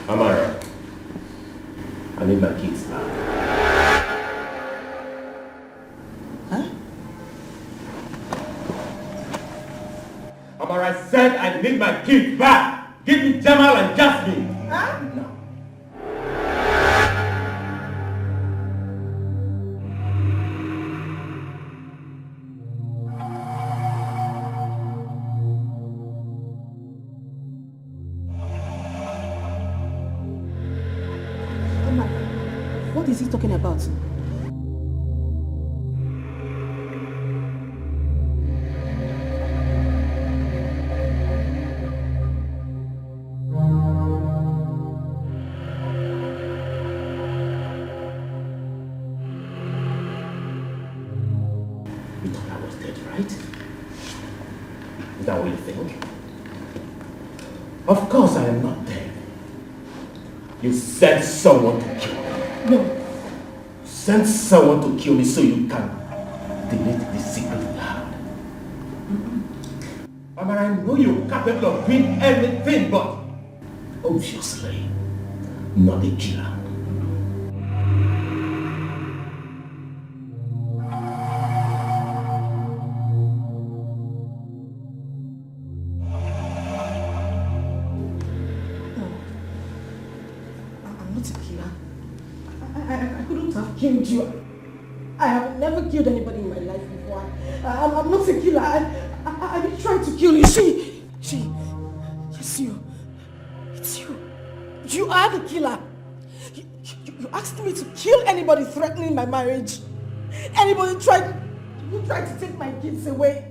Amara, I need my kids back. Huh? Amara, I said I need my kids back. Give me Jamal and Jasmine. Huh? No. What is he talking about? You thought I was dead, right? Is that what you think? Of course I am not dead. You sent someone to kill me. No. Sent someone to kill me so you can delete the secret we had. Amara, I know you're capable of doing anything, but obviously not a killer. I'm not a killer. I couldn't have killed you. I have never killed anybody in my life before. I'm not a killer. I didn't try to kill you. Yes, you. It's you. You are the killer. You asked me to kill anybody threatening my marriage. Anybody tried to take my kids away.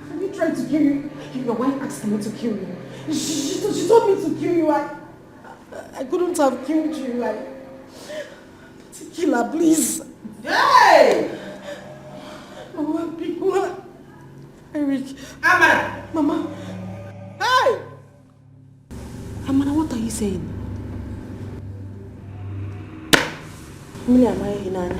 Have you tried to kill you? Your wife asked me to kill you. She told me to kill you. I couldn't have killed you. I'm not a killer, please. Hey! Mama, people. Eric. Amara! Mama. Hey! Amara, what are you saying? Mili amaghị gị n'anya.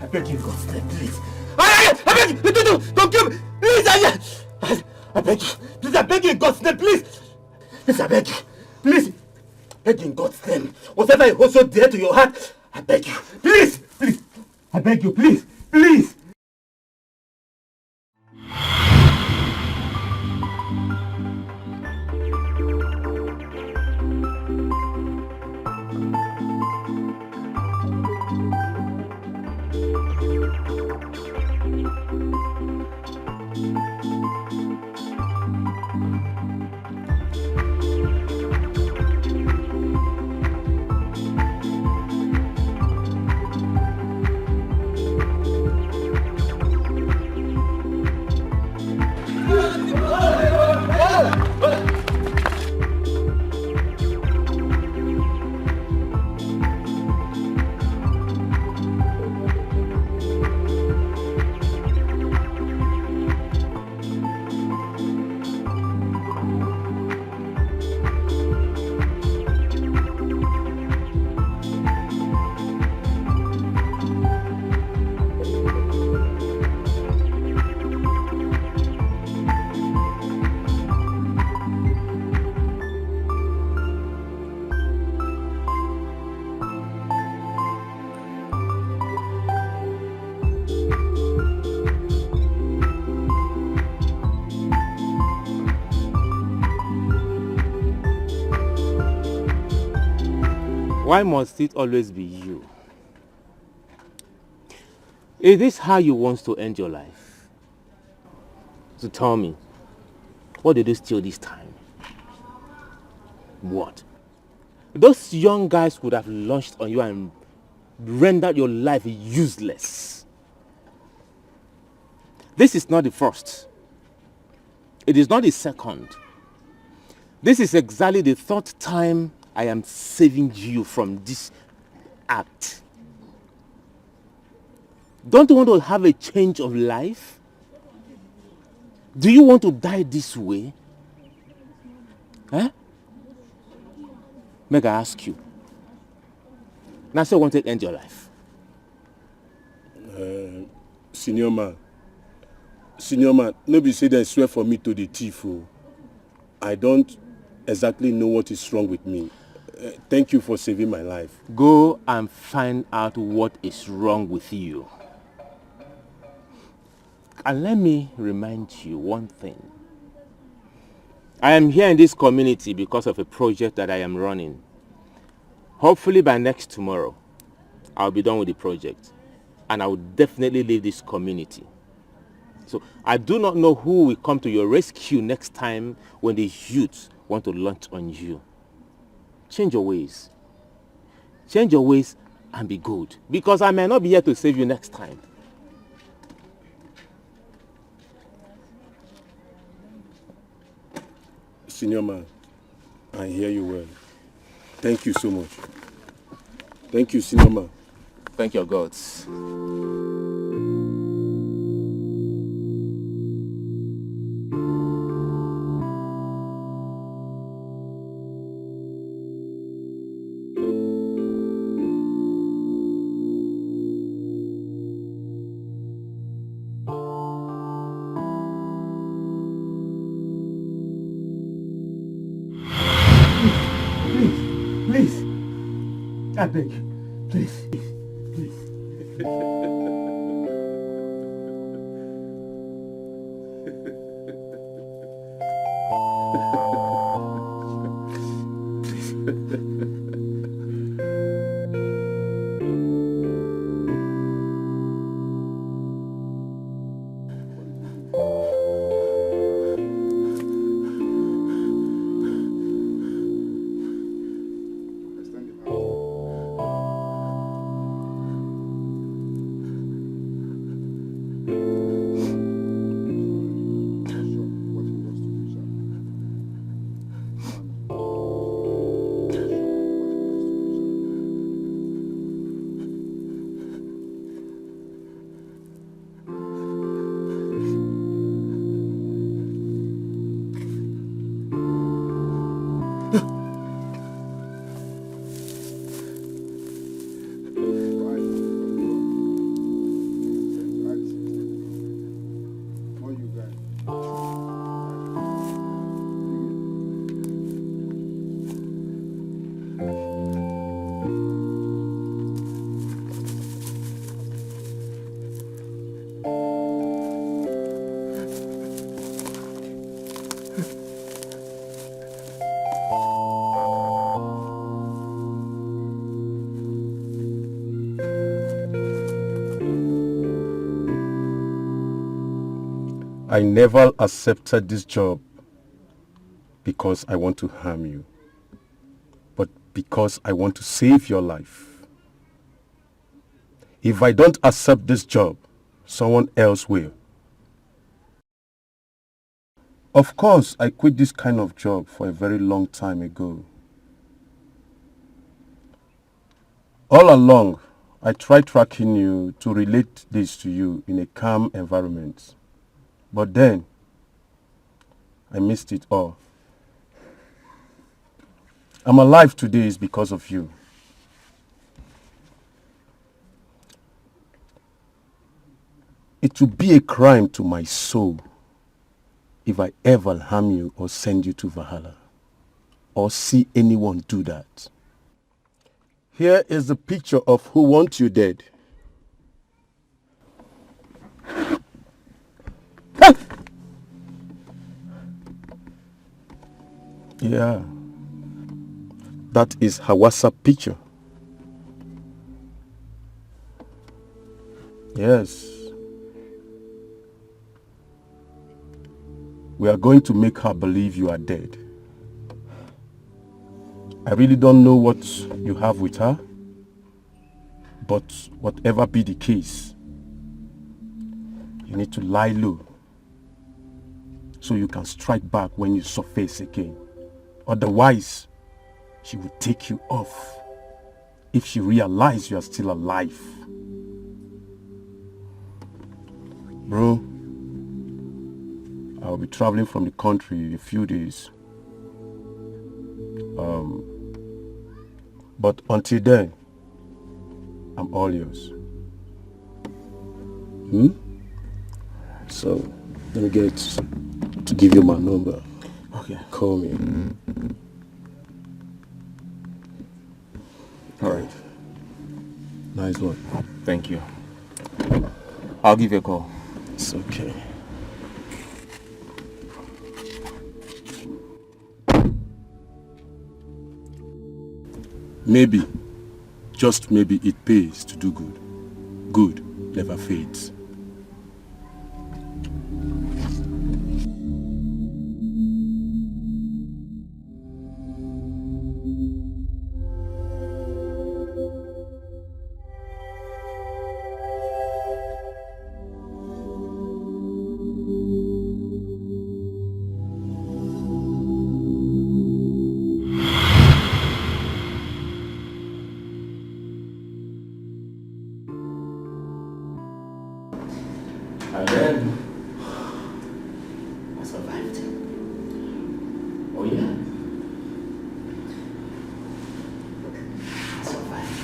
I beg you, God, please. I beg you, don't kill me. Please, I beg you. Please, I beg you in God's name, please. Please, I beg you. Please. Beg you in God's name. Whatever you hold so dear to your heart, I beg you. Please, please. I beg you, please, please. Why must it always be you? Is this how you want to end your life? So tell me, what did you steal this time? What? Those young guys would have launched on you and rendered your life useless. This is not the first. It is not the second. This is exactly the third time I am saving you from this act. Don't you want to have a change of life? Do you want to die this way? Huh? Make I ask you. Now say you want to end your life. Senior man, nobody say they swear for me to the thief. Oh. I don't exactly know what is wrong with me. Thank you for saving my life. Go and find out what is wrong with you. And let me remind you one thing. I am here in this community because of a project that I am running. Hopefully by next tomorrow, I'll be done with the project. And I will definitely leave this community. So I do not know who will come to your rescue next time when the youths want to launch on you. Change your ways. Change your ways and be good. Because I may not be here to save you next time. Senior man, I hear you well. Thank you so much. Thank you, senior man. Thank your gods. I beg you, please, please. I never accepted this job because I want to harm you, but because I want to save your life. If I don't accept this job, someone else will. Of course, I quit this kind of job for a very long time ago. All along, I tried tracking you to relate this to you in a calm environment. But then, I missed it all. I'm alive today is because of you. It would be a crime to my soul if I ever harm you or send you to Valhalla, or see anyone do that. Here is the picture of who wants you dead. Yeah, that is her WhatsApp picture. Yes. We are going to make her believe you are dead. I really don't know what you have with her, but whatever be the case, you need to lie low so you can strike back when you surface again. Otherwise, she will take you off if she realizes you are still alive. Bro, I'll be traveling from the country in a few days. But until then, I'm all yours. So, let me get to give you my number. Okay. Call me. All right. Nice one. Thank you. I'll give you a call. It's okay. Maybe, just maybe it pays to do good. Good never fades. And then I survived. Oh yeah. I survived.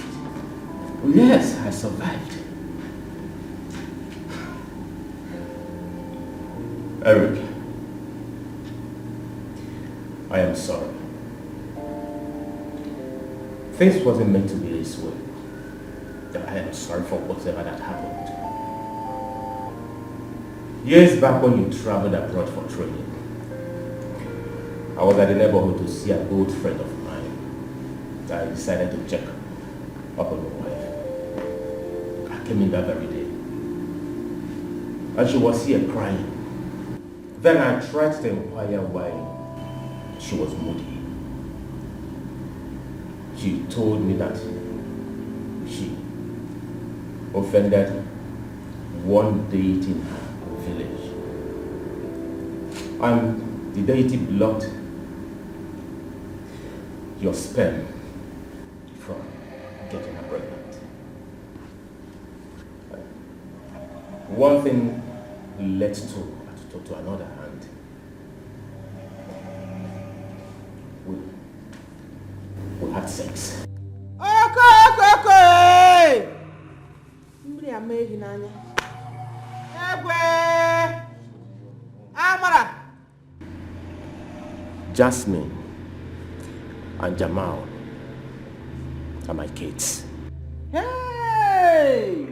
Oh yes, I survived. Eric, I am sorry. Things wasn't meant to be this way. I am sorry for whatever that happened. Years back when you traveled abroad for training, I was at the neighborhood to see an old friend of mine. I decided to check up on my wife. I came in that very day, and she was here crying. Then I tried to inquire why she was moody. She told me that she offended one deity in her village, and the deity blocked your sperm from getting her pregnant. One thing led to another, and we had sex. Jasmine and Jamal are my kids. Hey!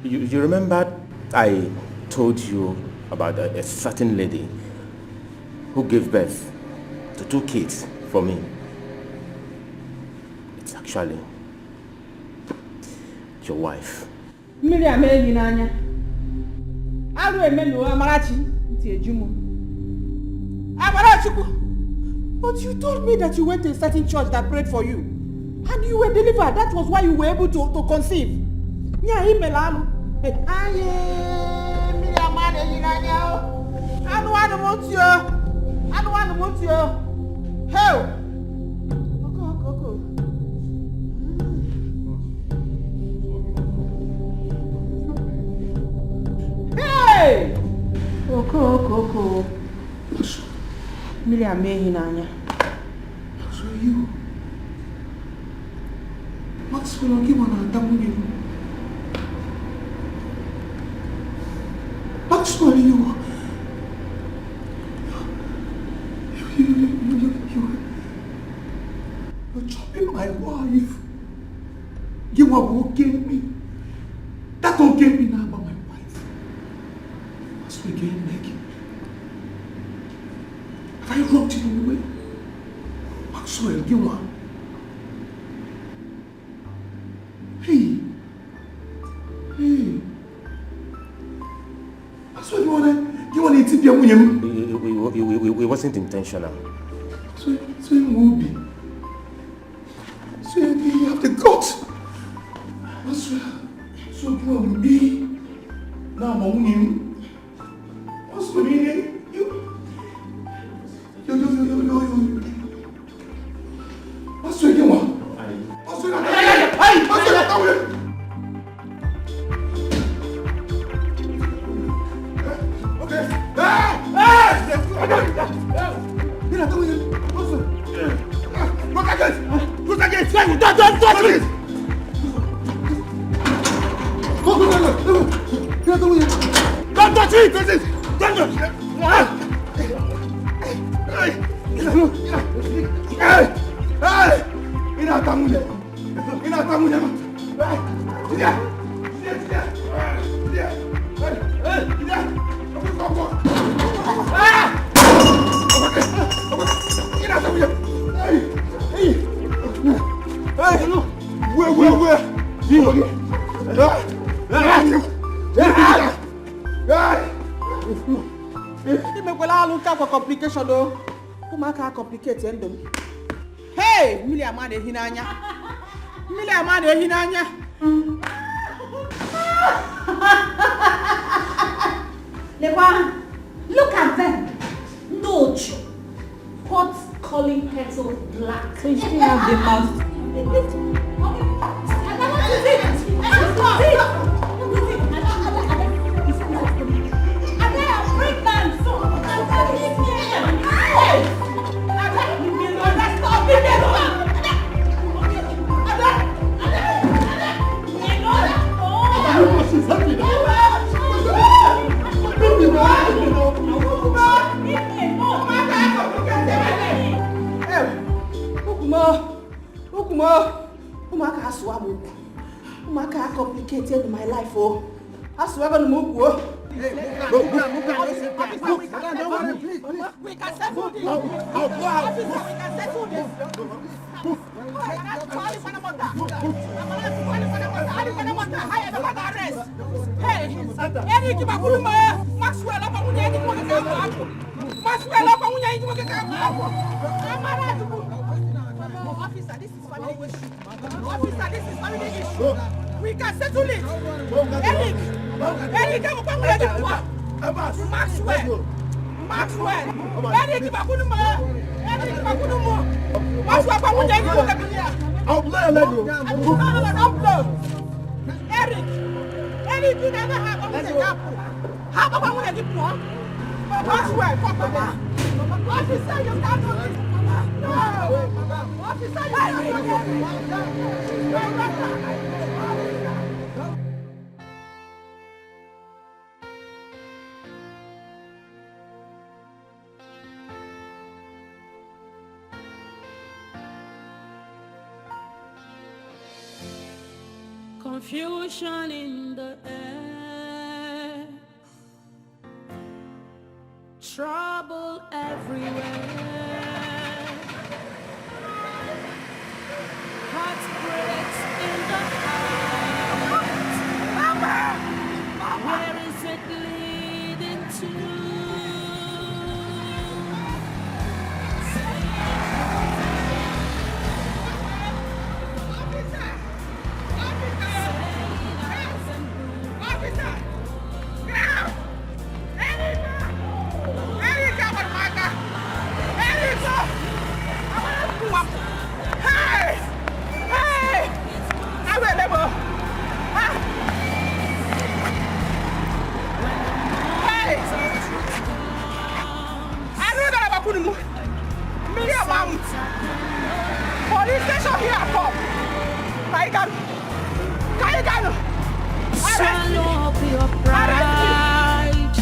You remember I told you about a certain lady who gave birth to 2 kids for me. It's actually your wife. Miriam Nanya. Aru emelu Amarachi nti ejumo. Amarachi. But you told me that you went to a certain church that prayed for you. And you were delivered. That was why you were able to conceive. Nya imelalu. Aye, Miriam Nanya. I don't want you. I don't want you. Hell. Hey! Oko. Miriam Nanya. So you. What's going on? Give on a double. What's going on? You're chopping my wife. You are walking me. That don't get me now about my wife. What's the game, Meg? Have I wronged you in any way? Maxwell, you are. Hey. Maxwell, you want to tip your money? It wasn't intentional. So it will be. So you have the guts. So you will be. Now I'm on him. What's the meaning? You. What's the meaning? What's the meaning? Don't touch me! Don't touch me! Don't touch Complication though. Who make her complicate endom? Hey, Miriam Nanya. Miriam Nanya. Look at them. No joke. What's calling petals black? So you still have the mouth. Umaka complicated my life, oh. I swear to move. We can settle this. We can settle this. Hey, Eric Maxwell, Officer, this is family issue. Officer, this is family issue. We can settle it. Eric, Maxwell. Eric, I'll blow. Eric, you never have a example. How about I want to get one? Maxwell, Officer, you can't do this. No! Officer, you can't do this. Confusion in the air, Trouble everywhere. Heartbreaks in the heart. Where is it leading to? Swallow up your pride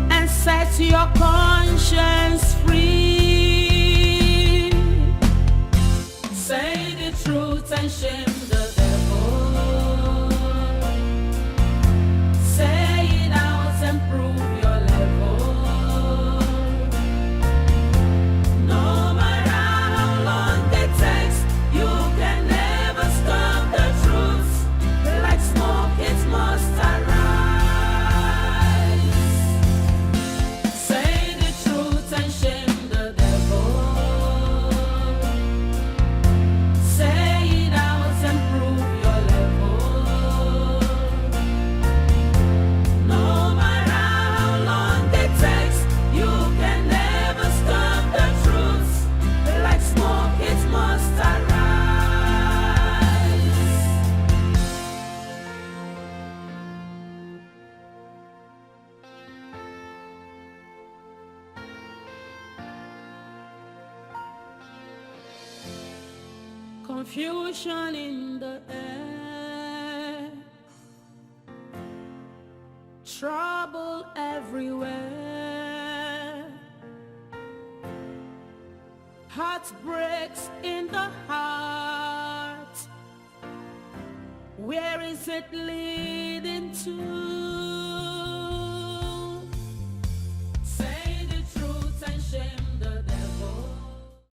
and set your conscience free. Say the truth and shame the devil. Say it out and prove your level. No matter how long it takes, you can never stop the truth. Like smoke, it must arise. Say the truth and shame the devil. Say it out and prove your level. No matter how long it takes, you can never stop the truth. Like smoke, it must arise. Confusion in the air, trouble everywhere, heartbreaks in the heart. Where is it leading to?